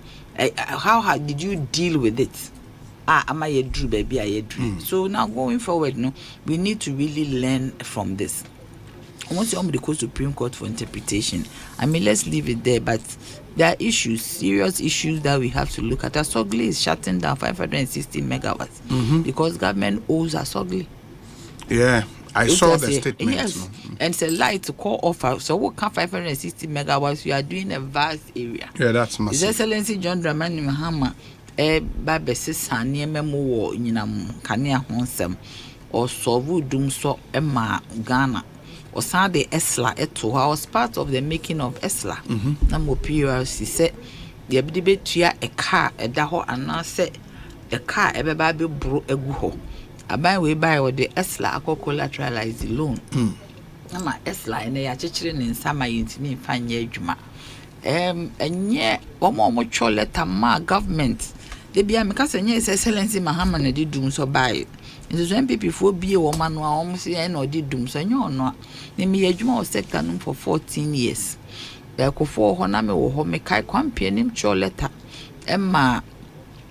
How did you deal with it? Ama ye drew baby I drew. So now going forward, we need to really learn from this. Once somebody goes to Supreme Court for interpretation, let's leave it there. But there are issues, serious issues that we have to look at. Asogli is shutting down 560 megawatts because government owes Asogli. Yeah, I saw the statement. Yes, and it's a lie to call off. So what can 560 megawatts? You are doing a vast area. Yeah, that's massive. His Excellency John Dramani Mahama, Babesi Sani Memo, Kania Honsem, or Sovu Dumso Emma Ghana. Or Sunday Esla eto. I was part of the making of Esla. Namo PRC said the debate a car a daho and now said a car a baby bro a guho. I buy we buy with the Esla ako collateralize the loan. Nama Esla and they are children in summer intimi fine ye juma. And yet one more letter ma government. They be a because His Excellency Mahama ne did doom so buy it. Nso so MPP for be a woman wa almost no did doom so nyo no. Ne me adwuma o sector no for 14 years. E ko for ho na me wo ho me kai kwampe nim cho letter. Emma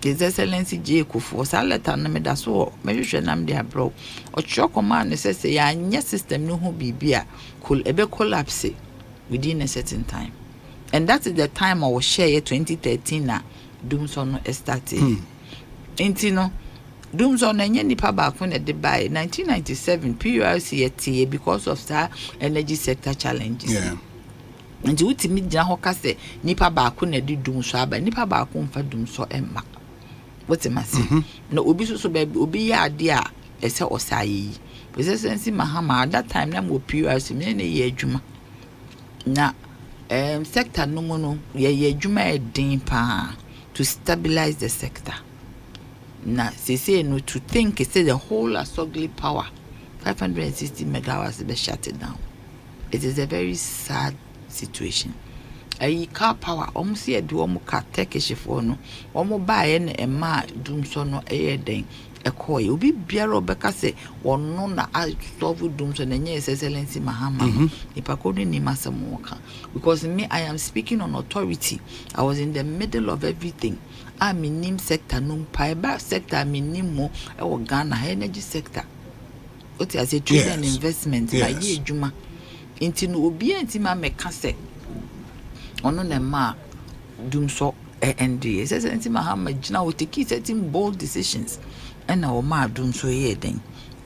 His Excellency J. Kufu, Saleta Namidaso, Measure Nam de Abro, or Chocoman says, yes, system no who be beer could ever collapse within a certain time. And that is the time I was share 2013 na Doomson started. Intino Doomson and Yenny Pabak when at the by 1997 PURC because of star energy sector challenges. Yeah. And you would meet Jahoka say, Nipa Bakun did Doomso, but Nipa Bakun for Doomso and Mac. What's a massive? No, Ubisu so baby, Ubi ya dear, as a Osai. Presidency Mahama at that time, them were PURC many year Juma. Now, sector no mono, ye Juma din pa to stabilize the sector. Now, say no to think, say the whole Asogli power, 560 megawatts, be shut it down. It is a very sad situation. A car power, almost here do almost car take a chiffon, almost buy a ma doom so no air ding. A coy will be beer Becca say, or none I solve dooms and yes, Excellency Mahama, if I couldn't name us some worker. Because me, I am speaking on authority. I was in the middle of everything. I mean, name sector, no pie back sector, I mean, Nimo, or Ghana energy sector. What I say, trade and investment, by ye Juma. Into no be antima me case. On a ma doom so and Excellency Mahama, Jina will take certain bold decisions. And our ma doom so ye then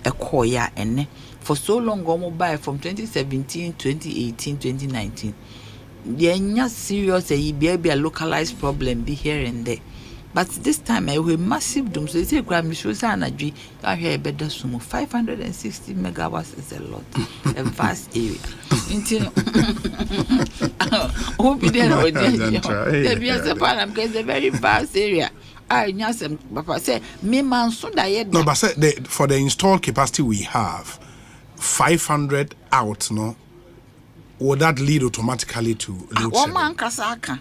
a koya and for so long go by from 2017, 2018, 2019. They're not serious be a localized problem be here and there. But this time I will massive doom so say Grammy Susanna I hear better sumo 560 megawatts is a lot. A vast area. Hope you there there be a problem because it's a very vast area. I nyasem papa say me man so that no, but say for the installed capacity we have 500 out, no, would that lead automatically to load shedding? Man kasaka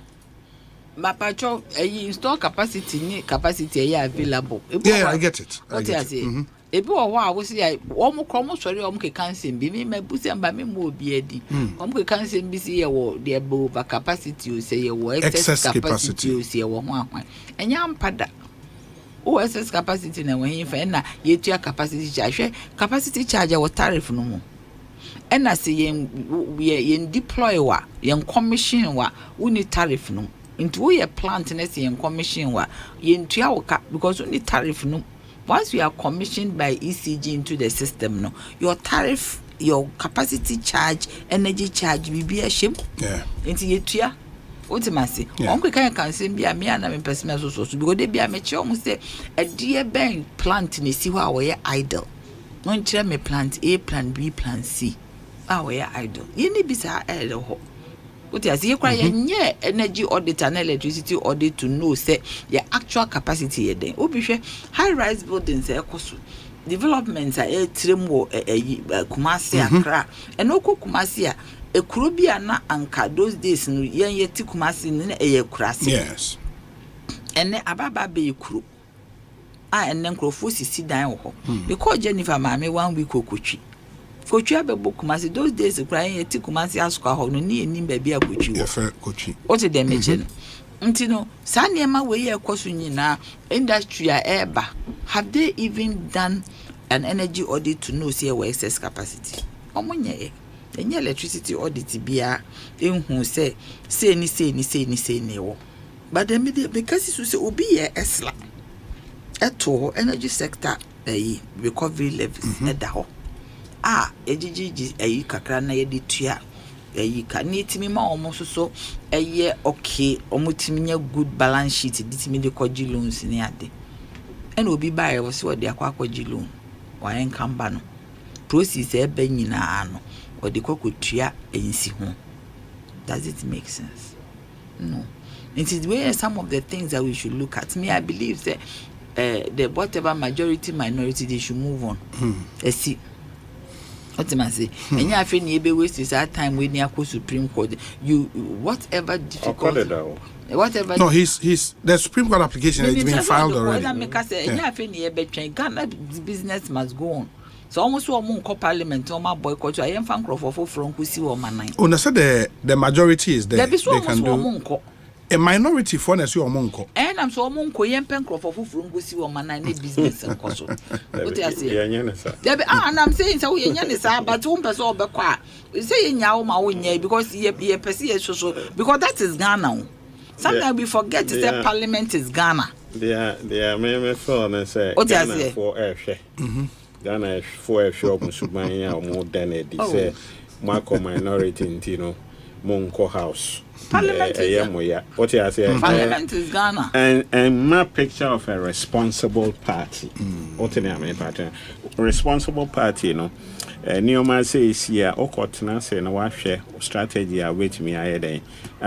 mapacho install capacity available. Yeah, I get it. What I say ebi o wa wo say omo kromo sori omo ke cancel bi me busi amba me mo bi edi omo ke cancel bi say ye wo the over capacity o say ye wo excess capacity o say ye wo ho ahwan enya ampada o excess capacity na wo hin fa na ye tua capacity charge capacity charge wo tariff no mo ena say yen deploy wa yen commission wa uni tariff no into we plant na say yen commission wa yen tua wo ka because uni tariff no. Once you are commissioned by ECG into the system, no, your tariff, your capacity charge, energy charge will be a shame. Yeah. Into your tia. Ultimately, uncle can say, be a man and personal so because they be a mature almost say a dear bank plant in a see how we are idle. One chair may plant A, plan B, plan C. How we are idle. You need be sa idle. What you say, you energy audit and electricity audit to know say your actual capacity then. Obi high rise buildings developments are tremo Kumasi Accra and no Kumasi a Kurubia na anka those days no yen yeti Kumasi ne Kurasi. Yes. And then ababa be kru. And then Crofo sisi dan ho. Because Jennifer mame 1 week okotwi. Kochi abebo Kumasi those days crying yeti Kumasi asko ho no ni enim ba bia kochi wo kochi what the mention ntino sa niema we ye koso nyina industry a eba have they even done an energy audit to know say we excess capacity omonye enye electricity audit bia enhu say ni wo but the media because you say obi ye esla eto energy sector recovery levels eda ho ejiji kakra na yedi tua ka nitimi ma omo so okay omo timi nya good balance sheet ditimi de kwaji loans ni ade ena obi buy wo se ode akwaji loan wa enkamba no process ebe nyina ano ode kwakotua ensi ho. Does it make sense? No. It is where some of the things that we should look at. Me, I believe that the whatever majority minority they should move on. See. What am I say? And you feel you be wasting that time when you go Supreme Court. You whatever difficult. Whatever. No, he's the Supreme Court application has been filed already. Yeah, feel you be trying. Ghana business must go on. So almost one Parliament, almost boycott. I am fan for from Kusi or Manai. Oh, no, so the majority is there. They can do. a minority for us your monko. And I'm so monko yen pencroft for from go see woman and business and coso. What I say? And I'm saying so yen but 1 person be kwa. Say nyawo ma wonye because ye pese so because that is Ghana. Sometimes we forget to say Parliament is Ghana. They are me for and say Ghana for air share. Ghana for a shop submania or more than it say Marco minority in Monko house. Parliament what I say Parliament is Ghana. And my picture of a responsible party. What name party? Responsible party, Neoma says here, Okotna say no wash strategy I wait me I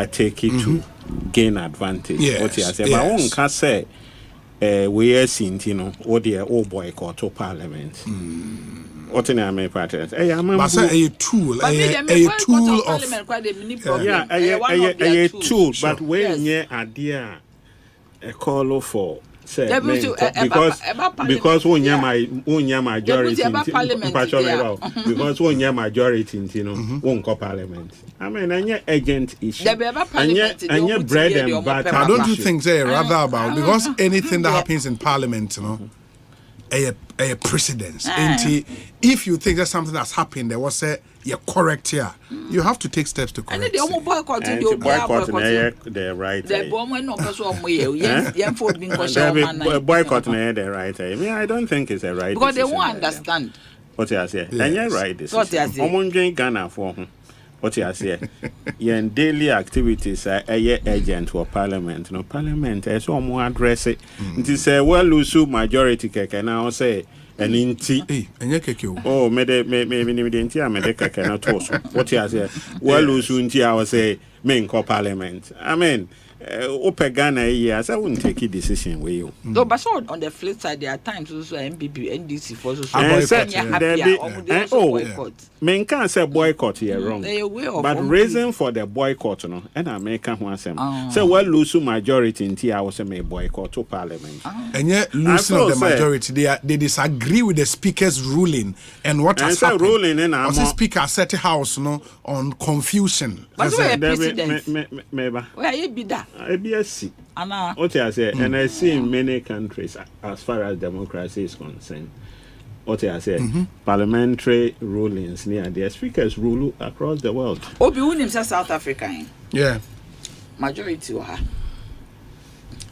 take it to gain advantage. What I say, but one can say we are seeing, what the old boycott to Parliament. What in our parties? A tool, a tool of a tool, but when ye idea a call for. Because when you majority because when you majority won't call Parliament. I mean, and your agent issue and your bread and butter. I don't think say rather about because anything that happens in Parliament, a precedence. If you think there's something that's happened, there was you're correct here. You have to take steps to correct. And boycott, they're right. Boycott, they're right. I mean, I don't think it's a right. Because they won't understand. What you say? And you're right. I'm going Ghana for what you say? Your daily activities are a agent for Parliament. No Parliament, as one more address it. It is a well lose majority cake, and I'll say. And in tea, and you cake. Oh, me cannot toss. What you say? Well, lose until I was a main co Parliament. I mean, Ghana, yes, I wouldn't take a decision with you. No, but so on the flip side, there are times also MPP, NDC for boycott. Men can't say boycott here wrong. But reason for the boycott, and I make one say, so well, lose majority in tea, I was a boycott to Parliament. And yet, losing of the majority, they disagree with the Speaker's ruling and what has happened. Ruling, and the Speaker set the House on confusion. But where you be that? ABSC. What I say, and I see in many countries, as far as democracy is concerned, what I say, parliamentary rulings near the speakers rule across the world. Obi Williams is South African. Yeah. Majority or her.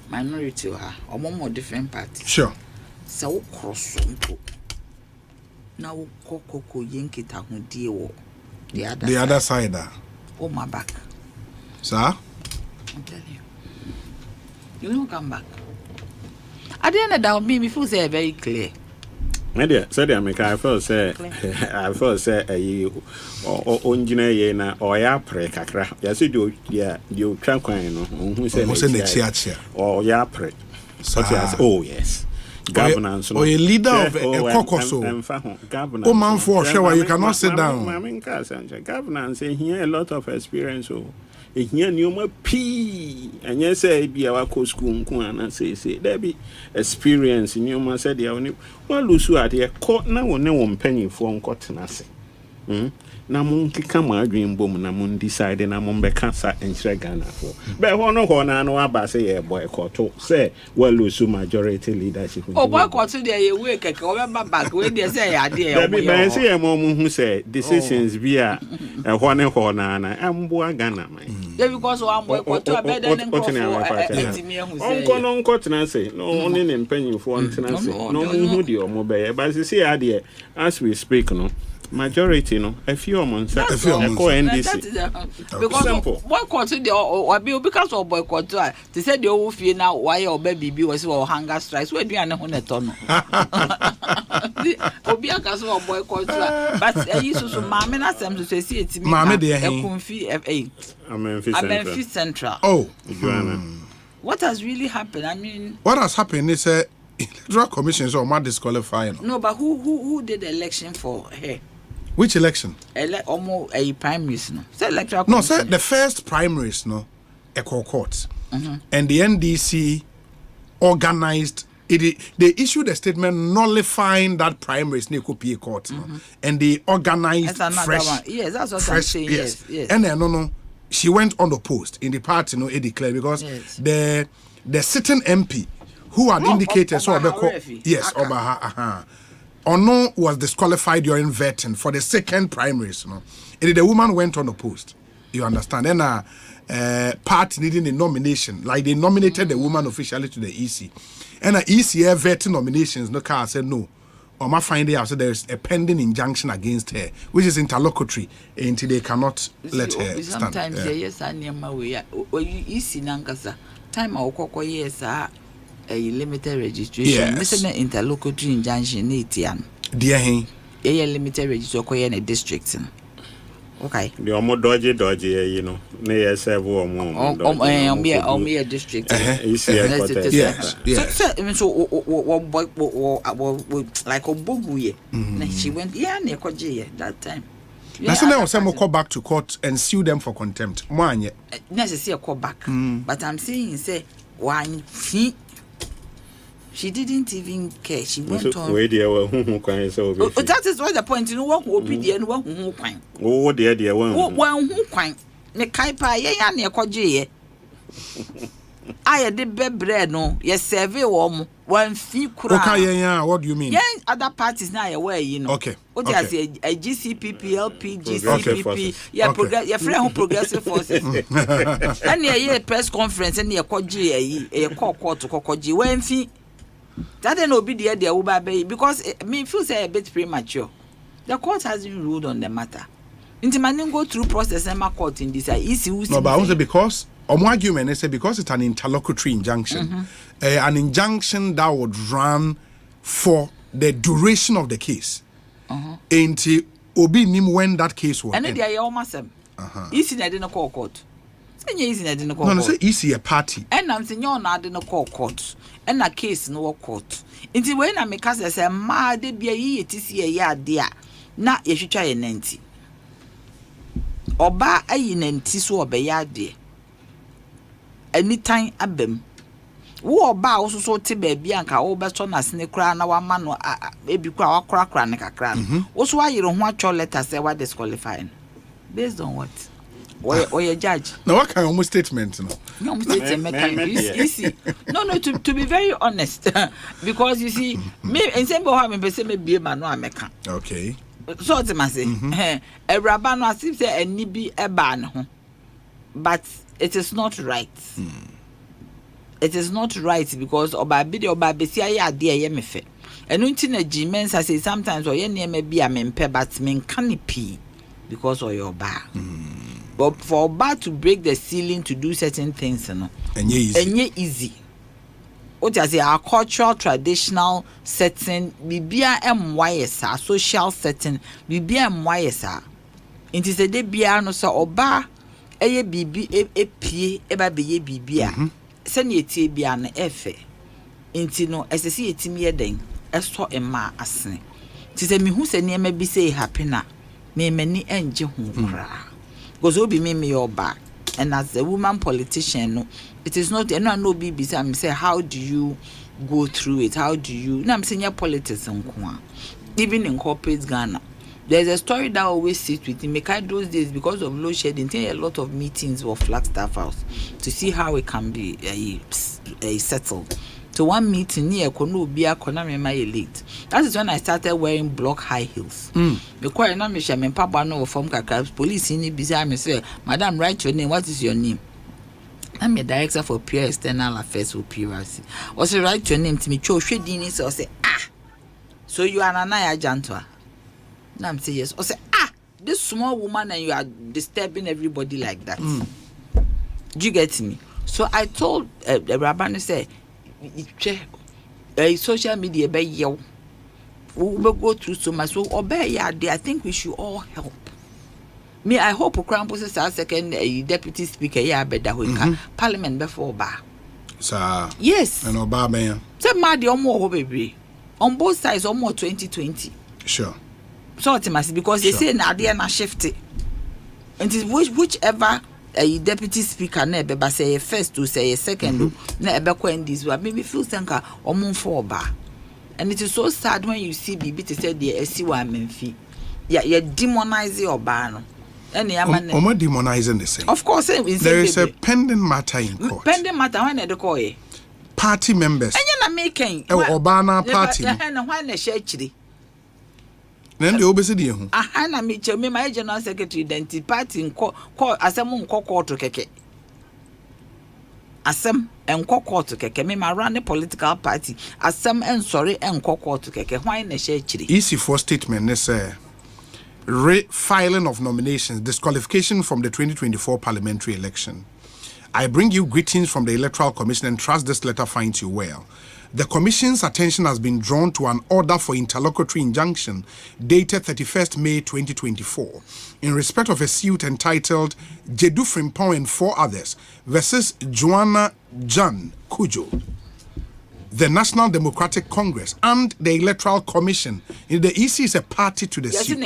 Minority or her. Or more different parties. Sure. So cross now Coco Yankita who deal the other side. Oh my back. Sir? I'm telling you. You don't come back. At the end of that, me before say very clear. Media said I feel say you engineer na or ya pre kakra. Ya say do twa kwan no. Who say na or ya pre. Oh yes. Governance. Or a leader of a caucus. Governance. Oh man for sure you cannot sit down. I mean governance here a lot of experience. Here nyoma p and you say be our co school and say there be experience nyoma said ya oni well lose at here court na won one penny for court na say na mun kika ma adwen bom na mun decide na mun be cancer enchire Ghana for be ho na no aba say ye boycott say well lose majority leadership boycott there ye we keke o be back we dey say ya there be man say e mo hu say decisions bi a ho na emboa Ghana man because one boycott to be then onko tena say no only in penny for tena say no hu di o mo be but say ade as we speak no majority no a few months NDC because boycott the or because of boycott they said the whole fee now why your baby was or hunger strikes we do an honeto no obi aka so boycott but you so mama na sem to say it me konfi Amenfi Central what has really happened? I mean, what has happened is electoral commissions or not disqualifying. No, but who did the election for her? Which election? Almost a primaries, no. Say electoral. No, sir. The first primaries, no, Echo Court, and the NDC organized. They issued a statement nullifying that primaries near Kopie Court, and they organized fresh. Yes, that's what I'm saying. Yes. And then no, she went unopposed in the party, no, it declared because the sitting MP who had indicated yes, Obaha, Ono was disqualified during vetting for the second primaries. No, and the woman went unopposed. You understand? Then party needing a nomination, like they nominated the woman officially to the EC, and the EC vetting nominations. No car said no. Or my finding out there is a pending injunction against her, which is interlocutory until they cannot let her stand. Sometimes yes, I near my way. Or you easy nankasa time I will yes, a limited registration. Yes. An interlocutory injunction, Natian. Dear he, a limited registration in a district. Okay. The more dodgy, you know. May I serve one me a district. Yes. So, like a boguye. She went, near Koji that time. That's why I call back to court and sue them for contempt. One, necessary call back. But I'm saying, say, one fee. She didn't even care. She went on. That is why the point. You know what will be the end one who quine. Oh, dear one who quine. Ne kaipa ye ya ne koje. I did bread no. Yes, serve warm one fee kura. Okay, yeah. What do you mean? Yeah, other parties now aware, you know. Okay. What I say? A GCPP, LP, GCPP. Yeah, progress. Your friend who progressive forces. And yeah, press conference and your koje a court to kokoji one fee. That ain't be the idea because me feels a bit premature. The court hasn't ruled on the matter. Into my go through process and my court in this issue. No, but also because my argument is because it's an interlocutory injunction, an injunction that would run for the duration of the case. Until Obi nim when that case will end. And then almost easy I didn't call court. No, say easy a party. And I'm saying you're not in a court. And a case no court. Until when I make us say, ma de be a ye to see a yard dear. Na ye should try a nanty. Oba a nanty so be yard dear. Anytime a bem. Wo oba also so te baby anka obeto na sne kra na wa ma no ebi kra wa kra ne kakra. Also why you don't want your letter say what disqualifying. Based on what? Or your judge. Now what kind of statement? No, easy. No, to be very honest, because you see, me and same boy me say me be man no American. Okay. So to say, a rabano as say any be a ban, but it is not right. It is not right because oba bi oba be see ya dey ye me fe. Enu nti na jimen say sometimes or ye near me be a mempe but men can pee because of your bar. But for Oba to break the ceiling to do certain things, you know, and easy. What I say, our cultural traditional setting, bibia MYS, social setting, bibia MYS. It is a day bia no so Oba, eye bibi e pie eba beye bibia. Send ye tie bia na efe. Inti no esesi etimi eden, eso ema asene. It is me who say near me be say happy na, me mani enje ho kra. Because Obi me your back, and as a woman politician, no, it is not. And I know BBC. I'm say, how do you go through it? How do you? No, I'm saying your politics even in corporate Ghana, there's a story that always sits with me. Make those days because of load shedding, a lot of meetings were Flagstaff House to see how it can be settled. So one meeting near Konubia Konamema late. That is when I started wearing block high heels. Because I'm not Papa no from Kakabs police in beside me say, Madam, write your name. What is your name? I'm a director for pure external affairs for PRC. Was you write your name to me? Cho Shedini so say so you are Anaya Jantua. Now I'm say yes. Or say this small woman and you are disturbing everybody like that. Do you get me? So I told the Rabbi say. Social media be you we will go through so much so obey I think we should all help me. I hope Krampus is our second deputy speaker parliament before bar sir. Yes, and Obama say mad the baby on both sides almost 2020 sure so it must because they say now they are not shifted and whichever a deputy speaker na be say first to say second na be ko this way maybe feel sanka omo for ba and it is so sad when you see bibi to say the esi wa menfi ya demonize oba no demonizing the same. Of course, there is a pending matter in court. Pending matter when they call party members. And you're not making Obana party. Then the obesity. Ahana Mitchell, my general secretary, then party in court, Asem court to keke. Asem and court to keke. Me my run the political party. Asem and sorry and court to keke. Why in the share chili? Easy for statement, re-filing of nominations, disqualification from the 2024 parliamentary election. I bring you greetings from the Electoral Commission and trust this letter finds you well. The Commission's attention has been drawn to an order for interlocutory injunction dated 31st May 2024 in respect of a suit entitled Jedu Frimpong and 4 others versus Joanna Jan Kujo. The National Democratic Congress and the Electoral Commission. The EC is a party to the suit.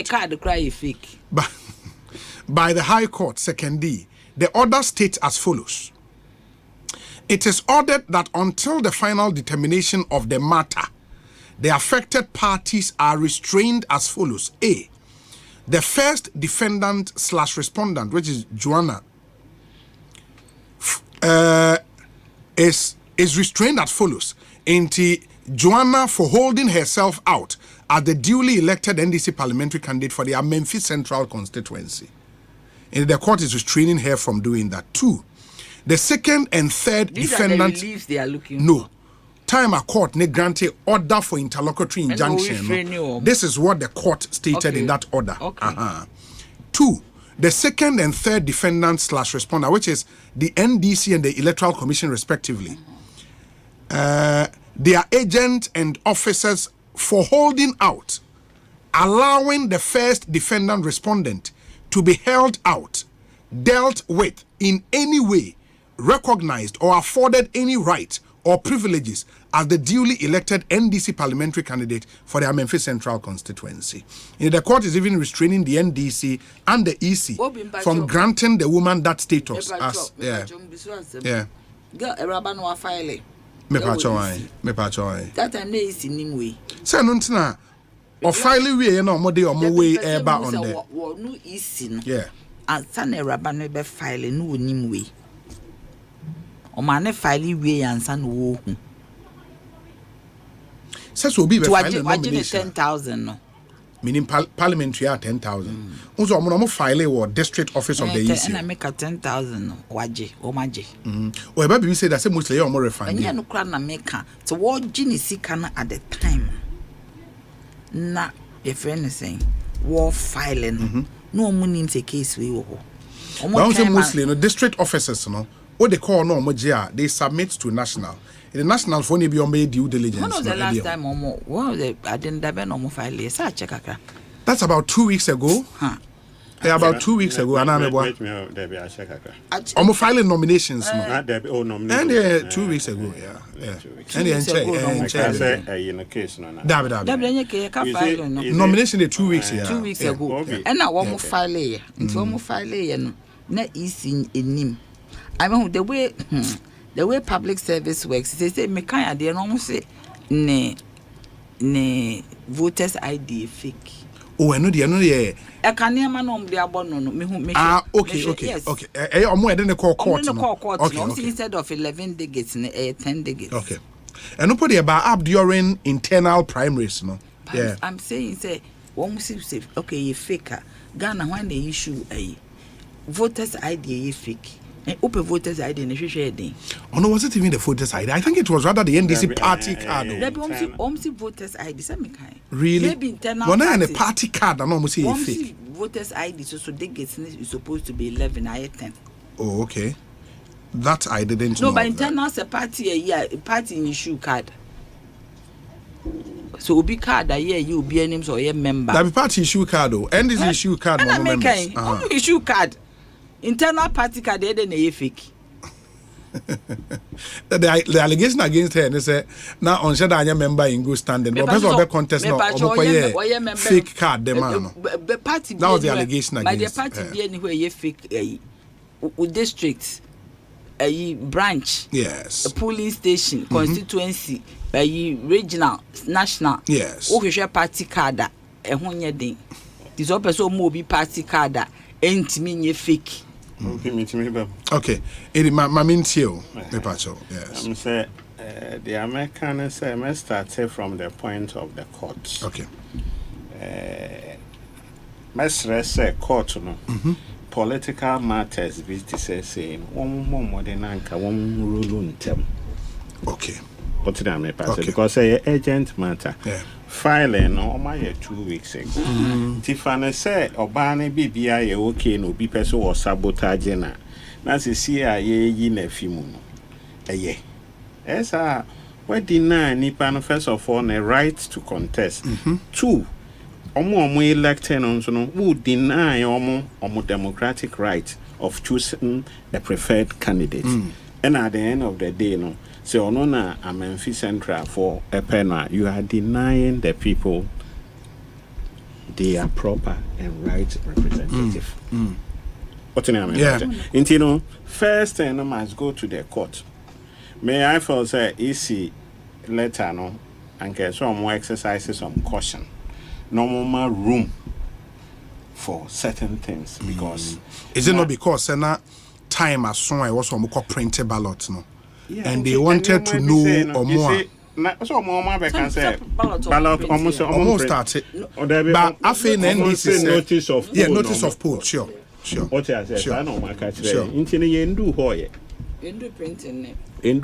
By the High Court, 2nd D, the order states as follows. It is ordered that until the final determination of the matter, the affected parties are restrained as follows. A, the first defendant/respondent, which is Joanna, is restrained as follows. Into Joanna for holding herself out as the duly elected NDC parliamentary candidate for the Memphis Central Constituency. And the court is restraining her from doing that. 2, the second and third defendant. These are the reliefs they are looking for. Time a court ne granted order for interlocutory injunction. This is what the court stated in that order. 2, the second and third defendant/responder, which is the NDC and the Electoral Commission respectively. Their agents and officers for holding out, allowing the first defendant respondent to be held out, dealt with in any way, recognized or afforded any right or privileges as the duly elected NDC parliamentary candidate for the Memphis Central Constituency. The court is even restraining the NDC and the EC from granting the woman that status as Girl, Erabano file. That time they is in him way. Say no ntina or file we no more dey or more way eba on there. No easy no. Yeah. And san Erabano be file no nim way. O ma ne file we and san wo hu. Says will be file nomination 10,000 no. Meaning parliamentary are 10,000. Also, I'm going to file a district office of the EC. And I make a 10,000 waje or maje. Or maybe you say that's a mostly or more refined. And you no crown maker. So what Ginny can at the time. Na if anything, war filing. No money in the case we will. Mostly no district officers, no. What they call no mojia, they submit to national. In the national phone, be on due diligence. When was the last time I didn't have no more file? That's about 2 weeks ago. Yeah, about 2 weeks ago. And I'm filing nominations. And 2 weeks ago, yeah. And nomination 2 weeks, yeah. 2 weeks ago. And I want file here. Into file here. Not easy in him. I mean, the way public service works, they say me kind they almost say ne voters ID fake. Oh, I know the I can't hear my name. They are born no me. Okay. Yes. Okay. I'm more than a call court. Okay. Instead of 11 delegates, 10 delegates. Okay. And nobody about up during internal primaries, no. Yeah. I'm saying say one say okay, you faker. Ghana when they issue a voters ID fake. Open voters ID in the Oh no, was it even the voters ID? I think it was rather the NDC party card. Voters ID. Really? Maybe internal. When I a party card, I almost say fake. Voters ID, so they get is supposed to be 11, I 10. Oh, okay. That I didn't know. No, but internal is a party in issue card. So will be card that you be a name or a member. That be party issue card though. NDC issue card. And I make issue card. Internal party card they dey fake. The allegation against her, they say now on said I am member in good standing. But person of the contest now, fake card the man. That was the allegation against. But the party be anywhere you fake district, a branch, yes, a polling station, constituency, a regional, national, yes. Okay, party card that a 1 year thing. This person will be party card that. ain't mean fake. Okay, it my means you, yes. I'm say the American say must start from the point of the court. Okay. Must say court no. Political matters be saying one more than anka one rule in them. Okay. What did I make because a urgent matter. Yeah. Filing on my 2 weeks ago. Tiffany said Obani BBI okay no be person or sabotaging na. Nancy CIA yin a fimuno. Aye. Esa we deny nipa first of all a right to contest. 2. Omo elected on so no who deny omo democratic right of choosing a preferred candidate. And at the end of the day no so onona Amenfi Central for a penna you are denying the people their proper and right representative. What in you know first thing I must go to the court. May I feel say easy letter no and get some more exercises some caution. No more room for certain things because is it not because time as soon I was on printed ballot no and they wanted to know or more. So more can say ballot almost started. But I feel NDC notice of poll. Yeah, notice of poll. Sure. What I say, I know my catch. Into you hoye. Do printing. And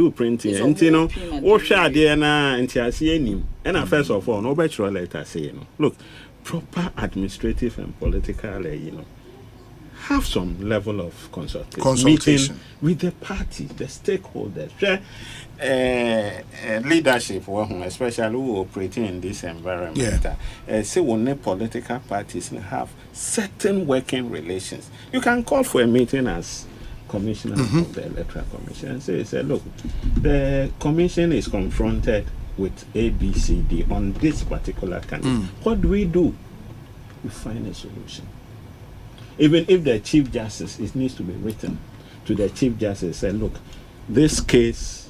you know, what shall there na into I see him. And first of all, no better letter say look, proper administrative and political, have some level of consultation with the party, the stakeholders, leadership, especially who operating in this environment. Say when political parties have certain working relations, you can call for a meeting as commissioner of the Electoral Commission and say, look, the commission is confronted with ABCD on this particular candidate. What do? We find a solution. Even if the Chief Justice, it needs to be written to the Chief Justice and look, this case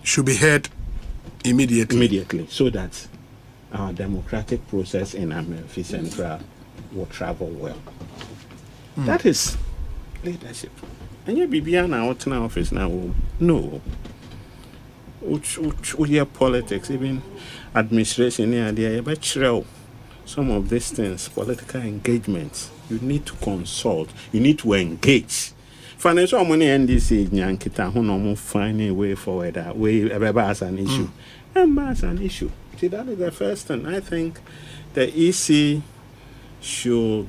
should be heard immediately so that our democratic process in Amenfi Central will travel well. That is leadership. And you be out in our office now. No. We hear politics, even administration here and there, but some of these things, political engagements, you need to consult, you need to engage. Financial money NDC Nyankita who find a way forward, way as an issue. And as an issue. See, that is the first thing. I think the EC should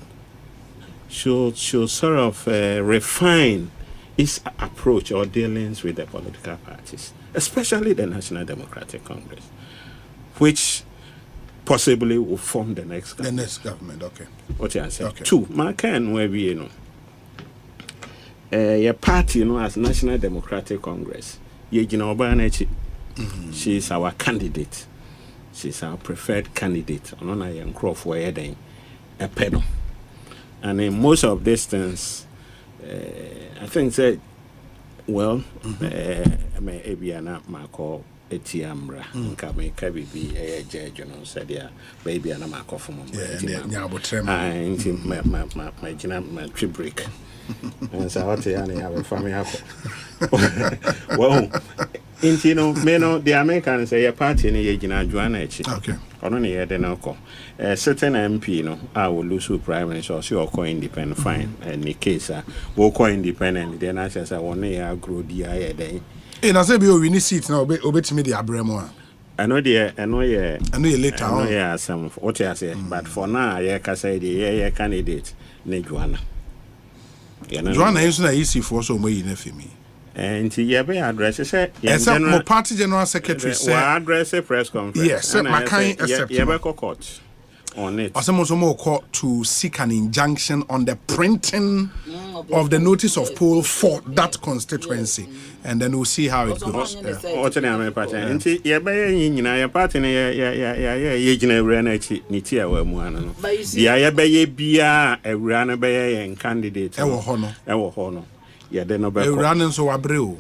sort of refine its approach or dealings with the political parties, especially the National Democratic Congress, which possibly will form the next government. The next government, okay. What you say? Okay. 2, Marcan, where we your party, as National Democratic Congress, she's our candidate. She's our preferred candidate. A pedal. And in most of these things, I think that, well, maybe I'm not call Etiamra. Nka be a judge, said, yeah, baby, and I'm a coffee. My trip break. And so I have a family. Well, the Americans say a party in a Joanna. Okay. Only had an alcohol. Certain MP, I will lose to prime minister, or co independent fine. And the case, will co independent, then I says I want to grow the eye day. And I say, we need seats now, obey me the Abramo. I know you later on. Yeah, some what I say, but for now, I can say the candidate, Joanna. Joanna is not easy for so many in me. And he address say general party general secretary say address a press conference. Yes, my kind accept court on it. More court to seek an injunction on the printing of the notice of poll for that constituency, and then we'll see how it goes. What's the name of the party? And your party and candidate. Running so abreu.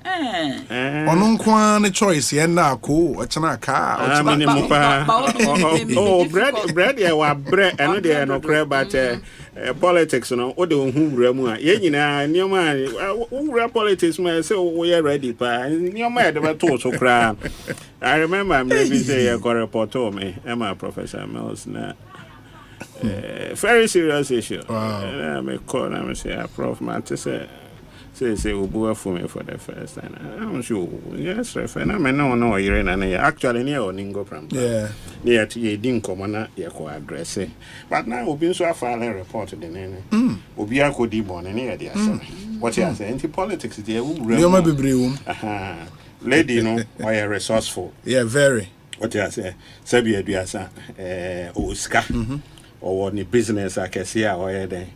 Onunkwan choice yenda ko achana ka oh bread ya wa bread eno de no cry but politics no o de hu wura mu a ye nyina nioma wura politics ma say we are ready pa nioma e de beto so kra. I remember maybe say you go report to me Emma Professor Mills na very serious issue. Wow. Me call and say Prof Matt say Ubu for me for the first time. I'm sure. Yes, refer. I mean, no, you're in an actually near Ningo from. Yeah. Near to ye didn't come on, you address it. But now we've been so far reported in any. Ubia could be born in here, dear. What you say? Anti politics, dear. Aha. Lady, no, why are resourceful? Yeah, very. What you say? Sabia Diasa, Oscar, or any business I can see our head.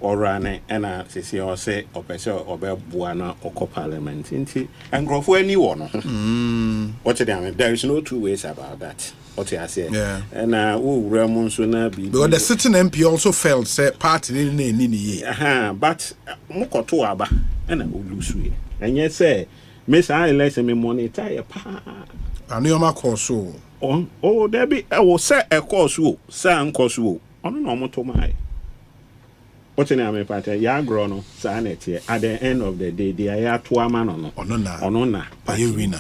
Or run and say or say or person or buana or parliament inti and grow for anyone. What there is no two ways about that. What I say, yeah. And Ramon sooner be but the sitting MP also felt say party in but Moko to Aba and I will lose we. And yet say, Miss I let me monitor pa. And you ma course so. Oh, there be I will say a course woo, sang course woo. On no more to my. What's the name of it? Ya grow no sanity. At the end of the day, they are 2 man on. You win.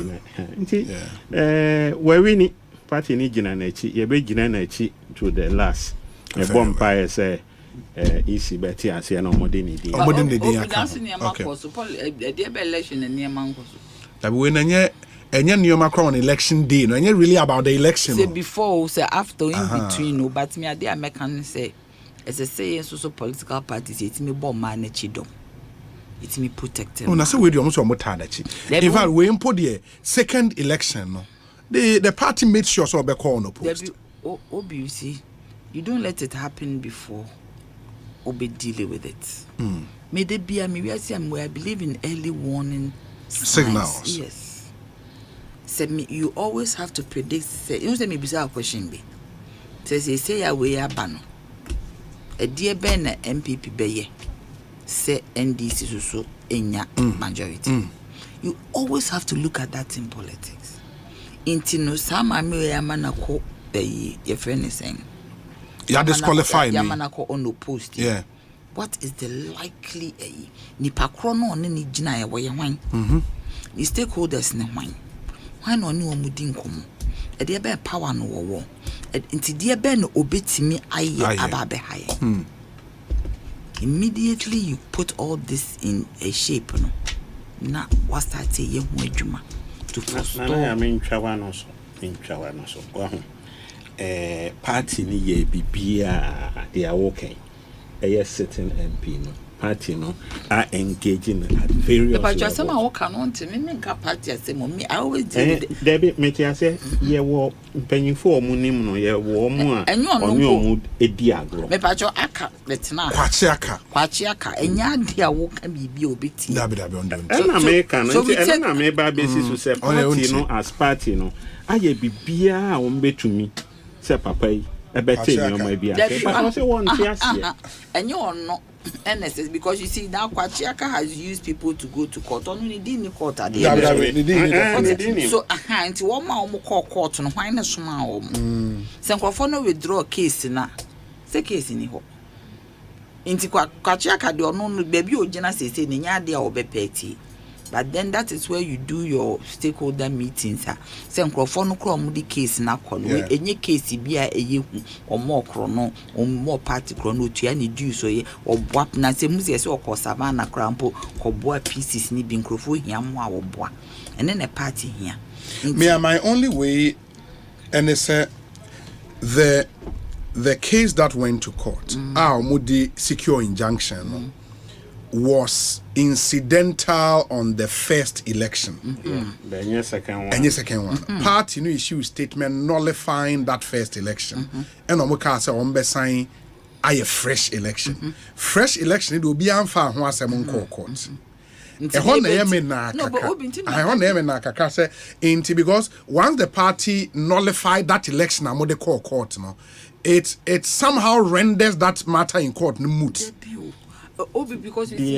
We win party ni jina nechi. You be jina nechi to the last. A bonfire say, easy Betty as you know more than it. Okay. Dear election and near Mango. That when any new Macron election day, no, really about the election. Say before, say after, in between, no, but me a dear American say. As I say, so political parties, it's me bomb manage it. It's me protected. Oh, that's why we almost want to. In fact, we import the second election. No, the party made sure so be called no post. You see, you don't let it happen before. Or be dealing with it. May there be a where I believe in early warning signals. Yes. Say me, you always have to predict. Say, you say me bizarre question be. Say away a ban. A dear Ben MPP Baye say NDC so enya majority. You always have to look at that in politics. Intino sama me yamanako your friend is saying. You disqualify me. Yamanako on the post. Yeah. What is the likely nipa krono ni jina ya wine? Ni stakeholders ni wine. Why no ni omudi nkomo? E dey be power no wo. Inti dey be no obetimi aye ababe high. Immediately you put all this in a shape no. Na what start say ye ho adwuma to forestall. I mean trawa so. Party ni ye bibia they are working. A certain MP no. Party no are engaging at various levels. But you say ma work on to me party say me I always do Debbie make you say ye wo mpanyinfo omu nim no ye wo omu a onu omu edi agro me pa cho aka betina kwachi aka enya ade a wo ka bibi obeti dabi ondo na me ka no na me ba basis so say party no as party no aye bibia a wo mbetumi say papa yi ebete ni o ma bia say but I say one tiasia enyo no NSS because you see now Kwachiaka has used people to go to court. Only didn't court at the end. So until one man call court on why not small. Some Kwafono withdraw case na. Say case in ho. Inti Kwachiaka do no baby o jena say ninya dia obepeti. But then that is where you do your stakeholder meetings. Some Kwafono krom the case na kono. Any case bia eye or more chrono or more party chrono to any do so ye or bwap na se muzi so ko savana crampo ko boa pieces ni bin crofo hiam wa boa. And then a party here. Me my only way and it's the case that went to court. Our Mudi secure injunction. Was incidental on the first election. The second one. Party no issue statement nullifying that first election. And omoka say ombe sign a fresh election. Fresh election it will be anfa ho asem nko court. Ehon na yeme na kaka say inti because once the party nullified that election amode court no it somehow renders that matter in court no moot. Because you see,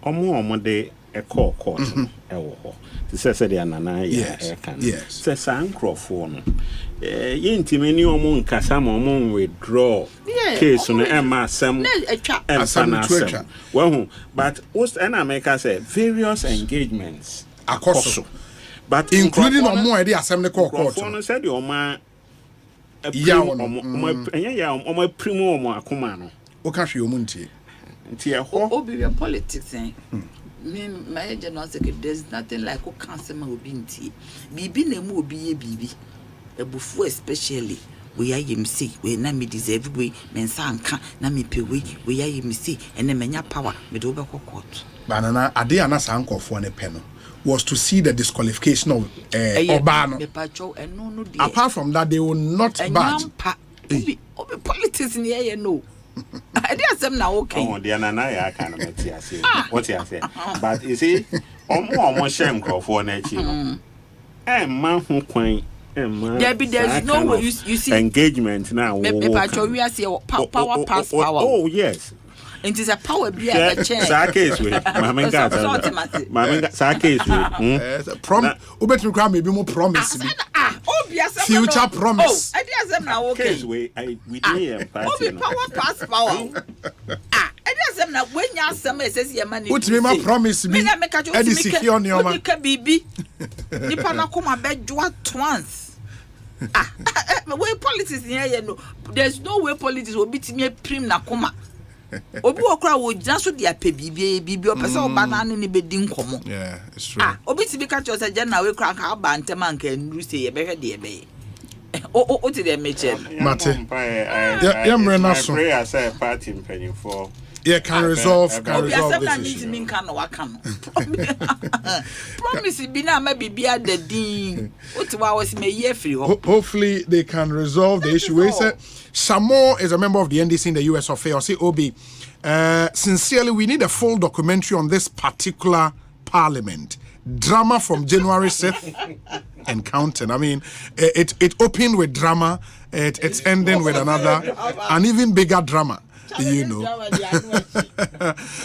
omo de a court says the anana yes says san microphone yintimeni omo nkasa mo withdraw case no emma sem asem well but most America say various engagements akoso but including omo e dey assembly court no said the oma omo primo omo akoma no o ka hwe omo ntie obi politics me my general secretary there's nothing like who cancer ma obi ntie bibi na mu obi ye bibi ebufu especially we are him see we na me deserve we mensa anka na me pewe we are him see and menya power me do be court banana ade anasa ankofo ne pe no was to see the disqualification of Obano. Apart from that, they will not budge. Obi politics in here, no. I didn't say now okay. Oh, the anana kind of what you say. But you see, almost shame for nature. Man who quaint. There's no way you see engagement now. We are see power pass power. Oh yes. It is a power be a change. Case with Mamenga. Case with Ubet me maybe more promise. Future promise. I didn't say now okay. We did power pass power. I didn't say now when you say says your money. Put me my promise me. Eddie secure on your man. Bibi. Nipa na come bed do at once. Way politics in here no. There's no way politics will beat me prim na kuma. Obi okra wo janso dia pe bibi opese obana ne be di nkomo. Yeah, it's true. Obi ti bi ka cho se jana we kra ka ba ntema nka nru se ye behwe de be. O ti de meche. Mate. Yeah, pray as a party penny for. Yeah, can resolve this issue. Promise be na ma bibia the din. What was me year free. Hopefully they can resolve the issue. We say Samo is a member of the NDC in the US of A. Say Obi, sincerely, we need a full documentary on this particular parliament. Drama from January 6th and counting. I mean, it opened with drama. It's ending with another, an even bigger drama. You know.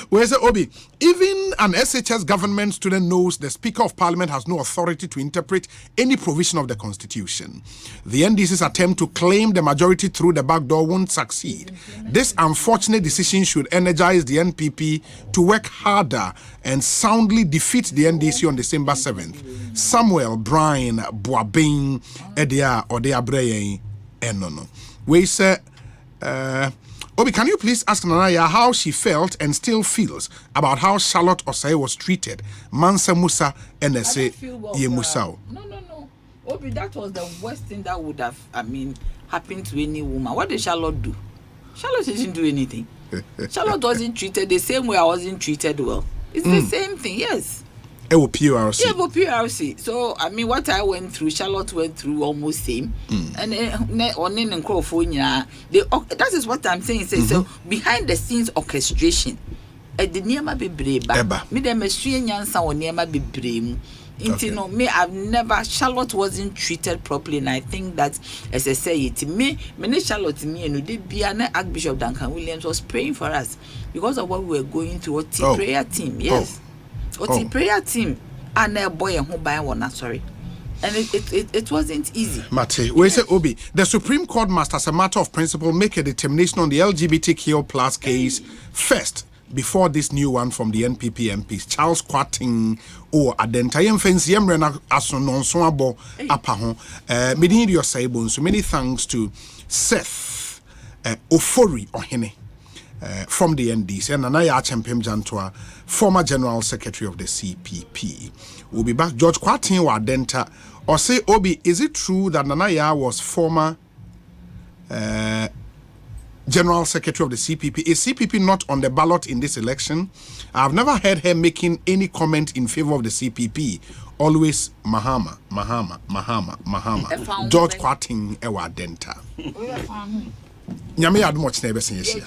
Where's the Obi? Even an SHS government student knows the Speaker of Parliament has no authority to interpret any provision of the Constitution. The NDC's attempt to claim the majority through the back door won't succeed. This unfortunate decision should energize the NPP to work harder and soundly defeat the NDC on December 7th. Samuel, Brian, Boabing, Edia, Odea Breye, Enono. We say, Obi, can you please ask Nanaya how she felt and still feels about how Charlotte Osei was treated? Mansa Musa NSA Yemusao. No. Obi, that was the worst thing that would have, happened to any woman. What did Charlotte do? Charlotte didn't do anything. Charlotte wasn't treated the same way I wasn't treated well. It's the same thing, yes. PRC. Yeah, PRC. So, what I went through, Charlotte went through almost same. And that is what I'm saying. So, behind the scenes orchestration, the Niema be brave. Me dem nyansa o Niema be brave. I've never, Charlotte wasn't treated properly, and I think that, as I say it, Charlotte, Archbishop Duncan Williams was praying for us because of what we were going through. Prayer team, yes. Prayer team and a boy and who buy one, sorry. And it wasn't easy. Mate, we say Obi, the Supreme Court must, as a matter of principle, make a determination on the LGBTQ plus case first before this new one from the NPP MPs. Charles Quating or Adenta Yemfens Yemrena Asononswabo Apaho. Medin your Saibon. So many thanks to Seth Ofori Ohene. From the NDC and Anaya Champem Jantua, former General Secretary of the CPP. We'll be back. George Kwatin wa Denta. Or say, Obi, is it true that Nanaya was former General Secretary of the CPP? Is CPP not on the ballot in this election? I've never heard her making any comment in favor of the CPP. Always Mahama. George Kwatin ewa Denta. Nyame ad much nebe sin yesia.